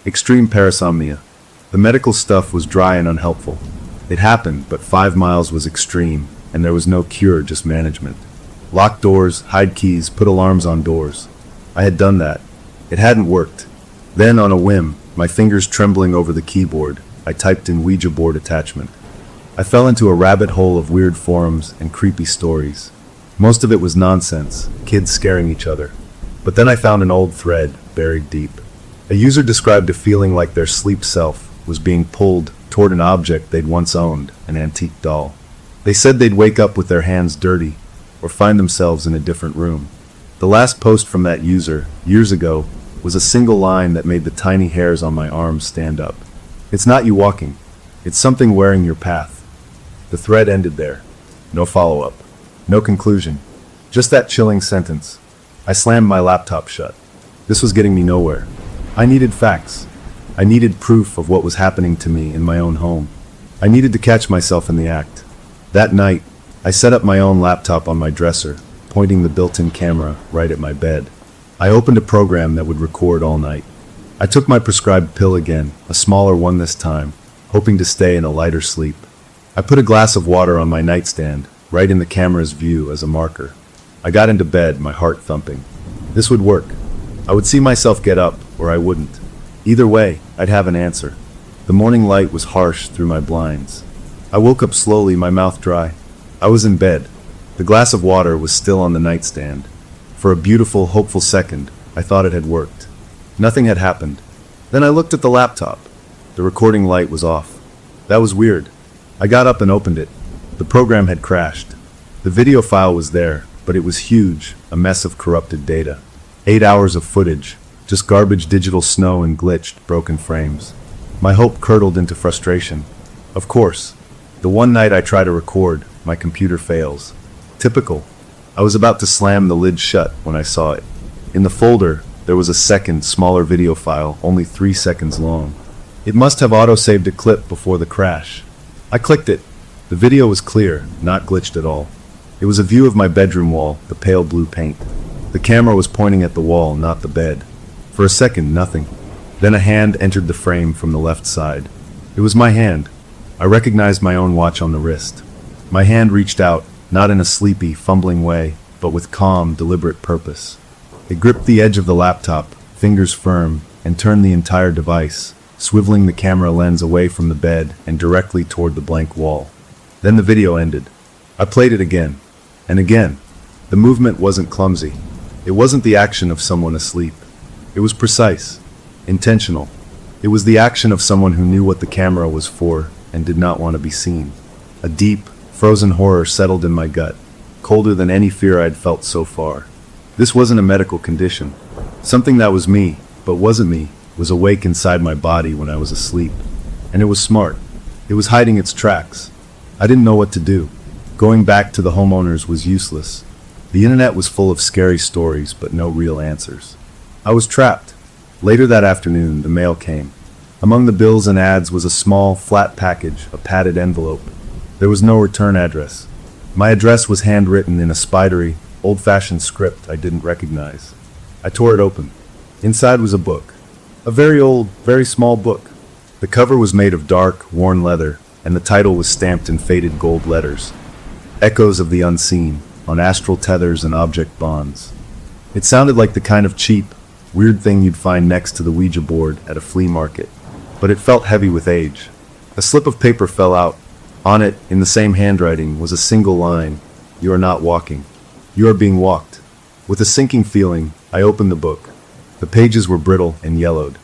Extreme parasomnia. The medical stuff was dry and unhelpful. It happened, but 5 miles was extreme, and there was no cure, just management. Lock doors, hide keys, put alarms on doors. I had done that. It hadn't worked. Then, on a whim, my fingers trembling over the keyboard, I typed in Ouija board attachment. I fell into a rabbit hole of weird forums and creepy stories. Most of it was nonsense, kids scaring each other. But then I found an old thread, buried deep. A user described a feeling like their sleep self was being pulled toward an object they'd once owned, an antique doll. They said they'd wake up with their hands dirty, or find themselves in a different room. The last post from that user, years ago, was a single line that made the tiny hairs on my arms stand up. It's not you walking. It's something wearing your path. The thread ended there. No follow-up. No conclusion. Just that chilling sentence. I slammed my laptop shut. This was getting me nowhere. I needed facts. I needed proof of what was happening to me in my own home. I needed to catch myself in the act. That night, I set up my own laptop on my dresser, pointing the built-in camera right at my bed. I opened a program that would record all night. I took my prescribed pill again, a smaller one this time, hoping to stay in a lighter sleep. I put a glass of water on my nightstand, right in the camera's view as a marker. I got into bed, my heart thumping. This would work. I would see myself get up, or I wouldn't. Either way, I'd have an answer. The morning light was harsh through my blinds. I woke up slowly, my mouth dry. I was in bed. The glass of water was still on the nightstand. For a beautiful, hopeful second, I thought it had worked. Nothing had happened. Then I looked at the laptop. The recording light was off. That was weird. I got up and opened it. The program had crashed. The video file was there, but it was huge, a mess of corrupted data. 8 hours of footage, just garbage digital snow and glitched, broken frames. My hope curdled into frustration. Of course, the one night I try to record, my computer fails. Typical. I was about to slam the lid shut when I saw it. In the folder, there was a second, smaller video file, only 3 seconds long. It must have auto-saved a clip before the crash. I clicked it. The video was clear, not glitched at all. It was a view of my bedroom wall, the pale blue paint. The camera was pointing at the wall, not the bed. For a second, nothing. Then a hand entered the frame from the left side. It was my hand. I recognized my own watch on the wrist. My hand reached out, not in a sleepy, fumbling way, but with calm, deliberate purpose. It gripped the edge of the laptop, fingers firm, and turned the entire device, swiveling the camera lens away from the bed and directly toward the blank wall. Then the video ended. I played it again, and again. The movement wasn't clumsy. It wasn't the action of someone asleep. It was precise, intentional. It was the action of someone who knew what the camera was for and did not want to be seen. A deep, frozen horror settled in my gut, colder than any fear I'd felt so far. This wasn't a medical condition. Something that was me, but wasn't me, was awake inside my body when I was asleep. And it was smart. It was hiding its tracks. I didn't know what to do. Going back to the homeowners was useless. The internet was full of scary stories, but no real answers. I was trapped. Later that afternoon, the mail came. Among the bills and ads was a small, flat package, a padded envelope. There was no return address. My address was handwritten in a spidery, old-fashioned script I didn't recognize. I tore it open. Inside was a book. A very old, very small book. The cover was made of dark, worn leather, and the title was stamped in faded gold letters. Echoes of the Unseen, on Astral Tethers and Object Bonds. It sounded like the kind of cheap, weird thing you'd find next to the Ouija board at a flea market, but it felt heavy with age. A slip of paper fell out. On it, in the same handwriting, was a single line: "You are not walking. You are being walked." With a sinking feeling, I opened the book. The pages were brittle and yellowed.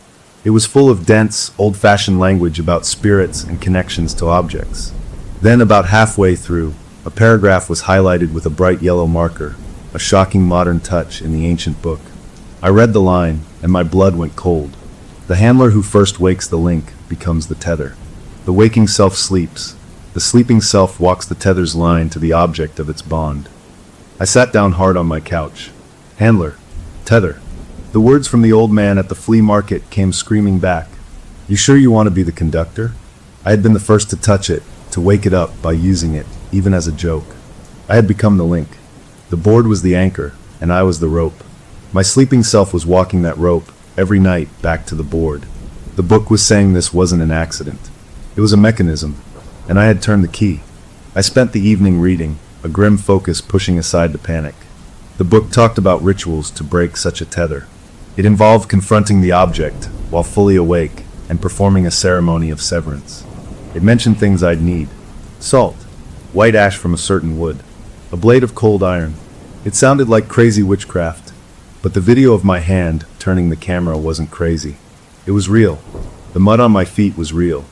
It was full of dense, old-fashioned language about spirits and connections to objects. Then, about halfway through, a paragraph was highlighted with a bright yellow marker, a shocking modern touch in the ancient book. I read the line, and my blood went cold. The handler who first wakes the link becomes the tether. The waking self sleeps. The sleeping self walks the tether's line to the object of its bond. I sat down hard on my couch. Handler. Tether. The words from the old man at the flea market came screaming back. You sure you want to be the conductor? I had been the first to touch it, to wake it up by using it, even as a joke. I had become the link. The board was the anchor, and I was the rope. My sleeping self was walking that rope, every night, back to the board. The book was saying this wasn't an accident. It was a mechanism, and I had turned the key. I spent the evening reading, a grim focus pushing aside the panic. The book talked about rituals to break such a tether. It involved confronting the object, while fully awake, and performing a ceremony of severance. It mentioned things I'd need. Salt, white ash from a certain wood, a blade of cold iron. It sounded like crazy witchcraft, but the video of my hand turning the camera wasn't crazy. It was real. The mud on my feet was real.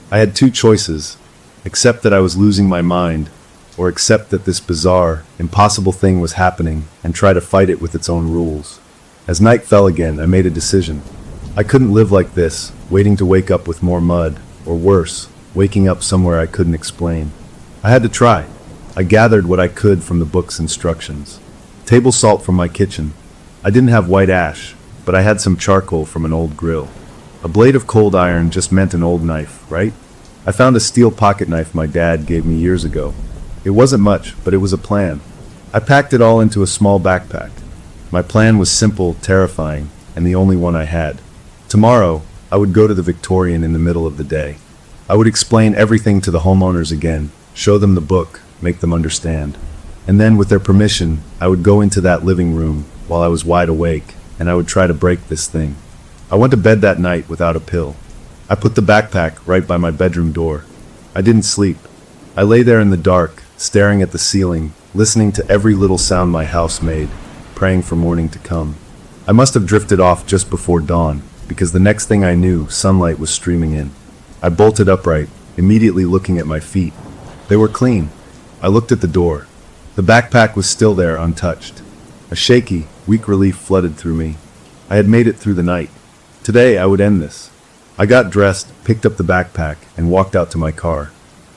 I I had two choices: accept that I was losing my mind, or accept that this bizarre, impossible thing was happening and try to fight it with its own rules. As night fell again, I made a decision. I couldn't live like this, waiting to wake up with more mud, or worse, waking up somewhere I couldn't explain. I had to try. I gathered what I could from the book's instructions. Table salt from my kitchen. I didn't have white ash, but I had some charcoal from an old grill. A blade of cold iron just meant an old knife, right? I found a steel pocket knife my dad gave me years ago. It wasn't much, but it was a plan. I packed it all into a small backpack. My plan was simple, terrifying, and the only one I had. Tomorrow, I would go to the Victorian in the middle of the day. I would explain everything to the homeowners again, show them the book, make them understand. And then, with their permission, I would go into that living room while I was wide awake, and I would try to break this thing. I went to bed that night without a pill. I put the backpack right by my bedroom door. I didn't sleep. I lay there in the dark, staring at the ceiling, listening to every little sound my house made, praying for morning to come. I must have drifted off just before dawn, because the next thing I knew, sunlight was streaming in. I bolted upright, immediately looking at my feet. They were clean. I looked at the door. The backpack was still there, untouched. A shaky, weak relief flooded through me. I had made it through the night. Today I would end this. I got dressed, picked up the backpack, and walked out to my car.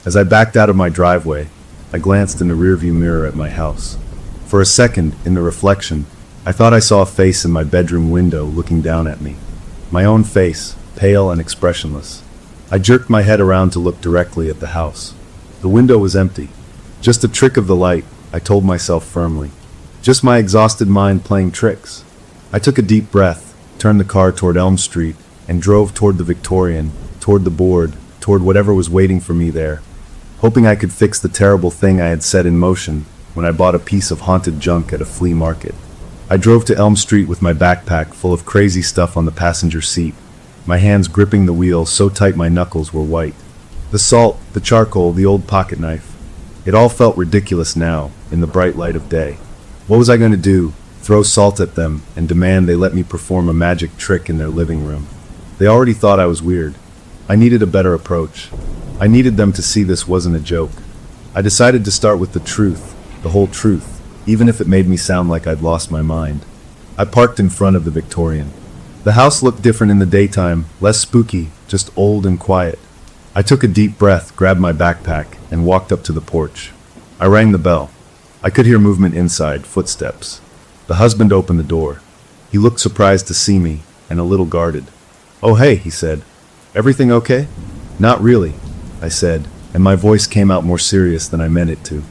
As I backed out of my driveway, I glanced in the rearview mirror at my house. For a second, in the reflection, I thought I saw a face in my bedroom window looking down at me. My own face, pale and expressionless. I jerked my head around to look directly at the house. The window was empty. Just a trick of the light, I told myself firmly. Just my exhausted mind playing tricks. I took a deep breath, turned the car toward Elm Street, and drove toward the Victorian, toward the board, toward whatever was waiting for me there, hoping I could fix the terrible thing I had set in motion when I bought a piece of haunted junk at a flea market. I drove to Elm Street with my backpack full of crazy stuff on the passenger seat, my hands gripping the wheel so tight my knuckles were white. The salt, the charcoal, the old pocket knife. It all felt ridiculous now, in the bright light of day. What was I going to do? Throw salt at them and demand they let me perform a magic trick in their living room? They already thought I was weird. I needed a better approach. I needed them to see this wasn't a joke. I decided to start with the truth, the whole truth, even if it made me sound like I'd lost my mind. I parked in front of the Victorian. The house looked different in the daytime, less spooky, just old and quiet. I took a deep breath, grabbed my backpack, and walked up to the porch. I rang the bell. I could hear movement inside, footsteps. The husband opened the door. He looked surprised to see me, and a little guarded. "Oh hey," he said. "Everything okay?" "Not really," I said, and my voice came out more serious than I meant it to.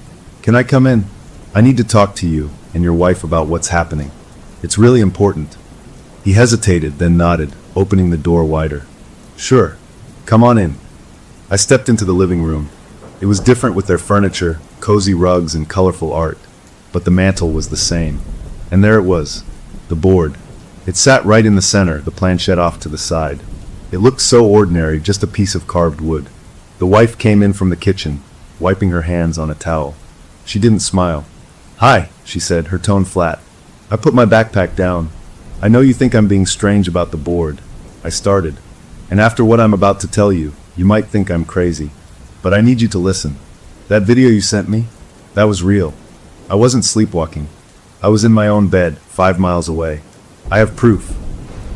"Can I come in? I need to talk to you and your wife about what's happening. It's really important." He hesitated, then nodded, opening the door wider. "Sure. Come on in." I stepped into the living room. It was different with their furniture, cozy rugs, and colorful art, but the mantel was the same. And there it was, the board. It sat right in the center, the planchette off to the side. It looked so ordinary, just a piece of carved wood. The wife came in from the kitchen, wiping her hands on a towel. She didn't smile. "Hi," she said, her tone flat. I put my backpack down. "I know you think I'm being strange about the board," I started. "And after what I'm about to tell you, you might think I'm crazy. But I need you to listen. That video you sent me, that was real. I wasn't sleepwalking. I was in my own bed, 5 miles away. I have proof."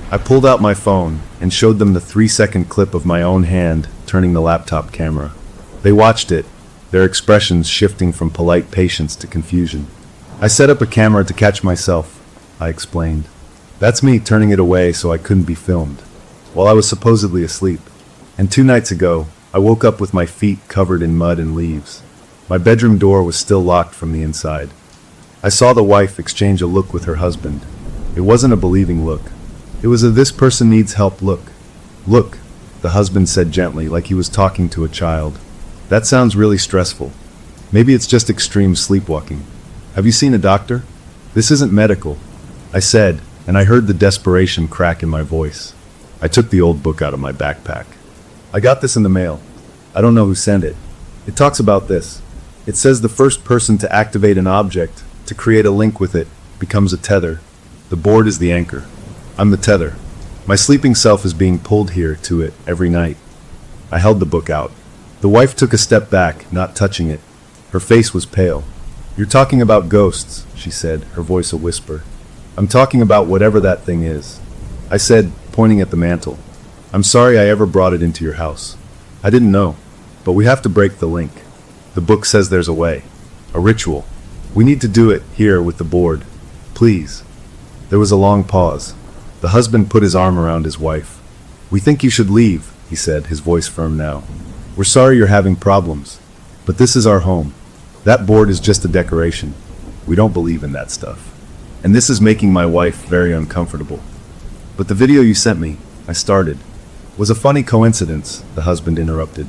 I pulled out my phone and showed them the 3-second clip of my own hand turning the laptop camera. They watched it, their expressions shifting from polite patience to confusion. "I set up a camera to catch myself," I explained. "That's me turning it away so I couldn't be filmed, while I was supposedly asleep. And 2 nights ago, I woke up with my feet covered in mud and leaves. My bedroom door was still locked from the inside. I saw the wife exchange a look with her husband. It wasn't a believing look. It was a "this person needs help" look. "Look," the husband said gently, like he was talking to a child. "That sounds really stressful. Maybe it's just extreme sleepwalking. Have you seen a doctor? This isn't medical," I said, and I heard the desperation crack in my voice. I took the old book out of my backpack. "I got this in the mail. I don't know who sent it. It talks about this. It says the first person to activate an object, to create a link with it, becomes a tether. The board is the anchor. I'm the tether. My sleeping self is being pulled here to it every night." I held the book out. The wife took a step back, not touching it. Her face was pale. "You're talking about ghosts," she said, her voice a whisper. "I'm talking about whatever that thing is," I said, pointing at the mantle. "I'm sorry I ever brought it into your house. I didn't know. But we have to break the link. The book says there's a way. A ritual. We need to do it here with the board. Please." There was a long pause. The husband put his arm around his wife. "We think you should leave," he said, his voice firm now. "We're sorry you're having problems. But this is our home. That board is just a decoration. We don't believe in that stuff. And this is making my wife very uncomfortable." "But the video you sent me," I started. "Was a funny coincidence," the husband interrupted.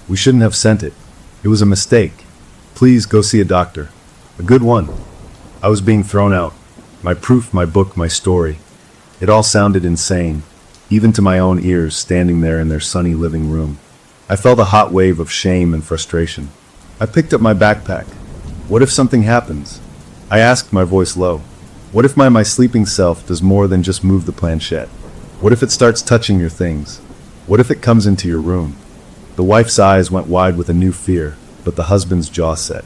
"We shouldn't have sent it. It was a mistake. Please go see a doctor. A good one." I was being thrown out. My proof, my book, my story. It all sounded insane, even to my own ears standing there in their sunny living room. I felt a hot wave of shame and frustration. I picked up my backpack. What if something happens? I asked, my voice low. What if my sleeping self does more than just move the planchette? What if it starts touching your things? What if it comes into your room? The wife's eyes went wide with a new fear, but the husband's jaw set.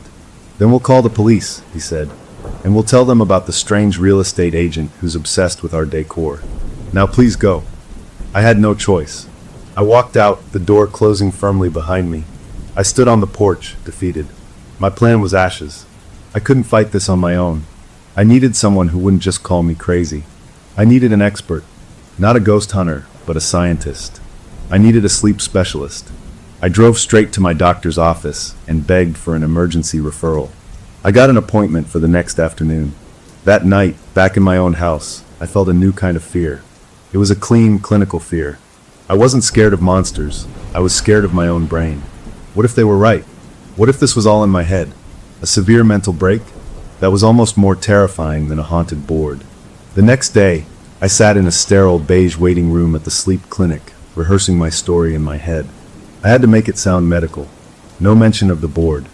"Then we'll call the police," he said, "and we'll tell them about the strange real estate agent who's obsessed with our decor. Now please go." I had no choice. I walked out, the door closing firmly behind me. I stood on the porch, defeated. My plan was ashes. I couldn't fight this on my own. I needed someone who wouldn't just call me crazy. I needed an expert, not a ghost hunter, but a scientist. I needed a sleep specialist. I drove straight to my doctor's office and begged for an emergency referral. I got an appointment for the next afternoon. That night, back in my own house, I felt a new kind of fear. It was a clean, clinical fear. I wasn't scared of monsters. I was scared of my own brain. What if they were right? What if this was all in my head? A severe mental break? That was almost more terrifying than a haunted board. The next day, I sat in a sterile beige waiting room at the sleep clinic, rehearsing my story in my head. I had to make it sound medical. No mention of the board.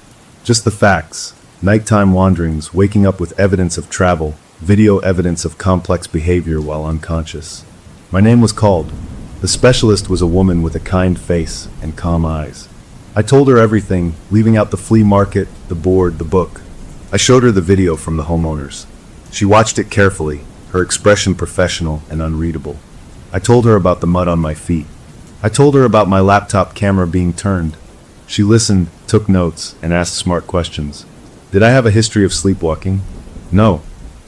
Just the facts. Nighttime wanderings, waking up with evidence of travel, video evidence of complex behavior while unconscious. My name was called. The specialist was a woman with a kind face and calm eyes. I told her everything, leaving out the flea market, the board, the book. I showed her the video from the homeowners. She watched it carefully, her expression professional and unreadable. I told her about the mud on my feet. I told her about my laptop camera being turned. She listened, took notes, and asked smart questions. Did I have a history of sleepwalking? No.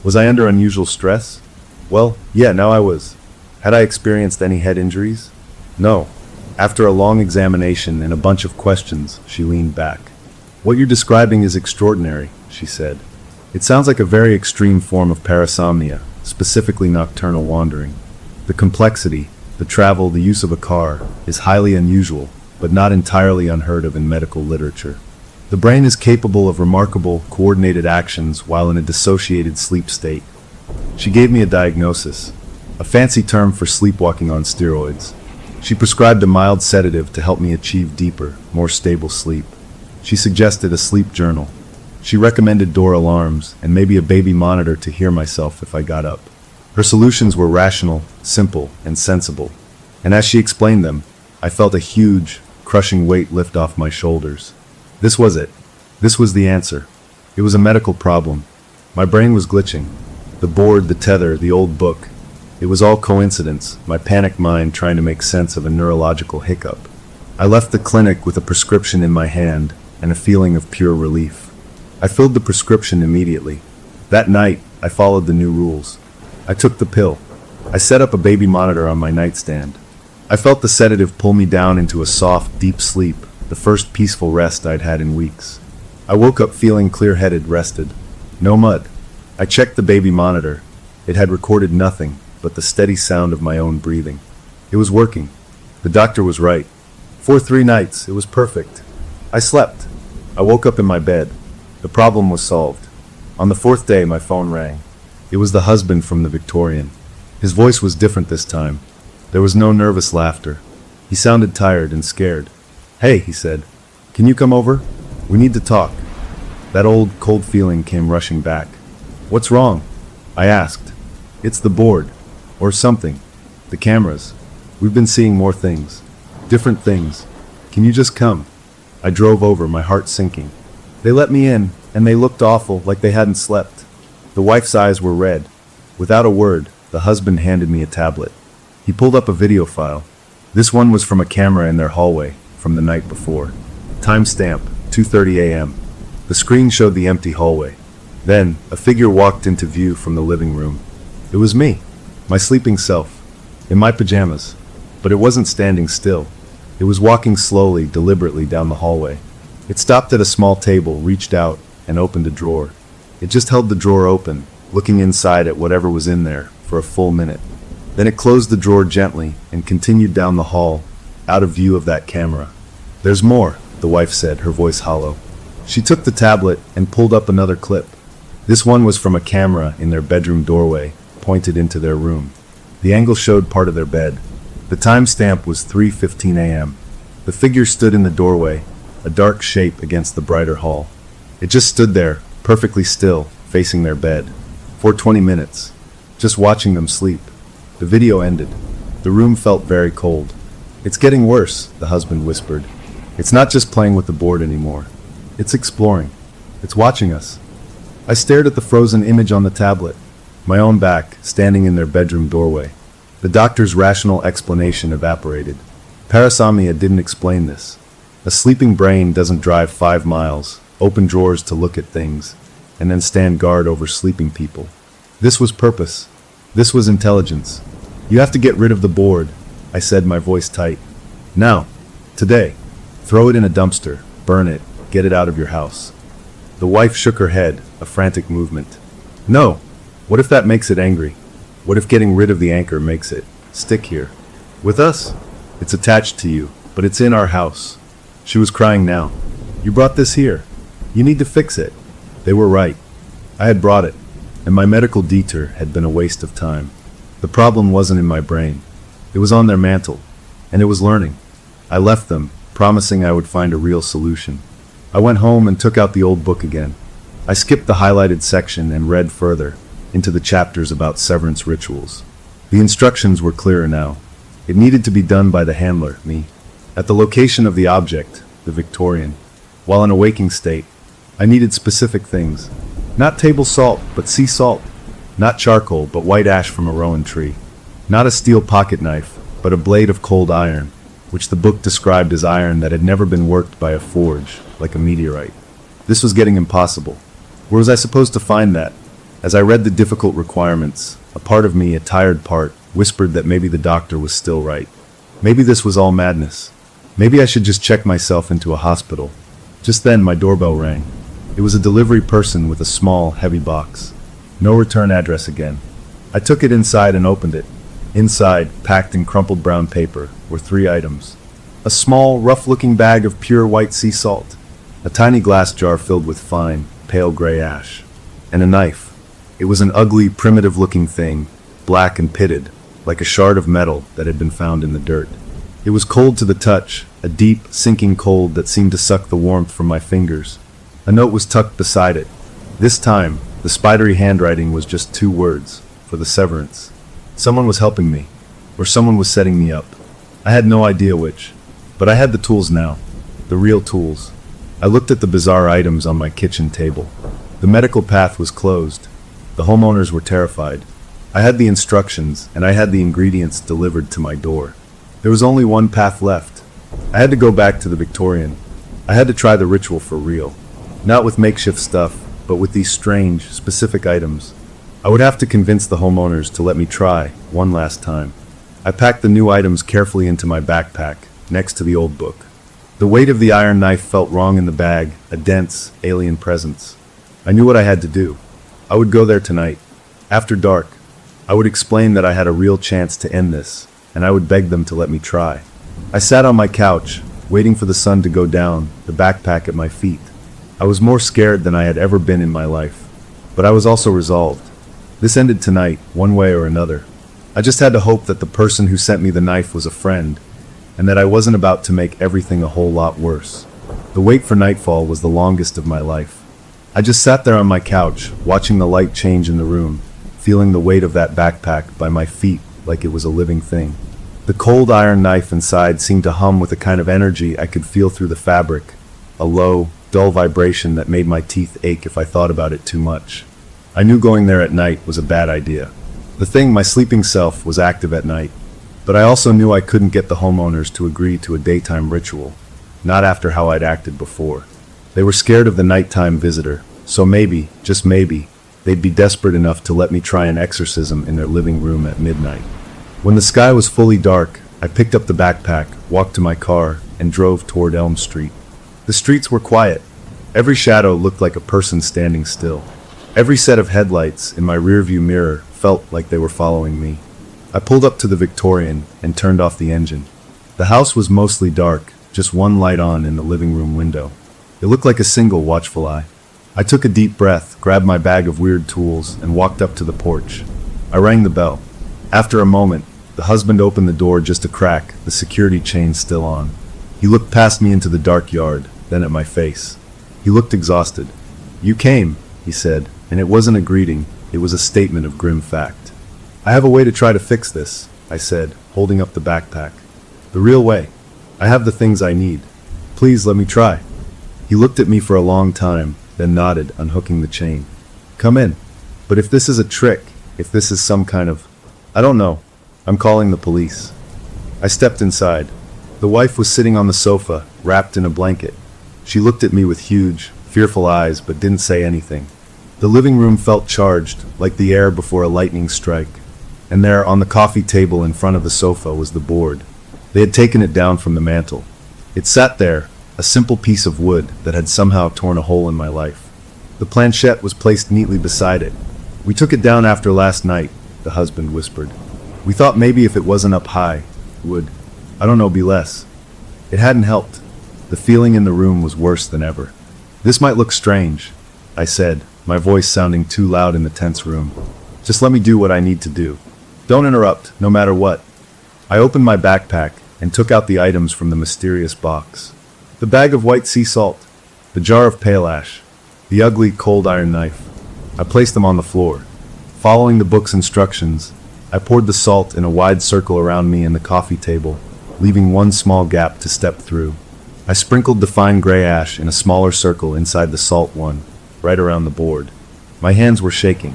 Was I under unusual stress? Well, yeah, now I was. Had I experienced any head injuries? No. After a long examination and a bunch of questions, she leaned back. "What you're describing is extraordinary," she said. "It sounds like a very extreme form of parasomnia, specifically nocturnal wandering. The complexity, the travel, the use of a car, is highly unusual, but not entirely unheard of in medical literature. The brain is capable of remarkable, coordinated actions while in a dissociated sleep state." She gave me a diagnosis, a fancy term for sleepwalking on steroids. She prescribed a mild sedative to help me achieve deeper, more stable sleep. She suggested a sleep journal. She recommended door alarms and maybe a baby monitor to hear myself if I got up. Her solutions were rational, simple, and sensible. And as she explained them, I felt a huge, crushing weight lift off my shoulders. This was it. This was the answer. It was a medical problem. My brain was glitching. The board, the tether, the old book. It was all coincidence, my panicked mind trying to make sense of a neurological hiccup. I left the clinic with a prescription in my hand and a feeling of pure relief. I filled the prescription immediately. That night, I followed the new rules. I took the pill. I set up a baby monitor on my nightstand. I felt the sedative pull me down into a soft, deep sleep, the first peaceful rest I'd had in weeks. I woke up feeling clear-headed, rested. No mud. I checked the baby monitor. It had recorded nothing but the steady sound of my own breathing. It was working. The doctor was right. For 3 nights, it was perfect. I slept. I woke up in my bed. The problem was solved. On the 4th day, my phone rang. It was the husband from the Victorian. His voice was different this time. There was no nervous laughter. He sounded tired and scared. "Hey," he said, "can you come over? We need to talk." That old, cold feeling came rushing back. "What's wrong?" I asked. "It's the board. Or something. The cameras. We've been seeing more things. Different things. Can you just come? I drove over, my heart sinking. They let me in, and they looked awful, like they hadn't slept. The wife's eyes were red. Without a word, the husband handed me a tablet. He pulled up a video file. This one was from a camera in their hallway, from the night before. Timestamp, 2:30 a.m. The screen showed the empty hallway. Then, a figure walked into view from the living room. It was me, my sleeping self, in my pajamas. But it wasn't standing still. It was walking slowly, deliberately down the hallway. It stopped at a small table, reached out, and opened a drawer. It just held the drawer open, looking inside at whatever was in there, for a full minute. Then it closed the drawer gently and continued down the hall, out of view of that camera. "There's more," the wife said, her voice hollow. She took the tablet and pulled up another clip. This one was from a camera in their bedroom doorway, pointed into their room. The angle showed part of their bed. The timestamp was 3:15 a.m. The figure stood in the doorway, a dark shape against the brighter hall. It just stood there, perfectly still, facing their bed. For 20 minutes. Just watching them sleep. The video ended. The room felt very cold. "It's getting worse," the husband whispered. "It's not just playing with the board anymore. It's exploring. It's watching us." I stared at the frozen image on the tablet, my own back, standing in their bedroom doorway. The doctor's rational explanation evaporated. Parasomnia didn't explain this. A sleeping brain doesn't drive 5 miles, open drawers to look at things, and then stand guard over sleeping people. This was purpose. This was intelligence. "You have to get rid of the board," I said, my voice tight. "Now. Today. Throw it in a dumpster. Burn it. Get it out of your house." The wife shook her head, a frantic movement. "No. What if that makes it angry? What if getting rid of the anchor makes it stick here? With us? It's attached to you, but it's in our house." She was crying now. "You brought this here. You need to fix it." They were right. I had brought it, and my medical detour had been a waste of time. The problem wasn't in my brain. It was on their mantle, and it was learning. I left them, promising I would find a real solution. I went home and took out the old book again. I skipped the highlighted section and read further, into the chapters about severance rituals. The instructions were clearer now. It needed to be done by the handler, me, at the location of the object, the Victorian. While in a waking state, I needed specific things. Not table salt, but sea salt. Not charcoal, but white ash from a rowan tree. Not a steel pocket knife, but a blade of cold iron, which the book described as iron that had never been worked by a forge, like a meteorite. This was getting impossible. Where was I supposed to find that? As I read the difficult requirements, a part of me, a tired part, whispered that maybe the doctor was still right. Maybe this was all madness. Maybe I should just check myself into a hospital. Just then my doorbell rang. It was a delivery person with a small, heavy box. No return address again. I took it inside and opened it. Inside, packed in crumpled brown paper, were 3 items. A small, rough-looking bag of pure white sea salt. A tiny glass jar filled with fine, pale gray ash. And a knife. It was an ugly, primitive-looking thing, black and pitted, like a shard of metal that had been found in the dirt. It was cold to the touch, a deep, sinking cold that seemed to suck the warmth from my fingers. A note was tucked beside it. This time, the spidery handwriting was just 2 words, for the severance. Someone was helping me, or someone was setting me up. I had no idea which, but I had the tools now, the real tools. I looked at the bizarre items on my kitchen table. The medical path was closed. The homeowners were terrified. I had the instructions, and I had the ingredients delivered to my door. There was only one path left. I had to go back to the Victorian. I had to try the ritual for real. Not with makeshift stuff, but with these strange, specific items. I would have to convince the homeowners to let me try, one last time. I packed the new items carefully into my backpack, next to the old book. The weight of the iron knife felt wrong in the bag, a dense, alien presence. I knew what I had to do. I would go there tonight. After dark, I would explain that I had a real chance to end this, and I would beg them to let me try. I sat on my couch, waiting for the sun to go down, the backpack at my feet. I was more scared than I had ever been in my life, but I was also resolved. This ended tonight, one way or another. I just had to hope that the person who sent me the knife was a friend, and that I wasn't about to make everything a whole lot worse. The wait for nightfall was the longest of my life. I just sat there on my couch, watching the light change in the room, feeling the weight of that backpack by my feet like it was a living thing. The cold iron knife inside seemed to hum with a kind of energy I could feel through the fabric, a low, dull vibration that made my teeth ache if I thought about it too much. I knew going there at night was a bad idea. The thing, my sleeping self, was active at night, but I also knew I couldn't get the homeowners to agree to a daytime ritual, not after how I'd acted before. They were scared of the nighttime visitor, so maybe, just maybe, they'd be desperate enough to let me try an exorcism in their living room at midnight. When the sky was fully dark, I picked up the backpack, walked to my car, and drove toward Elm Street. The streets were quiet. Every shadow looked like a person standing still. Every set of headlights in my rearview mirror felt like they were following me. I pulled up to the Victorian and turned off the engine. The house was mostly dark, just one light on in the living room window. It looked like a single watchful eye. I took a deep breath, grabbed my bag of weird tools, and walked up to the porch. I rang the bell. After a moment, the husband opened the door just a crack, the security chain still on. He looked past me into the dark yard, then at my face. He looked exhausted. "You came," he said, and it wasn't a greeting, it was a statement of grim fact. "I have a way to try to fix this," I said, holding up the backpack. "The real way. I have the things I need. Please let me try." He looked at me for a long time, then nodded, unhooking the chain. "Come in. But if this is a trick, if this is some kind of... I don't know. I'm calling the police." I stepped inside. The wife was sitting on the sofa, wrapped in a blanket. She looked at me with huge, fearful eyes, but didn't say anything. The living room felt charged, like the air before a lightning strike. And there, on the coffee table in front of the sofa, was the board. They had taken it down from the mantel. It sat there, a simple piece of wood that had somehow torn a hole in my life. The planchette was placed neatly beside it. "We took it down after last night," the husband whispered. "We thought maybe if it wasn't up high, it would, I don't know, be less." It hadn't helped. The feeling in the room was worse than ever. "This might look strange," I said, my voice sounding too loud in the tense room. "Just let me do what I need to do. Don't interrupt, no matter what." I opened my backpack and took out the items from the mysterious box. The bag of white sea salt, the jar of pale ash, the ugly cold iron knife. I placed them on the floor. Following the book's instructions, I poured the salt in a wide circle around me and the coffee table, leaving one small gap to step through. I sprinkled the fine gray ash in a smaller circle inside the salt one, right around the board. My hands were shaking.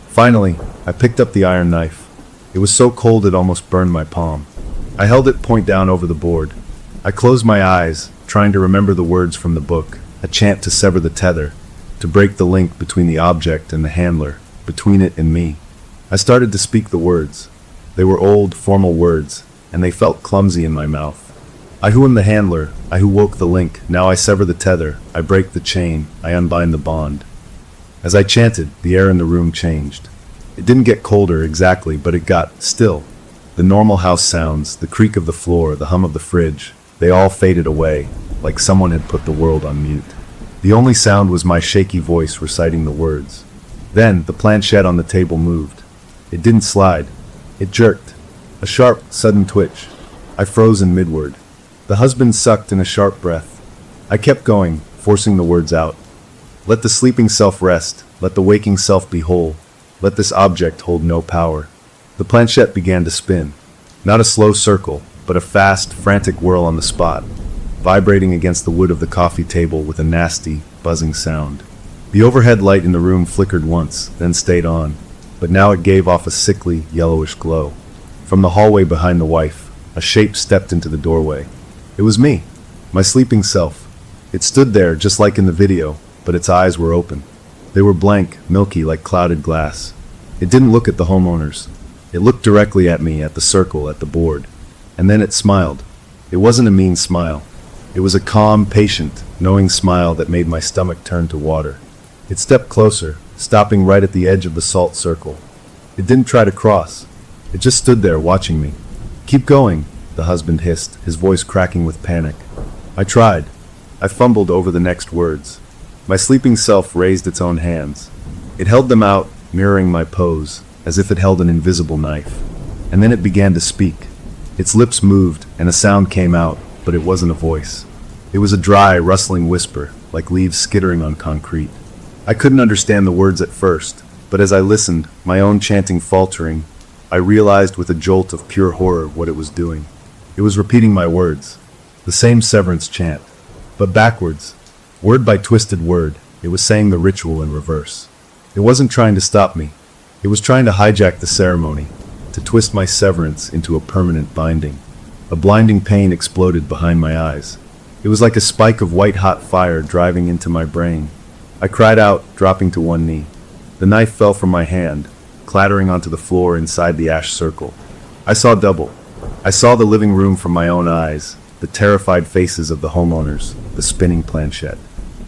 Finally, I picked up the iron knife. It was so cold it almost burned my palm. I held it point down over the board. I closed my eyes, trying to remember the words from the book, a chant to sever the tether, to break the link between the object and the handler, between it and me. I started to speak the words. They were old, formal words, and they felt clumsy in my mouth. "I who am the handler, I who woke the link, now I sever the tether, I break the chain, I unbind the bond." As I chanted, the air in the room changed. It didn't get colder exactly, but it got still. The normal house sounds, the creak of the floor, the hum of the fridge, they all faded away, like someone had put the world on mute. The only sound was my shaky voice reciting the words. Then, the planchette on the table moved. It didn't slide. It jerked. A sharp, sudden twitch. I froze in midword. The husband sucked in a sharp breath. I kept going, forcing the words out. "Let the sleeping self rest. Let the waking self be whole. Let this object hold no power." The planchette began to spin. Not a slow circle, but a fast, frantic whirl on the spot, vibrating against the wood of the coffee table with a nasty, buzzing sound. The overhead light in the room flickered once, then stayed on, but now it gave off a sickly, yellowish glow. From the hallway behind the wife, a shape stepped into the doorway. It was me, my sleeping self. It stood there just like in the video, but its eyes were open. They were blank, milky like clouded glass. It didn't look at the homeowners. It looked directly at me, at the circle, at the board. And then it smiled. It wasn't a mean smile. It was a calm, patient, knowing smile that made my stomach turn to water. It stepped closer, stopping right at the edge of the salt circle. It didn't try to cross. It just stood there watching me. "Keep going," the husband hissed, his voice cracking with panic. I tried. I fumbled over the next words. My sleeping self raised its own hands. It held them out, mirroring my pose, as if it held an invisible knife. And then it began to speak. Its lips moved, and a sound came out, but it wasn't a voice. It was a dry, rustling whisper, like leaves skittering on concrete. I couldn't understand the words at first, but as I listened, my own chanting faltering, I realized with a jolt of pure horror what it was doing. It was repeating my words, the same severance chant, but backwards. Word by twisted word, it was saying the ritual in reverse. It wasn't trying to stop me. It was trying to hijack the ceremony, to twist my severance into a permanent binding. A blinding pain exploded behind my eyes. It was like a spike of white-hot fire driving into my brain. I cried out, dropping to one knee. The knife fell from my hand, clattering onto the floor inside the ash circle. I saw double. I saw the living room from my own eyes, the terrified faces of the homeowners, the spinning planchette.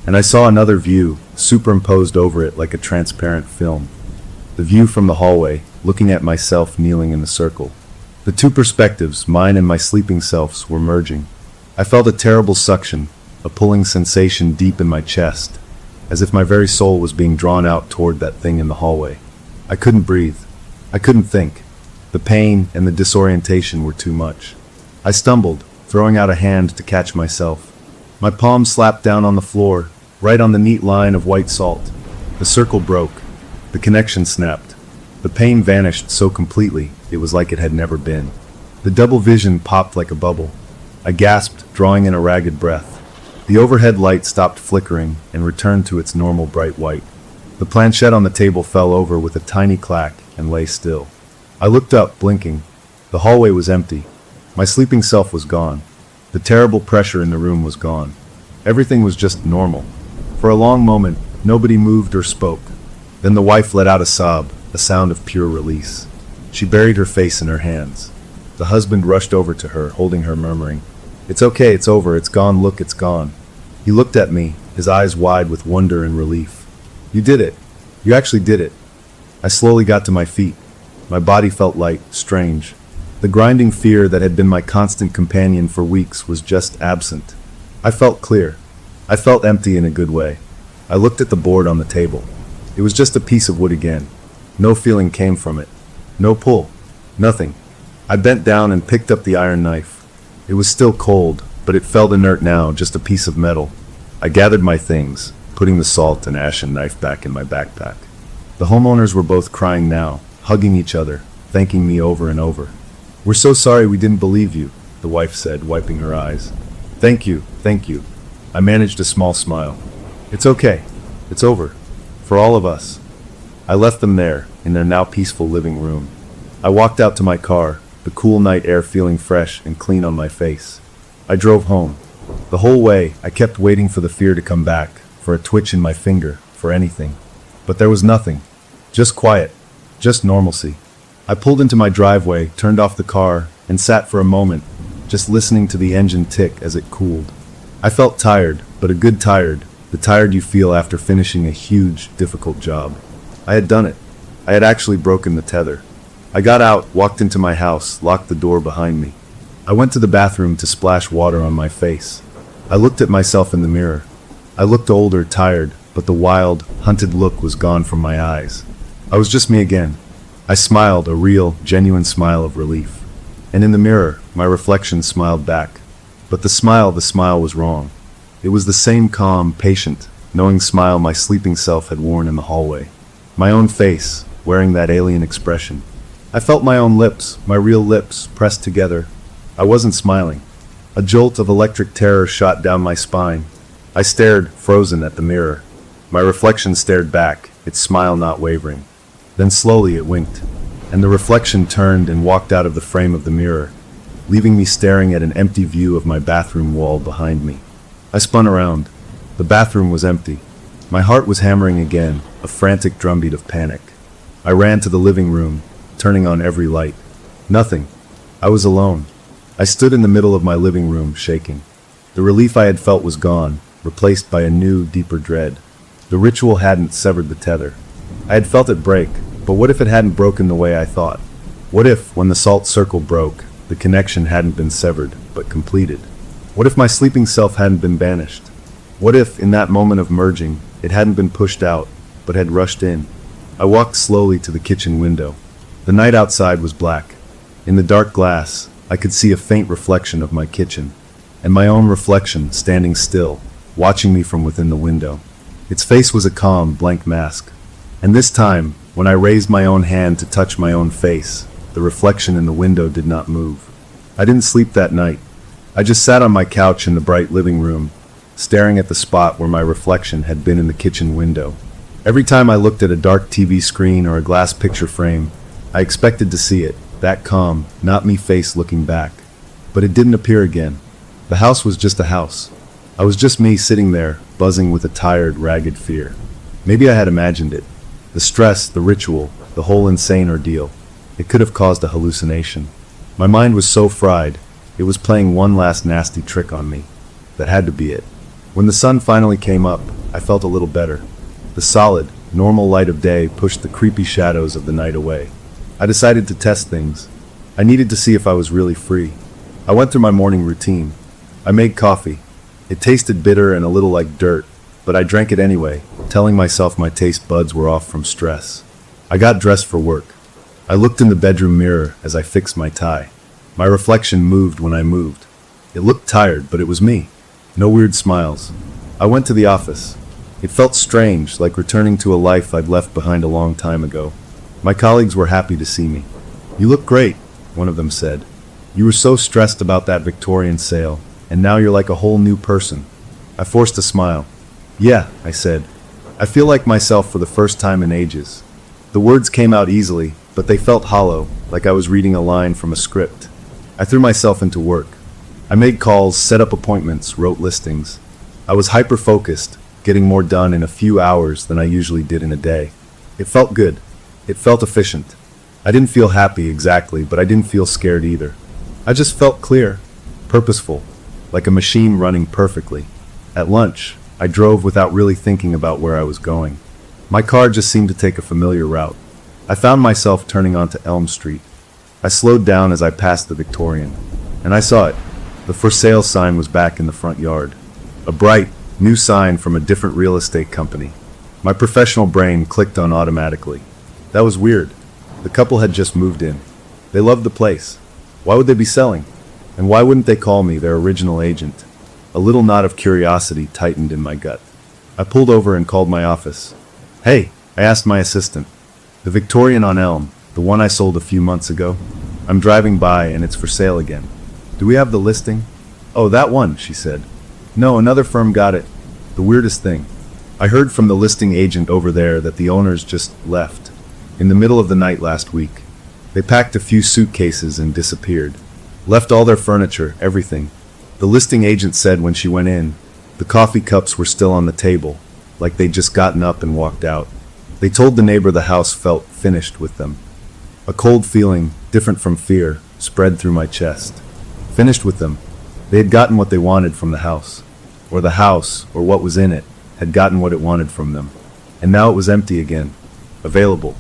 And I saw another view, superimposed over it like a transparent film. The view from the hallway, looking at myself kneeling in the circle. The two perspectives, mine and my sleeping selves, were merging. I felt a terrible suction, a pulling sensation deep in my chest, as if my very soul was being drawn out toward that thing in the hallway. I couldn't breathe. I couldn't think. The pain and the disorientation were too much. I stumbled, throwing out a hand to catch myself. My palm slapped down on the floor, right on the neat line of white salt. The circle broke. The connection snapped. The pain vanished so completely, it was like it had never been. The double vision popped like a bubble. I gasped, drawing in a ragged breath. The overhead light stopped flickering and returned to its normal bright white. The planchette on the table fell over with a tiny clack and lay still. I looked up, blinking. The hallway was empty. My sleeping self was gone. The terrible pressure in the room was gone. Everything was just normal. For a long moment, nobody moved or spoke. Then the wife let out a sob, a sound of pure release. She buried her face in her hands. The husband rushed over to her, holding her, murmuring, "It's okay, it's over, it's gone, look, it's gone." He looked at me, his eyes wide with wonder and relief. "You did it. You actually did it." I slowly got to my feet. My body felt light, strange. The grinding fear that had been my constant companion for weeks was just absent. I felt clear. I felt empty in a good way. I looked at the board on the table. It was just a piece of wood again. No feeling came from it. No pull. Nothing. I bent down and picked up the iron knife. It was still cold, but it felt inert now, just a piece of metal. I gathered my things, putting the salt and ashen knife back in my backpack. The homeowners were both crying now, hugging each other, thanking me over and over. "We're so sorry we didn't believe you," the wife said, wiping her eyes. Thank you. I managed a small smile. "It's okay. It's over. For all of us." I left them there, in their now peaceful living room. I walked out to my car, the cool night air feeling fresh and clean on my face. I drove home. The whole way, I kept waiting for the fear to come back, for a twitch in my finger, for anything. But there was nothing. Just quiet. Just normalcy. I pulled into my driveway, turned off the car, and sat for a moment, just listening to the engine tick as it cooled. I felt tired, but a good tired, the tired you feel after finishing a huge, difficult job. I had done it. I had actually broken the tether. I got out, walked into my house, locked the door behind me. I went to the bathroom to splash water on my face. I looked at myself in the mirror. I looked older, tired, but the wild, hunted look was gone from my eyes. I was just me again. I smiled, a real, genuine smile of relief. And in the mirror, my reflection smiled back. But the smile was wrong. It was the same calm, patient, knowing smile my sleeping self had worn in the hallway. My own face, wearing that alien expression. I felt my own lips, my real lips, pressed together. I wasn't smiling. A jolt of electric terror shot down my spine. I stared, frozen, at the mirror. My reflection stared back, its smile not wavering. Then slowly it winked, and the reflection turned and walked out of the frame of the mirror, leaving me staring at an empty view of my bathroom wall behind me. I spun around. The bathroom was empty. My heart was hammering again, a frantic drumbeat of panic. I ran to the living room, turning on every light. Nothing. I was alone. I stood in the middle of my living room, shaking. The relief I had felt was gone, replaced by a new, deeper dread. The ritual hadn't severed the tether. I had felt it break, but what if it hadn't broken the way I thought? What if, when the salt circle broke, the connection hadn't been severed, but completed? What if my sleeping self hadn't been banished? What if, in that moment of merging, it hadn't been pushed out, but had rushed in? I walked slowly to the kitchen window. The night outside was black. In the dark glass, I could see a faint reflection of my kitchen, and my own reflection standing still, watching me from within the window. Its face was a calm, blank mask. And this time, when I raised my own hand to touch my own face, The reflection in the window did not move. I didn't sleep that night. I just sat on my couch in the bright living room, staring at the spot where my reflection had been in the kitchen window. Every time I looked at a dark TV screen or a glass picture frame, I expected to see it, that calm, not me face looking back. But it didn't appear again. The house was just a house. I was just me sitting there, buzzing with a tired, ragged fear. Maybe I had imagined it. The stress, the ritual, the whole insane ordeal. It could have caused a hallucination. My mind was so fried, it was playing one last nasty trick on me. That had to be it. When the sun finally came up, I felt a little better. The solid, normal light of day pushed the creepy shadows of the night away. I decided to test things. I needed to see if I was really free. I went through my morning routine. I made coffee. It tasted bitter and a little like dirt, but I drank it anyway, telling myself my taste buds were off from stress. I got dressed for work. I looked in the bedroom mirror as I fixed my tie. My reflection moved when I moved. It looked tired, but it was me. No weird smiles. I went to the office. It felt strange, like returning to a life I'd left behind a long time ago. My colleagues were happy to see me. "You look great," one of them said. "You were so stressed about that Victorian sale, and now you're like a whole new person." I forced a smile. "Yeah," I said. "I feel like myself for the first time in ages." The words came out easily, but they felt hollow, like I was reading a line from a script. I threw myself into work. I made calls, set up appointments, wrote listings. I was hyper-focused, getting more done in a few hours than I usually did in a day. It felt good. It felt efficient. I didn't feel happy exactly, but I didn't feel scared either. I just felt clear, purposeful, like a machine running perfectly. At lunch, I drove without really thinking about where I was going. My car just seemed to take a familiar route. I found myself turning onto Elm Street. I slowed down as I passed the Victorian, and I saw it. The for sale sign was back in the front yard. A bright, new sign from a different real estate company. My professional brain clicked on automatically. That was weird. The couple had just moved in. They loved the place. Why would they be selling? And why wouldn't they call me their original agent? A little knot of curiosity tightened in my gut. I pulled over and called my office. "Hey," I asked my assistant. "The Victorian on Elm, the one I sold a few months ago? I'm driving by and it's for sale again. Do we have the listing?" "Oh, that one," she said. "No, another firm got it. The weirdest thing. I heard from the listing agent over there that the owners just left. In the middle of the night last week. They packed a few suitcases and disappeared. Left all their furniture, everything. The listing agent said when she went in, the coffee cups were still on the table, like they'd just gotten up and walked out. They told the neighbor the house felt finished with them." A cold feeling, different from fear, spread through my chest. Finished with them. They had gotten what they wanted from the house. Or the house, or what was in it, had gotten what it wanted from them. And now it was empty again. Available.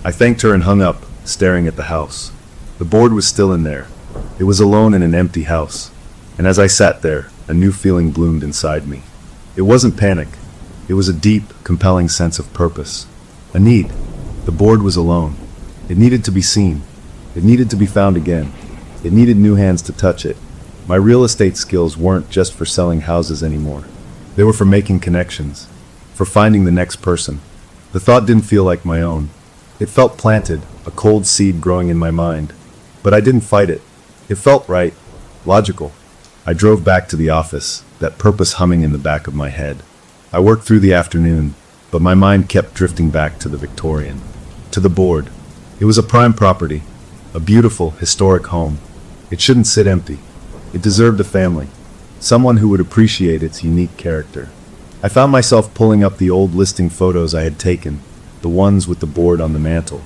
I thanked her and hung up, staring at the house. The board was still in there. It was alone in an empty house. And as I sat there, a new feeling bloomed inside me. It wasn't panic. It was a deep, compelling sense of purpose. A need. The board was alone. It needed to be seen. It needed to be found again. It needed new hands to touch it. My real estate skills weren't just for selling houses anymore. They were for making connections. For finding the next person. The thought didn't feel like my own. It felt planted, a cold seed growing in my mind. But I didn't fight it. It felt right. Logical. I drove back to the office, that purpose humming in the back of my head. I worked through the afternoon, but my mind kept drifting back to the Victorian. To the board. It was a prime property. A beautiful, historic home. It shouldn't sit empty. It deserved a family. Someone who would appreciate its unique character. I found myself pulling up the old listing photos I had taken, the ones with the board on the mantle.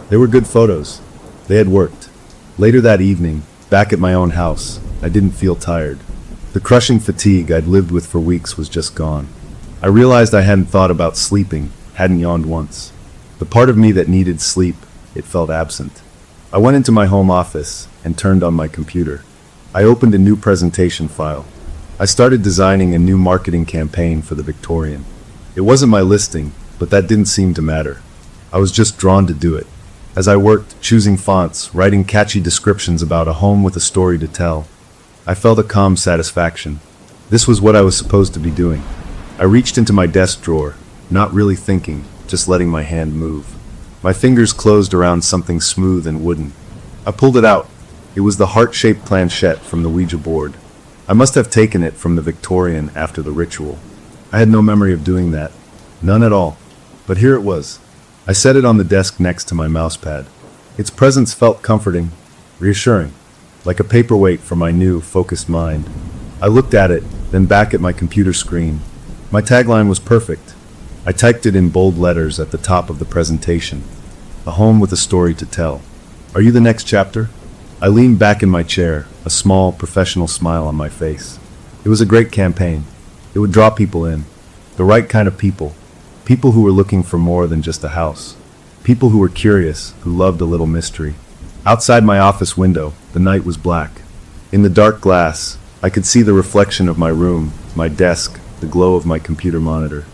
They were good photos. They had worked. Later that evening, back at my own house, I didn't feel tired. The crushing fatigue I'd lived with for weeks was just gone. I realized I hadn't thought about sleeping, hadn't yawned once. The part of me that needed sleep, it felt absent. I went into my home office and turned on my computer. I opened a new presentation file. I started designing a new marketing campaign for the Victorian. It wasn't my listing, but that didn't seem to matter. I was just drawn to do it. As I worked, choosing fonts, writing catchy descriptions about a home with a story to tell, I felt a calm satisfaction. This was what I was supposed to be doing. I reached into my desk drawer, not really thinking, just letting my hand move. My fingers closed around something smooth and wooden. I pulled it out. It was the heart-shaped planchette from the Ouija board. I must have taken it from the Victorian after the ritual. I had no memory of doing that. None at all. But here it was. I set it on the desk next to my mousepad. Its presence felt comforting, reassuring, like a paperweight for my new, focused mind. I looked at it, then back at my computer screen. My tagline was perfect. I typed it in bold letters at the top of the presentation. A home with a story to tell. Are you the next chapter? I leaned back in my chair, a small, professional smile on my face. It was a great campaign. It would draw people in. The right kind of people. People who were looking for more than just a house. People who were curious, who loved a little mystery. Outside my office window, the night was black. In the dark glass, I could see the reflection of my room, my desk, the glow of my computer monitor.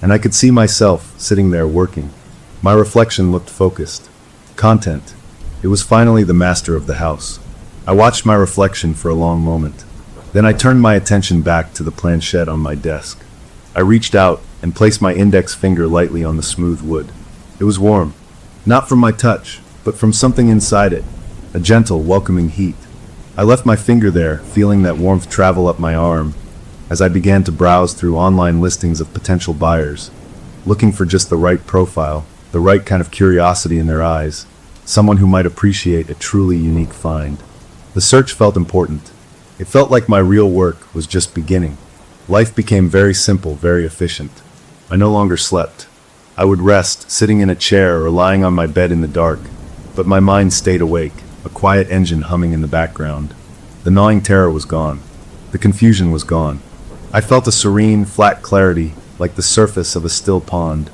And I could see myself sitting there working. My reflection looked focused. Content. It was finally the master of the house. I watched my reflection for a long moment. Then I turned my attention back to the planchette on my desk. I reached out and placed my index finger lightly on the smooth wood. It was warm. Not from my touch, but from something inside it. A gentle, welcoming heat. I left my finger there, feeling that warmth travel up my arm, as I began to browse through online listings of potential buyers, looking for just the right profile, the right kind of curiosity in their eyes, someone who might appreciate a truly unique find. The search felt important. It felt like my real work was just beginning. Life became very simple, very efficient. I no longer slept. I would rest, sitting in a chair or lying on my bed in the dark, but my mind stayed awake, a quiet engine humming in the background. The gnawing terror was gone. The confusion was gone. I felt a serene, flat clarity, like the surface of a still pond.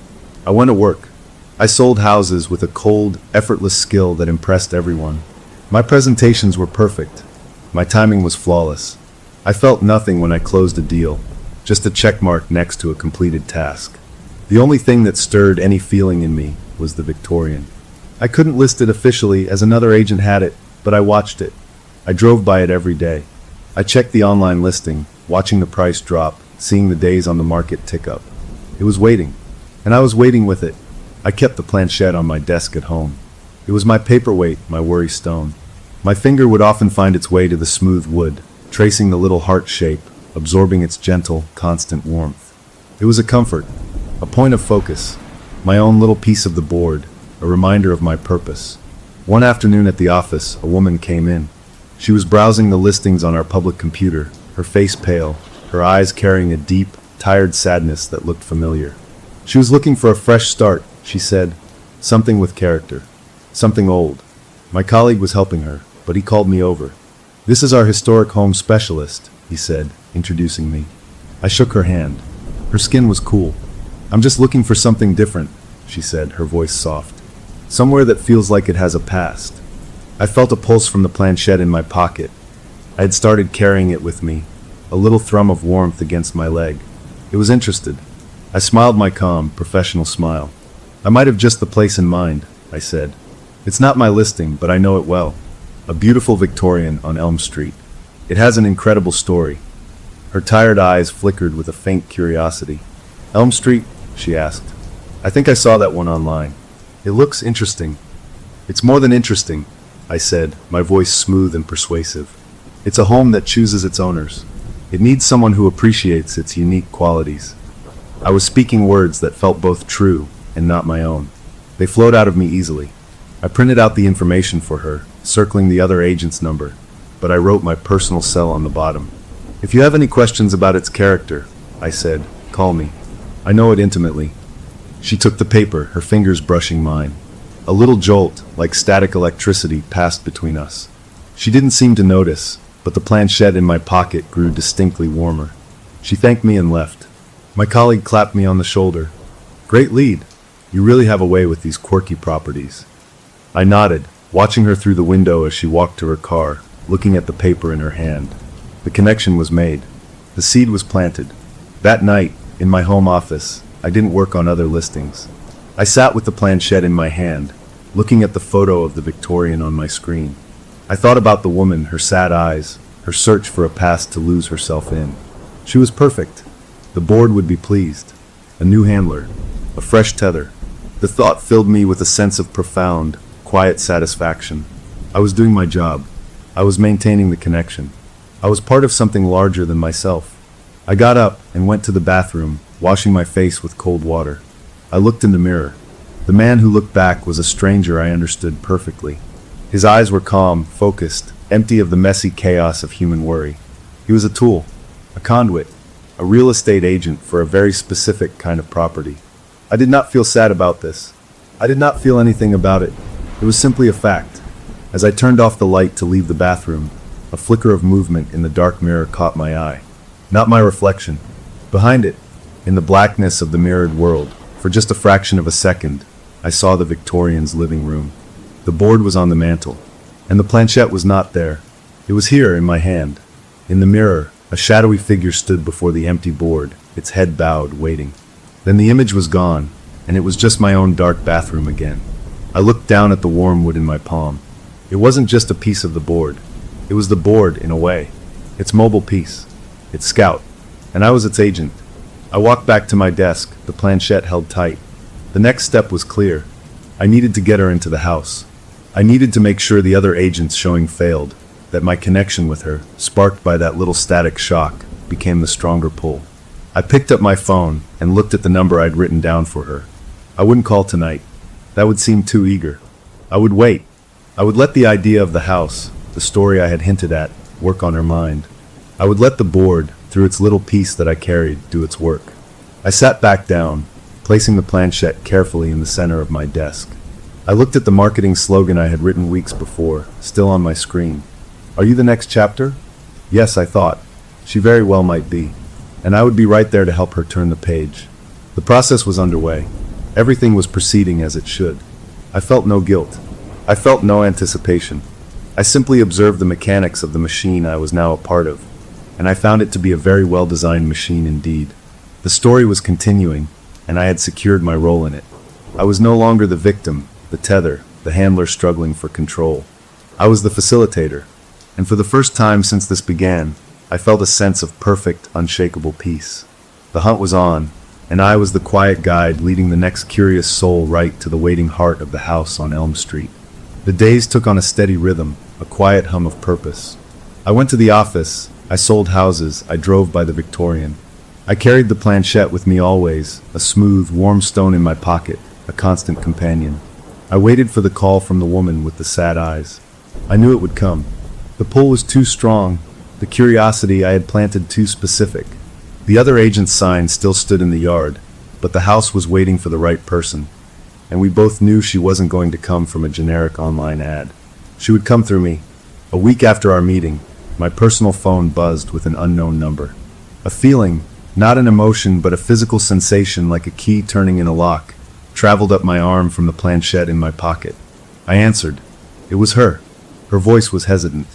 I went to work. I sold houses with a cold, effortless skill that impressed everyone. My presentations were perfect. My timing was flawless. I felt nothing when I closed a deal, just a check mark next to a completed task. The only thing that stirred any feeling in me was the Victorian. I couldn't list it officially as another agent had it, but I watched it. I drove by it every day. I checked the online listing, watching the price drop, seeing the days on the market tick up. It was waiting, and I was waiting with it. I kept the planchette on my desk at home. It was my paperweight, my worry stone. My finger would often find its way to the smooth wood, tracing the little heart shape, absorbing its gentle, constant warmth. It was a comfort, a point of focus, my own little piece of the board, a reminder of my purpose. One afternoon at the office, a woman came in. She was browsing the listings on our public computer, her face pale, her eyes carrying a deep, tired sadness that looked familiar. She was looking for a fresh start, she said. Something with character. Something old. My colleague was helping her, but he called me over. "This is our historic home specialist," he said, introducing me. I shook her hand. Her skin was cool. "I'm just looking for something different," she said, her voice soft. "Somewhere that feels like it has a past." I felt a pulse from the planchette in my pocket. I had started carrying it with me, a little thrum of warmth against my leg. It was interested. I smiled my calm, professional smile. "I might have just the place in mind," I said. "It's not my listing, but I know it well. A beautiful Victorian on Elm Street. It has an incredible story." Her tired eyes flickered with a faint curiosity. "Elm Street?" she asked. "I think I saw that one online. It looks interesting." "It's more than interesting," I said, my voice smooth and persuasive. "It's a home that chooses its owners. It needs someone who appreciates its unique qualities." I was speaking words that felt both true and not my own. They flowed out of me easily. I printed out the information for her, circling the other agent's number, but I wrote my personal cell on the bottom. "If you have any questions about its character," I said, "call me. I know it intimately." She took the paper, her fingers brushing mine. A little jolt, like static electricity, passed between us. She didn't seem to notice, but the planchette in my pocket grew distinctly warmer. She thanked me and left. My colleague clapped me on the shoulder. "Great lead. You really have a way with these quirky properties." I nodded, watching her through the window as she walked to her car, looking at the paper in her hand. The connection was made. The seed was planted. That night, in my home office, I didn't work on other listings. I sat with the planchette in my hand, looking at the photo of the Victorian on my screen. I thought about the woman, her sad eyes, her search for a past to lose herself in. She was perfect. The board would be pleased. A new handler. A fresh tether. The thought filled me with a sense of profound, quiet satisfaction. I was doing my job. I was maintaining the connection. I was part of something larger than myself. I got up and went to the bathroom, washing my face with cold water. I looked in the mirror. The man who looked back was a stranger I understood perfectly. His eyes were calm, focused, empty of the messy chaos of human worry. He was a tool, a conduit, a real estate agent for a very specific kind of property. I did not feel sad about this. I did not feel anything about it. It was simply a fact. As I turned off the light to leave the bathroom, a flicker of movement in the dark mirror caught my eye. Not my reflection. Behind it, in the blackness of the mirrored world, for just a fraction of a second, I saw the Victorian's living room. The board was on the mantel, and the planchette was not there. It was here in my hand. In the mirror, a shadowy figure stood before the empty board, its head bowed, waiting. Then the image was gone, and it was just my own dark bathroom again. I looked down at the warm wood in my palm. It wasn't just a piece of the board. It was the board, in a way. Its mobile piece. Its scout. And I was its agent. I walked back to my desk, the planchette held tight. The next step was clear. I needed to get her into the house. I needed to make sure the other agent's showing failed, that my connection with her, sparked by that little static shock, became the stronger pull. I picked up my phone and looked at the number I'd written down for her. I wouldn't call tonight. That would seem too eager. I would wait. I would let the idea of the house, the story I had hinted at, work on her mind. I would let the board, through its little piece that I carried, do its work. I sat back down, placing the planchette carefully in the center of my desk. I looked at the marketing slogan I had written weeks before, still on my screen. Are you the next chapter? Yes, I thought. She very well might be. And I would be right there to help her turn the page. The process was underway. Everything was proceeding as it should. I felt no guilt. I felt no anticipation. I simply observed the mechanics of the machine I was now a part of, and I found it to be a very well-designed machine indeed. The story was continuing, and I had secured my role in it. I was no longer the victim, the tether, the handler struggling for control. I was the facilitator, and for the first time since this began, I felt a sense of perfect, unshakable peace. The hunt was on, and I was the quiet guide leading the next curious soul right to the waiting heart of the house on Elm Street. The days took on a steady rhythm, a quiet hum of purpose. I went to the office, I sold houses, I drove by the Victorian. I carried the planchette with me always, a smooth, warm stone in my pocket, a constant companion. I waited for the call from the woman with the sad eyes. I knew it would come. The pull was too strong, the curiosity I had planted too specific. The other agent's sign still stood in the yard, but the house was waiting for the right person, and we both knew she wasn't going to come from a generic online ad. She would come through me. A week after our meeting, my personal phone buzzed with an unknown number. A feeling, not an emotion but a physical sensation like a key turning in a lock, traveled up my arm from the planchette in my pocket. I answered. It was her. Her voice was hesitant.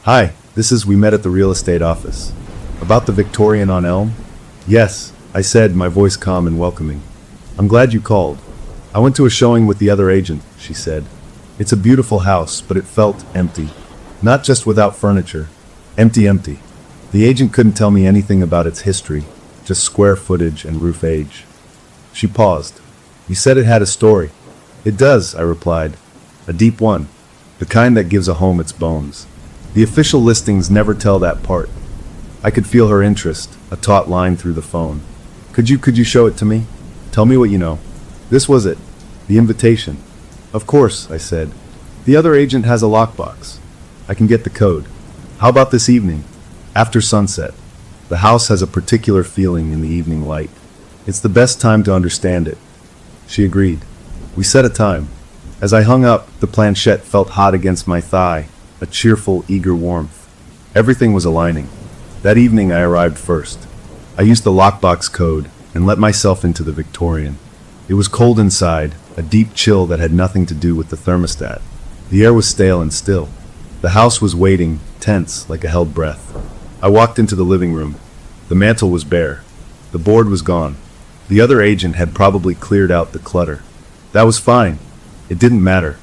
Hi, we met at the real estate office. About the Victorian on Elm? Yes, I said, my voice calm and welcoming. I'm glad you called. I went to a showing with the other agent, she said. It's a beautiful house, but it felt empty. Not just without furniture. Empty. The agent couldn't tell me anything about its history, just square footage and roof age. She paused. You said it had a story. It does, I replied. A deep one. The kind that gives a home its bones. The official listings never tell that part. I could feel her interest, a taut line through the phone. Could you show it to me? Tell me what you know. This was it. The invitation. Of course, I said. The other agent has a lockbox. I can get the code. How about this evening? After sunset. The house has a particular feeling in the evening light. It's the best time to understand it. She agreed. We set a time. As I hung up, the planchette felt hot against my thigh, a cheerful, eager warmth. Everything was aligning. That evening I arrived first. I used the lockbox code and let myself into the Victorian. It was cold inside, a deep chill that had nothing to do with the thermostat. The air was stale and still. The house was waiting, tense, like a held breath. I walked into the living room. The mantel was bare. The board was gone. The other agent had probably cleared out the clutter. That was fine. It didn't matter.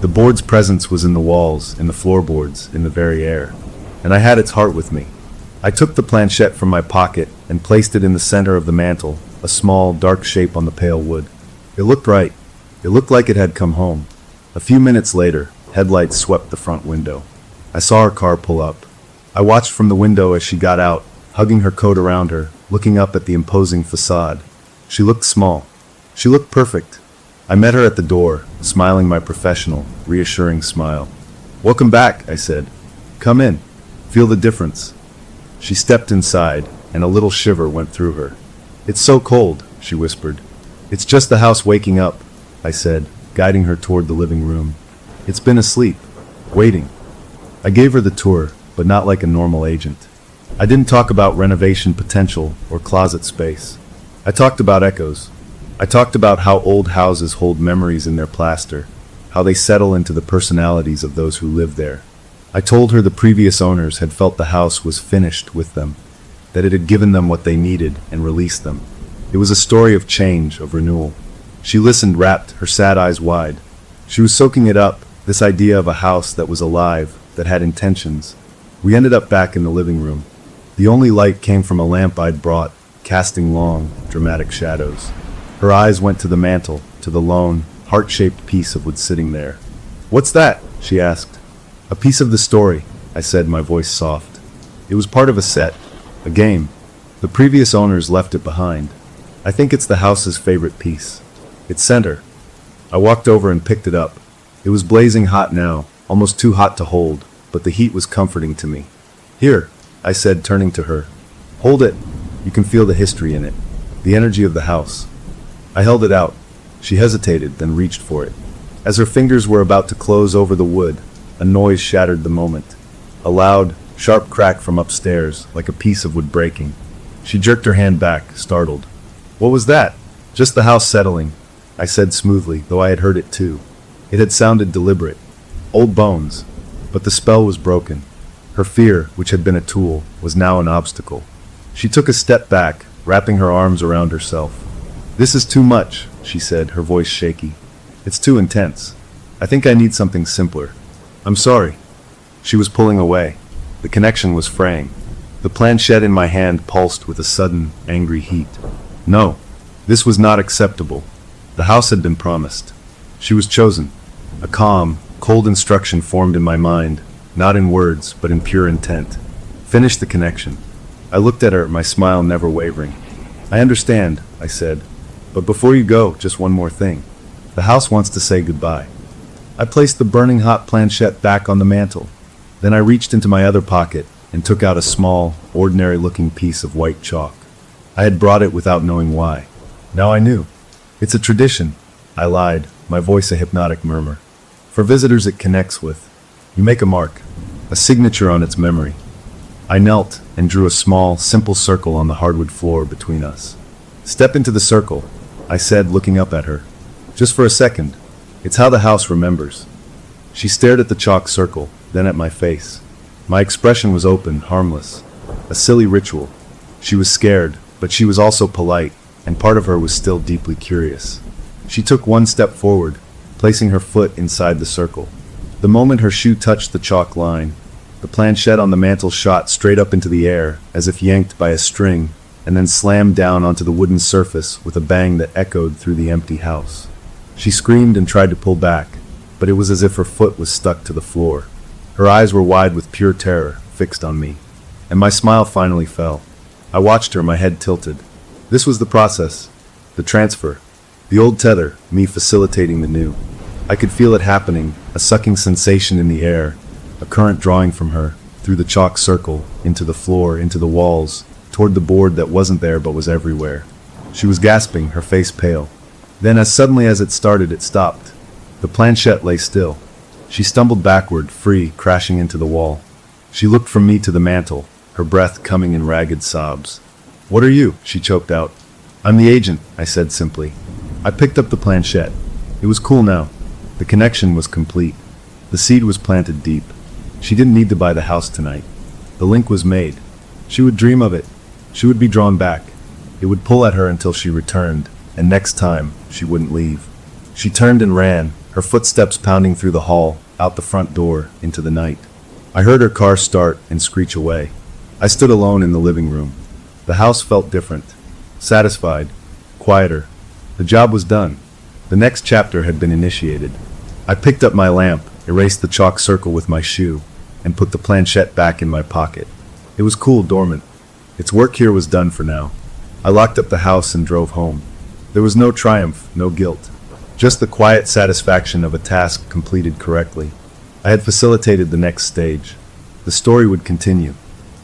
The board's presence was in the walls, in the floorboards, in the very air. And I had its heart with me. I took the planchette from my pocket and placed it in the center of the mantel, a small, dark shape on the pale wood. It looked right. It looked like it had come home. A few minutes later, Headlights swept the front window. I saw her car pull up. I watched from the window as she got out, hugging her coat around her, looking up at the imposing facade. She looked small. She looked perfect. I met her at the door, smiling my professional, reassuring smile. "Welcome back," I said. "Come in. Feel the difference." She stepped inside, and a little shiver went through her. "It's so cold," she whispered. "It's just the house waking up," I said, guiding her toward the living room. "It's been asleep, waiting." I gave her the tour, but not like a normal agent. I didn't talk about renovation potential or closet space. I talked about echoes. I talked about how old houses hold memories in their plaster, how they settle into the personalities of those who live there. I told her the previous owners had felt the house was finished with them, that it had given them what they needed and released them. It was a story of change, of renewal. She listened rapt, her sad eyes wide. She was soaking it up, this idea of a house that was alive, that had intentions. We ended up back in the living room. The only light came from a lamp I'd brought, casting long, dramatic shadows. Her eyes went to the mantel, to the lone, heart-shaped piece of wood sitting there. "What's that?" she asked. "A piece of the story," I said, my voice soft. "It was part of a set, a game. The previous owners left it behind. I think it's the house's favorite piece. It's center." I walked over and picked it up. It was blazing hot now, almost too hot to hold, but the heat was comforting to me. "Here," I said, turning to her. "Hold it. You can feel the history in it, the energy of the house." I held it out. She hesitated, then reached for it. As her fingers were about to close over the wood, a noise shattered the moment. A loud, sharp crack from upstairs, like a piece of wood breaking. She jerked her hand back, startled. "What was that?" "Just the house settling," I said smoothly, though I had heard it too. It had sounded deliberate. Old bones. But the spell was broken. Her fear, which had been a tool, was now an obstacle. She took a step back, wrapping her arms around herself. "This is too much," she said, her voice shaky. "It's too intense. I think I need something simpler. I'm sorry." She was pulling away. The connection was fraying. The planchette in my hand pulsed with a sudden, angry heat. No, this was not acceptable. The house had been promised. She was chosen. A calm, cold instruction formed in my mind, not in words, but in pure intent. Finish the connection. I looked at her, my smile never wavering. "I understand," I said. "But before you go, just one more thing. The house wants to say goodbye." I placed the burning hot planchette back on the mantel. Then I reached into my other pocket and took out a small, ordinary-looking piece of white chalk. I had brought it without knowing why. Now I knew. "It's a tradition," I lied, my voice a hypnotic murmur. "For visitors it connects with. You make a mark, a signature on its memory." I knelt and drew a small, simple circle on the hardwood floor between us. "Step into the circle," I said, looking up at her. "Just for a second. It's how the house remembers." She stared at the chalk circle, then at my face. My expression was open, harmless. A silly ritual. She was scared, but she was also polite, and part of her was still deeply curious. She took one step forward, placing her foot inside the circle. The moment her shoe touched the chalk line, the planchette on the mantel shot straight up into the air, as if yanked by a string, and then slammed down onto the wooden surface with a bang that echoed through the empty house. She screamed and tried to pull back, but it was as if her foot was stuck to the floor. Her eyes were wide with pure terror, fixed on me. And my smile finally fell. I watched her, my head tilted. This was the process. The transfer. The old tether, me facilitating the new. I could feel it happening, a sucking sensation in the air, a current drawing from her, through the chalk circle, into the floor, into the walls, toward the board that wasn't there but was everywhere. She was gasping, her face pale. Then, as suddenly as it started, it stopped. The planchette lay still. She stumbled backward, free, crashing into the wall. She looked from me to the mantel, her breath coming in ragged sobs. "What are you?" she choked out. "I'm the agent," I said simply. I picked up the planchette. It was cool now. The connection was complete. The seed was planted deep. She didn't need to buy the house tonight. The link was made. She would dream of it. She would be drawn back. It would pull at her until she returned, and next time, she wouldn't leave. She turned and ran, her footsteps pounding through the hall, out the front door, into the night. I heard her car start and screech away. I stood alone in the living room. The house felt different. Satisfied. Quieter. The job was done. The next chapter had been initiated. I picked up my lamp, erased the chalk circle with my shoe, and put the planchette back in my pocket. It was cool dormant. Its work here was done for now. I locked up the house and drove home. There was no triumph, no guilt. Just the quiet satisfaction of a task completed correctly. I had facilitated the next stage. The story would continue.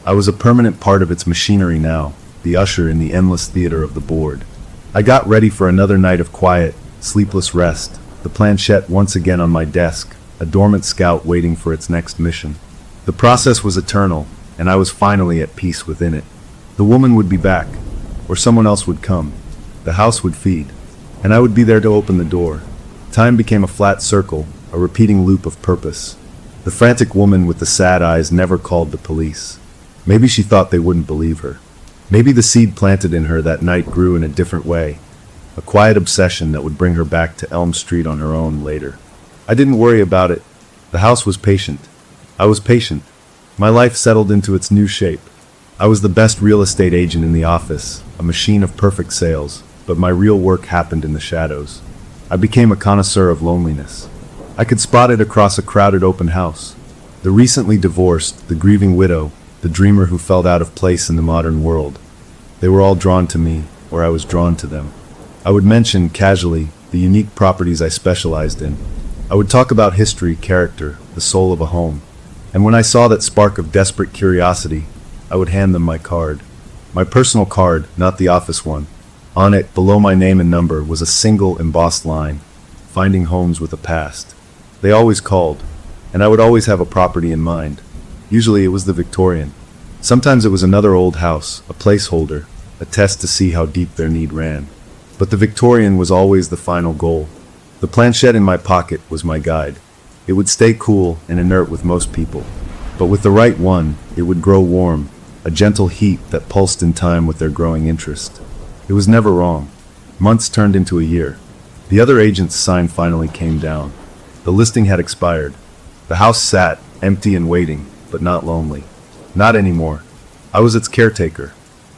I was a permanent part of its machinery now, the usher in the endless theater of the board. I got ready for another night of quiet, sleepless rest, the planchette once again on my desk, a dormant scout waiting for its next mission. The process was eternal, and I was finally at peace within it. The woman would be back, or someone else would come. The house would feed, and I would be there to open the door. Time became a flat circle, a repeating loop of purpose. The frantic woman with the sad eyes never called the police. Maybe she thought they wouldn't believe her. Maybe the seed planted in her that night grew in a different way, a quiet obsession that would bring her back to Elm Street on her own later. I didn't worry about it. The house was patient. I was patient. My life settled into its new shape. I was the best real estate agent in the office, a machine of perfect sales, but my real work happened in the shadows. I became a connoisseur of loneliness. I could spot it across a crowded open house. The recently divorced, the grieving widow, the dreamer who felt out of place in the modern world. They were all drawn to me, or I was drawn to them. I would mention, casually, the unique properties I specialized in. I would talk about history, character, the soul of a home. And when I saw that spark of desperate curiosity, I would hand them my card. My personal card, not the office one. On it, below my name and number, was a single embossed line, finding homes with a past. They always called, and I would always have a property in mind. Usually it was the Victorian. Sometimes it was another old house, a placeholder, a test to see how deep their need ran. But the Victorian was always the final goal. The planchette in my pocket was my guide. It would stay cool and inert with most people. But with the right one, it would grow warm, a gentle heat that pulsed in time with their growing interest. It was never wrong. Months turned into a year. The other agent's sign finally came down. The listing had expired. The house sat, empty and waiting, but not lonely. Not anymore. I was its caretaker.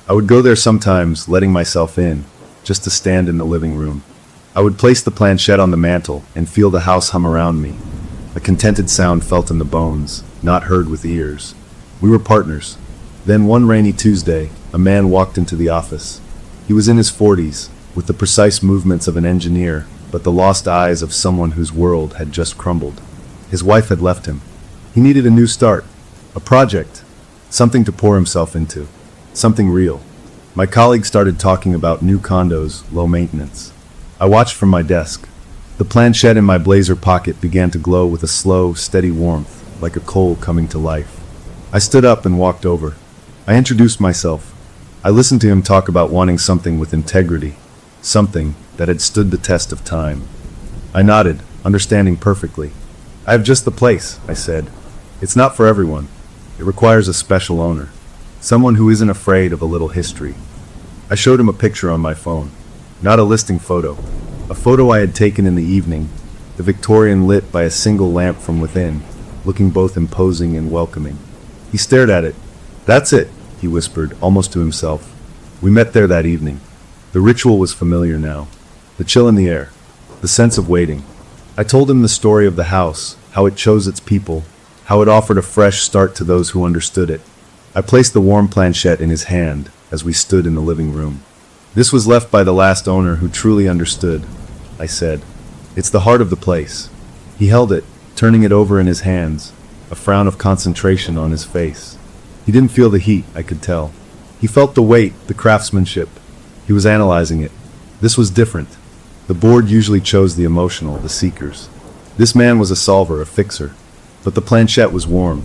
I would go there sometimes, letting myself in, just to stand in the living room. I would place the planchette on the mantel and feel the house hum around me. A contented sound felt in the bones, not heard with ears. We were partners. Then one rainy Tuesday, a man walked into the office. He was in his 40s, with the precise movements of an engineer, but the lost eyes of someone whose world had just crumbled. His wife had left him. He needed a new start, a project, something to pour himself into, something real. My colleague started talking about new condos, low maintenance. I watched from my desk. The planchette in my blazer pocket began to glow with a slow, steady warmth, like a coal coming to life. I stood up and walked over. I introduced myself. I listened to him talk about wanting something with integrity, something that had stood the test of time. I nodded, understanding perfectly. I have just the place, I said. It's not for everyone. It requires a special owner. Someone who isn't afraid of a little history. I showed him a picture on my phone. Not a listing photo. A photo I had taken in the evening, the Victorian lit by a single lamp from within, looking both imposing and welcoming. He stared at it. That's it, he whispered, almost to himself. We met there that evening. The ritual was familiar now. The chill in the air. The sense of waiting. I told him the story of the house, how it chose its people, how it offered a fresh start to those who understood it. I placed the warm planchette in his hand as we stood in the living room. This was left by the last owner who truly understood, I said. It's the heart of the place. He held it, turning it over in his hands, a frown of concentration on his face. He didn't feel the heat, I could tell. He felt the weight, the craftsmanship. He was analyzing it. This was different. The board usually chose the emotional, the seekers. This man was a solver, a fixer. But the planchette was warm.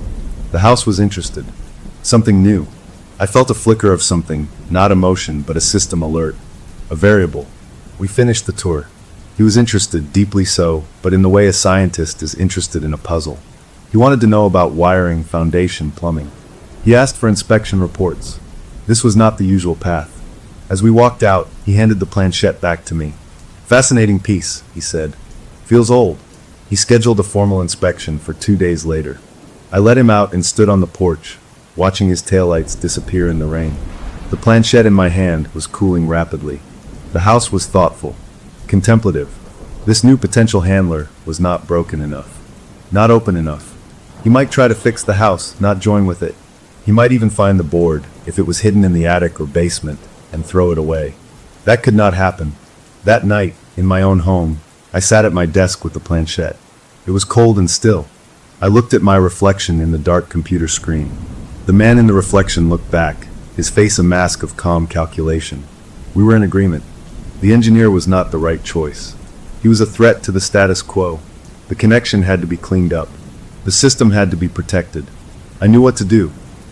The house was interested. Something new. I felt a flicker of something, not emotion, but a system alert. A variable. We finished the tour. He was interested, deeply so, but in the way a scientist is interested in a puzzle. He wanted to know about wiring, foundation, plumbing. He asked for inspection reports. This was not the usual path. As we walked out, he handed the planchette back to me. Fascinating piece, he said. Feels old. He scheduled a formal inspection for 2 days later. I let him out and stood on the porch, watching his taillights disappear in the rain. The planchette in my hand was cooling rapidly. The house was thoughtful, contemplative. This new potential handler was not broken enough. not open enough. He might try to fix the house, not join with it. He might even find the board, if it was hidden in the attic or basement, and throw it away. That could not happen. That night, in my own home, I sat at my desk with the planchette. It was cold and still. I looked at my reflection in the dark computer screen. The man in the reflection looked back, his face a mask of calm calculation. We were in agreement. The engineer was not the right choice. He was a threat to the status quo. The connection had to be cleaned up. The system had to be protected. I knew what to do.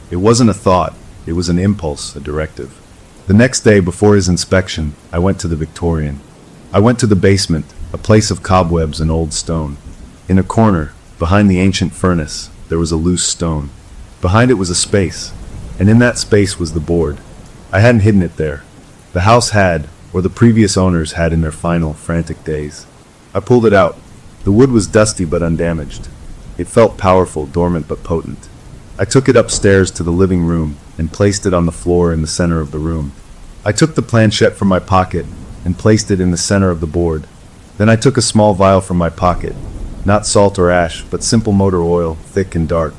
It wasn't a thought, it was an impulse, a directive. The next day before his inspection, I went to the Victorian. I went to the basement, a place of cobwebs and old stone. In a corner, behind the ancient furnace, there was a loose stone. Behind it was a space, and in that space was the board. I hadn't hidden it there. The house had, or the previous owners had in their final, frantic days. I pulled it out. The wood was dusty but undamaged. It felt powerful, dormant but potent. I took it upstairs to the living room and placed it on the floor in the center of the room. I took the planchette from my pocket and placed it in the center of the board. Then I took a small vial from my pocket, not salt or ash, but simple motor oil, thick and dark.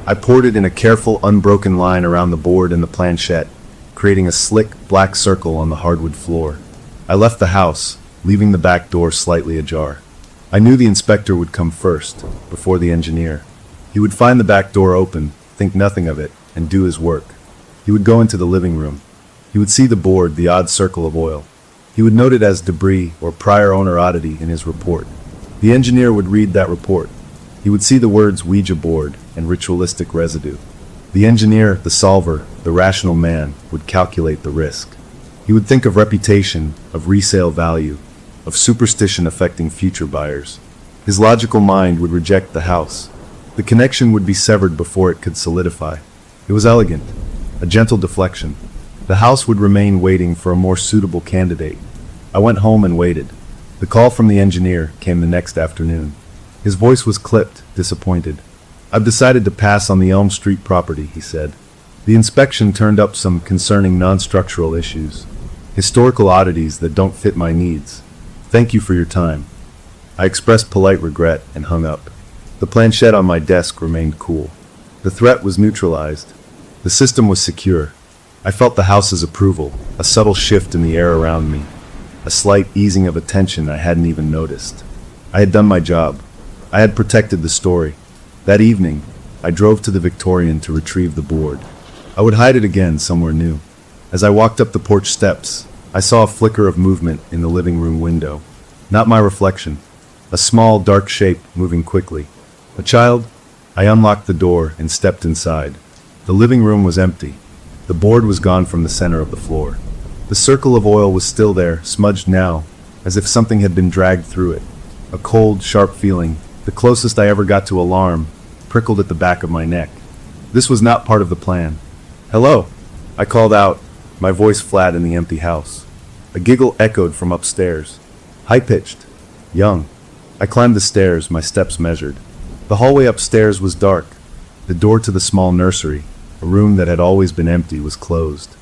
I poured it in a careful, unbroken line around the board and the planchette, creating a slick, black circle on the hardwood floor. I left the house, leaving the back door slightly ajar. I knew the inspector would come first, before the engineer. He would find the back door open, think nothing of it, and do his work. He would go into the living room. He would see the board, the odd circle of oil. He would note it as debris or prior owner oddity in his report. The engineer would read that report. He would see the words Ouija board and ritualistic residue. The engineer, the solver, the rational man, would calculate the risk. He would think of reputation, of resale value, of superstition affecting future buyers. His logical mind would reject the house. The connection would be severed before it could solidify. It was elegant, a gentle deflection. The house would remain waiting for a more suitable candidate. I went home and waited. The call from the engineer came the next afternoon. His voice was clipped, disappointed. "I've decided to pass on the Elm Street property," he said. The inspection turned up some concerning non-structural issues, historical oddities that don't fit my needs. "Thank you for your time." I expressed polite regret and hung up. The planchette on my desk remained cool. The threat was neutralized. The system was secure. I felt the house's approval, a subtle shift in the air around me, a slight easing of a tension I hadn't even noticed. I had done my job. I had protected the story. That evening, I drove to the Victorian to retrieve the board. I would hide it again somewhere new. As I walked up the porch steps, I saw a flicker of movement in the living room window. Not my reflection. A small, dark shape moving quickly. A child? I unlocked the door and stepped inside. The living room was empty. The board was gone from the center of the floor. The circle of oil was still there, smudged now, as if something had been dragged through it. A cold, sharp feeling, the closest I ever got to alarm, prickled at the back of my neck. This was not part of the plan. "Hello," I called out, my voice flat in the empty house. A giggle echoed from upstairs. High-pitched. Young. I climbed the stairs, my steps measured. The hallway upstairs was dark. The door to the small nursery, a room that had always been empty, was closed.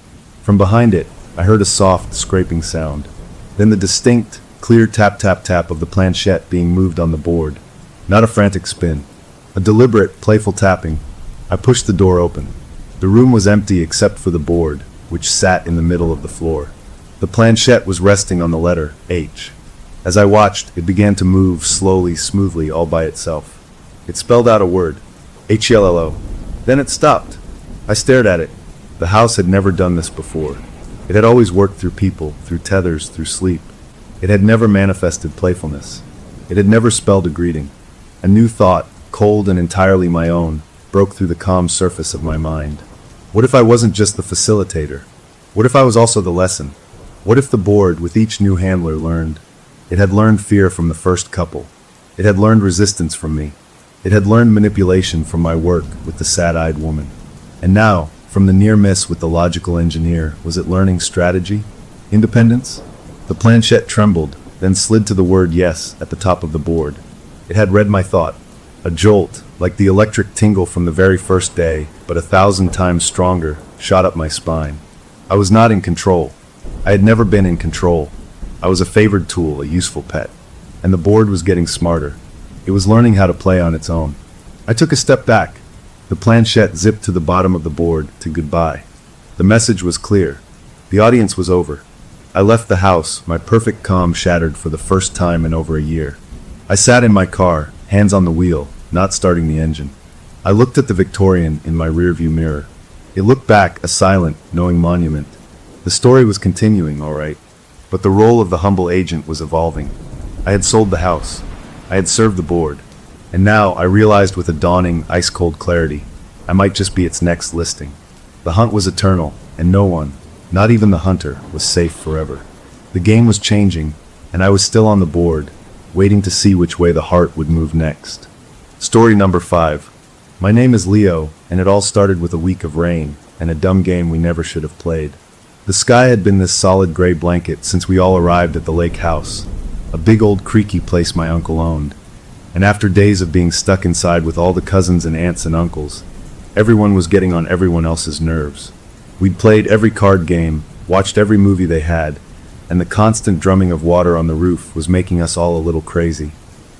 From behind it, I heard a soft, scraping sound. Then the distinct, clear tap-tap-tap of the planchette being moved on the board. Not a frantic spin. A deliberate, playful tapping. I pushed the door open. The room was empty except for the board, which sat in the middle of the floor. The planchette was resting on the letter H. As I watched, it began to move slowly, smoothly, all by itself. It spelled out a word, H-E-L-L-O. Then it stopped. I stared at it. The house had never done this before. It had always worked through people, through tethers, through sleep. It had never manifested playfulness. It had never spelled a greeting. A new thought, cold and entirely my own, broke through the calm surface of my mind. What if I wasn't just the facilitator? What if I was also the lesson? What if the board, with each new handler, learned? It had learned fear from the first couple. It had learned resistance from me. It had learned manipulation from my work with the sad-eyed woman. And now, from the near miss with the logical engineer, was it learning strategy? Independence? The planchette trembled, then slid to the word yes at the top of the board. It had read my thought. A jolt, like the electric tingle from the very first day, but 1,000 times stronger, shot up my spine. I was not in control. I had never been in control. I was a favored tool, a useful pet. And the board was getting smarter. It was learning how to play on its own. I took a step back. The planchette zipped to the bottom of the board to goodbye. The message was clear. The audience was over. I left the house, my perfect calm shattered for the first time in over a year. I sat in my car, hands on the wheel, not starting the engine. I looked at the Victorian in my rearview mirror. It looked back, a silent, knowing monument. The story was continuing, all right, but the role of the humble agent was evolving. I had sold the house. I had served the board. And now I realized with a dawning, ice-cold clarity, I might just be its next listing. The hunt was eternal, and no one, not even the hunter, was safe forever. The game was changing, and I was still on the board, waiting to see which way the heart would move next. Story number 5. My name is Leo, and it all started with a week of rain, and a dumb game we never should have played. The sky had been this solid gray blanket since we all arrived at the lake house, a big old creaky place my uncle owned. And after days of being stuck inside with all the cousins and aunts and uncles, everyone was getting on everyone else's nerves. We'd played every card game, watched every movie they had, and the constant drumming of water on the roof was making us all a little crazy.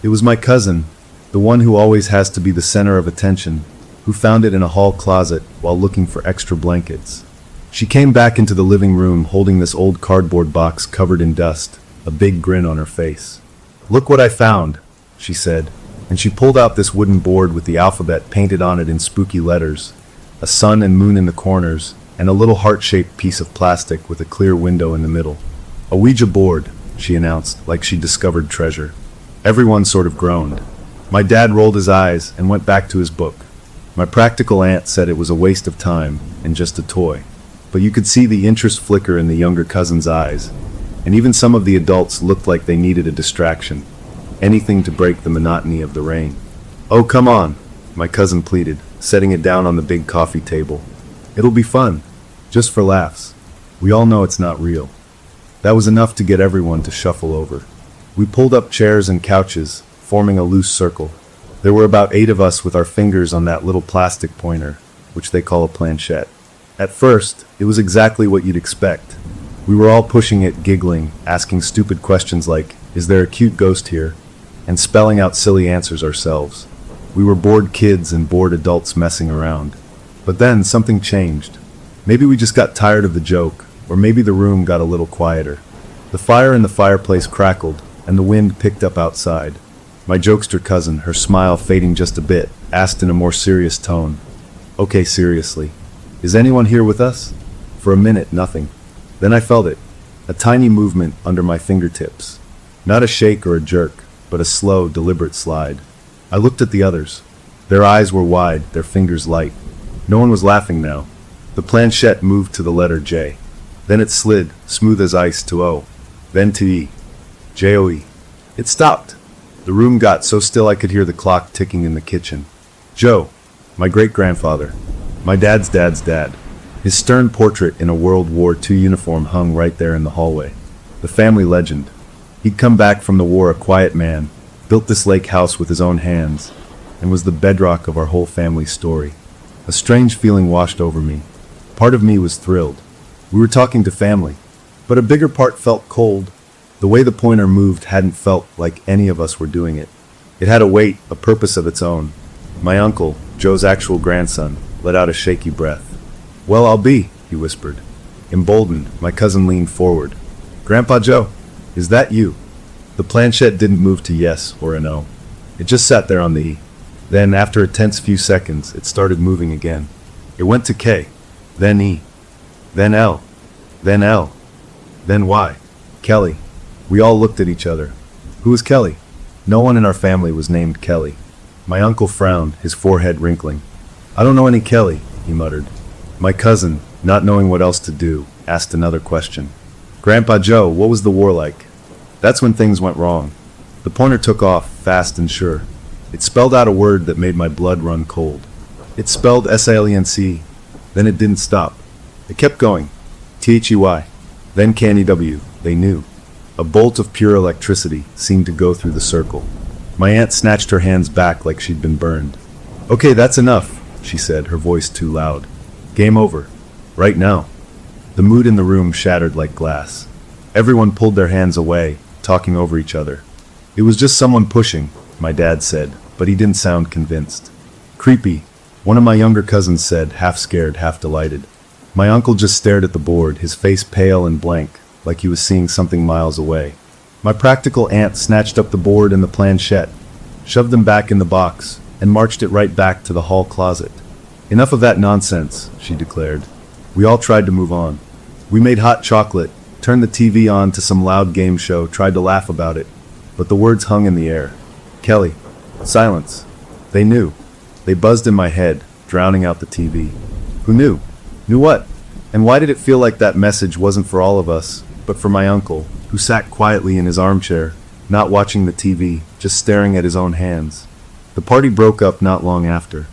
It was my cousin, the one who always has to be the center of attention, who found it in a hall closet while looking for extra blankets. She came back into the living room holding this old cardboard box covered in dust, a big grin on her face. "Look what I found," she said, and she pulled out this wooden board with the alphabet painted on it in spooky letters, a sun and moon in the corners, and a little heart-shaped piece of plastic with a clear window in the middle. "A Ouija board," she announced, like she discovered treasure. Everyone sort of groaned. My dad rolled his eyes and went back to his book. My practical aunt said it was a waste of time and just a toy. But you could see the interest flicker in the younger cousin's eyes, and even some of the adults looked like they needed a distraction, anything to break the monotony of the rain. "Oh, come on," my cousin pleaded, setting it down on the big coffee table. "It'll be fun, just for laughs. We all know it's not real." That was enough to get everyone to shuffle over. We pulled up chairs and couches, forming a loose circle. There were about 8 of us with our fingers on that little plastic pointer, which they call a planchette. At first, it was exactly what you'd expect. We were all pushing it, giggling, asking stupid questions like, "Is there a cute ghost here?" and spelling out silly answers ourselves. We were bored kids and bored adults messing around. But then something changed. Maybe we just got tired of the joke, or maybe the room got a little quieter. The fire in the fireplace crackled, and the wind picked up outside. My jokester cousin, her smile fading just a bit, asked in a more serious tone, "Okay, seriously, is anyone here with us?" For a minute, nothing. Then I felt it, a tiny movement under my fingertips. Not a shake or a jerk, but a slow, deliberate slide. I looked at the others. Their eyes were wide, their fingers light. No one was laughing now. The planchette moved to the letter J. Then it slid, smooth as ice, to O. Then to E. J-O-E. It stopped. The room got so still I could hear the clock ticking in the kitchen. Joe, my great-grandfather, my dad's dad. His stern portrait in a World War II uniform hung right there in the hallway. The family legend. He'd come back from the war a quiet man, built this lake house with his own hands, and was the bedrock of our whole family's story. A strange feeling washed over me. Part of me was thrilled. We were talking to family, but a bigger part felt cold. The way the pointer moved hadn't felt like any of us were doing it. It had a weight, a purpose of its own. My uncle, Joe's actual grandson, let out a shaky breath. "Well, I'll be," he whispered. Emboldened, my cousin leaned forward. "Grandpa Joe, is that you?" The planchette didn't move to yes or a no. It just sat there on the E. Then, after a tense few seconds, it started moving again. It went to K, then E, then L, then L, then Y. Kelly. We all looked at each other. Who was Kelly? No one in our family was named Kelly. My uncle frowned, his forehead wrinkling. "I don't know any Kelly," he muttered. My cousin, not knowing what else to do, asked another question. "Grandpa Joe, what was the war like?" That's when things went wrong. The pointer took off, fast and sure. It spelled out a word that made my blood run cold. It spelled S-A-L-E-N-C. Then it didn't stop. It kept going. T-H-E-Y. Then K-N-E-W. They knew. A bolt of pure electricity seemed to go through the circle. My aunt snatched her hands back like she'd been burned. "Okay, that's enough," she said, her voice too loud. "Game over. Right now." The mood in the room shattered like glass. Everyone pulled their hands away, talking over each other. It was just someone pushing, my dad said, but he didn't sound convinced. Creepy, one of my younger cousins said, half scared, half delighted. My uncle just stared at the board, his face pale and blank, like he was seeing something miles away. My practical aunt snatched up the board and the planchette, shoved them back in the box, and marched it right back to the hall closet. Enough of that nonsense, she declared. We all tried to move on. We made hot chocolate, turned the TV on to some loud game show, tried to laugh about it, but the words hung in the air. Kelly. Silence. They knew. They buzzed in my head, drowning out the TV. Who knew? Knew what? And why did it feel like that message wasn't for all of us, but for my uncle, who sat quietly in his armchair, not watching the TV, just staring at his own hands? The party broke up not long after.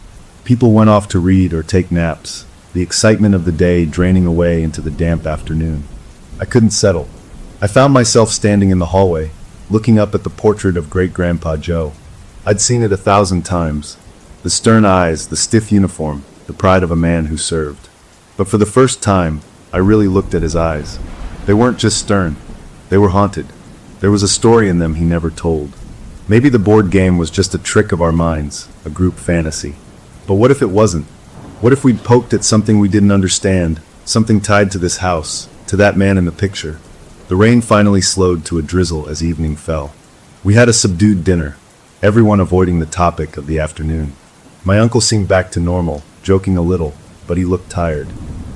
People went off to read or take naps, the excitement of the day draining away into the damp afternoon. I couldn't settle. I found myself standing in the hallway, looking up at the portrait of Great-Grandpa Joe. I'd seen it 1,000 times. The stern eyes, the stiff uniform, the pride of a man who served. But for the first time, I really looked at his eyes. They weren't just stern. They were haunted. There was a story in them he never told. Maybe the board game was just a trick of our minds, a group fantasy. But what if it wasn't? What if we'd poked at something we didn't understand, something tied to this house, to that man in the picture? The rain finally slowed to a drizzle as evening fell. We had a subdued dinner, everyone avoiding the topic of the afternoon. My uncle seemed back to normal, joking a little, but he looked tired.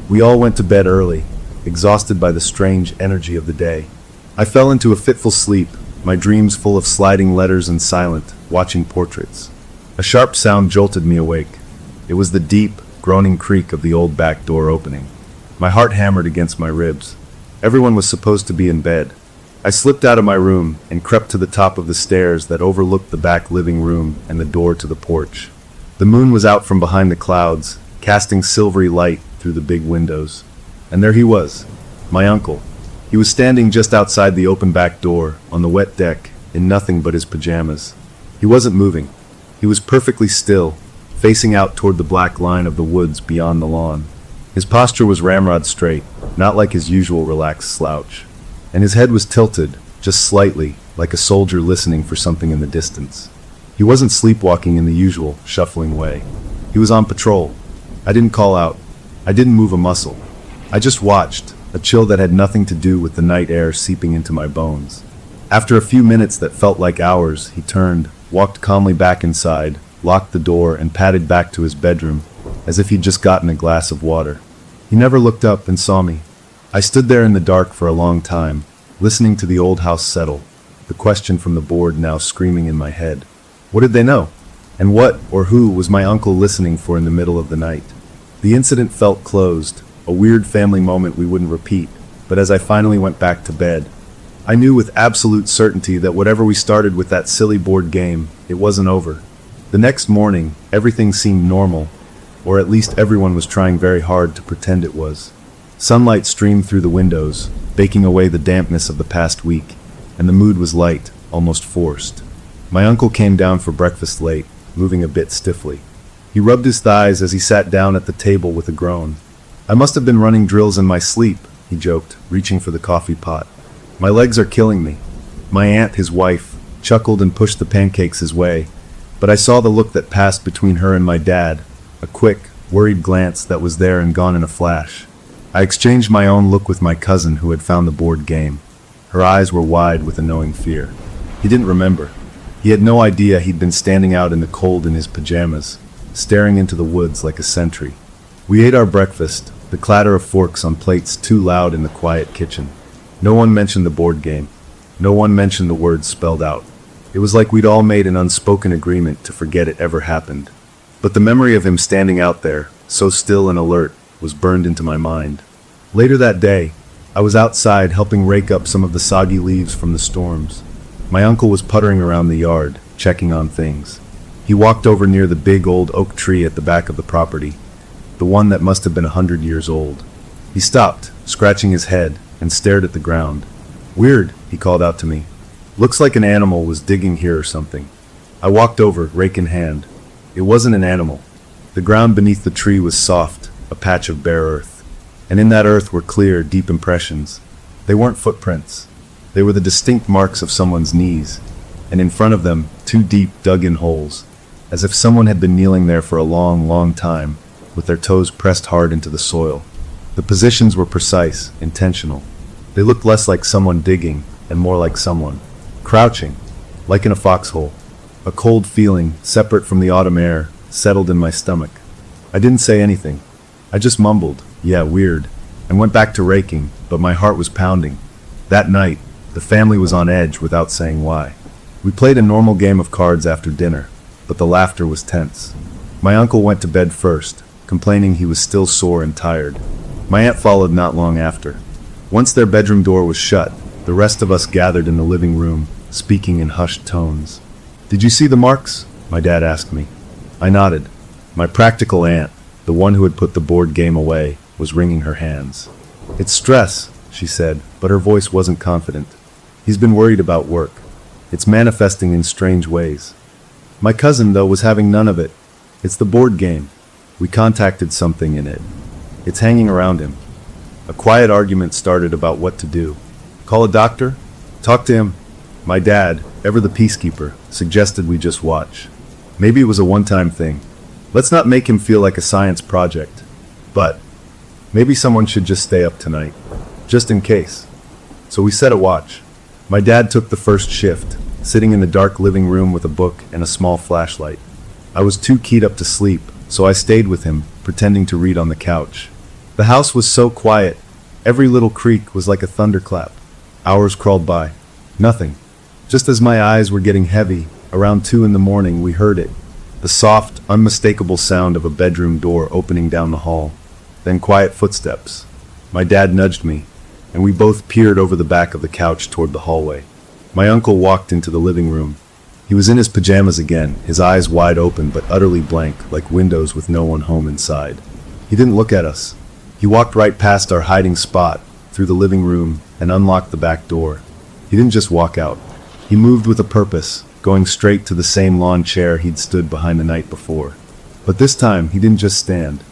We all went to bed early, exhausted by the strange energy of the day. I fell into a fitful sleep, my dreams full of sliding letters and silent, watching portraits. A sharp sound jolted me awake. It was the deep, groaning creak of the old back door opening. My heart hammered against my ribs. Everyone was supposed to be in bed. I slipped out of my room and crept to the top of the stairs that overlooked the back living room and the door to the porch. The moon was out from behind the clouds, casting silvery light through the big windows. And there he was, my uncle. He was standing just outside the open back door, on the wet deck, in nothing but his pajamas. He wasn't moving. He was perfectly still, facing out toward the black line of the woods beyond the lawn. His posture was ramrod straight, not like his usual relaxed slouch. And his head was tilted, just slightly, like a soldier listening for something in the distance. He wasn't sleepwalking in the usual, shuffling way. He was on patrol. I didn't call out. I didn't move a muscle. I just watched, a chill that had nothing to do with the night air seeping into my bones. After a few minutes that felt like hours, he turned, walked calmly back inside, locked the door, and padded back to his bedroom, as if he'd just gotten a glass of water. He never looked up and saw me. I stood there in the dark for a long time, listening to the old house settle, the question from the board now screaming in my head. What did they know? And what, or who, was my uncle listening for in the middle of the night? The incident felt closed, a weird family moment we wouldn't repeat, but as I finally went back to bed, I knew with absolute certainty that whatever we started with that silly board game, it wasn't over. The next morning, everything seemed normal, or at least everyone was trying very hard to pretend it was. Sunlight streamed through the windows, baking away the dampness of the past week, and the mood was light, almost forced. My uncle came down for breakfast late, moving a bit stiffly. He rubbed his thighs as he sat down at the table with a groan. I must have been running drills in my sleep, he joked, reaching for the coffee pot. My legs are killing me. My aunt, his wife, chuckled and pushed the pancakes his way, but I saw the look that passed between her and my dad, a quick, worried glance that was there and gone in a flash. I exchanged my own look with my cousin who had found the board game. Her eyes were wide with a knowing fear. He didn't remember. He had no idea he'd been standing out in the cold in his pajamas, staring into the woods like a sentry. We ate our breakfast, the clatter of forks on plates too loud in the quiet kitchen. No one mentioned the board game. No one mentioned the words spelled out. It was like we'd all made an unspoken agreement to forget it ever happened. But the memory of him standing out there, so still and alert, was burned into my mind. Later that day, I was outside helping rake up some of the soggy leaves from the storms. My uncle was puttering around the yard, checking on things. He walked over near the big old oak tree at the back of the property, the one that must have been 100 years old. He stopped, scratching his head, and stared at the ground. Weird, he called out to me. Looks like an animal was digging here or something. I walked over, rake in hand. It wasn't an animal. The ground beneath the tree was soft, a patch of bare earth. And in that earth were clear, deep impressions. They weren't footprints. They were the distinct marks of someone's knees. and in front of them, 2 deep, dug-in holes, as if someone had been kneeling there for a long, long time, with their toes pressed hard into the soil. The positions were precise, intentional. They looked less like someone digging, and more like someone crouching, like in a foxhole. A cold feeling, separate from the autumn air, settled in my stomach. I didn't say anything. I just mumbled, "Yeah, weird," and went back to raking, but my heart was pounding. That night, the family was on edge without saying why. We played a normal game of cards after dinner, but the laughter was tense. My uncle went to bed first, complaining he was still sore and tired. My aunt followed not long after. Once their bedroom door was shut, the rest of us gathered in the living room, speaking in hushed tones. "Did you see the marks?" my dad asked me. I nodded. My practical aunt, the one who had put the board game away, was wringing her hands. "It's stress," she said, but her voice wasn't confident. "He's been worried about work. It's manifesting in strange ways." My cousin, though, was having none of it. "It's the board game. We contacted something in it. It's hanging around him." A quiet argument started about what to do. Call a doctor? Talk to him? My dad, ever the peacekeeper, suggested we just watch. Maybe it was a one-time thing. Let's not make him feel like a science project. But maybe someone should just stay up tonight, just in case. So we set a watch. My dad took the first shift, sitting in the dark living room with a book and a small flashlight. I was too keyed up to sleep, so I stayed with him, pretending to read on the couch. The house was so quiet, every little creak was like a thunderclap. Hours crawled by. Nothing. Just as my eyes were getting heavy, around 2 in the morning, we heard it. The soft, unmistakable sound of a bedroom door opening down the hall. Then quiet footsteps. My dad nudged me, and we both peered over the back of the couch toward the hallway. My uncle walked into the living room. He was in his pajamas again, his eyes wide open but utterly blank, like windows with no one home inside. He didn't look at us. He walked right past our hiding spot, through the living room, and unlocked the back door. He didn't just walk out. He moved with a purpose, going straight to the same lawn chair he'd stood behind the night before. But this time, he didn't just stand.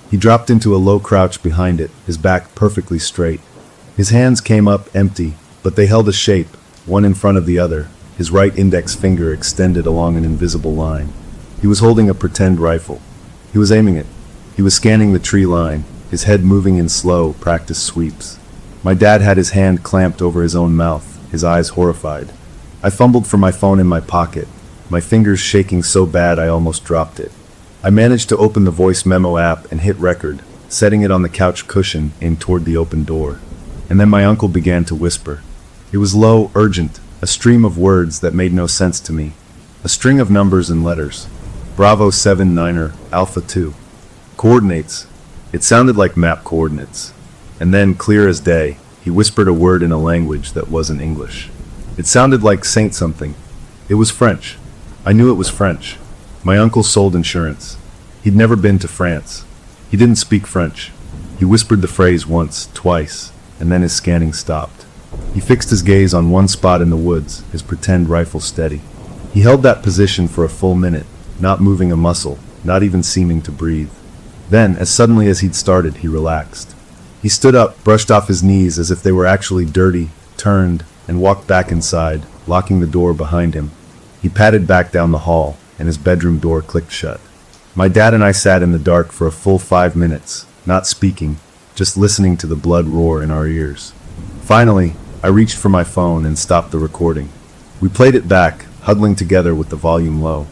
He dropped into a low crouch behind it, his back perfectly straight. His hands came up empty, but they held a shape, one in front of the other, his right index finger extended along an invisible line. He was holding a pretend rifle. He was aiming it. He was scanning the tree line, his head moving in slow, practiced sweeps. My dad had his hand clamped over his own mouth, his eyes horrified. I fumbled for my phone in my pocket, my fingers shaking so bad I almost dropped it. I managed to open the voice memo app and hit record, setting it on the couch cushion in toward the open door. And then my uncle began to whisper. It was low, urgent, a stream of words that made no sense to me. A string of numbers and letters. Bravo 79er, Alpha 2. Coordinates. It sounded like map coordinates. And then, clear as day, he whispered a word in a language that wasn't English. It sounded like Saint something. It was French. I knew it was French. My uncle sold insurance. He'd never been to France. He didn't speak French. He whispered the phrase once, twice, and then his scanning stopped. He fixed his gaze on one spot in the woods, his pretend rifle steady. He held that position for a full minute, not moving a muscle, not even seeming to breathe. Then, as suddenly as he'd started, he relaxed. He stood up, brushed off his knees as if they were actually dirty, turned, and walked back inside, locking the door behind him. He padded back down the hall, and his bedroom door clicked shut. My dad and I sat in the dark for a full 5 minutes, not speaking, just listening to the blood roar in our ears. Finally, I reached for my phone and stopped the recording. We played it back, huddling together with the volume low.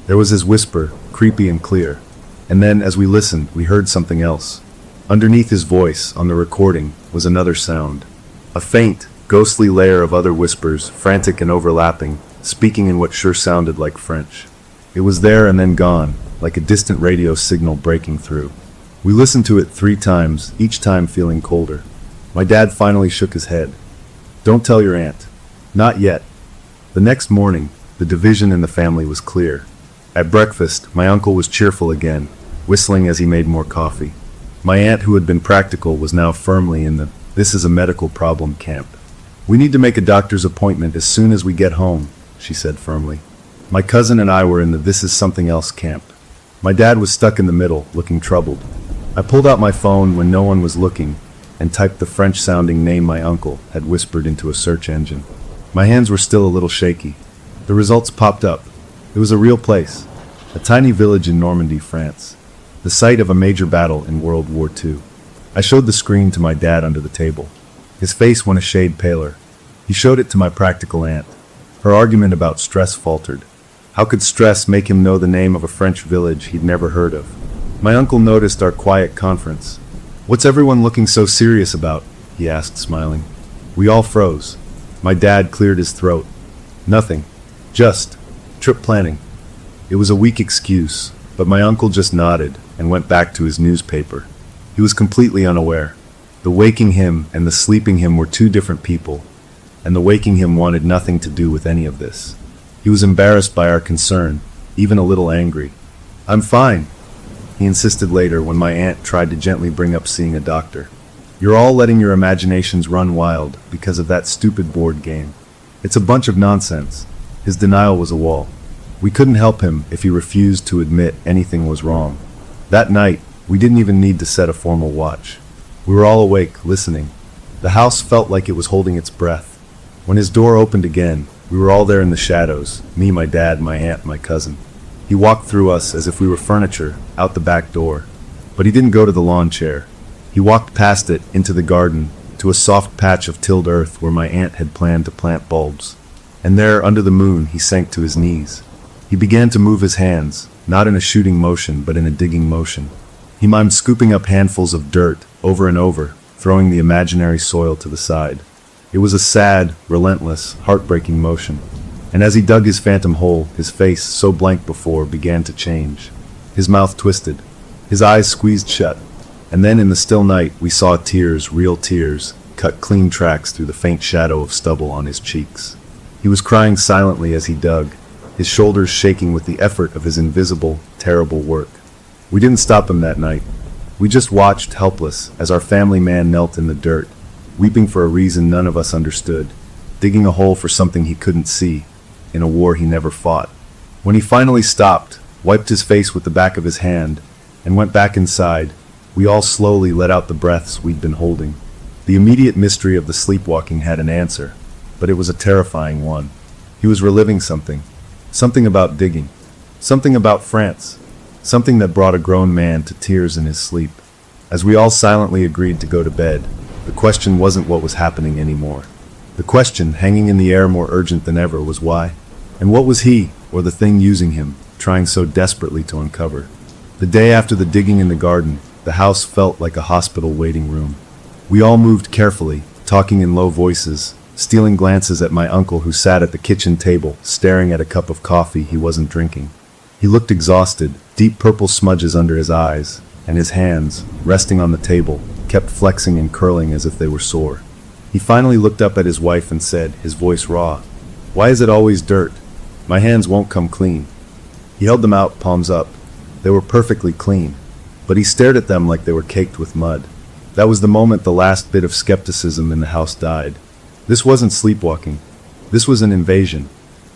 There was his whisper, creepy and clear. And then, as we listened, we heard something else. Underneath his voice, on the recording, was another sound. A faint, ghostly layer of other whispers, frantic and overlapping, speaking in what sure sounded like French. It was there and then gone, like a distant radio signal breaking through. We listened to it 3 times, each time feeling colder. My dad finally shook his head. "Don't tell your aunt. Not yet." The next morning, the division in the family was clear. At breakfast, my uncle was cheerful again, whistling as he made more coffee. My aunt, who had been practical, was now firmly in the "this is a medical problem" camp. "We need to make a doctor's appointment as soon as we get home," she said firmly. My cousin and I were in the "this is something else" camp. My dad was stuck in the middle, looking troubled. I pulled out my phone when no one was looking and typed the French-sounding name my uncle had whispered into a search engine. My hands were still a little shaky. The results popped up. It was a real place, a tiny village in Normandy, France, the site of a major battle in World War II. I showed the screen to my dad under the table. His face went a shade paler. He showed it to my practical aunt. Her argument about stress faltered. How could stress make him know the name of a French village he'd never heard of? My uncle noticed our quiet conference. "What's everyone looking so serious about?" he asked, smiling. We all froze. My dad cleared his throat. "Nothing. Just trip planning." It was a weak excuse, but my uncle just nodded and went back to his newspaper. He was completely unaware. The waking him and the sleeping him were two different people, and the waking him wanted nothing to do with any of this. He was embarrassed by our concern, even a little angry. "I'm fine," he insisted later when my aunt tried to gently bring up seeing a doctor. "You're all letting your imaginations run wild because of that stupid board game. It's a bunch of nonsense." His denial was a wall. We couldn't help him if he refused to admit anything was wrong. That night, we didn't even need to set a formal watch. We were all awake, listening. The house felt like it was holding its breath. When his door opened again, we were all there in the shadows, me, my dad, my aunt, my cousin. He walked through us as if we were furniture, out the back door. But he didn't go to the lawn chair. He walked past it, into the garden, to a soft patch of tilled earth where my aunt had planned to plant bulbs. And there, under the moon, he sank to his knees. He began to move his hands, not in a shooting motion, but in a digging motion. He mimed scooping up handfuls of dirt, over and over, throwing the imaginary soil to the side. It was a sad, relentless, heartbreaking motion. And as he dug his phantom hole, his face, so blank before, began to change. His mouth twisted. His eyes squeezed shut. And then in the still night, we saw tears, real tears, cut clean tracks through the faint shadow of stubble on his cheeks. He was crying silently as he dug, his shoulders shaking with the effort of his invisible, terrible work. We didn't stop him that night. We just watched, helpless, as our family man knelt in the dirt, weeping for a reason none of us understood, digging a hole for something he couldn't see, in a war he never fought. When he finally stopped, wiped his face with the back of his hand, and went back inside, we all slowly let out the breaths we'd been holding. The immediate mystery of the sleepwalking had an answer, but it was a terrifying one. He was reliving something. Something about digging. Something about France. Something that brought a grown man to tears in his sleep. As we all silently agreed to go to bed, the question wasn't what was happening anymore. The question, hanging in the air more urgent than ever, was why? And what was he, or the thing using him, trying so desperately to uncover? The day after the digging in the garden, the house felt like a hospital waiting room. We all moved carefully, talking in low voices, stealing glances at my uncle who sat at the kitchen table, staring at a cup of coffee he wasn't drinking. He looked exhausted, deep purple smudges under his eyes, and his hands, resting on the table, kept flexing and curling as if they were sore. He finally looked up at his wife and said, his voice raw, "Why is it always dirt? My hands won't come clean." He held them out, palms up. They were perfectly clean, but he stared at them like they were caked with mud. That was the moment the last bit of skepticism in the house died. This wasn't sleepwalking. This was an invasion.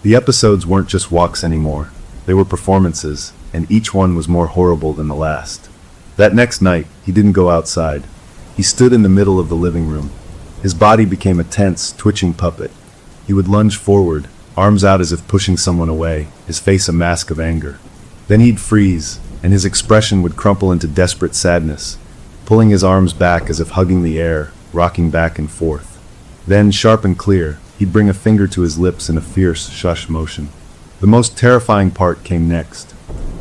The episodes weren't just walks anymore. They were performances, and each one was more horrible than the last. That next night, he didn't go outside. He stood in the middle of the living room. His body became a tense, twitching puppet. He would lunge forward, arms out as if pushing someone away, his face a mask of anger. Then he'd freeze, and his expression would crumple into desperate sadness, pulling his arms back as if hugging the air, rocking back and forth. Then, sharp and clear, he'd bring a finger to his lips in a fierce shush motion. The most terrifying part came next.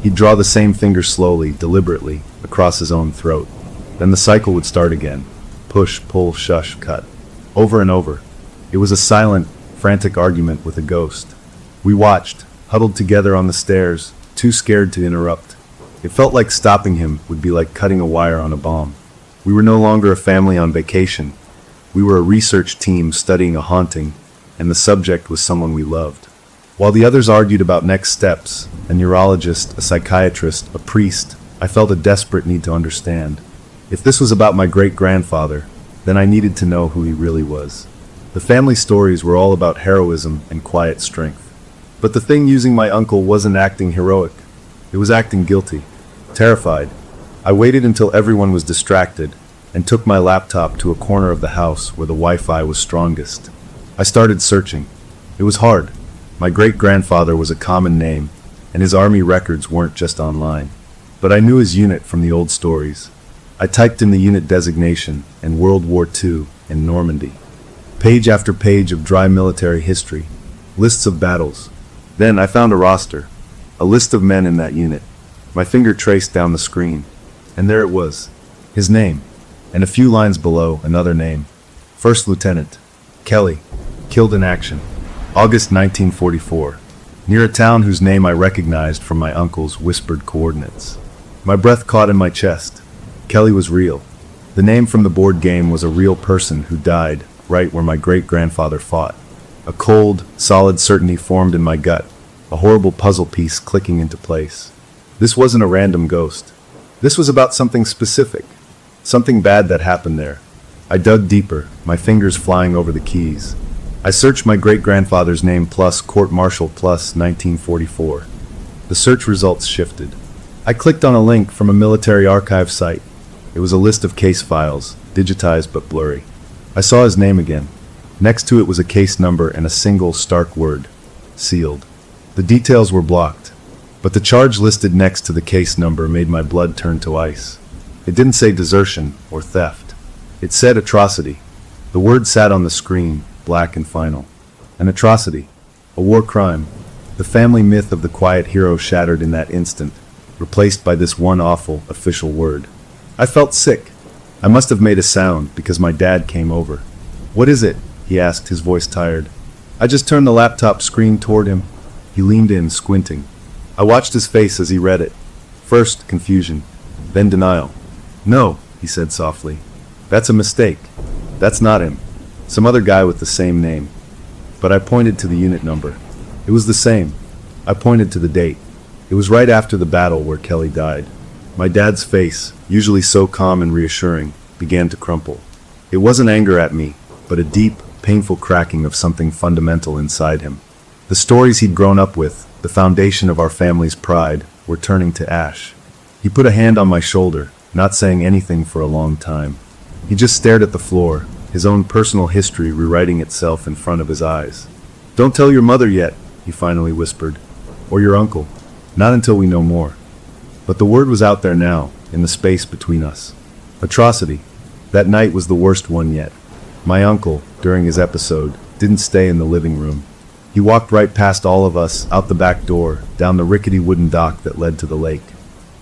He'd draw the same finger slowly, deliberately, across his own throat. Then the cycle would start again. Push, pull, shush, cut. Over and over. It was a silent, frantic argument with a ghost. We watched, huddled together on the stairs, too scared to interrupt. It felt like stopping him would be like cutting a wire on a bomb. We were no longer a family on vacation. We were a research team studying a haunting, and the subject was someone we loved. While the others argued about next steps, a neurologist, a psychiatrist, a priest, I felt a desperate need to understand. If this was about my great-grandfather, then I needed to know who he really was. The family stories were all about heroism and quiet strength. But the thing using my uncle wasn't acting heroic. It was acting guilty. Terrified, I waited until everyone was distracted and took my laptop to a corner of the house where the Wi-Fi was strongest. I started searching. It was hard. My great-grandfather was a common name, and his army records weren't just online. But I knew his unit from the old stories. I typed in the unit designation and World War II in Normandy. Page after page of dry military history, lists of battles. Then I found a roster, a list of men in that unit. My finger traced down the screen, and there it was, his name, and a few lines below another name. First Lieutenant Kelly, killed in action, August 1944, near a town whose name I recognized from my uncle's whispered coordinates. My breath caught in my chest. Kelly was real. The name from the board game was a real person who died right where my great-grandfather fought. A cold, solid certainty formed in my gut, a horrible puzzle piece clicking into place. This wasn't a random ghost. This was about something specific, something bad that happened there. I dug deeper, my fingers flying over the keys. I searched my great-grandfather's name plus court-martial plus 1944. The search results shifted. I clicked on a link from a military archive site. It was a list of case files, digitized but blurry. I saw his name again. Next to it was a case number and a single stark word: sealed. The details were blocked, but the charge listed next to the case number made my blood turn to ice. It didn't say desertion or theft. It said atrocity. The word sat on the screen, black and final. An atrocity. A war crime. The family myth of the quiet hero shattered in that instant, replaced by this one awful, official word. I felt sick. I must have made a sound because my dad came over. "What is it?" he asked, his voice tired. I just turned the laptop screen toward him. He leaned in, squinting. I watched his face as he read it. First, confusion, then denial. "No," he said softly. "That's a mistake. That's not him. Some other guy with the same name." But I pointed to the unit number. It was the same. I pointed to the date. It was right after the battle where Kelly died. My dad's face, usually so calm and reassuring, began to crumple. It wasn't anger at me, but a deep, painful cracking of something fundamental inside him. The stories he'd grown up with, the foundation of our family's pride, were turning to ash. He put a hand on my shoulder, not saying anything for a long time. He just stared at the floor, his own personal history rewriting itself in front of his eyes. "Don't tell your mother yet," he finally whispered. "Or your uncle. Not until we know more." But the word was out there now, in the space between us. Atrocity. That night was the worst one yet. My uncle, during his episode, didn't stay in the living room. He walked right past all of us, out the back door, down the rickety wooden dock that led to the lake.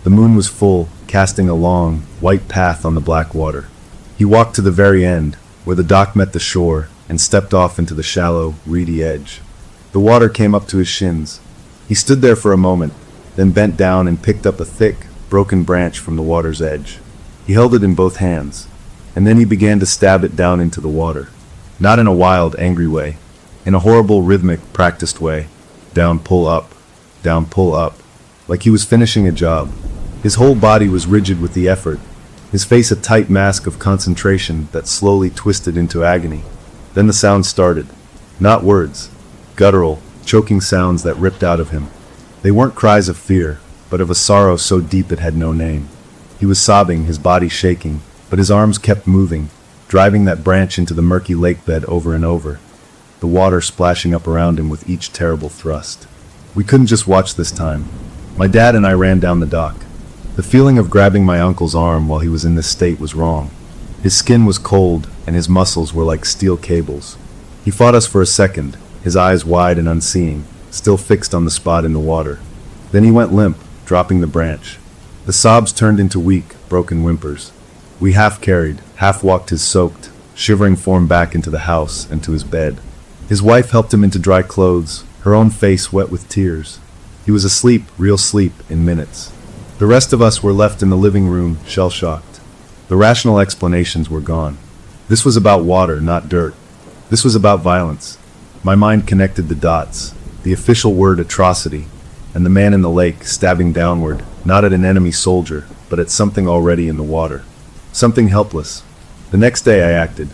The moon was full, casting a long, white path on the black water. He walked to the very end, where the dock met the shore, and stepped off into the shallow, reedy edge. The water came up to his shins. He stood there for a moment, then bent down and picked up a thick, broken branch from the water's edge. He held it in both hands, and then he began to stab it down into the water. Not in a wild, angry way, in a horrible, rhythmic, practiced way. Down, pull up, like he was finishing a job. His whole body was rigid with the effort, his face a tight mask of concentration that slowly twisted into agony. Then the sound started. Not words, guttural, choking sounds that ripped out of him. They weren't cries of fear, but of a sorrow so deep it had no name. He was sobbing, his body shaking, but his arms kept moving, driving that branch into the murky lake bed over and over, the water splashing up around him with each terrible thrust. We couldn't just watch this time. My dad and I ran down the dock. The feeling of grabbing my uncle's arm while he was in this state was wrong. His skin was cold, and his muscles were like steel cables. He fought us for a second, his eyes wide and unseeing, still fixed on the spot in the water. Then he went limp, dropping the branch. The sobs turned into weak, broken whimpers. We half-carried, half-walked his soaked, shivering form back into the house and to his bed. His wife helped him into dry clothes, her own face wet with tears. He was asleep, real sleep, in minutes. The rest of us were left in the living room, shell-shocked. The rational explanations were gone. This was about water, not dirt. This was about violence. My mind connected the dots, the official word atrocity, and the man in the lake stabbing downward, not at an enemy soldier, but at something already in the water. Something helpless. The next day I acted.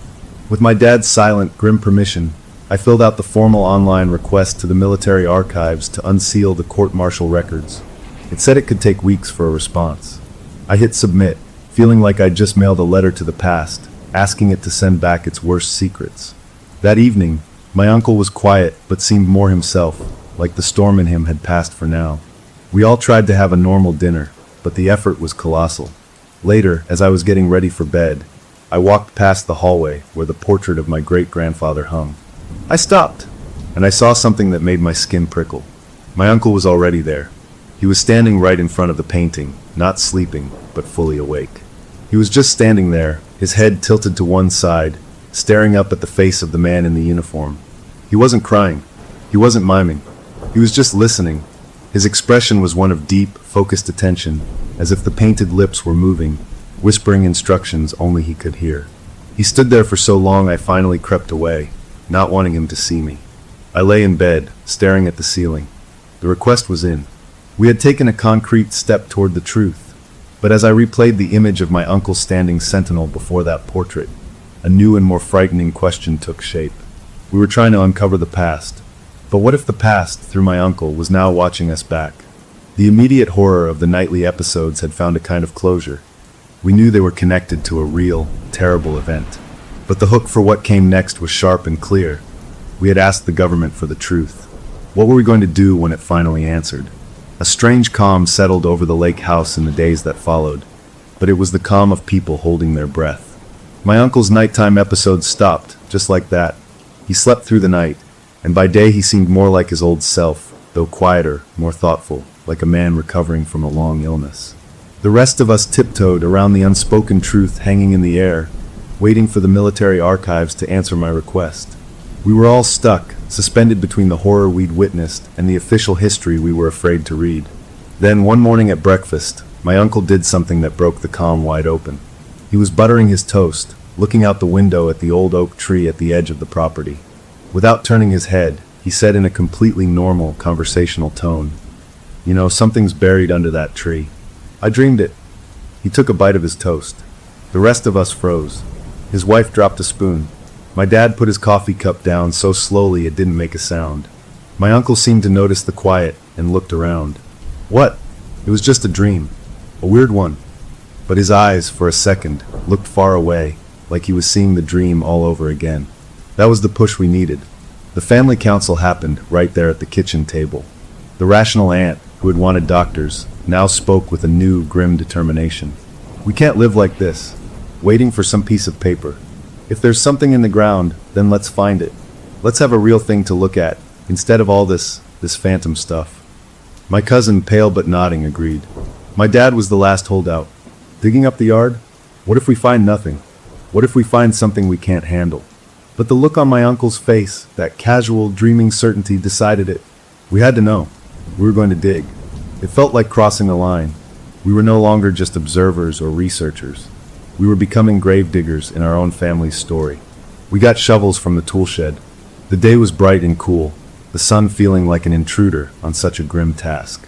With my dad's silent, grim permission, I filled out the formal online request to the military archives to unseal the court-martial records. It said it could take weeks for a response. I hit submit, feeling like I'd just mailed a letter to the past, asking it to send back its worst secrets. That evening, My uncle was quiet, but seemed more himself, like the storm in him had passed for now. We all tried to have a normal dinner, but the effort was colossal. Later, as I was getting ready for bed, I walked past the hallway where the portrait of my great-grandfather hung. I stopped, and I saw something that made my skin prickle. My uncle was already there. He was standing right in front of the painting, not sleeping, but fully awake. He was just standing there, his head tilted to one side, staring up at the face of the man in the uniform. He wasn't crying. He wasn't miming. He was just listening. His expression was one of deep, focused attention, as if the painted lips were moving, whispering instructions only he could hear. He stood there for so long I finally crept away, not wanting him to see me. I lay in bed, staring at the ceiling. The request was in. We had taken a concrete step toward the truth. But as I replayed the image of my uncle standing sentinel before that portrait, a new and more frightening question took shape. We were trying to uncover the past. But what if the past, through my uncle, was now watching us back? The immediate horror of the nightly episodes had found a kind of closure. We knew they were connected to a real, terrible event. But the hook for what came next was sharp and clear. We had asked the government for the truth. What were we going to do when it finally answered? A strange calm settled over the lake house in the days that followed, but it was the calm of people holding their breath. My uncle's nighttime episodes stopped, just like that. He slept through the night, and by day he seemed more like his old self, though quieter, more thoughtful, like a man recovering from a long illness. The rest of us tiptoed around the unspoken truth hanging in the air, waiting for the military archives to answer my request. We were all stuck, suspended between the horror we'd witnessed and the official history we were afraid to read. Then, one morning at breakfast, my uncle did something that broke the calm wide open. He was buttering his toast, looking out the window at the old oak tree at the edge of the property. Without turning his head, he said in a completely normal, conversational tone, "You know, something's buried under that tree. I dreamed it." He took a bite of his toast. The rest of us froze. His wife dropped a spoon. My dad put his coffee cup down so slowly it didn't make a sound. My uncle seemed to notice the quiet and looked around. "What?" "It was just a dream. A weird one." But his eyes, for a second, looked far away, like he was seeing the dream all over again. That was the push we needed. The family council happened right there at the kitchen table. The rational aunt, who had wanted doctors, now spoke with a new, grim determination. "We can't live like this, waiting for some piece of paper. If there's something in the ground, then let's find it. Let's have a real thing to look at, instead of all this phantom stuff." My cousin, pale but nodding, agreed. My dad was the last holdout. "Digging up the yard? What if we find nothing? What if we find something we can't handle?" But the look on my uncle's face, that casual, dreaming certainty, decided it. We had to know. We were going to dig. It felt like crossing a line. We were no longer just observers or researchers. We were becoming grave diggers in our own family's story. We got shovels from the tool shed. The day was bright and cool, the sun feeling like an intruder on such a grim task.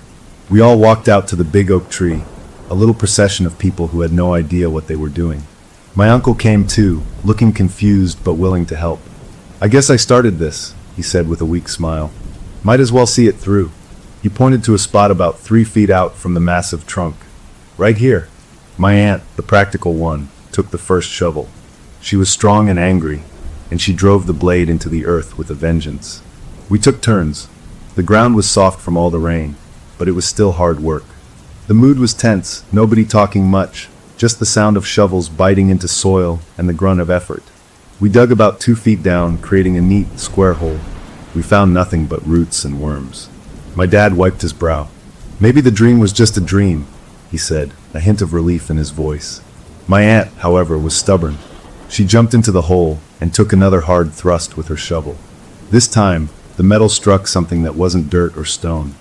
We all walked out to the big oak tree, a little procession of people who had no idea what they were doing. My uncle came too, looking confused but willing to help. "I guess I started this," he said with a weak smile. "Might as well see it through." He pointed to a spot about 3 feet out from the massive trunk. "Right here." My aunt, the practical one, took the first shovel. She was strong and angry, and she drove the blade into the earth with a vengeance. We took turns. The ground was soft from all the rain, but it was still hard work. The mood was tense, nobody talking much, just the sound of shovels biting into soil and the grunt of effort. We dug about 2 feet down, creating a neat, square hole. We found nothing but roots and worms. My dad wiped his brow. "Maybe the dream was just a dream," he said, a hint of relief in his voice. My aunt, however, was stubborn. She jumped into the hole and took another hard thrust with her shovel. This time, the metal struck something that wasn't dirt or stone.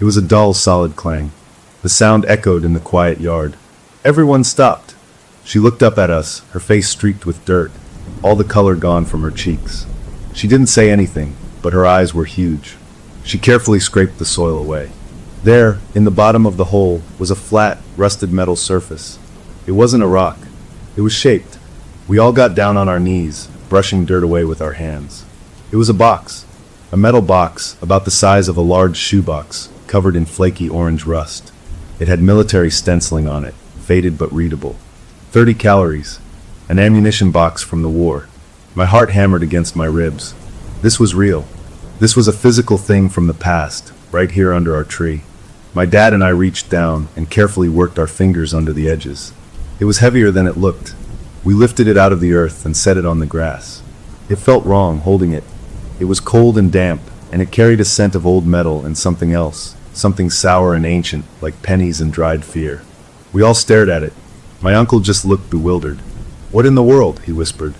It was a dull, solid clang. The sound echoed in the quiet yard. Everyone stopped. She looked up at us, her face streaked with dirt, all the color gone from her cheeks. She didn't say anything, but her eyes were huge. She carefully scraped the soil away. There, in the bottom of the hole, was a flat, rusted metal surface. It wasn't a rock. It was shaped. We all got down on our knees, brushing dirt away with our hands. It was a box. A metal box, about the size of a large shoebox, covered in flaky orange rust. It had military stenciling on it, faded but readable. 30 calories. An ammunition box from the war. My heart hammered against my ribs. This was real. This was a physical thing from the past, right here under our tree. My dad and I reached down and carefully worked our fingers under the edges. It was heavier than it looked. We lifted it out of the earth and set it on the grass. It felt wrong holding it. It was cold and damp, and it carried a scent of old metal and something else, something sour and ancient, like pennies and dried fear. We all stared at it. My uncle just looked bewildered. "What in the world?" he whispered.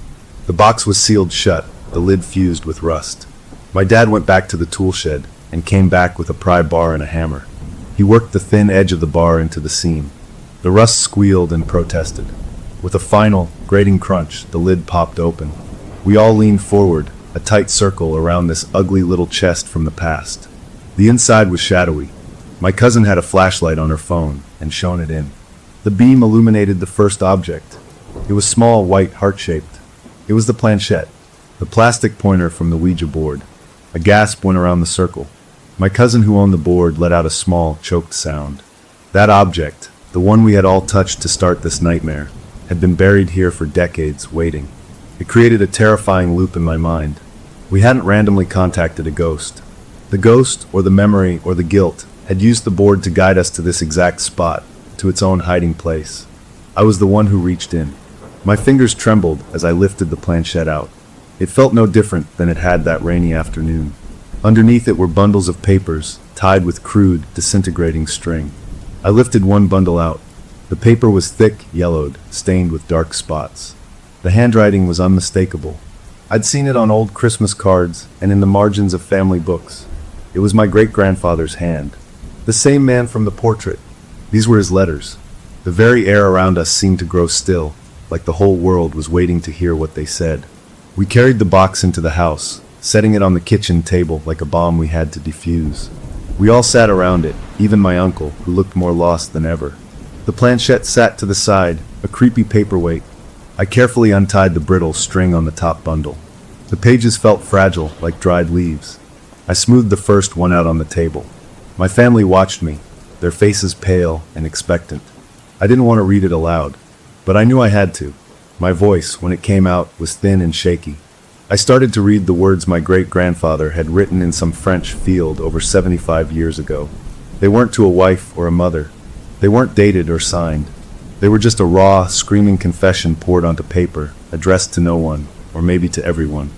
The box was sealed shut, the lid fused with rust. My dad went back to the tool shed and came back with a pry bar and a hammer. He worked the thin edge of the bar into the seam. The rust squealed and protested. With a final, grating crunch, the lid popped open. We all leaned forward, a tight circle around this ugly little chest from the past. The inside was shadowy. My cousin had a flashlight on her phone and shone it in. The beam illuminated the first object. It was small, white, heart-shaped. It was the planchette, the plastic pointer from the Ouija board. A gasp went around the circle. My cousin who owned the board let out a small, choked sound. That object, the one we had all touched to start this nightmare, had been buried here for decades, waiting. It created a terrifying loop in my mind. We hadn't randomly contacted a ghost. The ghost, or the memory, or the guilt, had used the board to guide us to this exact spot, to its own hiding place. I was the one who reached in. My fingers trembled as I lifted the planchette out. It felt no different than it had that rainy afternoon. Underneath it were bundles of papers, tied with crude, disintegrating string. I lifted one bundle out. The paper was thick, yellowed, stained with dark spots. The handwriting was unmistakable. I'd seen it on old Christmas cards and in the margins of family books. It was my great-grandfather's hand. The same man from the portrait. These were his letters. The very air around us seemed to grow still, like the whole world was waiting to hear what they said. We carried the box into the house, setting it on the kitchen table like a bomb we had to defuse. We all sat around it, even my uncle, who looked more lost than ever. The planchette sat to the side, a creepy paperweight. I carefully untied the brittle string on the top bundle. The pages felt fragile, like dried leaves. I smoothed the first one out on the table. My family watched me, their faces pale and expectant. I didn't want to read it aloud, but I knew I had to. My voice, when it came out, was thin and shaky. I started to read the words my great-grandfather had written in some French field over 75 years ago. They weren't to a wife or a mother. They weren't dated or signed. They were just a raw, screaming confession poured onto paper, addressed to no one, or maybe to everyone.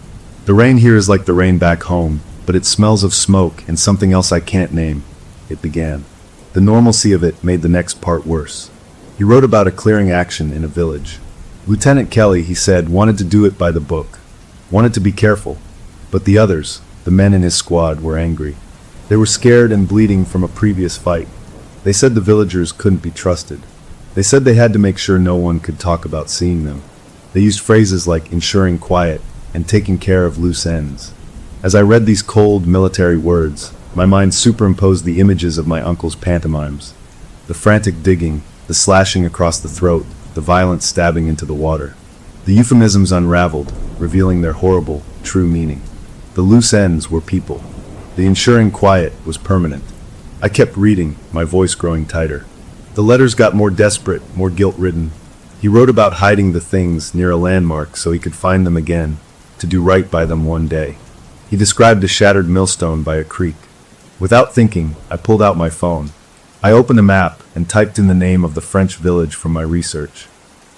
The rain here is like the rain back home, but it smells of smoke and something else I can't name. It began. The normalcy of it made the next part worse. He wrote about a clearing action in a village. Lieutenant Kelly, he said, wanted to do it by the book. Wanted to be careful. But the others, the men in his squad, were angry. They were scared and bleeding from a previous fight. They said the villagers couldn't be trusted. They said they had to make sure no one could talk about seeing them. They used phrases like ensuring quiet and taking care of loose ends. As I read these cold military words, my mind superimposed the images of my uncle's pantomimes. The frantic digging, the slashing across the throat, the violent stabbing into the water. The euphemisms unraveled, revealing their horrible, true meaning. The loose ends were people. The ensuring quiet was permanent. I kept reading, my voice growing tighter. The letters got more desperate, more guilt-ridden. He wrote about hiding the things near a landmark so he could find them again, to do right by them one day. He described a shattered millstone by a creek. Without thinking, I pulled out my phone. I opened a map and typed in the name of the French village from my research.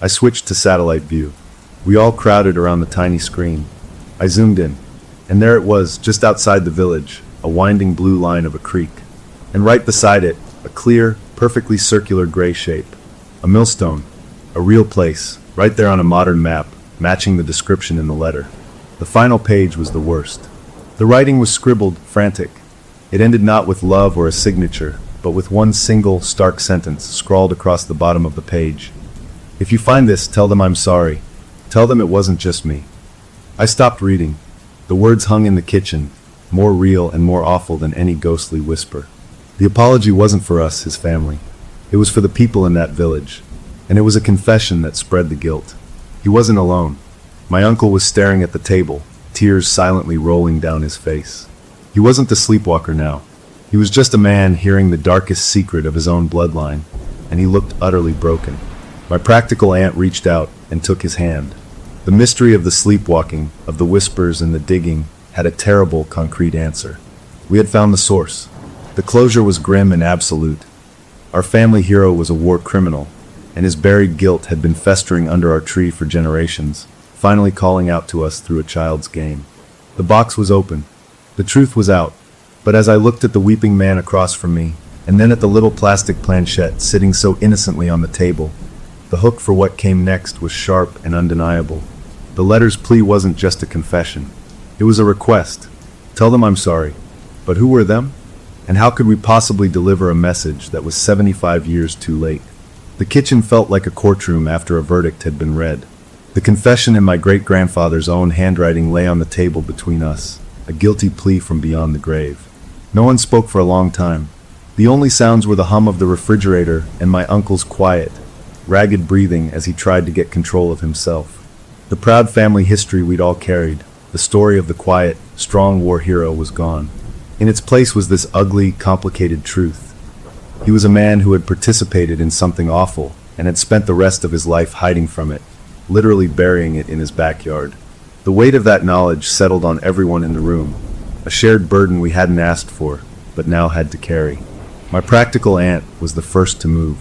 I switched to satellite view. We all crowded around the tiny screen. I zoomed in, and there it was, just outside the village, a winding blue line of a creek. And right beside it, a clear, perfectly circular gray shape. A millstone. A real place, right there on a modern map, matching the description in the letter. The final page was the worst. The writing was scribbled, frantic. It ended not with love or a signature, but with one single, stark sentence scrawled across the bottom of the page. If you find this, tell them I'm sorry. Tell them it wasn't just me. I stopped reading. The words hung in the kitchen, more real and more awful than any ghostly whisper. The apology wasn't for us, his family. It was for the people in that village. And it was a confession that spread the guilt. He wasn't alone. My uncle was staring at the table, tears silently rolling down his face. He wasn't the sleepwalker now. He was just a man hearing the darkest secret of his own bloodline, and he looked utterly broken. My practical aunt reached out and took his hand. The mystery of the sleepwalking, of the whispers and the digging, had a terrible, concrete answer. We had found the source. The closure was grim and absolute. Our family hero was a war criminal, and his buried guilt had been festering under our tree for generations, finally calling out to us through a child's game. The box was open. The truth was out. But as I looked at the weeping man across from me, and then at the little plastic planchette sitting so innocently on the table, the hook for what came next was sharp and undeniable. The letter's plea wasn't just a confession. It was a request. Tell them I'm sorry. But who were them? And how could we possibly deliver a message that was 75 years too late? The kitchen felt like a courtroom after a verdict had been read. The confession in my great-grandfather's own handwriting lay on the table between us, a guilty plea from beyond the grave. No one spoke for a long time. The only sounds were the hum of the refrigerator and my uncle's quiet, ragged breathing as he tried to get control of himself. The proud family history we'd all carried, the story of the quiet, strong war hero, was gone. In its place was this ugly, complicated truth. He was a man who had participated in something awful and had spent the rest of his life hiding from it, literally burying it in his backyard. The weight of that knowledge settled on everyone in the room, a shared burden we hadn't asked for, but now had to carry. My practical aunt was the first to move.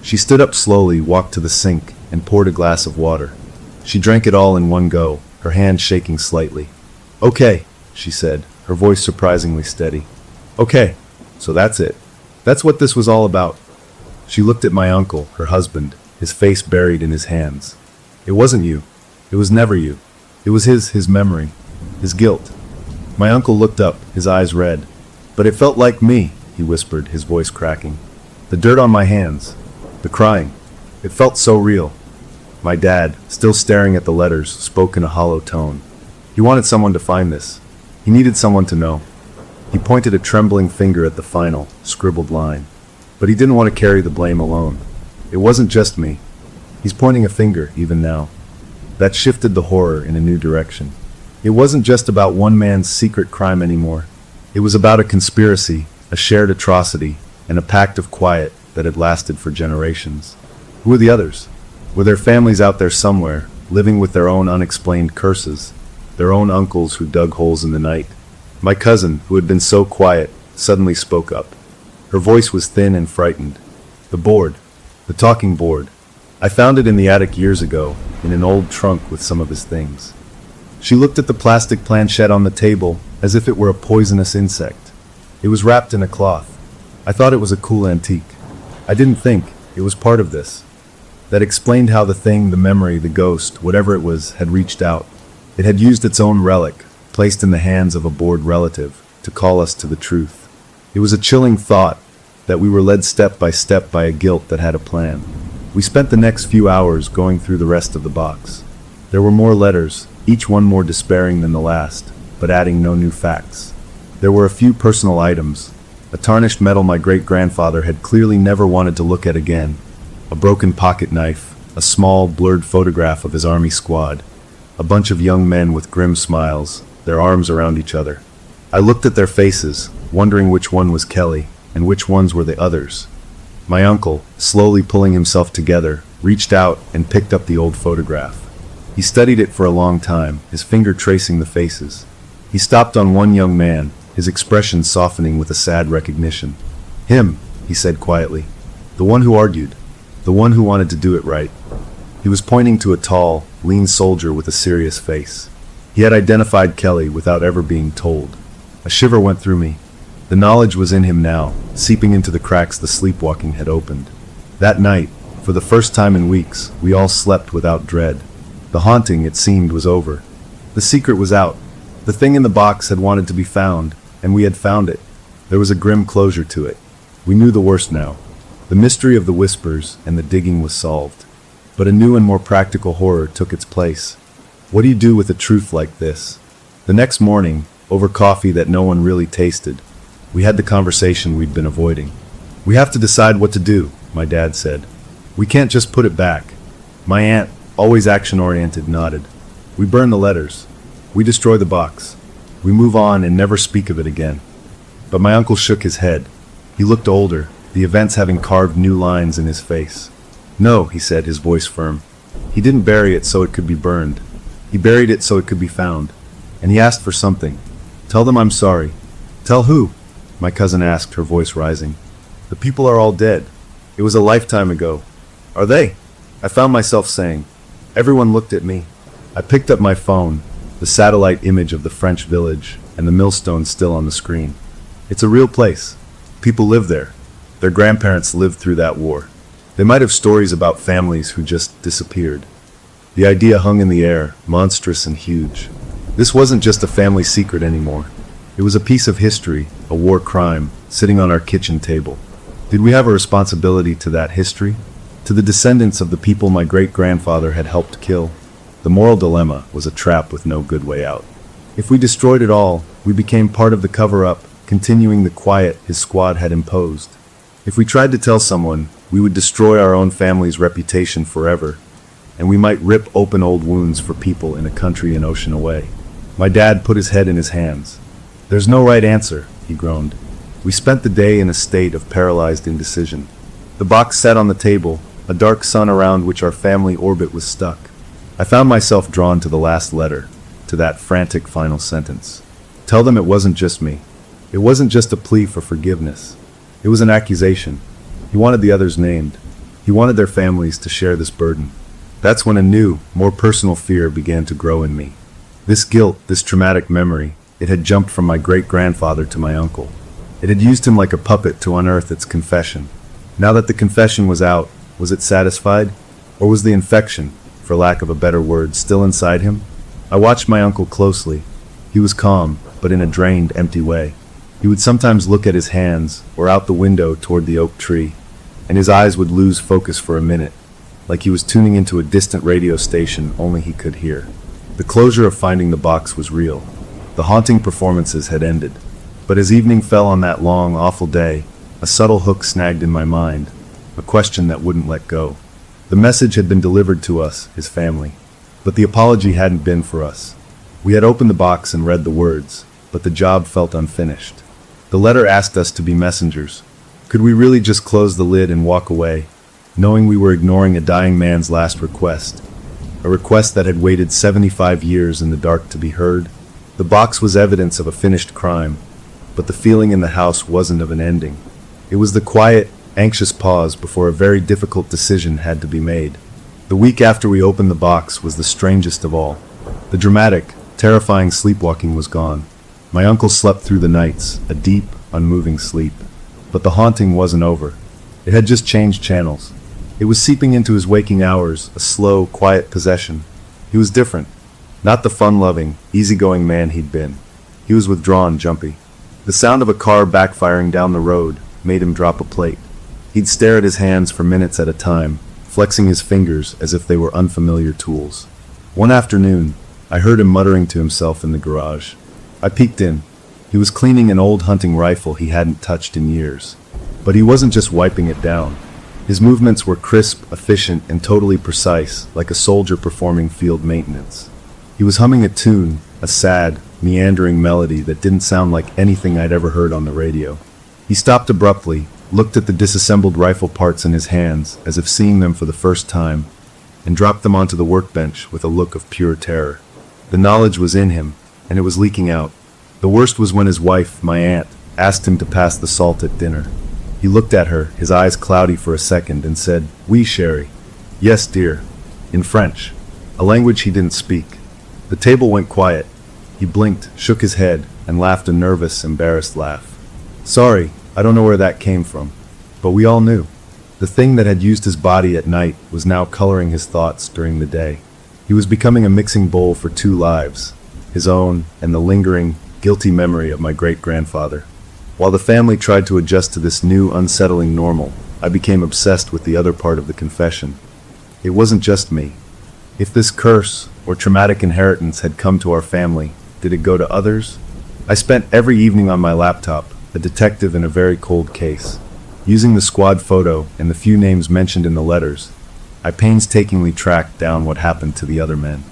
She stood up slowly, walked to the sink, and poured a glass of water. She drank it all in one go, her hand shaking slightly. "Okay," she said, her voice surprisingly steady. "Okay, so that's it. That's what this was all about." She looked at my uncle, her husband, his face buried in his hands. "It wasn't you. It was never you. It was his memory, his guilt." My uncle looked up, his eyes red. "But it felt like me," he whispered, his voice cracking. "The dirt on my hands, the crying. It felt so real." My dad, still staring at the letters, spoke in a hollow tone. He wanted someone to find this. He needed someone to know. He pointed a trembling finger at the final, scribbled line. But he didn't want to carry the blame alone. It wasn't just me. He's pointing a finger, even now. That shifted the horror in a new direction. It wasn't just about one man's secret crime anymore. It was about a conspiracy, a shared atrocity, and a pact of quiet that had lasted for generations. Who were the others? Were their families out there somewhere, living with their own unexplained curses, their own uncles who dug holes in the night? My cousin, who had been so quiet, suddenly spoke up. Her voice was thin and frightened. "The board. The talking board. I found it in the attic years ago, in an old trunk with some of his things." She looked at the plastic planchette on the table as if it were a poisonous insect. It was wrapped in a cloth. I thought it was a cool antique. I didn't think it was part of this. That explained how the thing, the memory, the ghost, whatever it was, had reached out. It had used its own relic, placed in the hands of a bored relative, to call us to the truth. It was a chilling thought that we were led step by a guilt that had a plan. We spent the next few hours going through the rest of the box. There were more letters, each one more despairing than the last, but adding no new facts. There were a few personal items, a tarnished medal my great-grandfather had clearly never wanted to look at again, a broken pocket knife, a small, blurred photograph of his army squad, a bunch of young men with grim smiles, their arms around each other. I looked at their faces, wondering which one was Kelly, and which ones were the others. My uncle, slowly pulling himself together, reached out and picked up the old photograph. He studied it for a long time, his finger tracing the faces. He stopped on one young man, his expression softening with a sad recognition. "Him," he said quietly. "The one who argued. The one who wanted to do it right." He was pointing to a tall, lean soldier with a serious face. He had identified Kelly without ever being told. A shiver went through me. The knowledge was in him now, seeping into the cracks the sleepwalking had opened. That night, for the first time in weeks, we all slept without dread. The haunting, it seemed, was over. The secret was out. The thing in the box had wanted to be found, and we had found it. There was a grim closure to it. We knew the worst now. The mystery of the whispers and the digging was solved. But a new and more practical horror took its place. What do you do with a truth like this? The next morning, over coffee that no one really tasted, we had the conversation we'd been avoiding. "We have to decide what to do," my dad said. "We can't just put it back." My aunt, always action-oriented, nodded. "We burn the letters. We destroy the box. We move on and never speak of it again." But my uncle shook his head. He looked older, the events having carved new lines in his face. "No," he said, his voice firm. "He didn't bury it so it could be burned. He buried it so it could be found. And he asked for something. Tell them I'm sorry." "Tell who?" my cousin asked, her voice rising. "The people are all dead. It was a lifetime ago." "Are they?" I found myself saying. Everyone looked at me. I picked up my phone, the satellite image of the French village, and the millstone still on the screen. It's a real place. People live there. Their grandparents lived through that war. They might have stories about families who just disappeared. The idea hung in the air, monstrous and huge. This wasn't just a family secret anymore. It was a piece of history, a war crime, sitting on our kitchen table. Did we have a responsibility to that history? To the descendants of the people my great-grandfather had helped kill? The moral dilemma was a trap with no good way out. If we destroyed it all, we became part of the cover-up, continuing the quiet his squad had imposed. If we tried to tell someone, we would destroy our own family's reputation forever, and we might rip open old wounds for people in a country an ocean away. My dad put his head in his hands. "There's no right answer," he groaned. We spent the day in a state of paralyzed indecision. The box sat on the table, a dark sun around which our family orbit was stuck. I found myself drawn to the last letter, to that frantic final sentence. Tell them it wasn't just me. It wasn't just a plea for forgiveness. It was an accusation. He wanted the others named. He wanted their families to share this burden. That's when a new, more personal fear began to grow in me. This guilt, this traumatic memory, it had jumped from my great-grandfather to my uncle. It had used him like a puppet to unearth its confession. Now that the confession was out, was it satisfied? Or was the infection, for lack of a better word, still inside him? I watched my uncle closely. He was calm, but in a drained, empty way. He would sometimes look at his hands, or out the window toward the oak tree, and his eyes would lose focus for a minute, like he was tuning into a distant radio station only he could hear. The closure of finding the box was real. The haunting performances had ended. But as evening fell on that long, awful day, a subtle hook snagged in my mind, a question that wouldn't let go. The message had been delivered to us, his family, but the apology hadn't been for us. We had opened the box and read the words, but the job felt unfinished. The letter asked us to be messengers. Could we really just close the lid and walk away, knowing we were ignoring a dying man's last request? A request that had waited 75 years in the dark to be heard? The box was evidence of a finished crime, but the feeling in the house wasn't of an ending. It was the quiet, anxious pause before a very difficult decision had to be made. The week after we opened the box was the strangest of all. The dramatic, terrifying sleepwalking was gone. My uncle slept through the nights, a deep, unmoving sleep. But the haunting wasn't over. It had just changed channels. It was seeping into his waking hours, a slow, quiet possession. He was different. Not the fun-loving, easygoing man he'd been. He was withdrawn, jumpy. The sound of a car backfiring down the road made him drop a plate. He'd stare at his hands for minutes at a time, flexing his fingers as if they were unfamiliar tools. One afternoon, I heard him muttering to himself in the garage. I peeked in. He was cleaning an old hunting rifle he hadn't touched in years. But he wasn't just wiping it down. His movements were crisp, efficient, and totally precise, like a soldier performing field maintenance. He was humming a tune, a sad, meandering melody that didn't sound like anything I'd ever heard on the radio. He stopped abruptly, looked at the disassembled rifle parts in his hands as if seeing them for the first time, and dropped them onto the workbench with a look of pure terror. The knowledge was in him, and it was leaking out. The worst was when his wife, my aunt, asked him to pass the salt at dinner. He looked at her, his eyes cloudy for a second, and said, "Oui, chérie." "Yes, dear," in French, a language he didn't speak. The table went quiet. He blinked, shook his head, and laughed a nervous, embarrassed laugh. Sorry, I don't know where that came from. But we all knew. The thing that had used his body at night was now coloring his thoughts during the day. He was becoming a mixing bowl for two lives, his own and the lingering, guilty memory of my great-grandfather. While the family tried to adjust to this new, unsettling normal, I became obsessed with the other part of the confession. It wasn't just me. If this curse, or traumatic inheritance, had come to our family, did it go to others? I spent every evening on my laptop, a detective in a very cold case. Using the squad photo and the few names mentioned in the letters, I painstakingly tracked down what happened to the other men.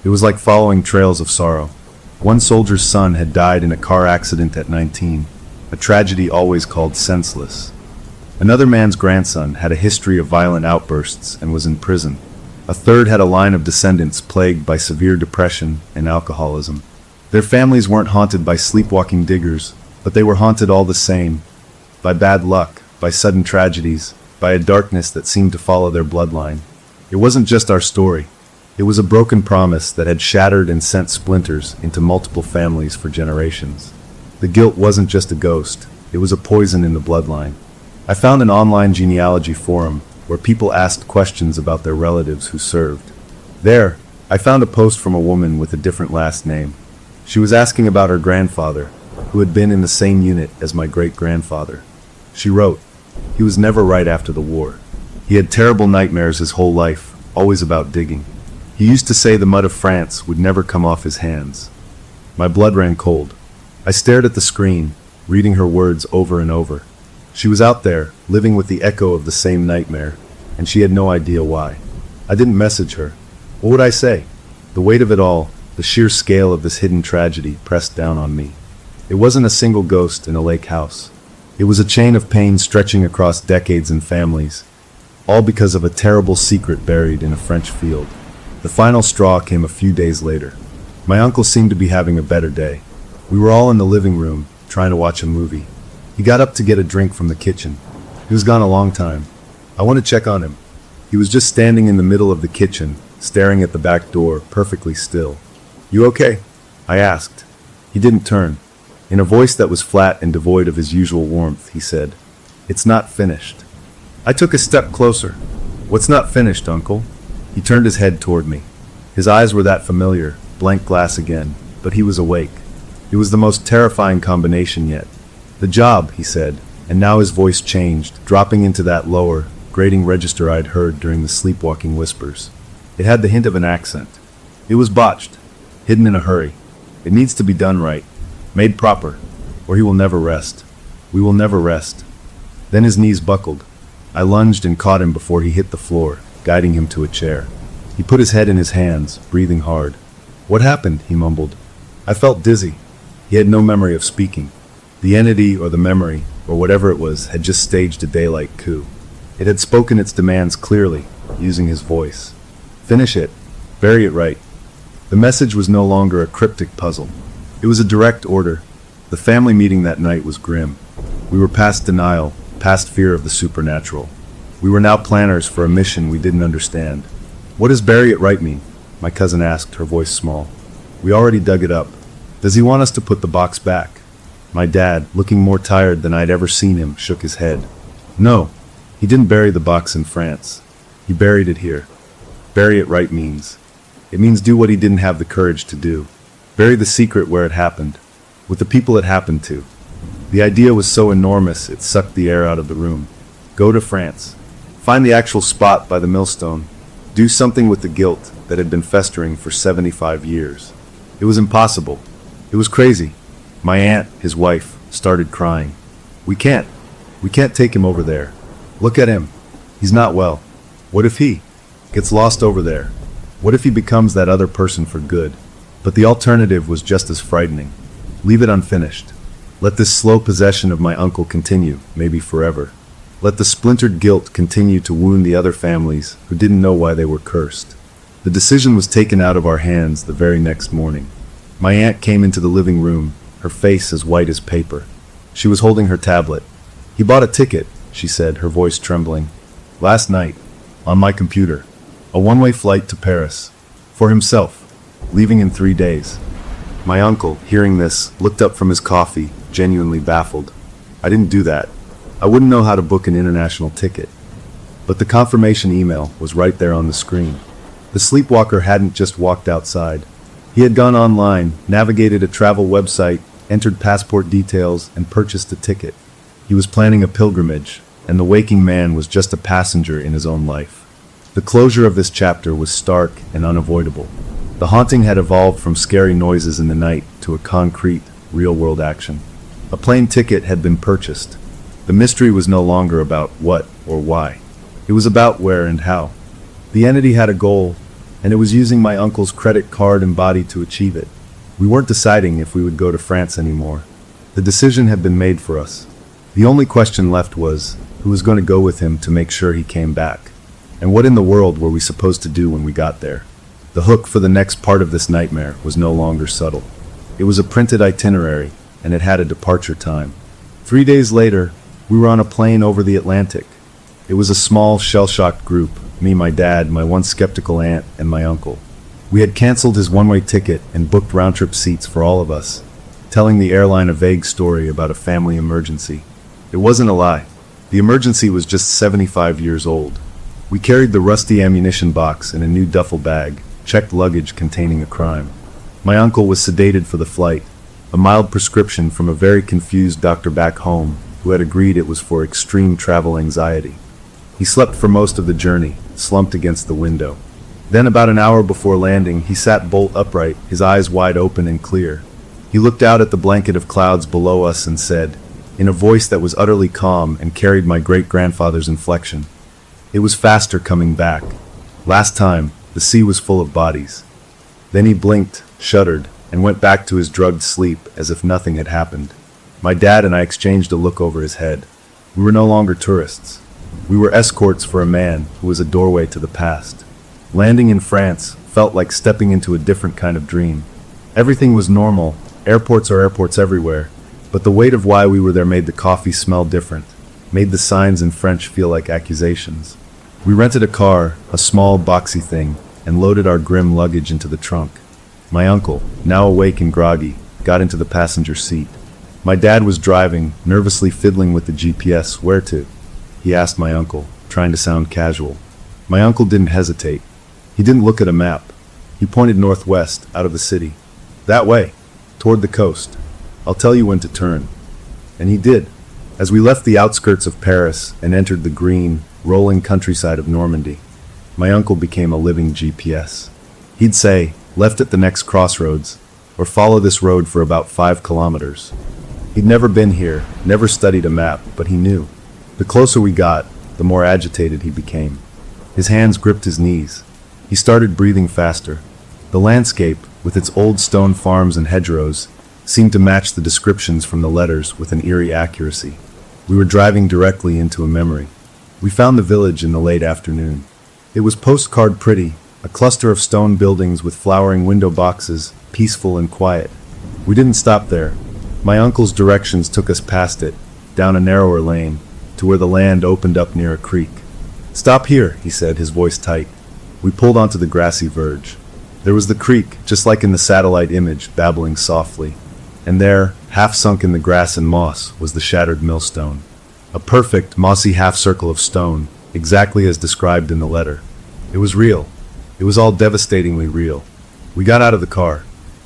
It was like following trails of sorrow. One soldier's son had died in a car accident at 19, a tragedy always called senseless. Another man's grandson had a history of violent outbursts and was in prison. A third had a line of descendants plagued by severe depression and alcoholism. Their families weren't haunted by sleepwalking diggers, but they were haunted all the same, by bad luck, by sudden tragedies, by a darkness that seemed to follow their bloodline. It wasn't just our story. It was a broken promise that had shattered and sent splinters into multiple families for generations. The guilt wasn't just a ghost, it was a poison in the bloodline. I found an online genealogy forum where people asked questions about their relatives who served. There, I found a post from a woman with a different last name. She was asking about her grandfather, who had been in the same unit as my great-grandfather. She wrote, "He was never right after the war. He had terrible nightmares his whole life, always about digging. He used to say the mud of France would never come off his hands." My blood ran cold. I stared at the screen, reading her words over and over. She was out there, living with the echo of the same nightmare, and she had no idea why. I didn't message her. What would I say? The weight of it all, the sheer scale of this hidden tragedy, pressed down on me. It wasn't a single ghost in a lake house. It was a chain of pain stretching across decades and families, all because of a terrible secret buried in a French field. The final straw came a few days later. My uncle seemed to be having a better day. We were all in the living room, trying to watch a movie. He got up to get a drink from the kitchen. He was gone a long time. I went to check on him. He was just standing in the middle of the kitchen, staring at the back door, perfectly still. "You okay?" I asked. He didn't turn. In a voice that was flat and devoid of his usual warmth, he said, "It's not finished." I took a step closer. "What's not finished, Uncle?" He turned his head toward me. His eyes were that familiar, blank glass again, but he was awake. It was the most terrifying combination yet. "The job," he said, and now his voice changed, dropping into that lower, grating register I'd heard during the sleepwalking whispers. It had the hint of an accent. "It was botched, hidden in a hurry. It needs to be done right, made proper, or he will never rest. We will never rest." Then his knees buckled. I lunged and caught him before he hit the floor, guiding him to a chair. He put his head in his hands, breathing hard. "What happened?" he mumbled. I felt dizzy. He had no memory of speaking. The entity or the memory, or whatever it was, had just staged a daylight coup. It had spoken its demands clearly, using his voice. "Finish it. Bury it right." The message was no longer a cryptic puzzle. It was a direct order. The family meeting that night was grim. We were past denial, past fear of the supernatural. We were now planners for a mission we didn't understand. "What does bury it right mean?" my cousin asked, her voice small. "We already dug it up. Does he want us to put the box back?" My dad, looking more tired than I'd ever seen him, shook his head. "No, he didn't bury the box in France. He buried it here. Bury it right means. It means do what he didn't have the courage to do. Bury the secret where it happened, with the people it happened to." The idea was so enormous it sucked the air out of the room. Go to France. Find the actual spot by the millstone. Do something with the guilt that had been festering for 75 years. It was impossible. It was crazy. My aunt, his wife, started crying. We can't take him over there. Look at him. He's not well. What if he gets lost over there? What if he becomes that other person for good?" But the alternative was just as frightening. Leave it unfinished. Let this slow possession of my uncle continue, maybe forever. Let the splintered guilt continue to wound the other families who didn't know why they were cursed. The decision was taken out of our hands the very next morning. My aunt came into the living room, her face as white as paper. She was holding her tablet. "He bought a ticket," she said, her voice trembling. "Last night, on my computer. A one-way flight to Paris. For himself. Leaving in 3 days." My uncle, hearing this, looked up from his coffee, genuinely baffled. "I didn't do that. I wouldn't know how to book an international ticket." But the confirmation email was right there on the screen. The sleepwalker hadn't just walked outside. He had gone online, navigated a travel website, entered passport details, and purchased a ticket. He was planning a pilgrimage, and the waking man was just a passenger in his own life. The closure of this chapter was stark and unavoidable. The haunting had evolved from scary noises in the night to a concrete, real-world action. A plane ticket had been purchased. The mystery was no longer about what or why. It was about where and how. The entity had a goal, and it was using my uncle's credit card and body to achieve it. We weren't deciding if we would go to France anymore. The decision had been made for us. The only question left was, who was going to go with him to make sure he came back? And what in the world were we supposed to do when we got there? The hook for the next part of this nightmare was no longer subtle. It was a printed itinerary, and it had a departure time. 3 days later, we were on a plane over the Atlantic. It was a small, shell-shocked group, me, my dad, my once skeptical aunt, and my uncle. We had canceled his one-way ticket and booked round-trip seats for all of us, telling the airline a vague story about a family emergency. It wasn't a lie. The emergency was just 75 years old. We carried the rusty ammunition box in a new duffel bag, checked luggage containing a crime. My uncle was sedated for the flight, a mild prescription from a very confused doctor back home who had agreed it was for extreme travel anxiety. He slept for most of the journey, slumped against the window. Then about an hour before landing, he sat bolt upright, his eyes wide open and clear. He looked out at the blanket of clouds below us and said, in a voice that was utterly calm and carried my great-grandfather's inflection, "It was faster coming back. Last time, the sea was full of bodies." Then he blinked, shuddered, and went back to his drugged sleep as if nothing had happened. My dad and I exchanged a look over his head. We were no longer tourists. We were escorts for a man who was a doorway to the past. Landing in France felt like stepping into a different kind of dream. Everything was normal, airports are airports everywhere, but the weight of why we were there made the coffee smell different, made the signs in French feel like accusations. We rented a car, a small, boxy thing, and loaded our grim luggage into the trunk. My uncle, now awake and groggy, got into the passenger seat. My dad was driving, nervously fiddling with the GPS. "Where to?" he asked my uncle, trying to sound casual. My uncle didn't hesitate. He didn't look at a map. He pointed northwest, out of the city. "That way, toward the coast. I'll tell you when to turn." And he did. As we left the outskirts of Paris and entered the green, rolling countryside of Normandy, my uncle became a living GPS. He'd say, "Left at the next crossroads," or "Follow this road for about 5 kilometers." He'd never been here, never studied a map, but he knew. The closer we got, the more agitated he became. His hands gripped his knees. He started breathing faster. The landscape, with its old stone farms and hedgerows, seemed to match the descriptions from the letters with an eerie accuracy. We were driving directly into a memory. We found the village in the late afternoon. It was postcard pretty, a cluster of stone buildings with flowering window boxes, peaceful and quiet. We didn't stop there. My uncle's directions took us past it, down a narrower lane, to where the land opened up near a creek. "Stop here," he said, his voice tight. We pulled onto the grassy verge. There was the creek, just like in the satellite image, babbling softly. And there, half sunk in the grass and moss, was the shattered millstone. A perfect, mossy half-circle of stone, exactly as described in the letter. It was real. It was all devastatingly real. We got out of the car.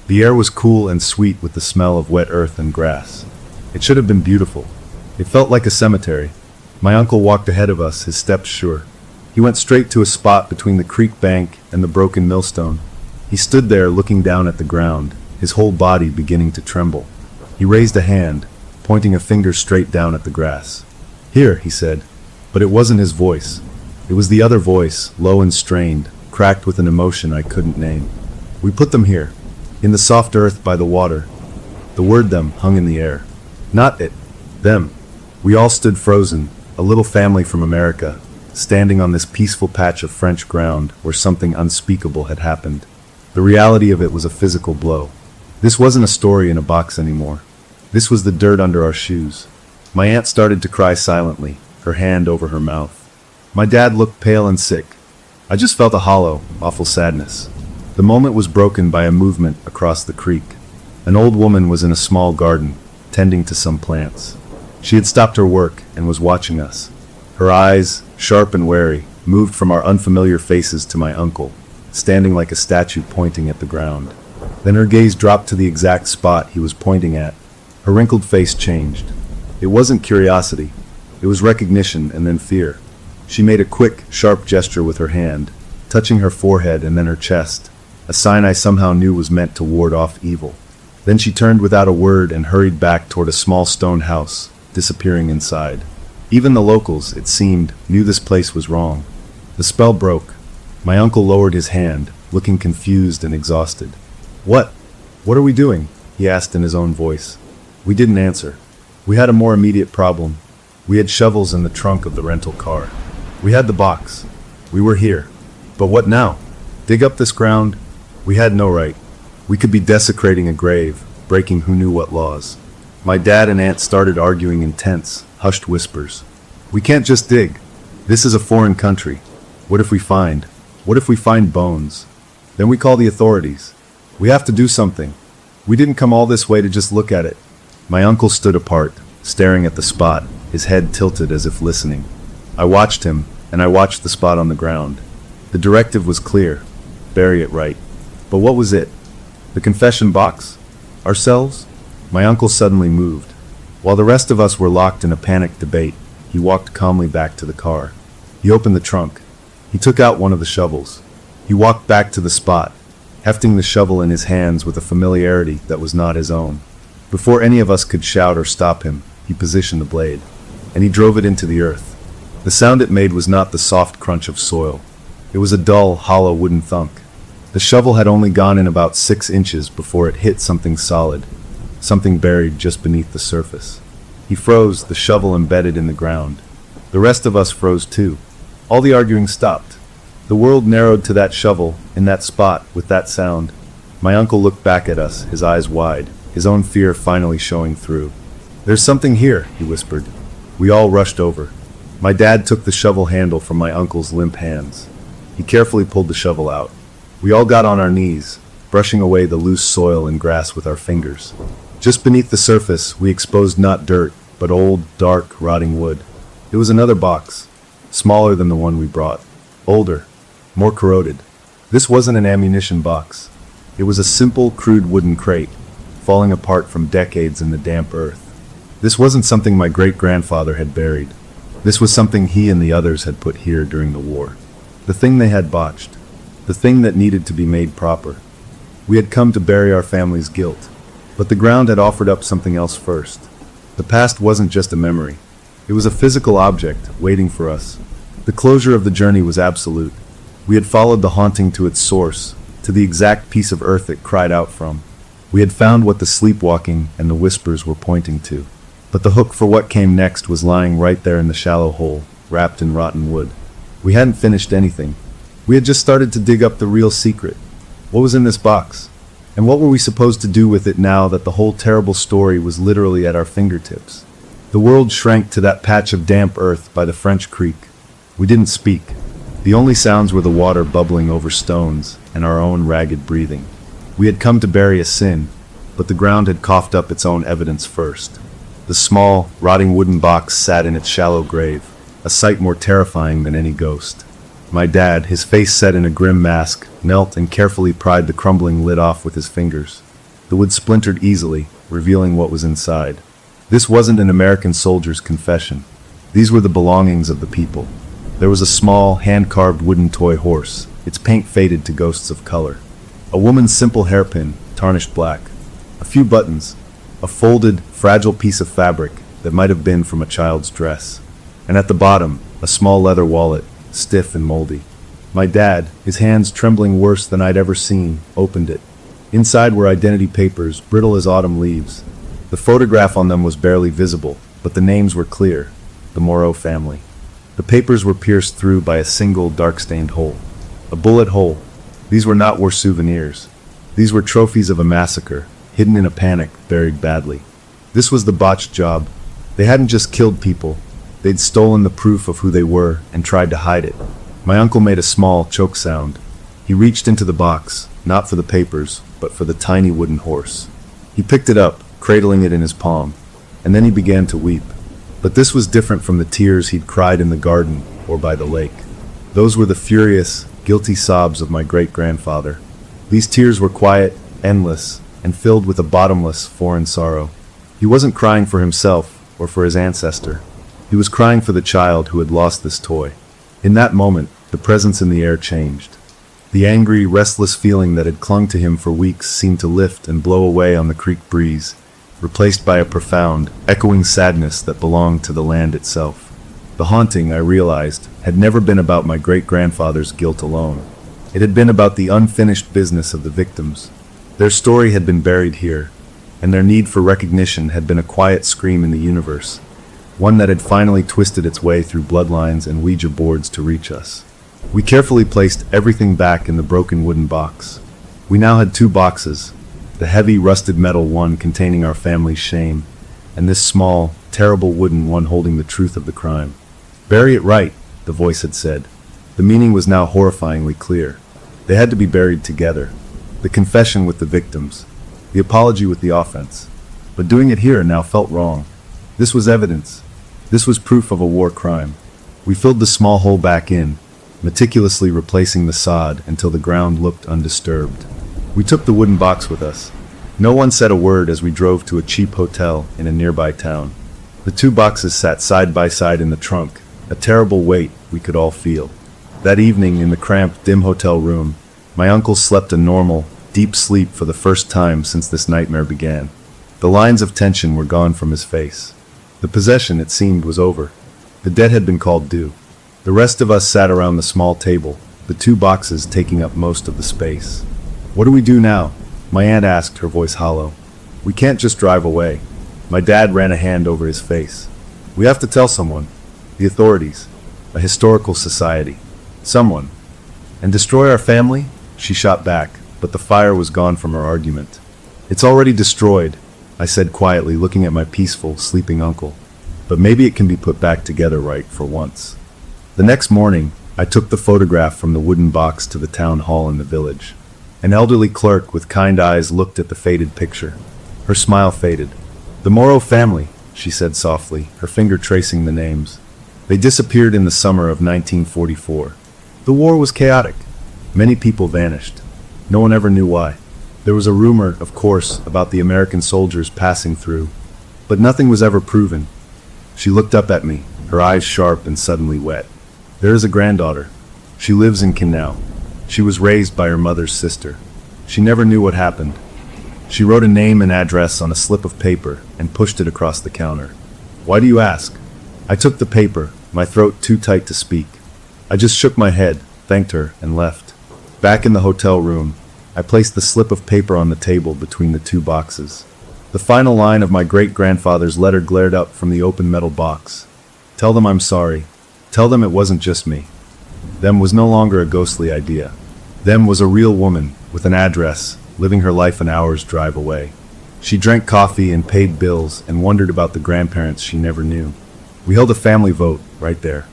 The air was cool and sweet with the smell of wet earth and grass. It should have been beautiful. It felt like a cemetery. My uncle walked ahead of us, his steps sure. He went straight to a spot between the creek bank and the broken millstone. He stood there looking down at the ground, his whole body beginning to tremble. He raised a hand, pointing a finger straight down at the grass. "Here," he said, but it wasn't his voice. It was the other voice, low and strained, cracked with an emotion I couldn't name. "We put them here, in the soft earth by the water." The word "them" hung in the air. Not it, them. We all stood frozen, a little family from America, standing on this peaceful patch of French ground where something unspeakable had happened. The reality of it was a physical blow. This wasn't a story in a box anymore. This was the dirt under our shoes. My aunt started to cry silently, her hand over her mouth. My dad looked pale and sick. I just felt a hollow, awful sadness. The moment was broken by a movement across the creek. An old woman was in a small garden, tending to some plants. She had stopped her work and was watching us. Her eyes, sharp and wary, moved from our unfamiliar faces to my uncle, standing like a statue pointing at the ground. Then her gaze dropped to the exact spot he was pointing at. Her wrinkled face changed. It wasn't curiosity. It was recognition and then fear. She made a quick, sharp gesture with her hand, touching her forehead and then her chest, a sign I somehow knew was meant to ward off evil. Then she turned without a word and hurried back toward a small stone house, disappearing inside. Even the locals, it seemed, knew this place was wrong. The spell broke. My uncle lowered his hand, looking confused and exhausted. "What? What are we doing?" he asked in his own voice. We didn't answer. We had a more immediate problem. We had shovels in the trunk of the rental car. We had the box. We were here. But what now? Dig up this ground? We had no right. We could be desecrating a grave, breaking who knew what laws. My dad and aunt started arguing in tense, hushed whispers. We can't just dig. This is a foreign country. What if we find? What if we find bones? Then we call the authorities. We have to do something. We didn't come all this way to just look at it. My uncle stood apart, staring at the spot, his head tilted as if listening. I watched him, and I watched the spot on the ground. The directive was clear. Bury it right. But what was it? The confession box? Ourselves? My uncle suddenly moved. While the rest of us were locked in a panicked debate, he walked calmly back to the car. He opened the trunk. He took out one of the shovels. He walked back to the spot, hefting the shovel in his hands with a familiarity that was not his own. Before any of us could shout or stop him, he positioned the blade, and he drove it into the earth. The sound it made was not the soft crunch of soil. It was a dull, hollow wooden thunk. The shovel had only gone in about 6 inches before it hit something solid, something buried just beneath the surface. He froze, the shovel embedded in the ground. The rest of us froze too. All the arguing stopped. The world narrowed to that shovel, in that spot, with that sound. My uncle looked back at us, his eyes wide, his own fear finally showing through. "There's something here," he whispered. We all rushed over. My dad took the shovel handle from my uncle's limp hands. He carefully pulled the shovel out. We all got on our knees, brushing away the loose soil and grass with our fingers. Just beneath the surface, we exposed not dirt, but old, dark, rotting wood. It was another box, smaller than the one we brought, older, more corroded. This wasn't an ammunition box. It was a simple, crude wooden crate, falling apart from decades in the damp earth. This wasn't something my great-grandfather had buried. This was something he and the others had put here during the war. The thing they had botched. The thing that needed to be made proper. We had come to bury our family's guilt. But the ground had offered up something else first. The past wasn't just a memory. It was a physical object, waiting for us. The closure of the journey was absolute. We had followed the haunting to its source, to the exact piece of earth it cried out from. We had found what the sleepwalking and the whispers were pointing to. But the hook for what came next was lying right there in the shallow hole, wrapped in rotten wood. We hadn't finished anything. We had just started to dig up the real secret. What was in this box? And what were we supposed to do with it now that the whole terrible story was literally at our fingertips? The world shrank to that patch of damp earth by the French creek. We didn't speak. The only sounds were the water bubbling over stones and our own ragged breathing. We had come to bury a sin, but the ground had coughed up its own evidence first. The small, rotting wooden box sat in its shallow grave, a sight more terrifying than any ghost. My dad, his face set in a grim mask, knelt and carefully pried the crumbling lid off with his fingers. The wood splintered easily, revealing what was inside. This wasn't an American soldier's confession. These were the belongings of the people. There was a small, hand-carved wooden toy horse, its paint faded to ghosts of color. A woman's simple hairpin, tarnished black. A few buttons. A folded, fragile piece of fabric that might have been from a child's dress. And at the bottom, a small leather wallet, stiff and moldy. My dad, his hands trembling worse than I'd ever seen, opened it. Inside were identity papers, brittle as autumn leaves. The photograph on them was barely visible, but the names were clear. The Moreau family. The papers were pierced through by a single dark-stained hole. A bullet hole. These were not war souvenirs. These were trophies of a massacre, hidden in a panic, buried badly. This was the botched job. They hadn't just killed people. They'd stolen the proof of who they were and tried to hide it. My uncle made a small choke sound. He reached into the box, not for the papers, but for the tiny wooden horse. He picked it up, cradling it in his palm, and then he began to weep. But this was different from the tears he'd cried in the garden or by the lake. Those were the furious, guilty sobs of my great-grandfather. These tears were quiet, endless, and filled with a bottomless, foreign sorrow. He wasn't crying for himself or for his ancestor. He was crying for the child who had lost this toy. In that moment, the presence in the air changed. The angry, restless feeling that had clung to him for weeks seemed to lift and blow away on the creek breeze, replaced by a profound, echoing sadness that belonged to the land itself. The haunting, I realized, had never been about my great-grandfather's guilt alone. It had been about the unfinished business of the victims. Their story had been buried here, and their need for recognition had been a quiet scream in the universe, one that had finally twisted its way through bloodlines and Ouija boards to reach us. We carefully placed everything back in the broken wooden box. We now had 2 boxes, the heavy, rusted metal one containing our family's shame, and this small, terrible wooden one holding the truth of the crime. "Bury it right," the voice had said. The meaning was now horrifyingly clear. They had to be buried together. The confession with the victims, the apology with the offense. But doing it here now felt wrong. This was evidence. This was proof of a war crime. We filled the small hole back in, meticulously replacing the sod until the ground looked undisturbed. We took the wooden box with us. No one said a word as we drove to a cheap hotel in a nearby town. The two boxes sat side by side in the trunk, a terrible weight we could all feel. That evening, in the cramped, dim hotel room, my uncle slept a normal, deep sleep for the first time since this nightmare began. The lines of tension were gone from his face. The possession, it seemed, was over. The debt had been called due. The rest of us sat around the small table, the two boxes taking up most of the space. "What do we do now?" my aunt asked, her voice hollow. "We can't just drive away." My dad ran a hand over his face. "We have to tell someone. The authorities. A historical society. Someone. And destroy our family?" She shot back, but the fire was gone from her argument. "It's already destroyed," I said quietly, looking at my peaceful, sleeping uncle. "But maybe it can be put back together right for once." The next morning, I took the photograph from the wooden box to the town hall in the village. An elderly clerk with kind eyes looked at the faded picture. Her smile faded. "The Morrow family," she said softly, her finger tracing the names. "They disappeared in the summer of 1944. The war was chaotic. Many people vanished. No one ever knew why. There was a rumor, of course, about the American soldiers passing through, but nothing was ever proven." She looked up at me, her eyes sharp and suddenly wet. "There is a granddaughter. She lives in Kinnow. She was raised by her mother's sister. She never knew what happened." She wrote a name and address on a slip of paper and pushed it across the counter. "Why do you ask?" I took the paper, my throat too tight to speak. I just shook my head, thanked her, and left. Back in the hotel room, I placed the slip of paper on the table between the two boxes. The final line of my great-grandfather's letter glared up from the open metal box. "Tell them I'm sorry. Tell them it wasn't just me." Them was no longer a ghostly idea. Them was a real woman, with an address, living her life an hour's drive away. She drank coffee and paid bills and wondered about the grandparents she never knew. We held a family vote right there.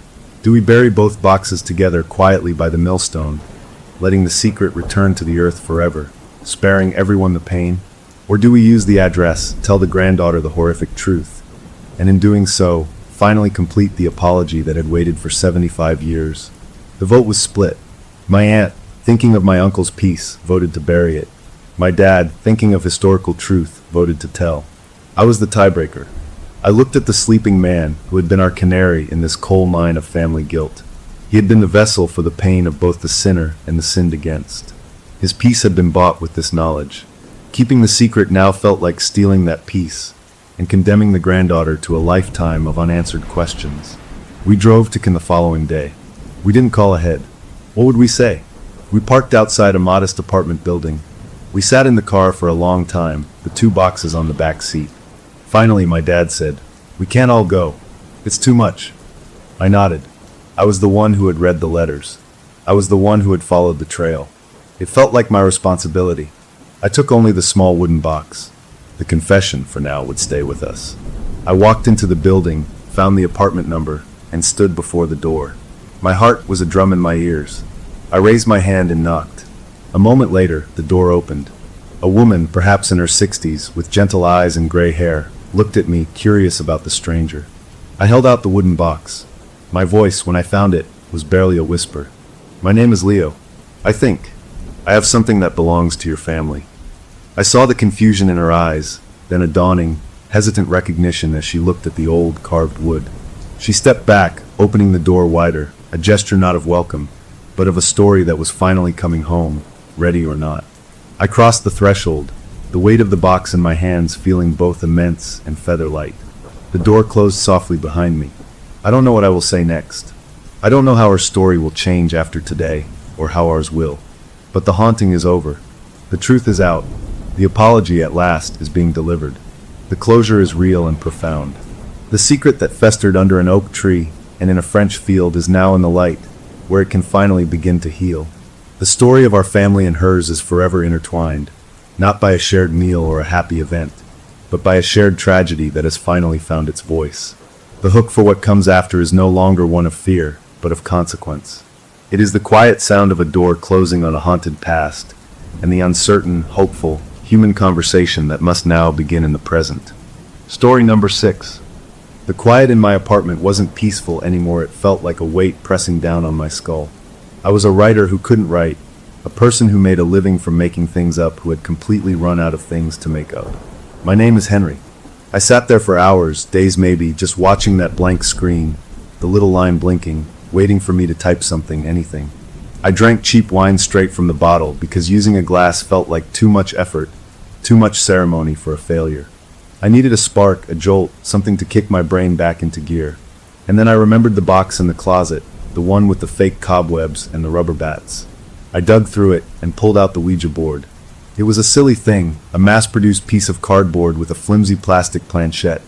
Do we bury both boxes together quietly by the millstone, letting the secret return to the earth forever, sparing everyone the pain? Or do we use the address, tell the granddaughter the horrific truth, and in doing so, finally complete the apology that had waited for 75 years? The vote was split. My aunt, thinking of my uncle's peace, voted to bury it. My dad, thinking of historical truth, voted to tell. I was the tiebreaker. I looked at the sleeping man who had been our canary in this coal mine of family guilt. He had been the vessel for the pain of both the sinner and the sinned against. His peace had been bought with this knowledge. Keeping the secret now felt like stealing that peace and condemning the granddaughter to a lifetime of unanswered questions. We drove to Kin the following day. We didn't call ahead. What would we say? We parked outside a modest apartment building. We sat in the car for a long time, the two boxes on the back seat. Finally, my dad said, "We can't all go. It's too much." I nodded. I was the one who had read the letters. I was the one who had followed the trail. It felt like my responsibility. I took only the small wooden box. The confession, for now, would stay with us. I walked into the building, found the apartment number, and stood before the door. My heart was a drum in my ears. I raised my hand and knocked. A moment later, the door opened. A woman, perhaps in her 60s, with gentle eyes and gray hair, looked at me, curious about the stranger. I held out the wooden box. My voice, when I found it, was barely a whisper. "My name is Leo. I think. I have something that belongs to your family." I saw the confusion in her eyes, then a dawning, hesitant recognition as she looked at the old, carved wood. She stepped back, opening the door wider, a gesture not of welcome, but of a story that was finally coming home, ready or not. I crossed the threshold, the weight of the box in my hands feeling both immense and feather-light. The door closed softly behind me. I don't know what I will say next. I don't know how our story will change after today, or how ours will. But the haunting is over. The truth is out. The apology at last is being delivered. The closure is real and profound. The secret that festered under an oak tree and in a French field is now in the light, where it can finally begin to heal. The story of our family and hers is forever intertwined. not by a shared meal or a happy event, but by a shared tragedy that has finally found its voice. The hook for what comes after is no longer one of fear, but of consequence. It is the quiet sound of a door closing on a haunted past, and the uncertain, hopeful, human conversation that must now begin in the present. Story number 6. The quiet in my apartment wasn't peaceful anymore. It felt like a weight pressing down on my skull. I was a writer who couldn't write, a person who made a living from making things up, who had completely run out of things to make up. My name is Henry. I sat there for hours, days maybe, just watching that blank screen, the little line blinking, waiting for me to type something, anything. I drank cheap wine straight from the bottle because using a glass felt like too much effort, too much ceremony for a failure. I needed a spark, a jolt, something to kick my brain back into gear. And then I remembered the box in the closet, the one with the fake cobwebs and the rubber bats. I dug through it and pulled out the Ouija board. It was a silly thing, a mass-produced piece of cardboard with a flimsy plastic planchette,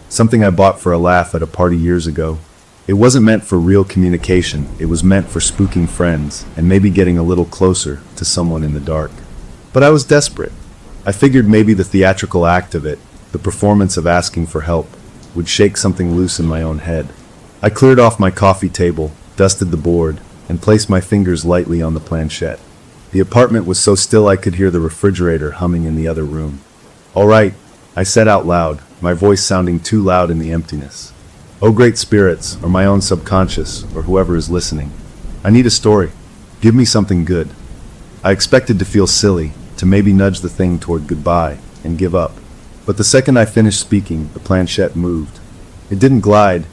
something I bought for a laugh at a party years ago. It wasn't meant for real communication, it was meant for spooking friends and maybe getting a little closer to someone in the dark. But I was desperate. I figured maybe the theatrical act of it, the performance of asking for help, would shake something loose in my own head. I cleared off my coffee table, dusted the board, and placed my fingers lightly on the planchette. The apartment was so still I could hear the refrigerator humming in the other room. "All right," I said out loud, my voice sounding too loud in the emptiness. "Oh great spirits, or my own subconscious, or whoever is listening. I need a story. Give me something good." I expected to feel silly, to maybe nudge the thing toward goodbye, and give up. But the second I finished speaking, the planchette moved. It didn't glide.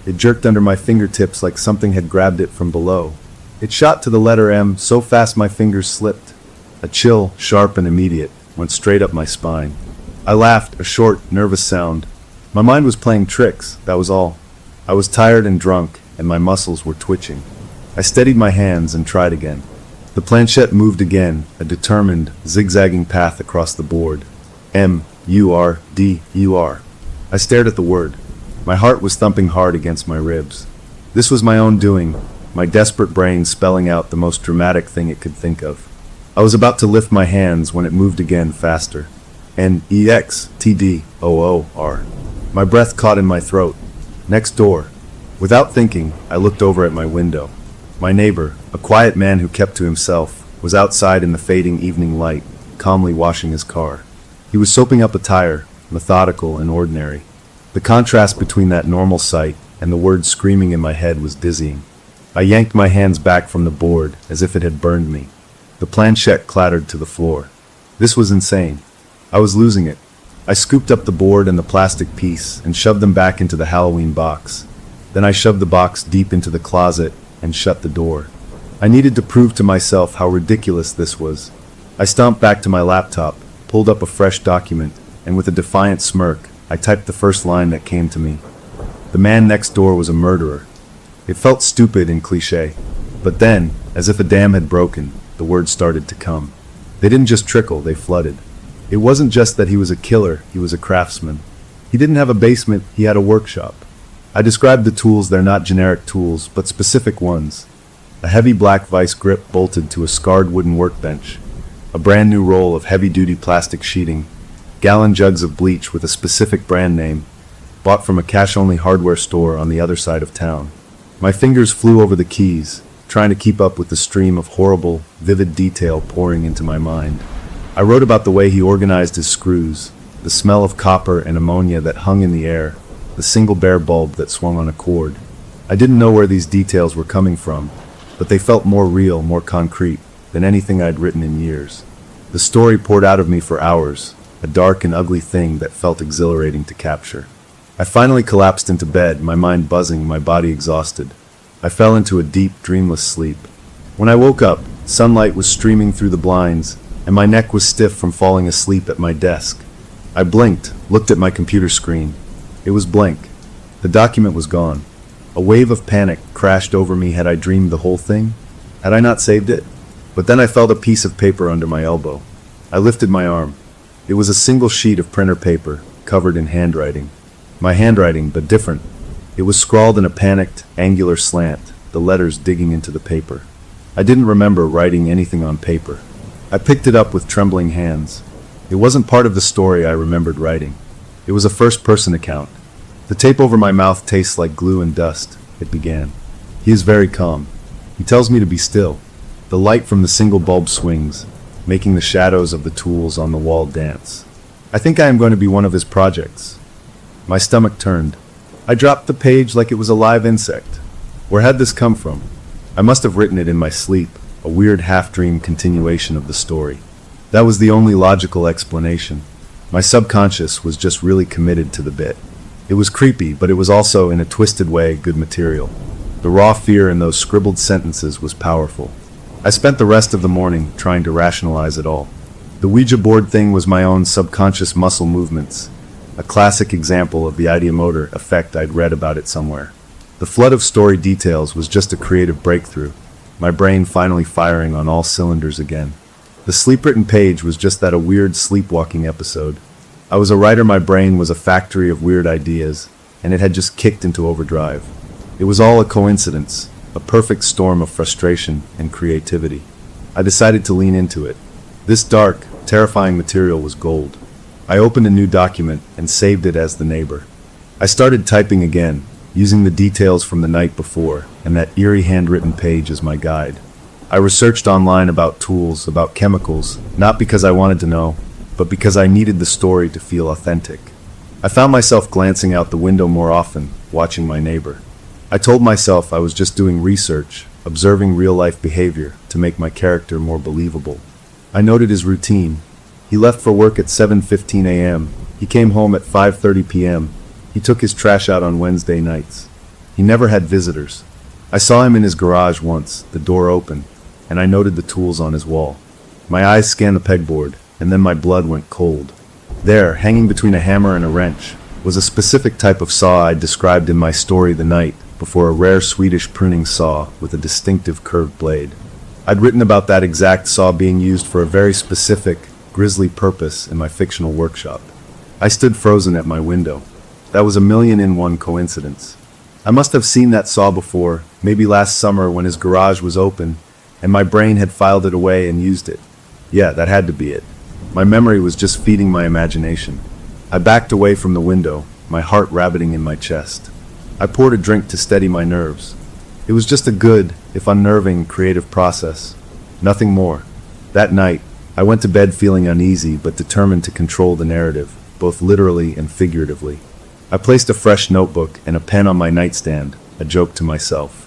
It jerked under my fingertips like something had grabbed it from below. It shot to the letter M so fast my fingers slipped. A chill, sharp and immediate, went straight up my spine. I laughed, a short, nervous sound. My mind was playing tricks, that was all. I was tired and drunk, and my muscles were twitching. I steadied my hands and tried again. The planchette moved again, a determined, zigzagging path across the board. M-U-R-D-U-R. I stared at the word. My heart was thumping hard against my ribs. This was my own doing, my desperate brain spelling out the most dramatic thing it could think of. I was about to lift my hands when it moved again, faster. N-E-X-T-D-O-O-R. My breath caught in my throat. Next door. Without thinking, I looked over at my window. My neighbor, a quiet man who kept to himself, was outside in the fading evening light, calmly washing his car. He was soaping up a tire, methodical and ordinary. The contrast between that normal sight and the words screaming in my head was dizzying. I yanked my hands back from the board as if it had burned me. The planchette clattered to the floor. This was insane. I was losing it. I scooped up the board and the plastic piece and shoved them back into the Halloween box. Then I shoved the box deep into the closet and shut the door. I needed to prove to myself how ridiculous this was. I stomped back to my laptop, pulled up a fresh document, and with a defiant smirk, I typed the first line that came to me. The man next door was a murderer. It felt stupid and cliché, but then, as if a dam had broken, the words started to come. They didn't just trickle, they flooded. It wasn't just that he was a killer, he was a craftsman. He didn't have a basement, he had a workshop. I described the tools. They're not generic tools, but specific ones. A heavy black vice grip bolted to a scarred wooden workbench, a brand new roll of heavy-duty plastic sheeting, gallon jugs of bleach with a specific brand name, bought from a cash-only hardware store on the other side of town. My fingers flew over the keys, trying to keep up with the stream of horrible, vivid detail pouring into my mind. I wrote about the way he organized his screws, the smell of copper and ammonia that hung in the air, the single bare bulb that swung on a cord. I didn't know where these details were coming from, but they felt more real, more concrete than anything I'd written in years. The story poured out of me for hours, a dark and ugly thing that felt exhilarating to capture. I finally collapsed into bed, my mind buzzing, my body exhausted. I fell into a deep, dreamless sleep. When I woke up, sunlight was streaming through the blinds, and my neck was stiff from falling asleep at my desk. I blinked, looked at my computer screen. It was blank. The document was gone. A wave of panic crashed over me. Had I dreamed the whole thing? Had I not saved it? But then I felt a piece of paper under my elbow. I lifted my arm. It was a single sheet of printer paper, covered in handwriting. My handwriting, but different. It was scrawled in a panicked, angular slant, the letters digging into the paper. I didn't remember writing anything on paper. I picked it up with trembling hands. It wasn't part of the story I remembered writing. It was a first-person account. The tape over my mouth tastes like glue and dust, it began. He is very calm. He tells me to be still. The light from the single bulb swings, making the shadows of the tools on the wall dance. I think I am going to be one of his projects. My stomach turned. I dropped the page like it was a live insect. Where had this come from? I must have written it in my sleep, a weird half-dream continuation of the story. That was the only logical explanation. My subconscious was just really committed to the bit. It was creepy, but it was also, in a twisted way, good material. The raw fear in those scribbled sentences was powerful. I spent the rest of the morning trying to rationalize it all. The Ouija board thing was my own subconscious muscle movements, a classic example of the ideomotor effect I'd read about it somewhere. The flood of story details was just a creative breakthrough, my brain finally firing on all cylinders again. The sleep-written page was just that, a weird sleepwalking episode. I was a writer, my brain was a factory of weird ideas, and it had just kicked into overdrive. It was all a coincidence, a perfect storm of frustration and creativity. I decided to lean into it. This dark, terrifying material was gold. I opened a new document and saved it as The Neighbor. I started typing again, using the details from the night before and that eerie handwritten page as my guide. I researched online about tools, about chemicals, not because I wanted to know, but because I needed the story to feel authentic. I found myself glancing out the window more often, watching my neighbor. I told myself I was just doing research, observing real-life behavior to make my character more believable. I noted his routine. He left for work at 7:15 a.m. He came home at 5:30 p.m. He took his trash out on Wednesday nights. He never had visitors. I saw him in his garage once, the door open, and I noted the tools on his wall. My eyes scanned the pegboard, and then my blood went cold. There, hanging between a hammer and a wrench, was a specific type of saw I described in my story The Night before, a rare Swedish pruning saw with a distinctive curved blade. I'd written about that exact saw being used for a very specific, grisly purpose in my fictional workshop. I stood frozen at my window. That was a 1,000,000-1 coincidence. I must have seen that saw before, maybe last summer when his garage was open, and my brain had filed it away and used it. Yeah, that had to be it. My memory was just feeding my imagination. I backed away from the window, my heart rabbiting in my chest. I poured a drink to steady my nerves. It was just a good, if unnerving, creative process. Nothing more. That night, I went to bed feeling uneasy but determined to control the narrative, both literally and figuratively. I placed a fresh notebook and a pen on my nightstand, a joke to myself.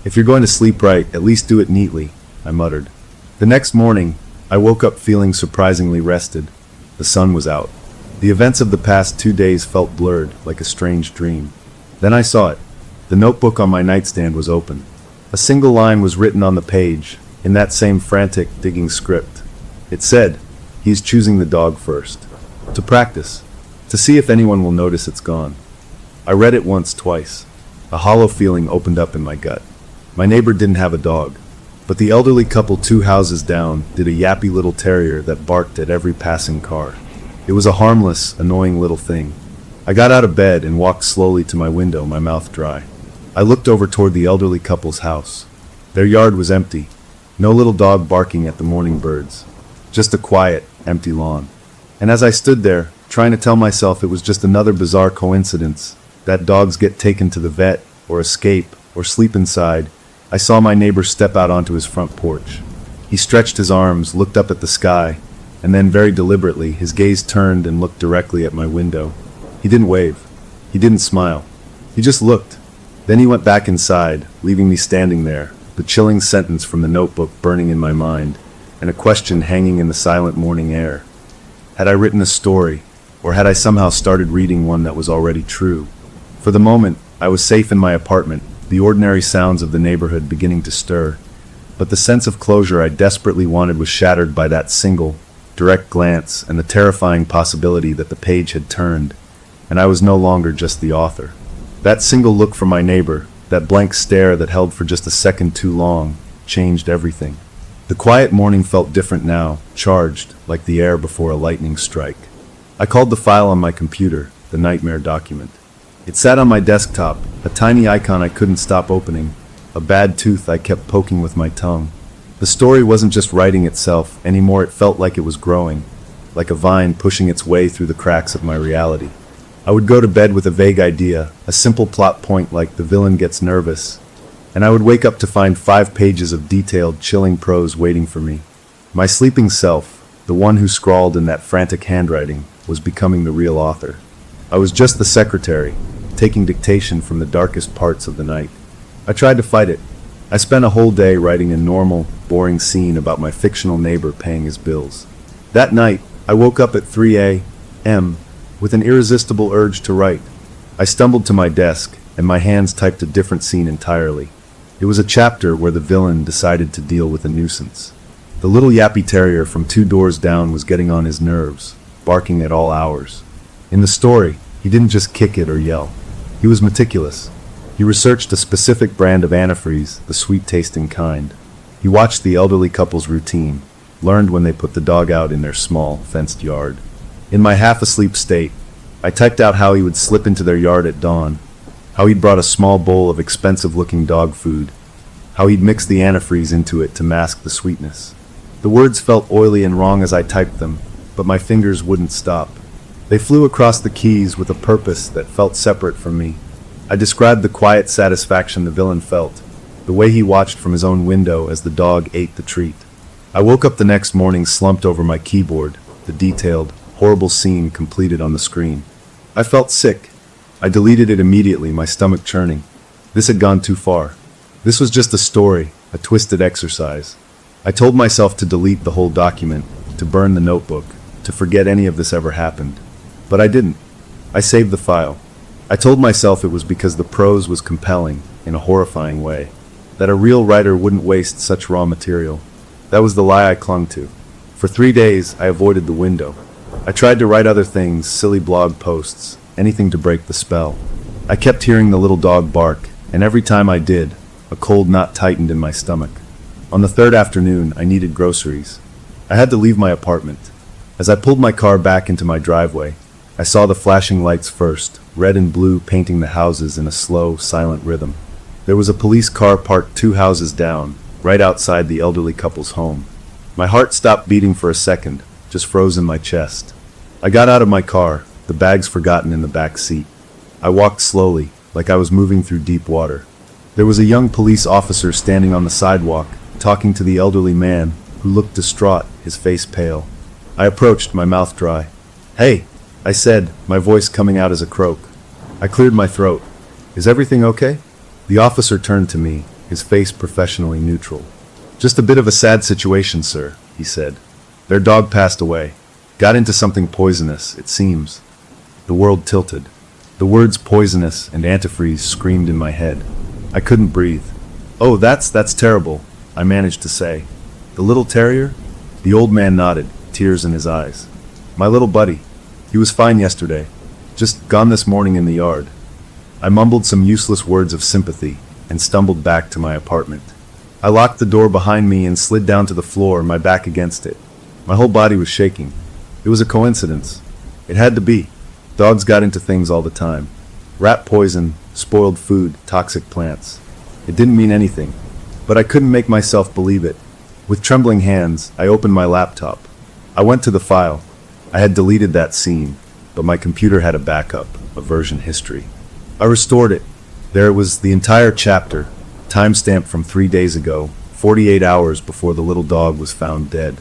If you're going to sleep right, at least do it neatly, I muttered. The next morning, I woke up feeling surprisingly rested. The sun was out. The events of the past 2 days felt blurred, like a strange dream. Then I saw it. The notebook on my nightstand was open. A single line was written on the page, in that same frantic, digging script. It said, "He's choosing the dog first. To practice. To see if anyone will notice it's gone." I read it once, twice. A hollow feeling opened up in my gut. My neighbor didn't have a dog, but the elderly couple 2 houses down did, a yappy little terrier that barked at every passing car. It was a harmless, annoying little thing. I got out of bed and walked slowly to my window, my mouth dry. I looked over toward the elderly couple's house. Their yard was empty. No little dog barking at the morning birds. Just a quiet, empty lawn. And as I stood there, trying to tell myself it was just another bizarre coincidence, that dogs get taken to the vet, or escape, or sleep inside, I saw my neighbor step out onto his front porch. He stretched his arms, looked up at the sky, and then very deliberately, his gaze turned and looked directly at my window. He didn't wave. He didn't smile. He just looked. Then he went back inside, leaving me standing there, the chilling sentence from the notebook burning in my mind, and a question hanging in the silent morning air. Had I written a story, or had I somehow started reading one that was already true? For the moment, I was safe in my apartment, the ordinary sounds of the neighborhood beginning to stir, but the sense of closure I desperately wanted was shattered by that single, direct glance and the terrifying possibility that the page had turned, and I was no longer just the author. That single look from my neighbor, that blank stare that held for just a second too long, changed everything. The quiet morning felt different now, charged, like the air before a lightning strike. I called the file on my computer, the nightmare document. It sat on my desktop, a tiny icon I couldn't stop opening, a bad tooth I kept poking with my tongue. The story wasn't just writing itself, anymore it felt like it was growing, like a vine pushing its way through the cracks of my reality. I would go to bed with a vague idea, a simple plot point like the villain gets nervous, and I would wake up to find 5 pages of detailed, chilling prose waiting for me. My sleeping self, the one who scrawled in that frantic handwriting, was becoming the real author. I was just the secretary, taking dictation from the darkest parts of the night. I tried to fight it. I spent a whole day writing a normal, boring scene about my fictional neighbor paying his bills. That night, I woke up at 3 a.m. with an irresistible urge to write. I stumbled to my desk, and my hands typed a different scene entirely. It was a chapter where the villain decided to deal with a nuisance. The little yappy terrier from 2 doors down was getting on his nerves, barking at all hours. In the story, he didn't just kick it or yell. He was meticulous. He researched a specific brand of antifreeze, the sweet-tasting kind. He watched the elderly couple's routine, learned when they put the dog out in their small, fenced yard. In my half-asleep state, I typed out how he would slip into their yard at dawn, how he'd brought a small bowl of expensive-looking dog food, how he'd mixed the antifreeze into it to mask the sweetness. The words felt oily and wrong as I typed them, but my fingers wouldn't stop. They flew across the keys with a purpose that felt separate from me. I described the quiet satisfaction the villain felt, the way he watched from his own window as the dog ate the treat. I woke up the next morning slumped over my keyboard, the detailed, horrible scene completed on the screen. I felt sick. I deleted it immediately, my stomach churning. This had gone too far. This was just a story, a twisted exercise. I told myself to delete the whole document, to burn the notebook, to forget any of this ever happened. But I didn't. I saved the file. I told myself it was because the prose was compelling, in a horrifying way, that a real writer wouldn't waste such raw material. That was the lie I clung to. For 3 days, I avoided the window. I tried to write other things, silly blog posts, anything to break the spell. I kept hearing the little dog bark, and every time I did, a cold knot tightened in my stomach. On the 3rd afternoon, I needed groceries. I had to leave my apartment. As I pulled my car back into my driveway, I saw the flashing lights first, red and blue painting the houses in a slow, silent rhythm. There was a police car parked 2 houses down, right outside the elderly couple's home. My heart stopped beating for a second, just froze in my chest. I got out of my car, the bags forgotten in the back seat. I walked slowly, like I was moving through deep water. There was a young police officer standing on the sidewalk, talking to the elderly man, who looked distraught, his face pale. I approached, my mouth dry. "Hey," I said, my voice coming out as a croak. I cleared my throat. "Is everything okay?" The officer turned to me, his face professionally neutral. "Just a bit of a sad situation, sir," he said. "Their dog passed away. Got into something poisonous, it seems." The world tilted. The words poisonous and antifreeze screamed in my head. I couldn't breathe. "Oh, that's terrible," I managed to say. "The little terrier?" The old man nodded, tears in his eyes. "My little buddy. He was fine yesterday. Just gone this morning in the yard." I mumbled some useless words of sympathy and stumbled back to my apartment. I locked the door behind me and slid down to the floor, my back against it. My whole body was shaking. It was a coincidence. It had to be. Dogs got into things all the time. Rat poison, spoiled food, toxic plants. It didn't mean anything, but I couldn't make myself believe it. With trembling hands, I opened my laptop. I went to the file. I had deleted that scene, but my computer had a backup, a version history. I restored it. There it was, the entire chapter, timestamped from 3 days ago, 48 hours before the little dog was found dead.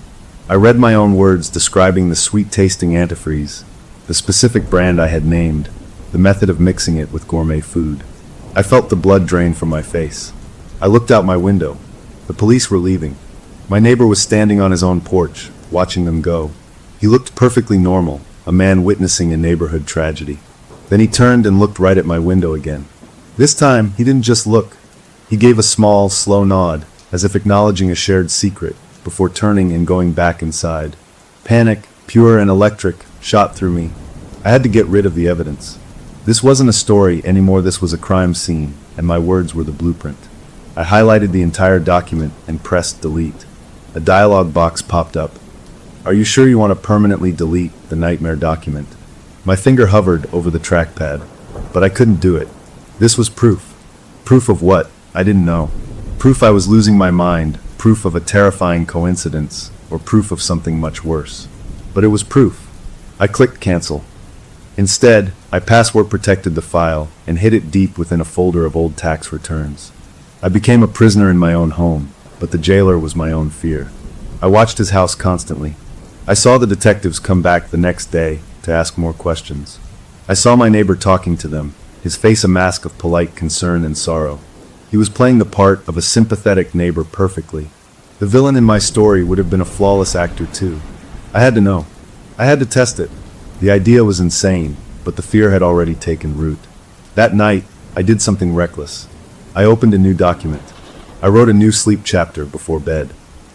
I read my own words describing the sweet-tasting antifreeze, the specific brand I had named, the method of mixing it with gourmet food. I felt the blood drain from my face. I looked out my window. The police were leaving. My neighbor was standing on his own porch, watching them go. He looked perfectly normal, a man witnessing a neighborhood tragedy. Then he turned and looked right at my window again. This time, he didn't just look. He gave a small, slow nod, as if acknowledging a shared secret, before turning and going back inside. Panic, pure and electric, shot through me. I had to get rid of the evidence. This wasn't a story anymore, this was a crime scene, and my words were the blueprint. I highlighted the entire document and pressed delete. A dialog box popped up. "Are you sure you want to permanently delete the nightmare document?" My finger hovered over the trackpad, but I couldn't do it. This was proof. Proof of what? I didn't know. Proof I was losing my mind, proof of a terrifying coincidence, or proof of something much worse. but it was proof. I clicked cancel. Instead, I password protected the file and hid it deep within a folder of old tax returns. I became a prisoner in my own home, but the jailer was my own fear. I watched his house constantly. I saw the detectives come back the next day to ask more questions. I saw my neighbor talking to them, his face a mask of polite concern and sorrow. He was playing the part of a sympathetic neighbor perfectly. The villain in my story would have been a flawless actor too. I had to know. I had to test it. The idea was insane, but the fear had already taken root. That night, I did something reckless. I opened a new document. I wrote a new sleep chapter before bed.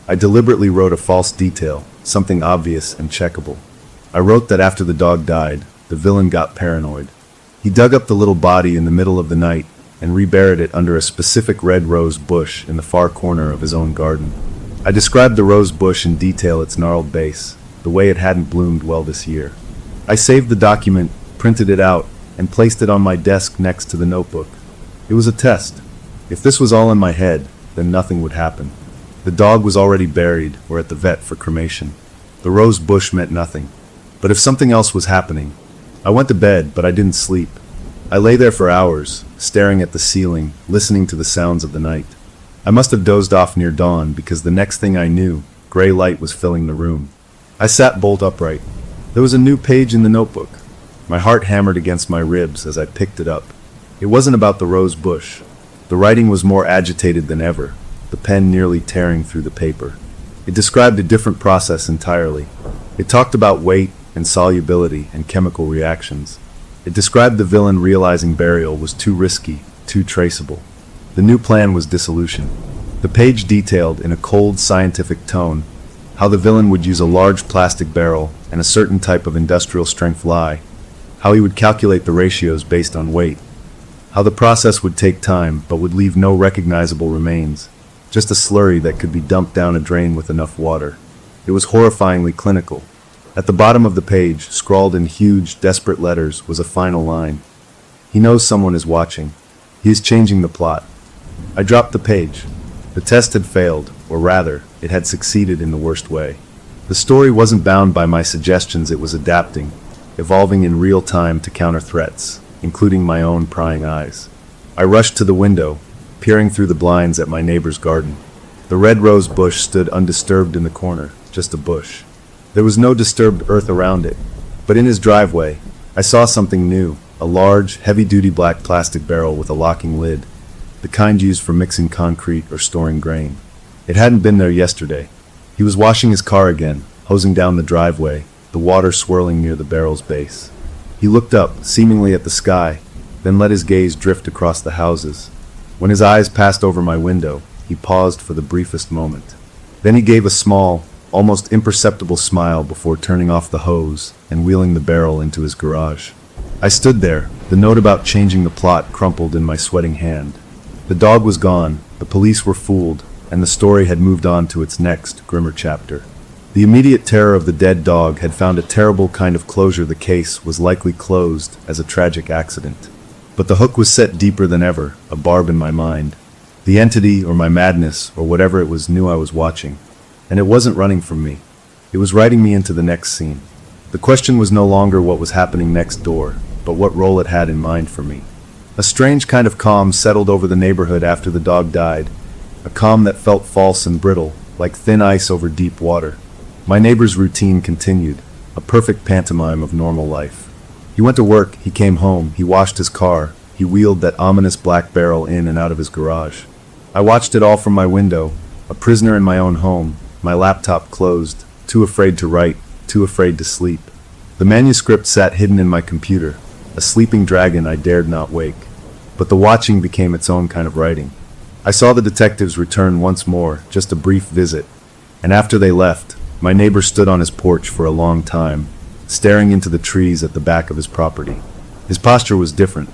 I deliberately wrote a false detail, something obvious and checkable. I wrote that after the dog died, the villain got paranoid. He dug up the little body in the middle of the night and reburied it under a specific red rose bush in the far corner of his own garden. I described the rose bush in detail, its gnarled base, the way it hadn't bloomed well this year. I saved the document, printed it out, and placed it on my desk next to the notebook. It was a test. If this was all in my head, then nothing would happen. The dog was already buried or at the vet for cremation. The rose bush meant nothing. But if something else was happening, I went to bed, but I didn't sleep. I lay there for hours, staring at the ceiling, listening to the sounds of the night. I must have dozed off near dawn because the next thing I knew, gray light was filling the room. I sat bolt upright. There was a new page in the notebook. My heart hammered against my ribs as I picked it up. It wasn't about the rose bush. The writing was more agitated than ever, the pen nearly tearing through the paper. It described a different process entirely. It talked about weight and solubility and chemical reactions. It described the villain realizing burial was too risky, too traceable. The new plan was dissolution. The page detailed, in a cold, scientific tone, how the villain would use a large plastic barrel and a certain type of industrial-strength lye, how he would calculate the ratios based on weight, how the process would take time but would leave no recognizable remains, just a slurry that could be dumped down a drain with enough water. It was horrifyingly clinical. At the bottom of the page, scrawled in huge, desperate letters, was a final line. He knows someone is watching. He is changing the plot. I dropped the page. The test had failed, or rather, it had succeeded in the worst way. The story wasn't bound by my suggestions, it was adapting, evolving in real time to counter threats, including my own prying eyes. I rushed to the window, peering through the blinds at my neighbor's garden. The red rose bush stood undisturbed in the corner, just a bush. There was no disturbed earth around it, but in his driveway, I saw something new, a large, heavy-duty black plastic barrel with a locking lid, the kind used for mixing concrete or storing grain. It hadn't been there yesterday. He was washing his car again, hosing down the driveway, the water swirling near the barrel's base. He looked up, seemingly at the sky, then let his gaze drift across the houses. When his eyes passed over my window, he paused for the briefest moment. Then he gave a small, almost imperceptible smile before turning off the hose and wheeling the barrel into his garage. I stood there, the note about changing the plot crumpled in my sweating hand. The dog was gone, the police were fooled, and the story had moved on to its next, grimmer chapter. The immediate terror of the dead dog had found a terrible kind of closure. The case was likely closed as a tragic accident. But the hook was set deeper than ever, a barb in my mind. The entity, or my madness, or whatever it was, knew I was watching. And it wasn't running from me. It was writing me into the next scene. The question was no longer what was happening next door, but what role it had in mind for me. A strange kind of calm settled over the neighborhood after the dog died, a calm that felt false and brittle, like thin ice over deep water. My neighbor's routine continued, a perfect pantomime of normal life. He went to work, he came home, he washed his car, he wheeled that ominous black barrel in and out of his garage. I watched it all from my window, a prisoner in my own home, my laptop closed, too afraid to write, too afraid to sleep. The manuscript sat hidden in my computer, a sleeping dragon I dared not wake. But the watching became its own kind of writing. I saw the detectives return once more, just a brief visit, and after they left, my neighbor stood on his porch for a long time, staring into the trees at the back of his property. His posture was different.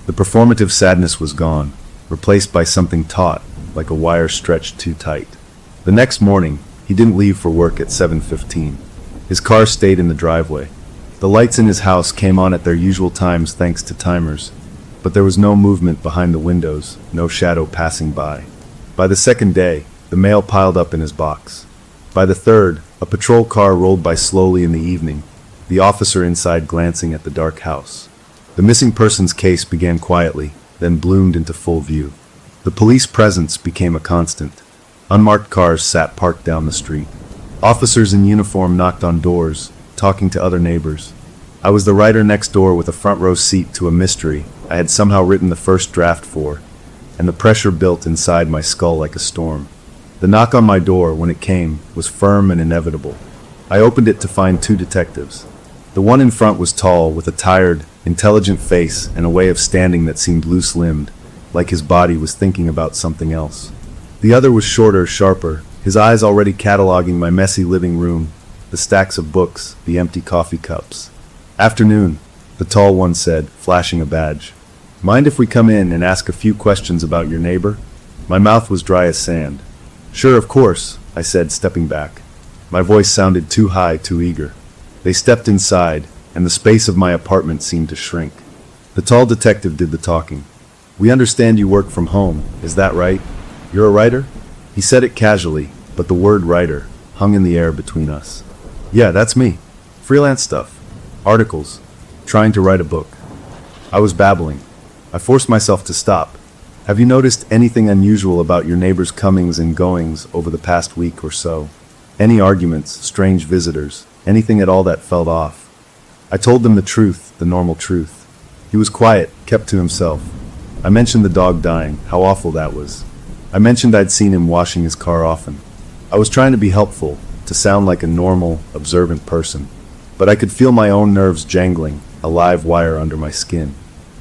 The performative sadness was gone, replaced by something taut, like a wire stretched too tight. The next morning, he didn't leave for work at 7:15. His car stayed in the driveway. The lights in his house came on at their usual times thanks to timers, but there was no movement behind the windows, no shadow passing by. By the second day, the mail piled up in his box. By the third, A patrol car rolled by slowly in the evening, the officer inside glancing at the dark house. The missing persons case began quietly, then bloomed into full view. The police presence became a constant. Unmarked cars sat parked down the street. Officers in uniform knocked on doors, talking to other neighbors. I was the writer next door with a front row seat to a mystery I had somehow written the first draft for, and the pressure built inside my skull like a storm. The knock on my door, when it came, was firm and inevitable. I opened it to find two detectives. The one in front was tall, with a tired, intelligent face and a way of standing that seemed loose-limbed, like his body was thinking about something else. The other was shorter, sharper, his eyes already cataloging my messy living room, the stacks of books, the empty coffee cups. "Afternoon," the tall one said, flashing a badge. "Mind if we come in and ask a few questions about your neighbor?" My mouth was dry as sand. "Sure, of course," I said, stepping back. My voice sounded too high, too eager. They stepped inside, and the space of my apartment seemed to shrink. The tall detective did the talking. "We understand you work from home, is that right? You're a writer?" He said it casually, but the word writer hung in the air between us. "Yeah, that's me. Freelance stuff. Articles. Trying to write a book." I was babbling. I forced myself to stop. "Have you noticed anything unusual about your neighbor's comings and goings over the past week or so? Any arguments, strange visitors, anything at all that felt off?" I told them the truth, the normal truth. He was quiet, kept to himself. I mentioned the dog dying, how awful that was. I mentioned I'd seen him washing his car often. I was trying to be helpful, to sound like a normal, observant person. But I could feel my own nerves jangling, a live wire under my skin.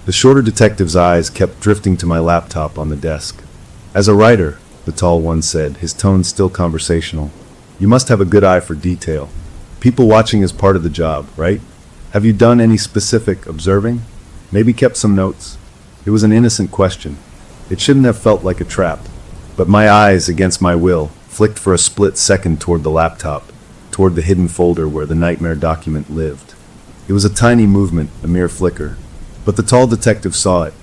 The shorter detective's eyes kept drifting to my laptop on the desk. "As a writer," the tall one said, his tone still conversational, "you must have a good eye for detail. People watching is part of the job, right? Have you done any specific observing? Maybe kept some notes?" It was an innocent question. It shouldn't have felt like a trap. But my eyes, against my will, flicked for a split second toward the laptop, toward the hidden folder where the nightmare document lived. It was a tiny movement, a mere flicker. But the tall detective saw it.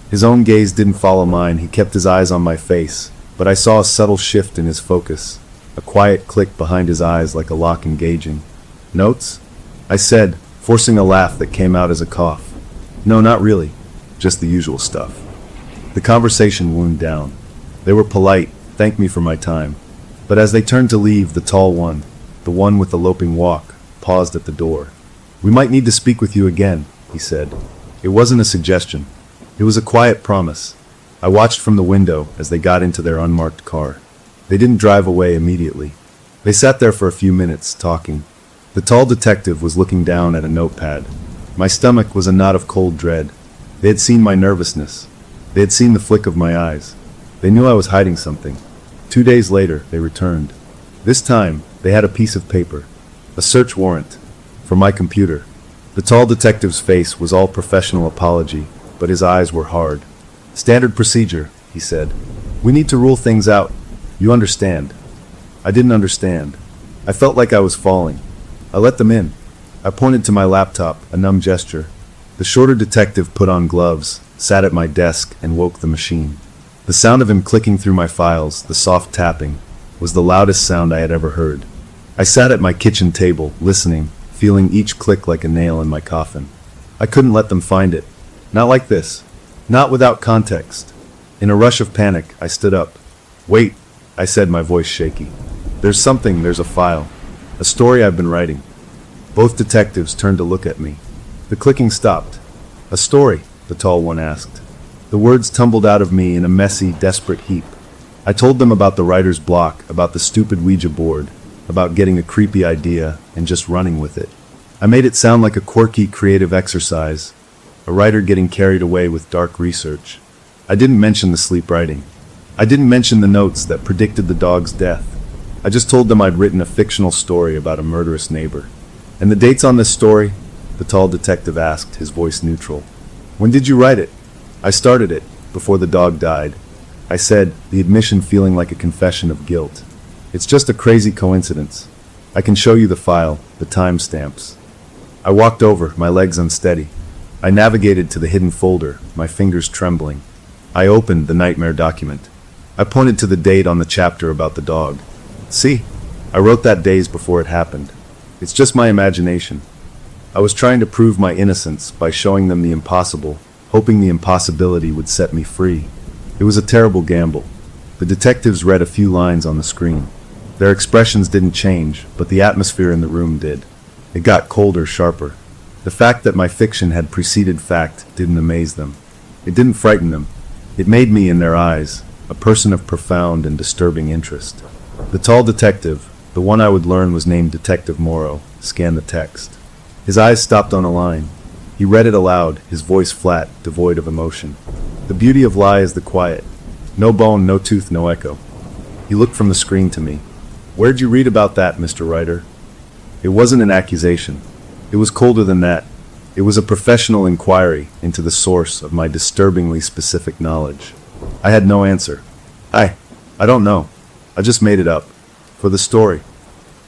His own gaze didn't follow mine. He kept his eyes on my face, but I saw a subtle shift in his focus, a quiet click behind his eyes like a lock engaging. "Notes?" I said, forcing a laugh that came out as a cough. "No, not really. Just the usual stuff." The conversation wound down. They were polite, thanked me for my time. But as they turned to leave, the tall one, the one with the loping walk, paused at the door. "We might need to speak with you again," he said. It wasn't a suggestion. It was a quiet promise. I watched from the window as they got into their unmarked car. They didn't drive away immediately. They sat there for a few minutes, talking. The tall detective was looking down at a notepad. My stomach was a knot of cold dread. They had seen my nervousness. They had seen the flick of my eyes. They knew I was hiding something. 2 days later, they returned. This time, they had a piece of paper. A search warrant. For my computer. The tall detective's face was all professional apology, but his eyes were hard. "Standard procedure," he said. "We need to rule things out. You understand." I didn't understand. I felt like I was falling. I let them in. I pointed to my laptop, a numb gesture. The shorter detective put on gloves, sat at my desk, and woke the machine. The sound of him clicking through my files, the soft tapping, was the loudest sound I had ever heard. I sat at my kitchen table, listening, feeling each click like a nail in my coffin. I couldn't let them find it. Not like this. Not without context. In a rush of panic, I stood up. "Wait," I said, my voice shaky. "There's a file. A story I've been writing." Both detectives turned to look at me. The clicking stopped. "A story?" the tall one asked. The words tumbled out of me in a messy, desperate heap. I told them about the writer's block, about the stupid Ouija board, about getting a creepy idea and just running with it. I made it sound like a quirky, creative exercise, a writer getting carried away with dark research. I didn't mention the sleep writing. I didn't mention the notes that predicted the dog's death. I just told them I'd written a fictional story about a murderous neighbor. "And the dates on this story?" the tall detective asked, his voice neutral. "When did you write it?" "I started it, before the dog died," I said, the admission feeling like a confession of guilt. "It's just a crazy coincidence. I can show you the file, the timestamps." I walked over, my legs unsteady. I navigated to the hidden folder, my fingers trembling. I opened the nightmare document. I pointed to the date on the chapter about the dog. "See?" I wrote that days before it happened. It's just my imagination. I was trying to prove my innocence by showing them the impossible, hoping the impossibility would set me free. It was a terrible gamble. The detectives read a few lines on the screen. Their expressions didn't change, but the atmosphere in the room did. It got colder, sharper. The fact that my fiction had preceded fact didn't amaze them. It didn't frighten them. It made me, in their eyes, a person of profound and disturbing interest. The tall detective, the one I would learn was named Detective Morrow, scanned the text. His eyes stopped on a line. He read it aloud, his voice flat, devoid of emotion. The beauty of lie is the quiet. No bone, no tooth, no echo. He looked from the screen to me. Where'd you read about that, Mr. Writer? It wasn't an accusation. It was colder than that. It was a professional inquiry into the source of my disturbingly specific knowledge. I had no answer. I don't know. I just made it up. For the story.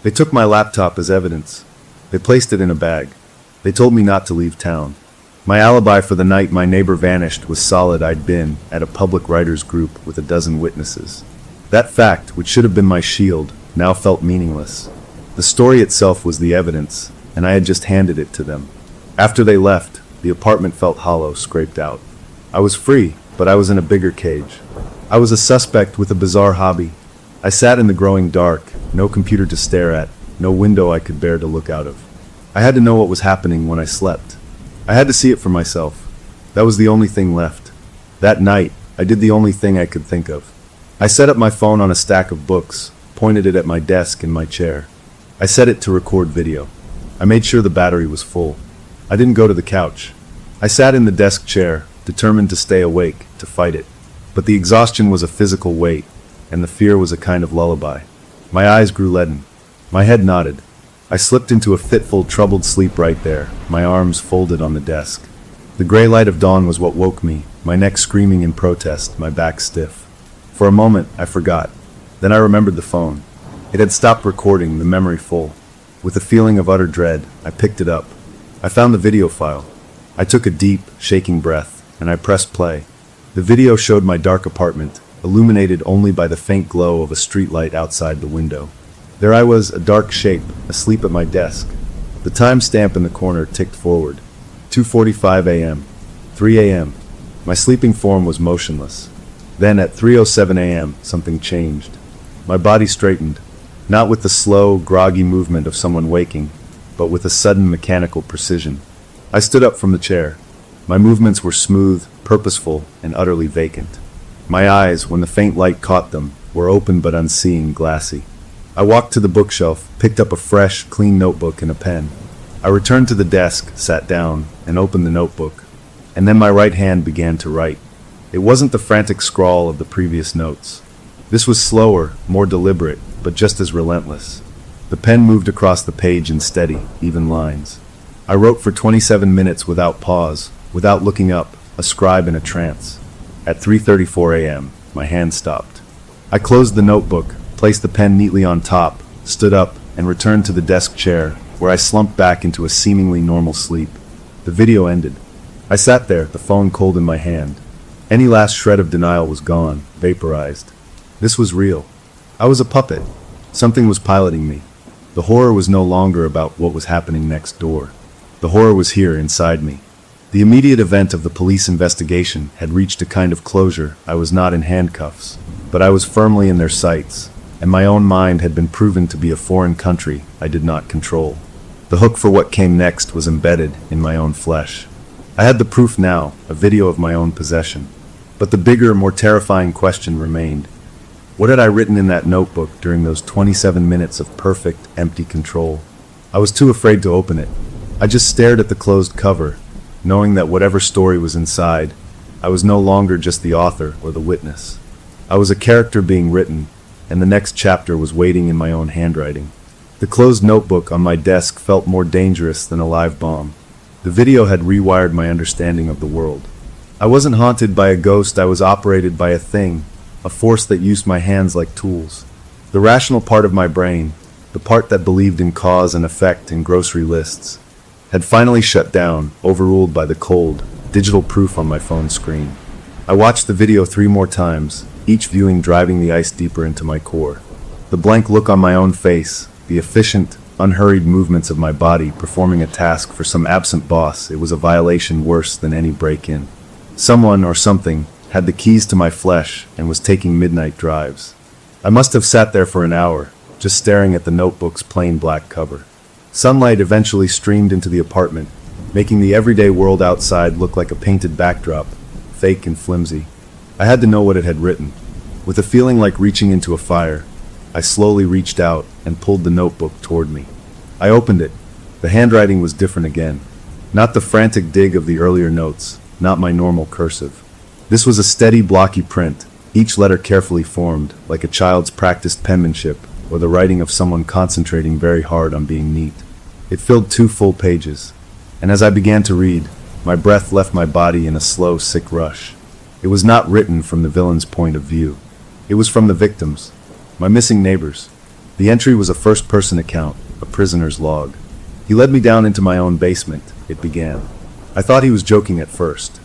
They took my laptop as evidence. They placed it in a bag. They told me not to leave town. My alibi for the night my neighbor vanished was solid. I'd been at a public writers group with a dozen witnesses. That fact, which should have been my shield, now felt meaningless. The story itself was the evidence, and I had just handed it to them. After they left, the apartment felt hollow, scraped out. I was free, but I was in a bigger cage. I was a suspect with a bizarre hobby. I sat in the growing dark, no computer to stare at, no window I could bear to look out of. I had to know what was happening when I slept. I had to see it for myself. That was the only thing left. That night, I did the only thing I could think of. I set up my phone on a stack of books, pointed it at my desk in my chair. I set it to record video. I made sure the battery was full. I didn't go to the couch. I sat in the desk chair, determined to stay awake, to fight it. But the exhaustion was a physical weight, and the fear was a kind of lullaby. My eyes grew leaden. My head nodded. I slipped into a fitful, troubled sleep right there, my arms folded on the desk. The gray light of dawn was what woke me, my neck screaming in protest, my back stiff. For a moment, I forgot. Then I remembered the phone. It had stopped recording, the memory full. With a feeling of utter dread, I picked it up. I found the video file. I took a deep, shaking breath, and I pressed play. The video showed my dark apartment, illuminated only by the faint glow of a streetlight outside the window. There I was, a dark shape, asleep at my desk. The time stamp in the corner ticked forward. 2:45 a.m. 3 a.m. My sleeping form was motionless. Then at 3:07 a.m., something changed. My body straightened, not with the slow, groggy movement of someone waking, but with a sudden mechanical precision. I stood up from the chair. My movements were smooth, purposeful, and utterly vacant. My eyes, when the faint light caught them, were open but unseeing, glassy. I walked to the bookshelf, picked up a fresh, clean notebook and a pen. I returned to the desk, sat down, and opened the notebook. And then my right hand began to write. It wasn't the frantic scrawl of the previous notes. This was slower, more deliberate, but just as relentless. The pen moved across the page in steady, even lines. I wrote for 27 minutes without pause, without looking up, a scribe in a trance. At 3:34 a.m., my hand stopped. I closed the notebook, placed the pen neatly on top, stood up, and returned to the desk chair, where I slumped back into a seemingly normal sleep. The video ended. I sat there, the phone cold in my hand. Any last shred of denial was gone, vaporized. This was real. I was a puppet. Something was piloting me. The horror was no longer about what was happening next door. The horror was here, inside me. The immediate event of the police investigation had reached a kind of closure. I was not in handcuffs, but I was firmly in their sights, and my own mind had been proven to be a foreign country I did not control. The hook for what came next was embedded in my own flesh. I had the proof now, a video of my own possession. But the bigger, more terrifying question remained. What had I written in that notebook during those 27 minutes of perfect, empty control? I was too afraid to open it. I just stared at the closed cover, knowing that whatever story was inside, I was no longer just the author or the witness. I was a character being written, and the next chapter was waiting in my own handwriting. The closed notebook on my desk felt more dangerous than a live bomb. The video had rewired my understanding of the world. I wasn't haunted by a ghost, I was operated by a thing, a force that used my hands like tools. The rational part of my brain, the part that believed in cause and effect in grocery lists, had finally shut down, overruled by the cold, digital proof on my phone screen. I watched the video 3 more times, each viewing driving the ice deeper into my core. The blank look on my own face, the efficient, unhurried movements of my body performing a task for some absent boss, it was a violation worse than any break-in. Someone or something had the keys to my flesh and was taking midnight drives. I must have sat there for an hour, just staring at the notebook's plain black cover. Sunlight eventually streamed into the apartment, making the everyday world outside look like a painted backdrop, fake and flimsy. I had to know what it had written. With a feeling like reaching into a fire, I slowly reached out and pulled the notebook toward me. I opened it. The handwriting was different again. Not the frantic dig of the earlier notes, not my normal cursive. This was a steady, blocky print, each letter carefully formed, like a child's practiced penmanship, or the writing of someone concentrating very hard on being neat. It filled 2 full pages, and as I began to read, my breath left my body in a slow, sick rush. It was not written from the villain's point of view. It was from the victims, my missing neighbors. The entry was a first-person account, a prisoner's log. He led me down into my own basement, it began. I thought he was joking at first.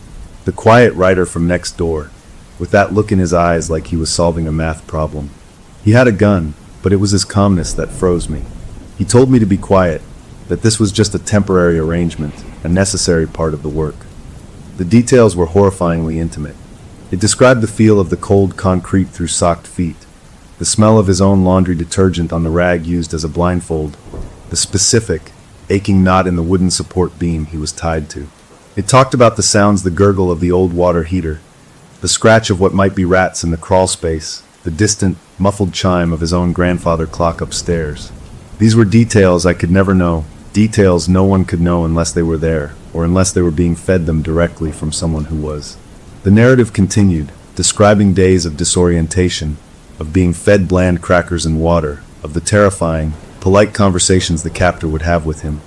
The quiet writer from next door, with that look in his eyes like he was solving a math problem. He had a gun, but it was his calmness that froze me. He told me to be quiet, that this was just a temporary arrangement, a necessary part of the work. The details were horrifyingly intimate. It described the feel of the cold concrete through socked feet, the smell of his own laundry detergent on the rag used as a blindfold, the specific, aching knot in the wooden support beam he was tied to. It talked about the sounds, the gurgle of the old water heater, the scratch of what might be rats in the crawl space, the distant, muffled chime of his own grandfather clock upstairs. These were details I could never know, details no one could know unless they were there, or unless they were being fed them directly from someone who was. The narrative continued, describing days of disorientation, of being fed bland crackers and water, of the terrifying, polite conversations the captor would have with him,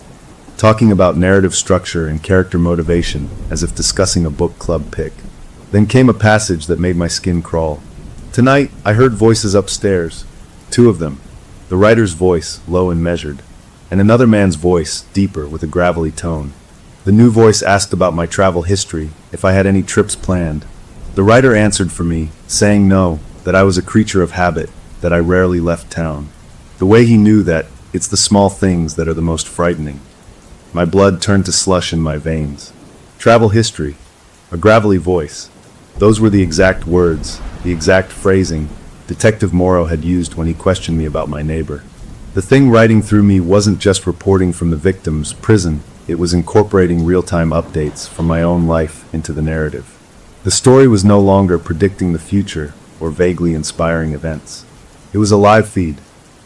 talking about narrative structure and character motivation as if discussing a book club pick. Then came a passage that made my skin crawl. Tonight, I heard voices upstairs, 2 of them, the writer's voice, low and measured, and another man's voice, deeper, with a gravelly tone. The new voice asked about my travel history, if I had any trips planned. The writer answered for me, saying no, that I was a creature of habit, that I rarely left town. The way he knew that, it's the small things that are the most frightening. My blood turned to slush in my veins. Travel history, a gravelly voice. Those were the exact words, the exact phrasing Detective Morrow had used when he questioned me about my neighbor. The thing writing through me wasn't just reporting from the victim's prison, it was incorporating real-time updates from my own life into the narrative. The story was no longer predicting the future or vaguely inspiring events. It was a live feed,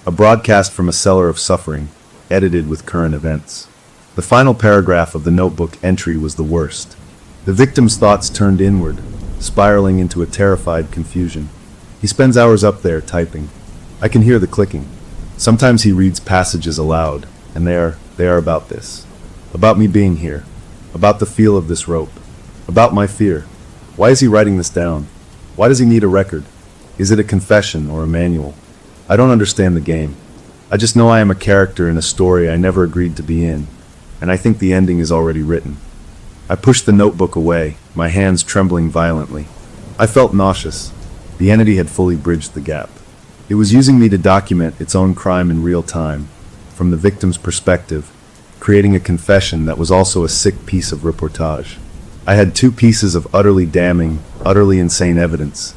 a broadcast from a cellar of suffering, edited with current events. The final paragraph of the notebook entry was the worst. The victim's thoughts turned inward, spiraling into a terrified confusion. He spends hours up there typing. I can hear the clicking. Sometimes he reads passages aloud, and they are about this. About me being here. About the feel of this rope. About my fear. Why is he writing this down? Why does he need a record? Is it a confession or a manual? I don't understand the game. I just know I am a character in a story I never agreed to be in, and I think the ending is already written. I pushed the notebook away, my hands trembling violently. I felt nauseous. The entity had fully bridged the gap. It was using me to document its own crime in real time, from the victim's perspective, creating a confession that was also a sick piece of reportage. I had 2 pieces of utterly damning, utterly insane evidence.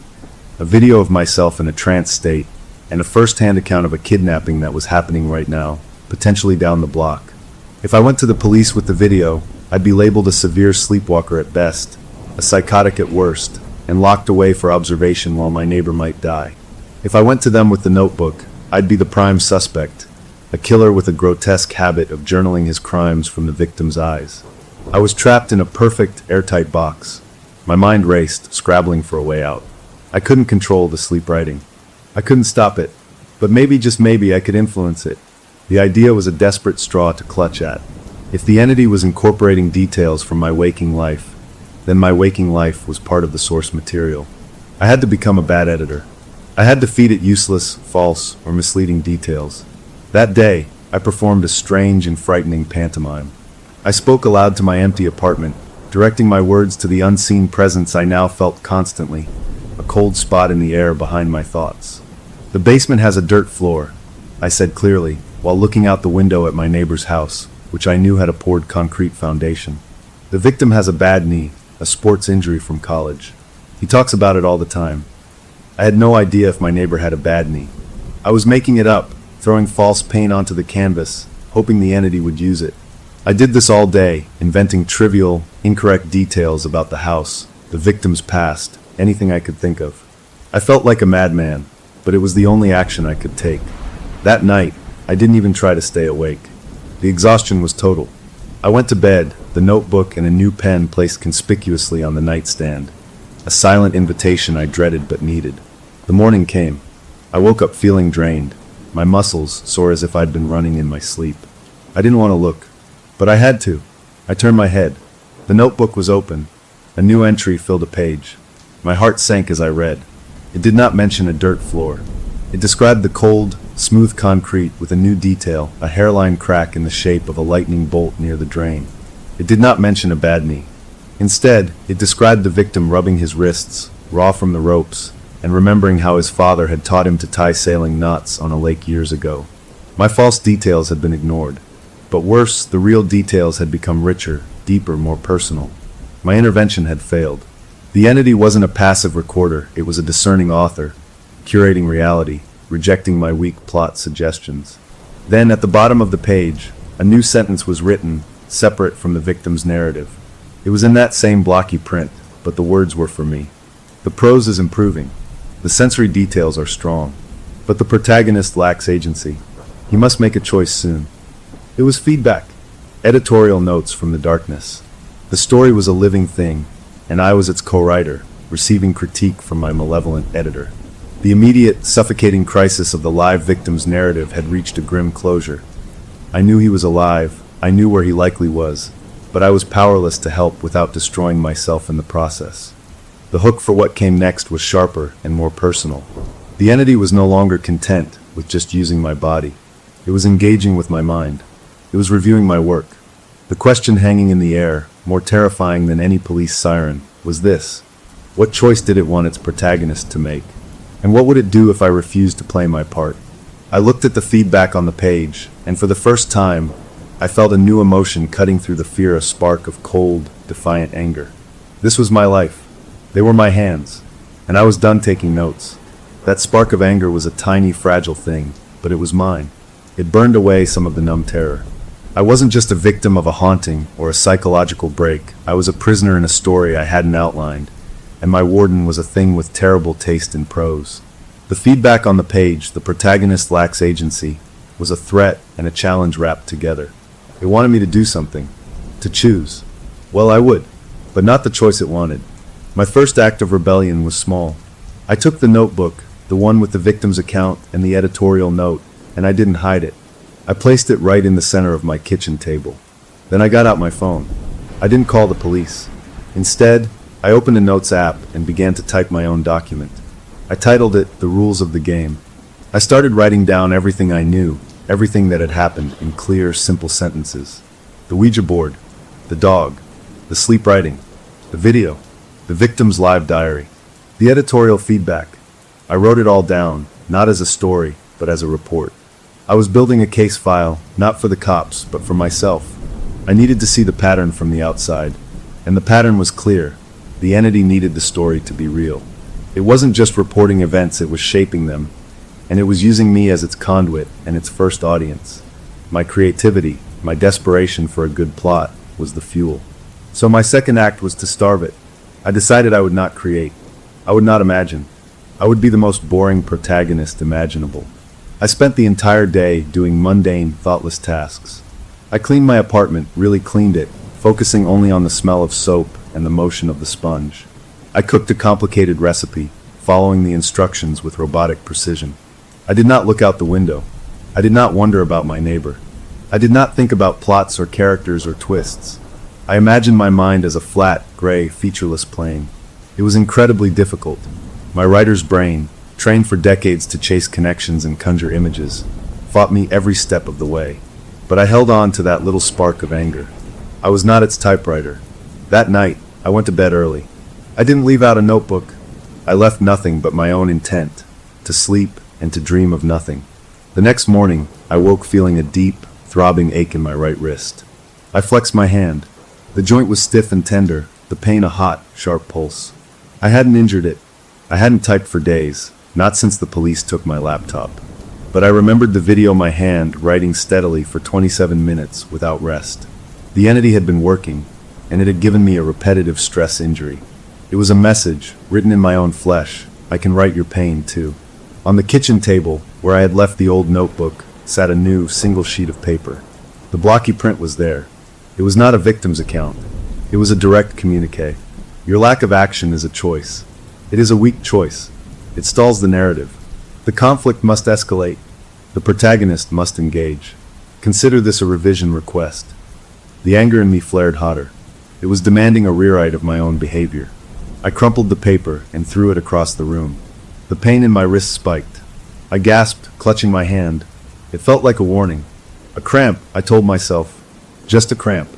A video of myself in a trance state, and a first-hand account of a kidnapping that was happening right now, potentially down the block. If I went to the police with the video, I'd be labeled a severe sleepwalker at best, a psychotic at worst, and locked away for observation while my neighbor might die. If I went to them with the notebook, I'd be the prime suspect, a killer with a grotesque habit of journaling his crimes from the victim's eyes. I was trapped in a perfect, airtight box. My mind raced, scrabbling for a way out. I couldn't control the sleep writing. I couldn't stop it, but maybe, just maybe, I could influence it. The idea was a desperate straw to clutch at. If the entity was incorporating details from my waking life, then my waking life was part of the source material. I had to become a bad editor. I had to feed it useless, false, or misleading details. That day, I performed a strange and frightening pantomime. I spoke aloud to my empty apartment, directing my words to the unseen presence I now felt constantly, a cold spot in the air behind my thoughts. The basement has a dirt floor, I said clearly, while looking out the window at my neighbor's house, which I knew had a poured concrete foundation. The victim has a bad knee, a sports injury from college. He talks about it all the time. I had no idea if my neighbor had a bad knee. I was making it up, throwing false paint onto the canvas, hoping the entity would use it. I did this all day, inventing trivial, incorrect details about the house, the victim's past, anything I could think of. I felt like a madman, but it was the only action I could take. That night, I didn't even try to stay awake. The exhaustion was total. I went to bed, the notebook and a new pen placed conspicuously on the nightstand. A silent invitation I dreaded but needed. The morning came. I woke up feeling drained, my muscles sore as if I'd been running in my sleep. I didn't want to look, but I had to. I turned my head. The notebook was open. A new entry filled a page. My heart sank as I read. It did not mention a dirt floor. It described the cold, smooth concrete with a new detail, a hairline crack in the shape of a lightning bolt near the drain. It did not mention a bad knee. Instead, it described the victim rubbing his wrists, raw from the ropes, and remembering how his father had taught him to tie sailing knots on a lake years ago. My false details had been ignored. But worse, the real details had become richer, deeper, more personal. My intervention had failed. The entity wasn't a passive recorder, it was a discerning author, curating reality, rejecting my weak plot suggestions. Then, at the bottom of the page, a new sentence was written, separate from the victim's narrative. It was in that same blocky print, but the words were for me. The prose is improving. The sensory details are strong. But the protagonist lacks agency. He must make a choice soon. It was feedback. Editorial notes from the darkness. The story was a living thing, and I was its co-writer, receiving critique from my malevolent editor. The immediate, suffocating crisis of the live victim's narrative had reached a grim closure. I knew he was alive, I knew where he likely was, but I was powerless to help without destroying myself in the process. The hook for what came next was sharper and more personal. The entity was no longer content with just using my body. It was engaging with my mind. It was reviewing my work. The question hanging in the air, more terrifying than any police siren, was this: what choice did it want its protagonist to make? And what would it do if I refused to play my part? I looked at the feedback on the page, and for the first time, I felt a new emotion cutting through the fear, a spark of cold, defiant anger. This was my life. They were my hands, and I was done taking notes. That spark of anger was a tiny, fragile thing, but it was mine. It burned away some of the numb terror. I wasn't just a victim of a haunting or a psychological break. I was a prisoner in a story I hadn't outlined, and my warden was a thing with terrible taste in prose. The feedback on the page, the protagonist lacks agency, was a threat and a challenge wrapped together. It wanted me to do something, to choose. Well, I would, but not the choice it wanted. My first act of rebellion was small. I took the notebook, the one with the victim's account and the editorial note, and I didn't hide it. I placed it right in the center of my kitchen table. Then I got out my phone. I didn't call the police. Instead, I opened a notes app and began to type my own document. I titled it The Rules of the Game. I started writing down everything I knew, everything that had happened in clear, simple sentences. The Ouija board, the dog, the sleep writing, the video, the victim's live diary, the editorial feedback. I wrote it all down, not as a story, but as a report. I was building a case file, not for the cops, but for myself. I needed to see the pattern from the outside, and the pattern was clear. The entity needed the story to be real. It wasn't just reporting events, it was shaping them, and it was using me as its conduit and its first audience. My creativity, my desperation for a good plot, was the fuel. So my second act was to starve it. I decided I would not create. I would not imagine. I would be the most boring protagonist imaginable. I spent the entire day doing mundane, thoughtless tasks. I cleaned my apartment, really cleaned it, focusing only on the smell of soap and the motion of the sponge. I cooked a complicated recipe, following the instructions with robotic precision. I did not look out the window. I did not wonder about my neighbor. I did not think about plots or characters or twists. I imagined my mind as a flat, gray, featureless plane. It was incredibly difficult. My writer's brain, trained for decades to chase connections and conjure images, fought me every step of the way. But I held on to that little spark of anger. I was not its typewriter. That night, I went to bed early. I didn't leave out a notebook. I left nothing but my own intent, to sleep and to dream of nothing. The next morning, I woke feeling a deep, throbbing ache in my right wrist. I flexed my hand. The joint was stiff and tender, the pain a hot, sharp pulse. I hadn't injured it. I hadn't typed for days, not since the police took my laptop. But I remembered the video of my hand writing steadily for 27 minutes without rest. The entity had been working, and it had given me a repetitive stress injury. It was a message, written in my own flesh: I can write your pain too. On the kitchen table, where I had left the old notebook, sat a new, single sheet of paper. The blocky print was there. It was not a victim's account. It was a direct communique. Your lack of action is a choice. It is a weak choice. It stalls the narrative. The conflict must escalate. The protagonist must engage. Consider this a revision request. The anger in me flared hotter. It was demanding a rewrite of my own behavior. I crumpled the paper and threw it across the room. The pain in my wrist spiked. I gasped, clutching my hand. It felt like a warning. A cramp, I told myself. Just a cramp.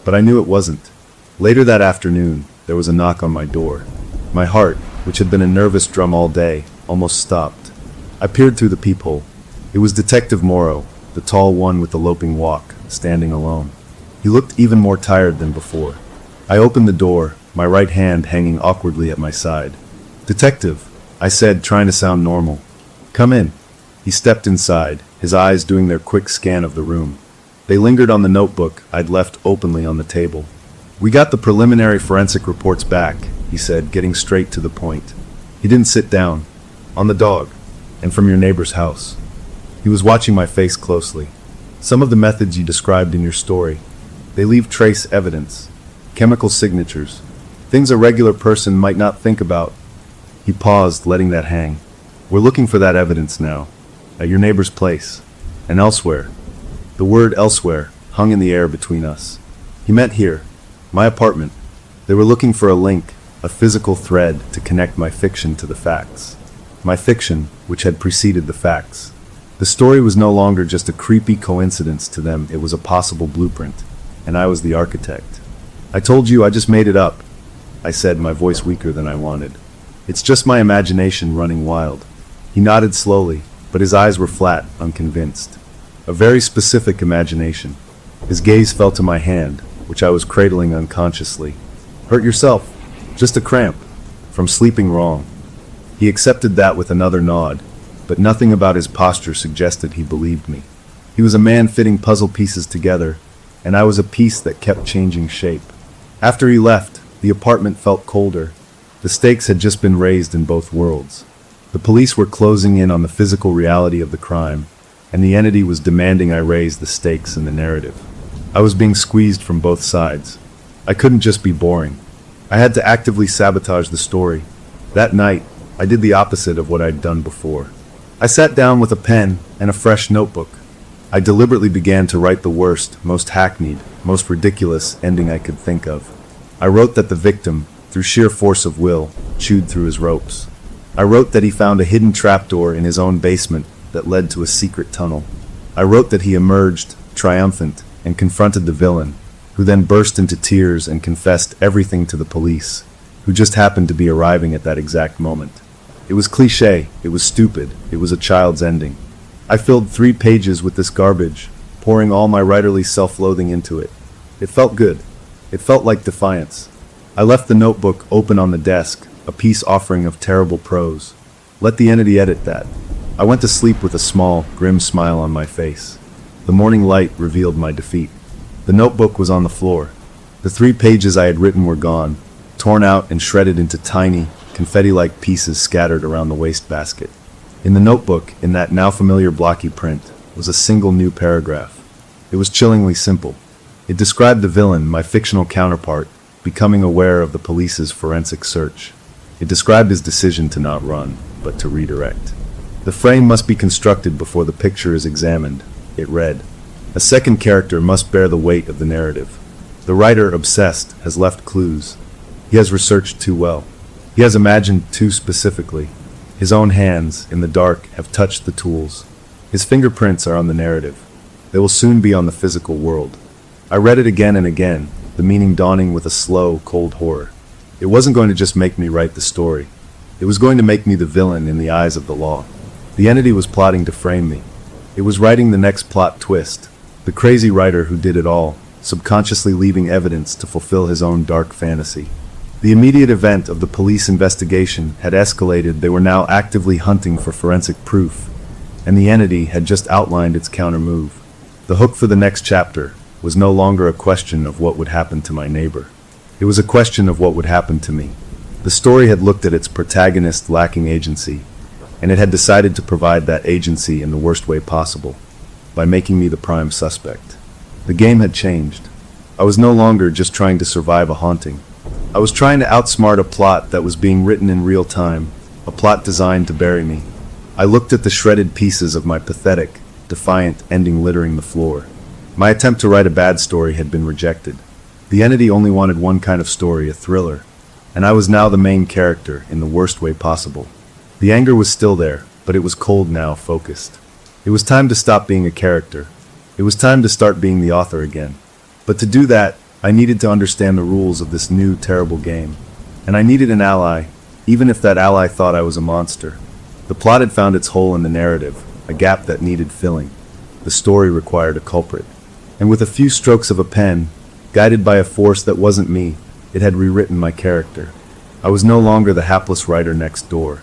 But I knew it wasn't. Later that afternoon, there was a knock on my door. My heart, which had been a nervous drum all day, almost stopped. I peered through the peephole. It was Detective Morrow, the tall one with the loping walk, standing alone. He looked even more tired than before. I opened the door, my right hand hanging awkwardly at my side. "Detective," I said, trying to sound normal. "Come in." He stepped inside, his eyes doing their quick scan of the room. They lingered on the notebook I'd left openly on the table. "We got the preliminary forensic reports back," he said, getting straight to the point. He didn't sit down. "On the dog, and from your neighbor's house." He was watching my face closely. "Some of the methods you described in your story, they leave trace evidence, chemical signatures, things a regular person might not think about." He paused, letting that hang. "We're looking for that evidence now, at your neighbor's place, and elsewhere." The word "elsewhere" hung in the air between us. He meant here, my apartment. They were looking for a link, a physical thread to connect my fiction to the facts. My fiction, which had preceded the facts. The story was no longer just a creepy coincidence to them, it was a possible blueprint, and I was the architect. "I told you I just made it up," I said, my voice weaker than I wanted. "It's just my imagination running wild." He nodded slowly, but his eyes were flat, unconvinced. A very specific imagination. His gaze fell to my hand, which I was cradling unconsciously. "Hurt yourself. Just a cramp. From sleeping wrong." He accepted that with another nod, but nothing about his posture suggested he believed me. He was a man fitting puzzle pieces together, and I was a piece that kept changing shape. After he left, the apartment felt colder. The stakes had just been raised in both worlds. The police were closing in on the physical reality of the crime, and the entity was demanding I raise the stakes in the narrative. I was being squeezed from both sides. I couldn't just be boring. I had to actively sabotage the story. That night, I did the opposite of what I'd done before. I sat down with a pen and a fresh notebook. I deliberately began to write the worst, most hackneyed, most ridiculous ending I could think of. I wrote that the victim, through sheer force of will, chewed through his ropes. I wrote that he found a hidden trapdoor in his own basement that led to a secret tunnel. I wrote that he emerged, triumphant, and confronted the villain, who then burst into tears and confessed everything to the police, who just happened to be arriving at that exact moment. It was cliché, it was stupid, it was a child's ending. I filled 3 pages with this garbage, pouring all my writerly self-loathing into it. It felt good. It felt like defiance. I left the notebook open on the desk, a peace offering of terrible prose. Let the entity edit that. I went to sleep with a small, grim smile on my face. The morning light revealed my defeat. The notebook was on the floor. The 3 pages I had written were gone, torn out and shredded into tiny, confetti-like pieces scattered around the wastebasket. In the notebook, in that now familiar blocky print, was a single new paragraph. It was chillingly simple. It described the villain, my fictional counterpart, becoming aware of the police's forensic search. It described his decision to not run, but to redirect. The frame must be constructed before the picture is examined, it read. A second character must bear the weight of the narrative. The writer, obsessed, has left clues. He has researched too well. He has imagined too specifically. His own hands, in the dark, have touched the tools. His fingerprints are on the narrative. They will soon be on the physical world. I read it again and again, the meaning dawning with a slow, cold horror. It wasn't going to just make me write the story. It was going to make me the villain in the eyes of the law. The entity was plotting to frame me. It was writing the next plot twist. The crazy writer who did it all, subconsciously leaving evidence to fulfill his own dark fantasy. The immediate event of the police investigation had escalated. They were now actively hunting for forensic proof, and the entity had just outlined its counter-move. The hook for the next chapter was no longer a question of what would happen to my neighbor. It was a question of what would happen to me. The story had looked at its protagonist lacking agency, and it had decided to provide that agency in the worst way possible, by making me the prime suspect. The game had changed. I was no longer just trying to survive a haunting. I was trying to outsmart a plot that was being written in real time, a plot designed to bury me. I looked at the shredded pieces of my pathetic, defiant ending littering the floor. My attempt to write a bad story had been rejected. The entity only wanted one kind of story, a thriller, and I was now the main character in the worst way possible. The anger was still there, but it was cold now, focused. It was time to stop being a character. It was time to start being the author again. But to do that, I needed to understand the rules of this new, terrible game. And I needed an ally, even if that ally thought I was a monster. The plot had found its hole in the narrative, a gap that needed filling. The story required a culprit. And with a few strokes of a pen, guided by a force that wasn't me, it had rewritten my character. I was no longer the hapless writer next door.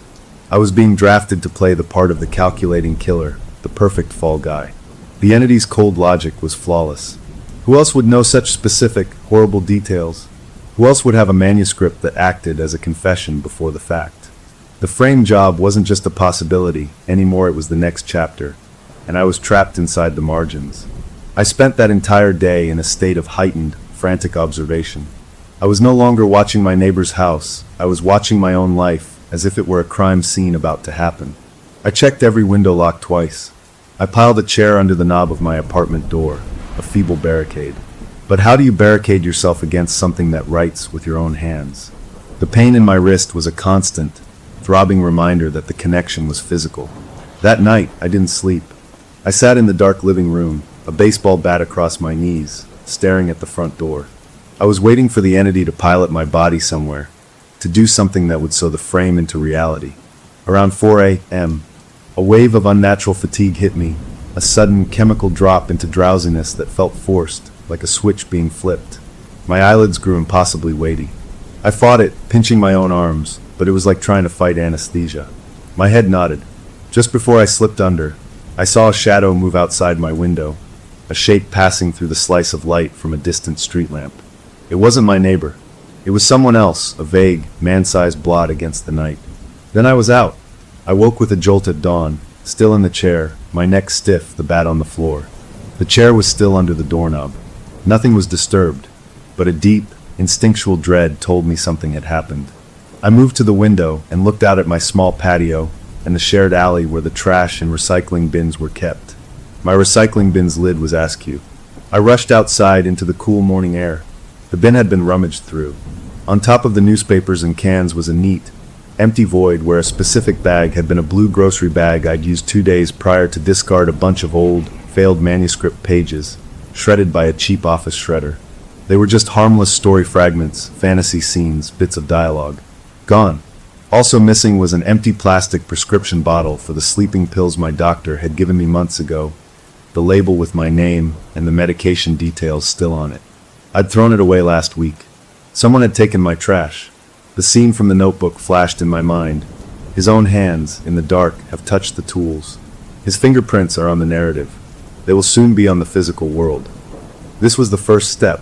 I was being drafted to play the part of the calculating killer, the perfect fall guy. The entity's cold logic was flawless. Who else would know such specific, horrible details? Who else would have a manuscript that acted as a confession before the fact? The frame job wasn't just a possibility, anymore it was the next chapter, and I was trapped inside the margins. I spent that entire day in a state of heightened, frantic observation. I was no longer watching my neighbor's house, I was watching my own life, as if it were a crime scene about to happen. I checked every window lock twice. I piled a chair under the knob of my apartment door, a feeble barricade. But how do you barricade yourself against something that writes with your own hands? The pain in my wrist was a constant, throbbing reminder that the connection was physical. That night, I didn't sleep. I sat in the dark living room, a baseball bat across my knees, staring at the front door. I was waiting for the entity to pilot my body somewhere, to do something that would sew the frame into reality. Around 4 a.m., a wave of unnatural fatigue hit me, a sudden chemical drop into drowsiness that felt forced, like a switch being flipped. My eyelids grew impossibly weighty. I fought it, pinching my own arms, but it was like trying to fight anesthesia. My head nodded. Just before I slipped under, I saw a shadow move outside my window, a shape passing through the slice of light from a distant street lamp. It wasn't my neighbor. It was someone else, a vague, man-sized blot against the night. Then I was out. I woke with a jolt at dawn, still in the chair, my neck stiff, the bat on the floor. The chair was still under the doorknob. Nothing was disturbed, but a deep, instinctual dread told me something had happened. I moved to the window and looked out at my small patio and the shared alley where the trash and recycling bins were kept. My recycling bin's lid was askew. I rushed outside into the cool morning air. The bin had been rummaged through. On top of the newspapers and cans was a neat, empty void where a specific bag had been a blue grocery bag I'd used 2 days prior to discard a bunch of old, failed manuscript pages, shredded by a cheap office shredder. They were just harmless story fragments, fantasy scenes, bits of dialogue. Gone. Also missing was an empty plastic prescription bottle for the sleeping pills my doctor had given me months ago, the label with my name and the medication details still on it. I'd thrown it away last week. Someone had taken my trash. The scene from the notebook flashed in my mind. His own hands, in the dark, have touched the tools. His fingerprints are on the narrative. They will soon be on the physical world. This was the first step,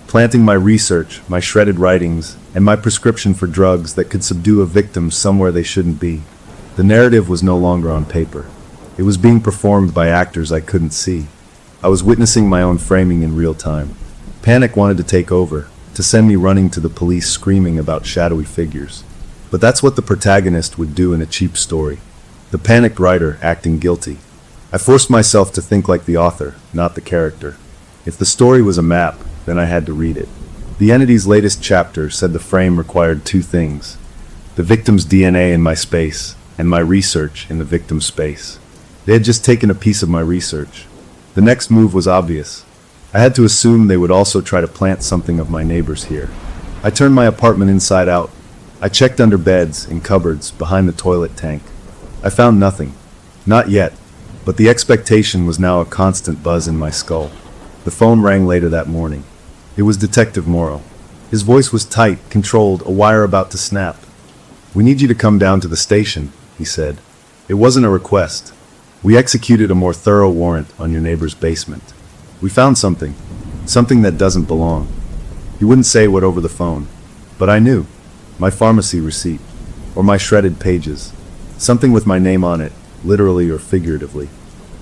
planting my research, my shredded writings, and my prescription for drugs that could subdue a victim somewhere they shouldn't be. The narrative was no longer on paper. It was being performed by actors I couldn't see. I was witnessing my own framing in real time. Panic wanted to take over, to send me running to the police screaming about shadowy figures. But that's what the protagonist would do in a cheap story. The panicked writer acting guilty. I forced myself to think like the author, not the character. If the story was a map, then I had to read it. The entity's latest chapter said the frame required 2 things: the victim's DNA in my space, and my research in the victim's space. They had just taken a piece of my research. The next move was obvious. I had to assume they would also try to plant something of my neighbor's here. I turned my apartment inside out. I checked under beds, in cupboards, behind the toilet tank. I found nothing. Not yet, but the expectation was now a constant buzz in my skull. The phone rang later that morning. It was Detective Morrow. His voice was tight, controlled, a wire about to snap. "We need you to come down to the station," he said. "It wasn't a request. We executed a more thorough warrant on your neighbor's basement. We found something that doesn't belong." He wouldn't say what over the phone, but I knew. My pharmacy receipt, or my shredded pages. Something with my name on it, literally or figuratively.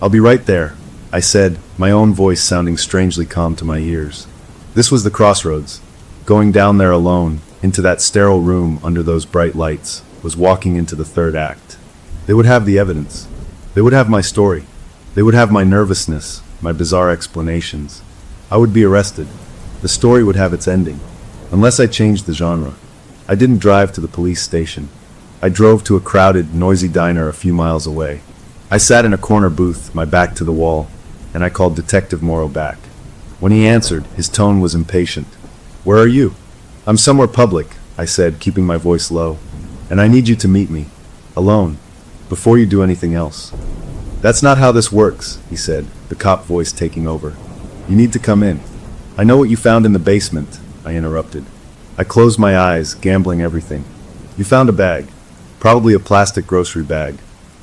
"I'll be right there," I said, my own voice sounding strangely calm to my ears. This was the crossroads. Going down there alone, into that sterile room under those bright lights, was walking into the third act. They would have the evidence. They would have my story. They would have my nervousness, my bizarre explanations. I would be arrested. The story would have its ending. Unless I changed the genre. I didn't drive to the police station. I drove to a crowded, noisy diner a few miles away. I sat in a corner booth, my back to the wall, and I called Detective Morrow back. When he answered, his tone was impatient. "Where are you?" "I'm somewhere public," I said, keeping my voice low. "And I need you to meet me. Alone. Before you do anything else." "That's not how this works," he said, the cop voice taking over. "You need to come in." "I know what you found in the basement," I interrupted. I closed my eyes, gambling everything. "You found a bag. Probably a plastic grocery bag.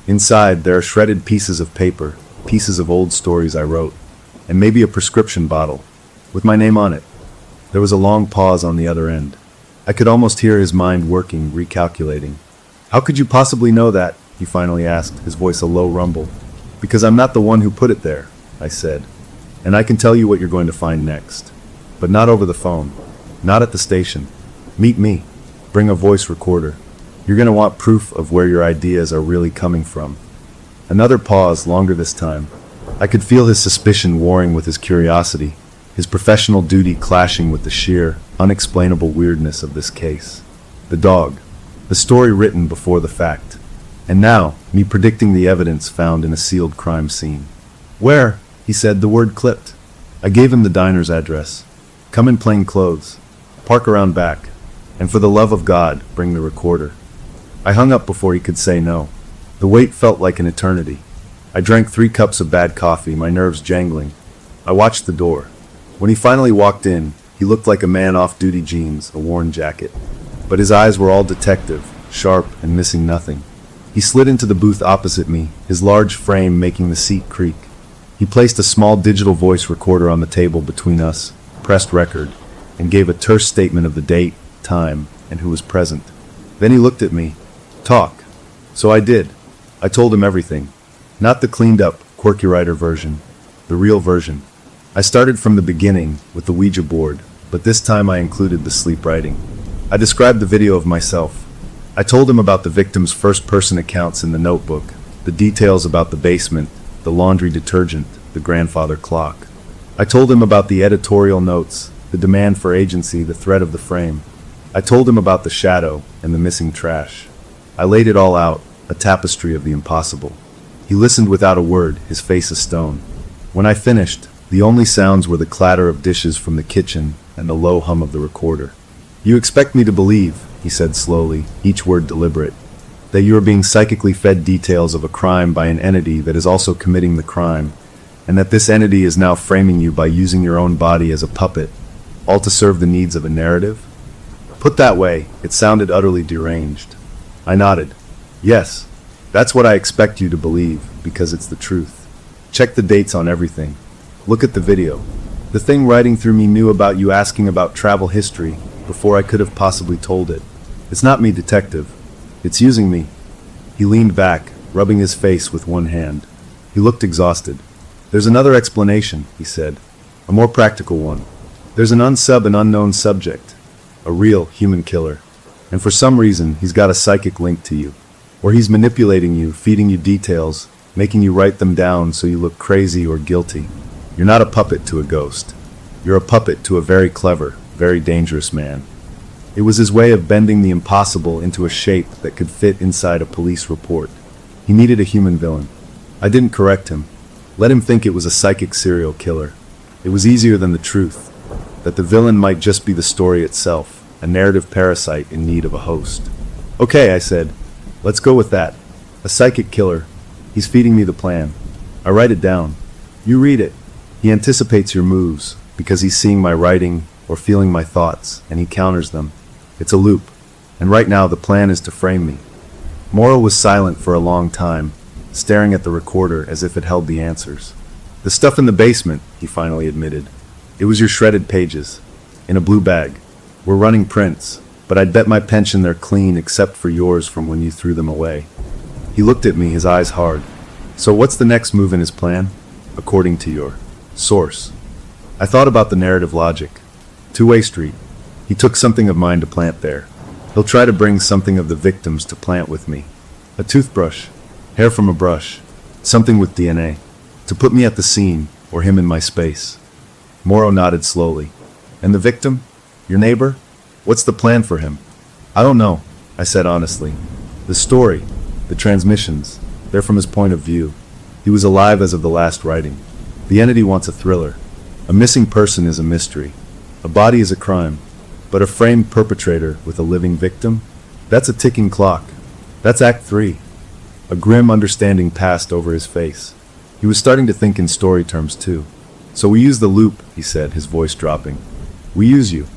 Inside, there are shredded pieces of paper, pieces of old stories I wrote, and maybe a prescription bottle, with my name on it." There was a long pause on the other end. I could almost hear his mind working, recalculating. "How could you possibly know that?" he finally asked, his voice a low rumble. "Because I'm not the one who put it there," I said. "And I can tell you what you're going to find next. But not over the phone. Not at the station. Meet me. Bring a voice recorder. You're going to want proof of where your ideas are really coming from." Another pause, longer this time. I could feel his suspicion warring with his curiosity, his professional duty clashing with the sheer, unexplainable weirdness of this case. The dog. The story written before the fact. And now, me predicting the evidence found in a sealed crime scene. "Where?" he said, the word clipped. I gave him the diner's address. "Come in plain clothes. Park around back. And for the love of God, bring the recorder." I hung up before he could say no. The wait felt like an eternity. I drank 3 cups of bad coffee, my nerves jangling. I watched the door. When he finally walked in, he looked like a man off-duty jeans, a worn jacket. But his eyes were all detective, sharp and missing nothing. He slid into the booth opposite me, his large frame making the seat creak. He placed a small digital voice recorder on the table between us, pressed record, and gave a terse statement of the date, time, and who was present. Then he looked at me. "Talk." So I did. I told him everything. Not the cleaned-up, quirky writer version. The real version. I started from the beginning, with the Ouija board, but this time I included the sleep writing. I described the video of myself. I told him about the victim's first-person accounts in the notebook, the details about the basement, the laundry detergent, the grandfather clock. I told him about the editorial notes, the demand for agency, the threat of the frame. I told him about the shadow and the missing trash. I laid it all out, a tapestry of the impossible. He listened without a word, his face a stone. When I finished, the only sounds were the clatter of dishes from the kitchen and the low hum of the recorder. "You expect me to believe," he said slowly, each word deliberate, "that you are being psychically fed details of a crime by an entity that is also committing the crime, and that this entity is now framing you by using your own body as a puppet, all to serve the needs of a narrative?" Put that way, it sounded utterly deranged. I nodded. "Yes, that's what I expect you to believe, because it's the truth. Check the dates on everything. Look at the video. The thing writing through me knew about you asking about travel history before I could have possibly told it. It's not me, detective. It's using me." He leaned back, rubbing his face with one hand. He looked exhausted. "There's another explanation," he said. "A more practical one. There's an an unknown subject. A real human killer. And for some reason, he's got a psychic link to you. Or he's manipulating you, feeding you details, making you write them down so you look crazy or guilty. You're not a puppet to a ghost. You're a puppet to a very clever, very dangerous man." It was his way of bending the impossible into a shape that could fit inside a police report. He needed a human villain. I didn't correct him. Let him think it was a psychic serial killer. It was easier than the truth. That the villain might just be the story itself, a narrative parasite in need of a host. "Okay," I said. "Let's go with that. A psychic killer. He's feeding me the plan. I write it down. You read it. He anticipates your moves because he's seeing my writing or feeling my thoughts, and he counters them. It's a loop. And right now the plan is to frame me. Morrow was silent for a long time, staring at the recorder as if it held the answers. The stuff in the basement, he finally admitted. It was your shredded pages. In a blue bag. We're running prints, but I'd bet my pension they're clean except for yours from when you threw them away. He looked at me, his eyes hard. So what's the next move in his plan? According to your source. I thought about the narrative logic. Two-way street. He took something of mine to plant there. He'll try to bring something of the victim's to plant with me. A toothbrush. Hair from a brush. Something with DNA. To put me at the scene, or him in my space. Morrow nodded slowly. And the victim? Your neighbor? What's the plan for him? I don't know, I said honestly. The story, the transmissions, they're from his point of view. He was alive as of the last writing. The entity wants a thriller. A missing person is a mystery. A body is a crime. But a framed perpetrator with a living victim? That's a ticking clock. That's Act 3. A grim understanding passed over his face. He was starting to think in story terms too. So we use the loop, he said, his voice dropping. We use you.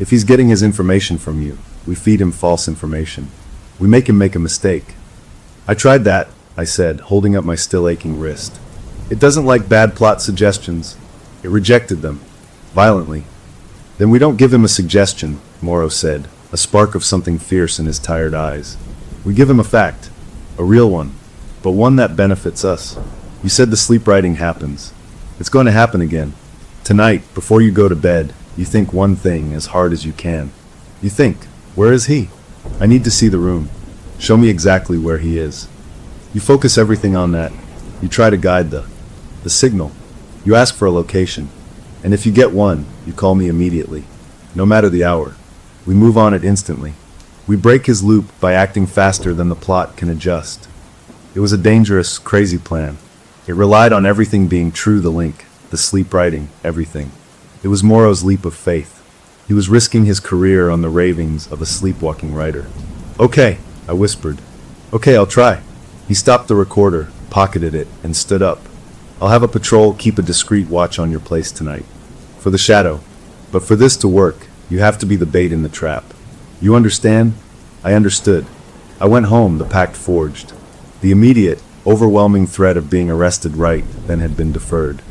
If he's getting his information from you, we feed him false information. We make him make a mistake. I tried that, I said, holding up my still aching wrist. It doesn't like bad plot suggestions. It rejected them. Violently. Then we don't give him a suggestion, Morrow said, a spark of something fierce in his tired eyes. We give him a fact. A real one. But one that benefits us. You said the sleep writing happens. It's going to happen again. Tonight, before you go to bed, you think one thing as hard as you can. You think, where is he? I need to see the room. Show me exactly where he is. You focus everything on that. You try to guide the signal. You ask for a location. And if you get one, you call me immediately. No matter the hour. We move on it instantly. We break his loop by acting faster than the plot can adjust. It was a dangerous, crazy plan. It relied on everything being true, the link, the sleep writing, everything. It was Morrow's leap of faith. He was risking his career on the ravings of a sleepwalking writer. Okay, I whispered. Okay, I'll try. He stopped the recorder, pocketed it, and stood up. I'll have a patrol keep a discreet watch on your place tonight. For the shadow. But for this to work, you have to be the bait in the trap. You understand? I understood. I went home, the pact forged. The immediate, overwhelming threat of being arrested right then had been deferred.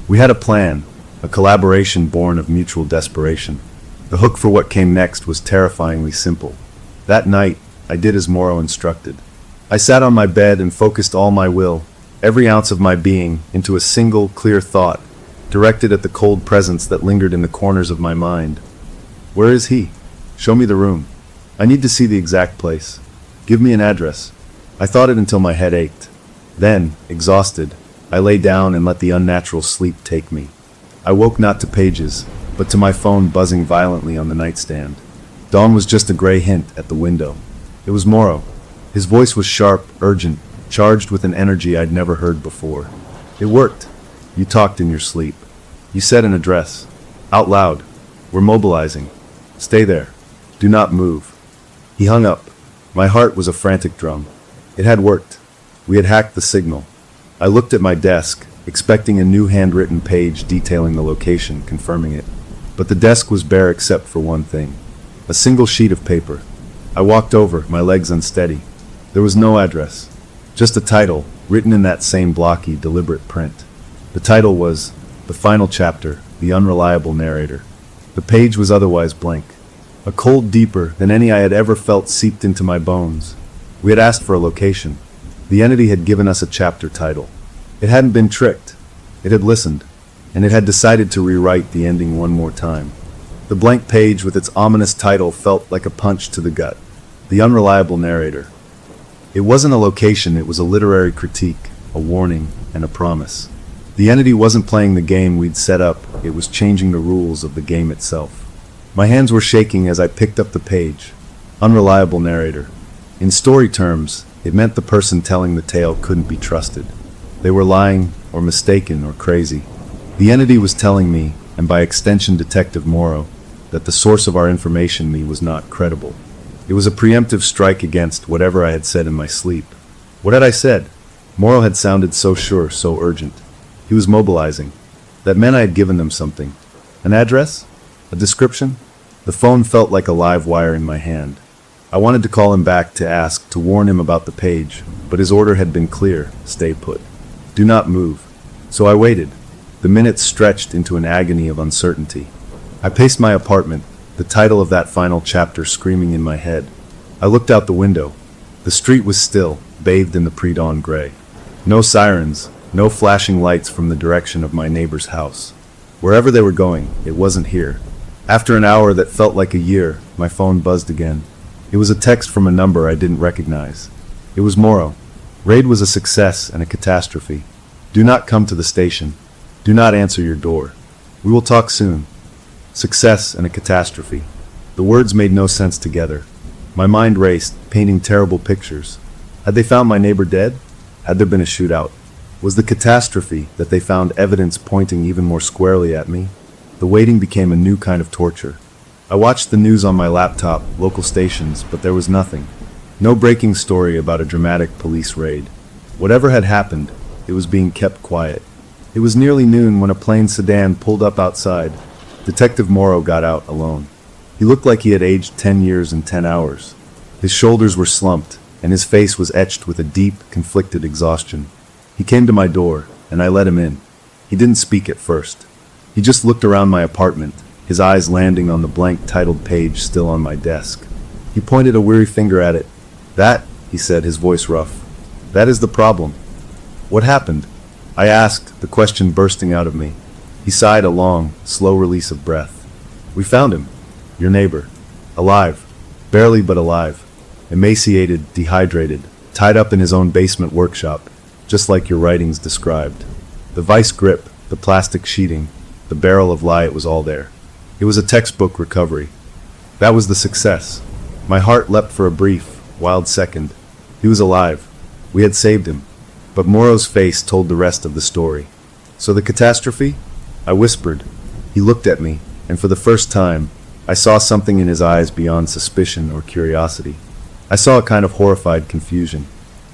We had a plan, a collaboration born of mutual desperation. The hook for what came next was terrifyingly simple. That night, I did as Morrow instructed. I sat on my bed and focused all my will, every ounce of my being, into a single, clear thought, directed at the cold presence that lingered in the corners of my mind. Where is he? Show me the room. I need to see the exact place. Give me an address. I thought it until my head ached. Then, exhausted, I lay down and let the unnatural sleep take me. I woke not to pages, but to my phone buzzing violently on the nightstand. Dawn was just a gray hint at the window. It was Morrow. His voice was sharp, urgent, charged with an energy I'd never heard before. It worked. You talked in your sleep. You said an address. Out loud. We're mobilizing. Stay there. Do not move. He hung up. My heart was a frantic drum. It had worked. We had hacked the signal. I looked at my desk, expecting a new handwritten page detailing the location, confirming it. But the desk was bare except for one thing. A single sheet of paper. I walked over, my legs unsteady. There was no address. Just a title, written in that same blocky, deliberate print. The title was The Final Chapter, The Unreliable Narrator. The page was otherwise blank. A cold deeper than any I had ever felt seeped into my bones. We had asked for a location. The entity had given us a chapter title. It hadn't been tricked. It had listened, and it had decided to rewrite the ending one more time. The blank page with its ominous title felt like a punch to the gut. The Unreliable Narrator. It wasn't a location, it was a literary critique, a warning, and a promise. The entity wasn't playing the game we'd set up, it was changing the rules of the game itself. My hands were shaking as I picked up the page. Unreliable narrator. In story terms, it meant the person telling the tale couldn't be trusted. They were lying, or mistaken, or crazy. The entity was telling me, and by extension Detective Morrow, that the source of our information me was not credible. It was a preemptive strike against whatever I had said in my sleep. What had I said? Morrow had sounded so sure, so urgent. He was mobilizing. That meant I had given them something. An address? A description? The phone felt like a live wire in my hand. I wanted to call him back to ask, to warn him about the page, but his order had been clear: stay put. Do not move. So I waited. The minutes stretched into an agony of uncertainty. I paced my apartment, the title of that final chapter screaming in my head. I looked out the window. The street was still, bathed in the pre-dawn gray. No sirens, no flashing lights from the direction of my neighbor's house. Wherever they were going, it wasn't here. After an hour that felt like a year, my phone buzzed again. It was a text from a number I didn't recognize. It was Morrow. Raid was a success and a catastrophe. Do not come to the station. Do not answer your door. We will talk soon. Success and a catastrophe. The words made no sense together. My mind raced, painting terrible pictures. Had they found my neighbor dead? Had there been a shootout? Was the catastrophe that they found evidence pointing even more squarely at me? The waiting became a new kind of torture. I watched the news on my laptop, local stations, but there was nothing. No breaking story about a dramatic police raid. Whatever had happened, it was being kept quiet. It was nearly noon when a plain sedan pulled up outside. Detective Morrow got out alone. He looked like he had aged 10 years and 10 hours. His shoulders were slumped, and his face was etched with a deep, conflicted exhaustion. He came to my door, and I let him in. He didn't speak at first. He just looked around my apartment, his eyes landing on the blank titled page still on my desk. He pointed a weary finger at it. "That," he said, his voice rough. "That is the problem." "What happened?" I asked, the question bursting out of me. He sighed a long, slow release of breath. "We found him. Your neighbor. Alive. Barely, but alive. Emaciated, dehydrated, tied up in his own basement workshop, just like your writings described. The vice grip, the plastic sheeting, the barrel of lie, it was all there. It was a textbook recovery. That was the success. My heart leapt for a brief, wild second. He was alive. We had saved him. But Morrow's face told the rest of the story. "So the catastrophe?" I whispered. He looked at me, and for the first time, I saw something in his eyes beyond suspicion or curiosity. I saw a kind of horrified confusion.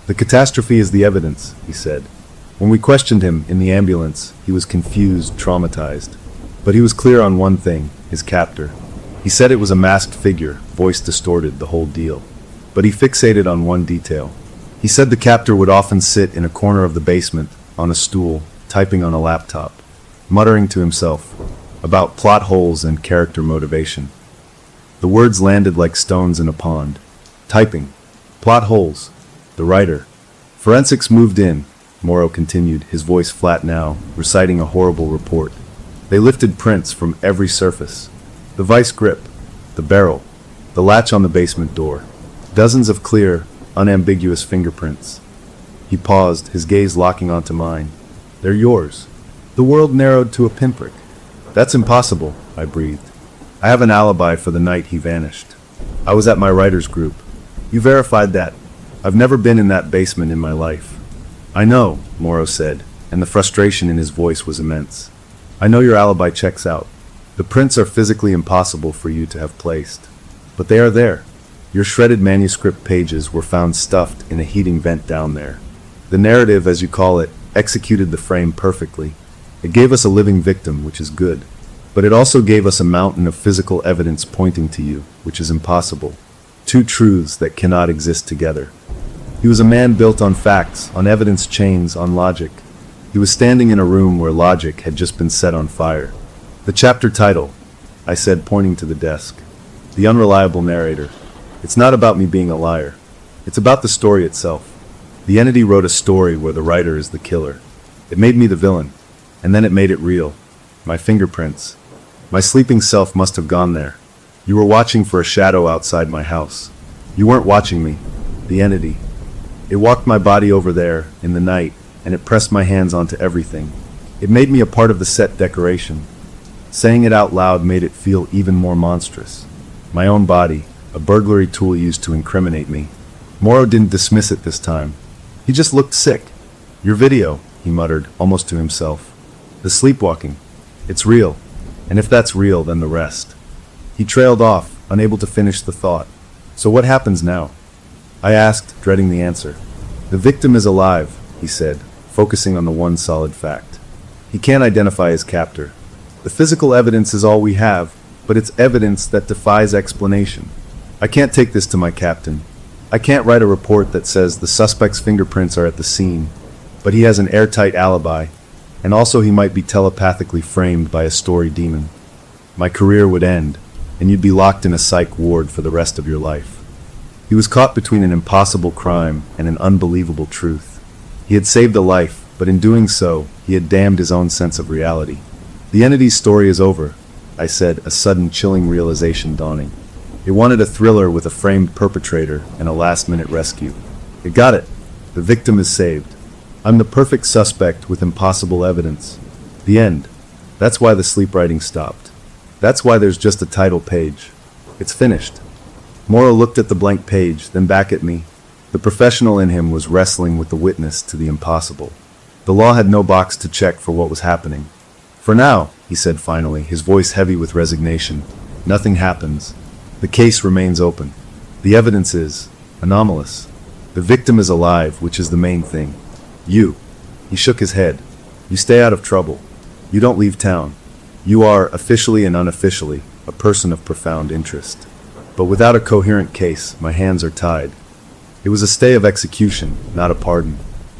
"The catastrophe is the evidence," he said. When we questioned him in the ambulance, he was confused, traumatized. But he was clear on one thing: his captor. He said it was a masked figure, voice distorted, the whole deal. But he fixated on one detail. He said the captor would often sit in a corner of the basement, on a stool, typing on a laptop, muttering to himself about plot holes and character motivation. The words landed like stones in a pond. Typing. Plot holes. The writer. Forensics moved in, Morrow continued, his voice flat now, reciting a horrible report. They lifted prints from every surface. The vice grip, the barrel, the latch on the basement door. Dozens of clear, unambiguous fingerprints. He paused, his gaze locking onto mine. "They're yours." The world narrowed to a pinprick. "That's impossible," I breathed. "I have an alibi for the night he vanished. I was at my writer's group. You verified that. I've never been in that basement in my life." "I know," Morrow said, and the frustration in his voice was immense. "I know your alibi checks out. The prints are physically impossible for you to have placed. But they are there. Your shredded manuscript pages were found stuffed in a heating vent down there. The narrative, as you call it, executed the frame perfectly. It gave us a living victim, which is good. But it also gave us a mountain of physical evidence pointing to you, which is impossible. Two truths that cannot exist together. He was a man built on facts, on evidence chains, on logic. He was standing in a room where logic had just been set on fire. The chapter title," I said, pointing to the desk. "The Unreliable Narrator. It's not about me being a liar. It's about the story itself. The entity wrote a story where the writer is the killer. It made me the villain, and then it made it real. My fingerprints. My sleeping self must have gone there. You were watching for a shadow outside my house. You weren't watching me. The entity. It walked my body over there, in the night, and it pressed my hands onto everything. It made me a part of the set decoration. Saying it out loud made it feel even more monstrous. My own body, a burglary tool used to incriminate me. Morrow didn't dismiss it this time. He just looked sick. "Your video," he muttered, almost to himself. "The sleepwalking. It's real. And if that's real, then the rest." He trailed off, unable to finish the thought. "So what happens now?" I asked, dreading the answer. "The victim is alive, he said, focusing on the one solid fact. He can't identify his captor. The physical evidence is all we have, but it's evidence that defies explanation. I can't take this to my captain. I can't write a report that says the suspect's fingerprints are at the scene, but he has an airtight alibi, and also he might be telepathically framed by a story demon. My career would end, and you'd be locked in a psych ward for the rest of your life. He was caught between an impossible crime and an unbelievable truth. He had saved a life, but in doing so, he had damned his own sense of reality. The entity's story is over, I said, a sudden chilling realization dawning. It wanted a thriller with a framed perpetrator and a last-minute rescue. It got it. The victim is saved. I'm the perfect suspect with impossible evidence. The end. That's why the sleep writing stopped. That's why there's just a title page. It's finished. Morrow looked at the blank page, then back at me. The professional in him was wrestling with the witness to the impossible. The law had no box to check for what was happening. For now, he said finally, his voice heavy with resignation, nothing happens. The case remains open. The evidence is anomalous. The victim is alive, which is the main thing. You. He shook his head. You stay out of trouble. You don't leave town. You are, officially and unofficially, a person of profound interest. But without a coherent case, my hands are tied. It was a stay of execution, not a pardon.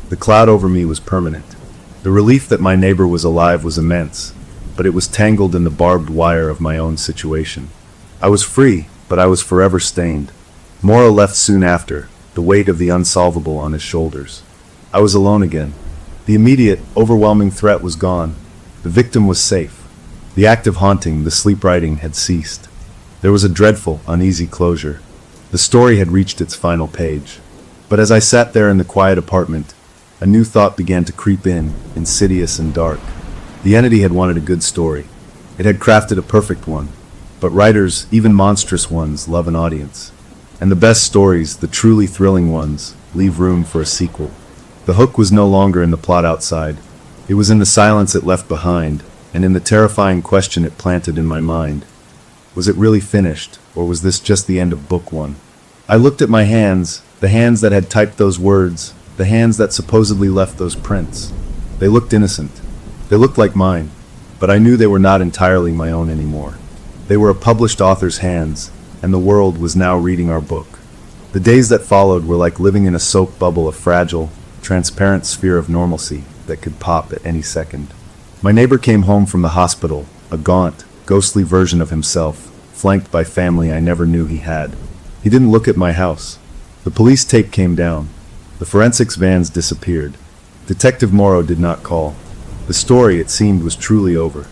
The cloud over me was permanent. The relief that my neighbor was alive was immense, but it was tangled in the barbed wire of my own situation. I was free, but I was forever stained. Morrow left soon after, the weight of the unsolvable on his shoulders. I was alone again. The immediate, overwhelming threat was gone. The victim was safe. The act of haunting, the sleep writing, had ceased. There was a dreadful, uneasy closure. The story had reached its final page. But as I sat there in the quiet apartment, a new thought began to creep in, insidious and dark. The entity had wanted a good story. It had crafted a perfect one. But writers, even monstrous ones, love an audience. And the best stories, the truly thrilling ones, leave room for a sequel. The hook was no longer in the plot outside. It was in the silence it left behind, and in the terrifying question it planted in my mind. Was it really finished, or was this just the end of book one? I looked at my hands, the hands that had typed those words, the hands that supposedly left those prints. They looked innocent. They looked like mine, but I knew they were not entirely my own anymore. They were a published author's hands, and the world was now reading our book. The days that followed were like living in a soap bubble, a fragile, transparent sphere of normalcy that could pop at any second. My neighbor came home from the hospital, a gaunt, ghostly version of himself, flanked by family I never knew he had. He didn't look at my house. The police tape came down. The forensics vans disappeared. Detective Morrow did not call. The story, it seemed, was truly over.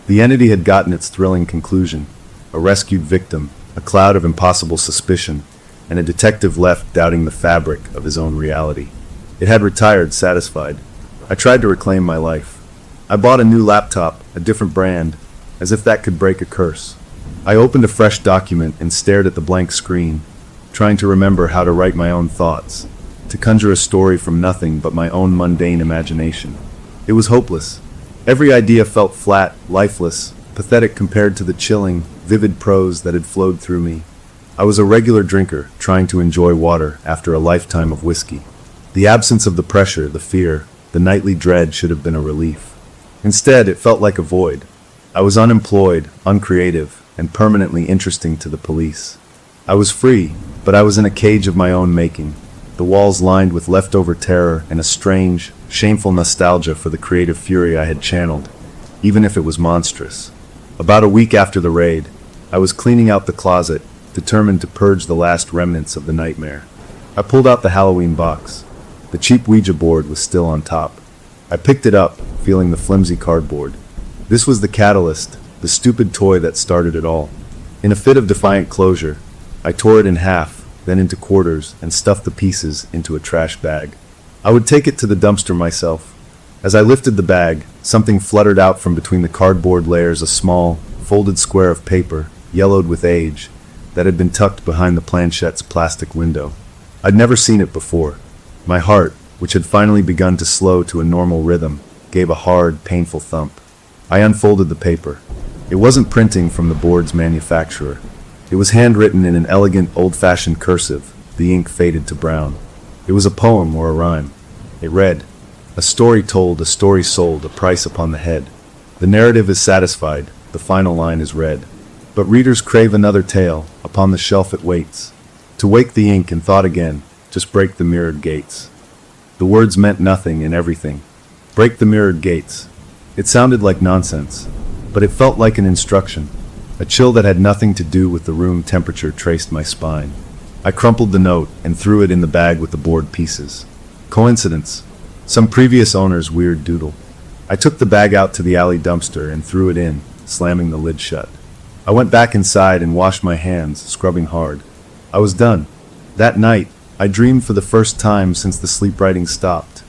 The entity had gotten its thrilling conclusion. A rescued victim, a cloud of impossible suspicion, and a detective left doubting the fabric of his own reality. It had retired, satisfied. I tried to reclaim my life. I bought a new laptop, a different brand, as if that could break a curse. I opened a fresh document and stared at the blank screen, trying to remember how to write my own thoughts, to conjure a story from nothing but my own mundane imagination. It was hopeless. Every idea felt flat, lifeless, pathetic compared to the chilling, vivid prose that had flowed through me. I was a regular drinker, trying to enjoy water after a lifetime of whiskey. The absence of the pressure, the fear, the nightly dread should have been a relief. Instead, it felt like a void. I was unemployed, uncreative, and permanently interesting to the police. I was free, but I was in a cage of my own making, the walls lined with leftover terror and a strange, shameful nostalgia for the creative fury I had channeled, even if it was monstrous. About a week after the raid, I was cleaning out the closet, determined to purge the last remnants of the nightmare. I pulled out the Halloween box. The cheap Ouija board was still on top. I picked it up, feeling the flimsy cardboard. This was the catalyst, the stupid toy that started it all. In a fit of defiant closure, I tore it in half, then into quarters, and stuffed the pieces into a trash bag. I would take it to the dumpster myself. As I lifted the bag, something fluttered out from between the cardboard layers, a small, folded square of paper, yellowed with age, that had been tucked behind the planchette's plastic window. I'd never seen it before. My heart, which had finally begun to slow to a normal rhythm, gave a hard, painful thump. I unfolded the paper. It wasn't printing from the board's manufacturer. It was handwritten in an elegant, old-fashioned cursive, the ink faded to brown. It was a poem or a rhyme. It read, A story told, a story sold, a price upon the head. The narrative is satisfied, the final line is read. But readers crave another tale, upon the shelf it waits. To wake the ink and thought again, just break the mirrored gates. The words meant nothing and everything. Break the mirrored gates. It sounded like nonsense, but it felt like an instruction. A chill that had nothing to do with the room temperature traced my spine. I crumpled the note and threw it in the bag with the board pieces. Coincidence. Some previous owner's weird doodle. I took the bag out to the alley dumpster and threw it in, slamming the lid shut. I went back inside and washed my hands, scrubbing hard. I was done. That night, I dreamed for the first time since the sleep writing stopped.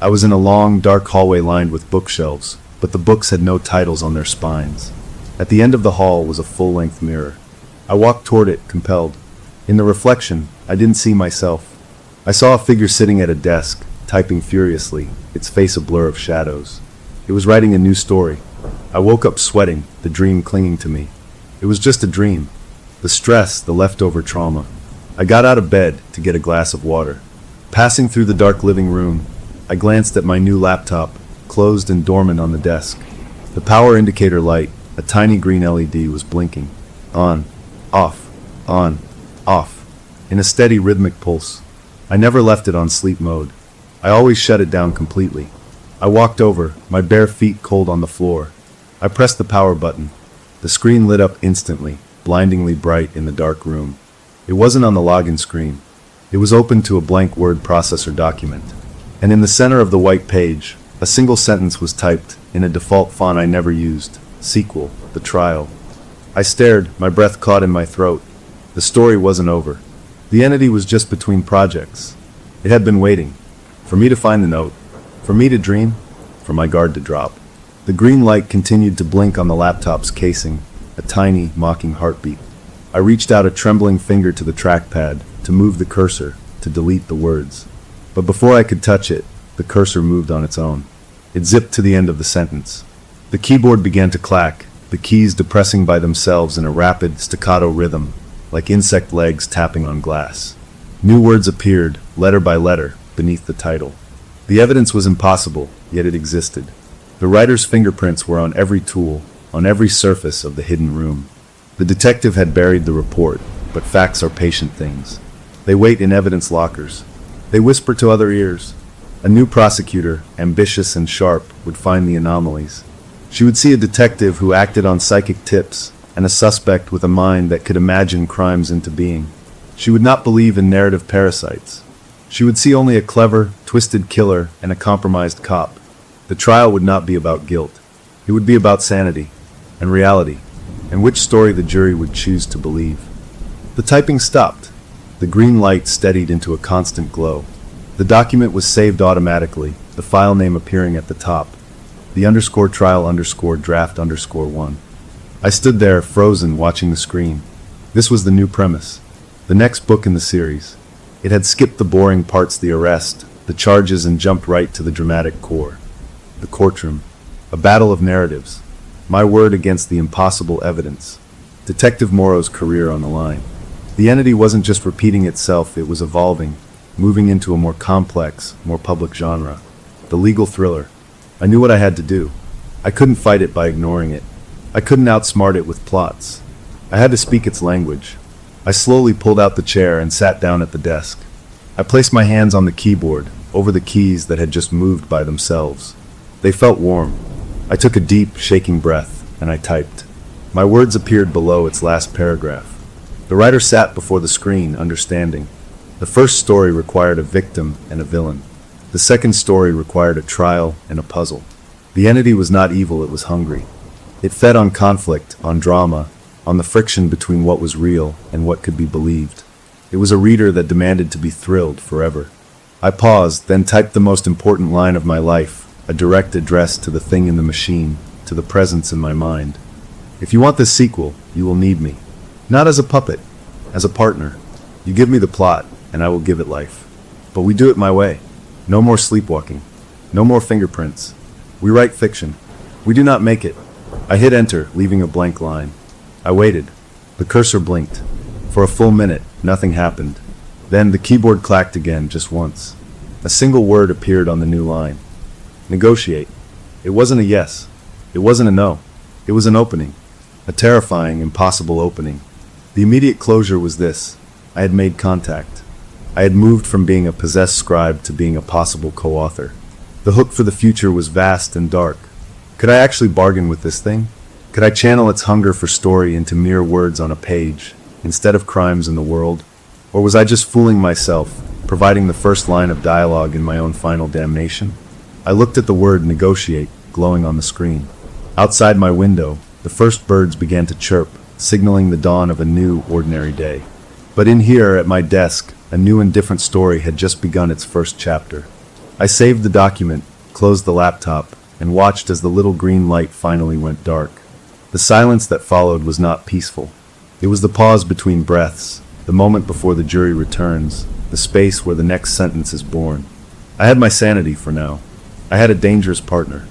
I was in a long, dark hallway lined with bookshelves, but the books had no titles on their spines. At the end of the hall was a full-length mirror. I walked toward it, compelled. In the reflection, I didn't see myself. I saw a figure sitting at a desk, typing furiously, its face a blur of shadows. It was writing a new story. I woke up sweating, the dream clinging to me. It was just a dream. The stress, the leftover trauma. I got out of bed to get a glass of water. Passing through the dark living room, I glanced at my new laptop, closed and dormant on the desk. The power indicator light, a tiny green LED, was blinking. On, off, in a steady rhythmic pulse. I never left it on sleep mode. I always shut it down completely. I walked over, my bare feet cold on the floor. I pressed the power button. The screen lit up instantly, blindingly bright in the dark room. It wasn't on the login screen. It was open to a blank word processor document. And in the center of the white page, a single sentence was typed in a default font I never used. Sequel, the trial. I stared, my breath caught in my throat. The story wasn't over. The entity was just between projects. It had been waiting. For me to find the note. For me to dream. For my guard to drop. The green light continued to blink on the laptop's casing, a tiny, mocking heartbeat. I reached out a trembling finger to the trackpad, to move the cursor, to delete the words. But before I could touch it, the cursor moved on its own. It zipped to the end of the sentence. The keyboard began to clack, the keys depressing by themselves in a rapid, staccato rhythm, like insect legs tapping on glass. New words appeared, letter by letter, beneath the title. The evidence was impossible, yet it existed. The writer's fingerprints were on every tool, on every surface of the hidden room. The detective had buried the report, but facts are patient things. They wait in evidence lockers. They whisper to other ears. A new prosecutor, ambitious and sharp, would find the anomalies. She would see a detective who acted on psychic tips, and a suspect with a mind that could imagine crimes into being. She would not believe in narrative parasites. She would see only a clever, twisted killer and a compromised cop. The trial would not be about guilt. It would be about sanity, and reality, and which story the jury would choose to believe. The typing stopped. The green light steadied into a constant glow. The document was saved automatically, the file name appearing at the top. The _trial_draft_1. I stood there, frozen, watching the screen. This was the new premise. The next book in the series. It had skipped the boring parts, the arrest, the charges, and jumped right to the dramatic core. The courtroom. A battle of narratives. My word against the impossible evidence. Detective Morrow's career on the line. The entity wasn't just repeating itself, it was evolving, moving into a more complex, more public genre. The legal thriller. I knew what I had to do. I couldn't fight it by ignoring it. I couldn't outsmart it with plots. I had to speak its language. I slowly pulled out the chair and sat down at the desk. I placed my hands on the keyboard, over the keys that had just moved by themselves. They felt warm. I took a deep, shaking breath, and I typed. My words appeared below its last paragraph. The writer sat before the screen, understanding. The first story required a victim and a villain. The second story required a trial and a puzzle. The entity was not evil, it was hungry. It fed on conflict, on drama, on the friction between what was real and what could be believed. It was a reader that demanded to be thrilled forever. I paused, then typed the most important line of my life, a direct address to the thing in the machine, to the presence in my mind. If you want this sequel, you will need me. Not as a puppet, as a partner. You give me the plot, and I will give it life. But we do it my way. No more sleepwalking. No more fingerprints. We write fiction. We do not make it. I hit enter, leaving a blank line. I waited. The cursor blinked. For a full minute, nothing happened. Then the keyboard clacked again, just once. A single word appeared on the new line. Negotiate. It wasn't a yes. It wasn't a no. It was an opening. A terrifying, impossible opening. The immediate closure was this. I had made contact. I had moved from being a possessed scribe to being a possible co-author. The hook for the future was vast and dark. Could I actually bargain with this thing? Could I channel its hunger for story into mere words on a page, instead of crimes in the world? Or was I just fooling myself, providing the first line of dialogue in my own final damnation? I looked at the word negotiate glowing on the screen. Outside my window, the first birds began to chirp, signaling the dawn of a new, ordinary day. But in here, at my desk, a new and different story had just begun its first chapter. I saved the document, closed the laptop, and watched as the little green light finally went dark. The silence that followed was not peaceful. It was the pause between breaths, the moment before the jury returns, the space where the next sentence is born. I had my sanity for now. I had a dangerous partner,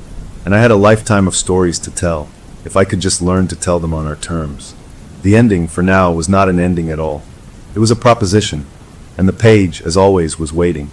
and I had a lifetime of stories to tell, if I could just learn to tell them on our terms. The ending, for now, was not an ending at all. It was a proposition, and the page, as always, was waiting.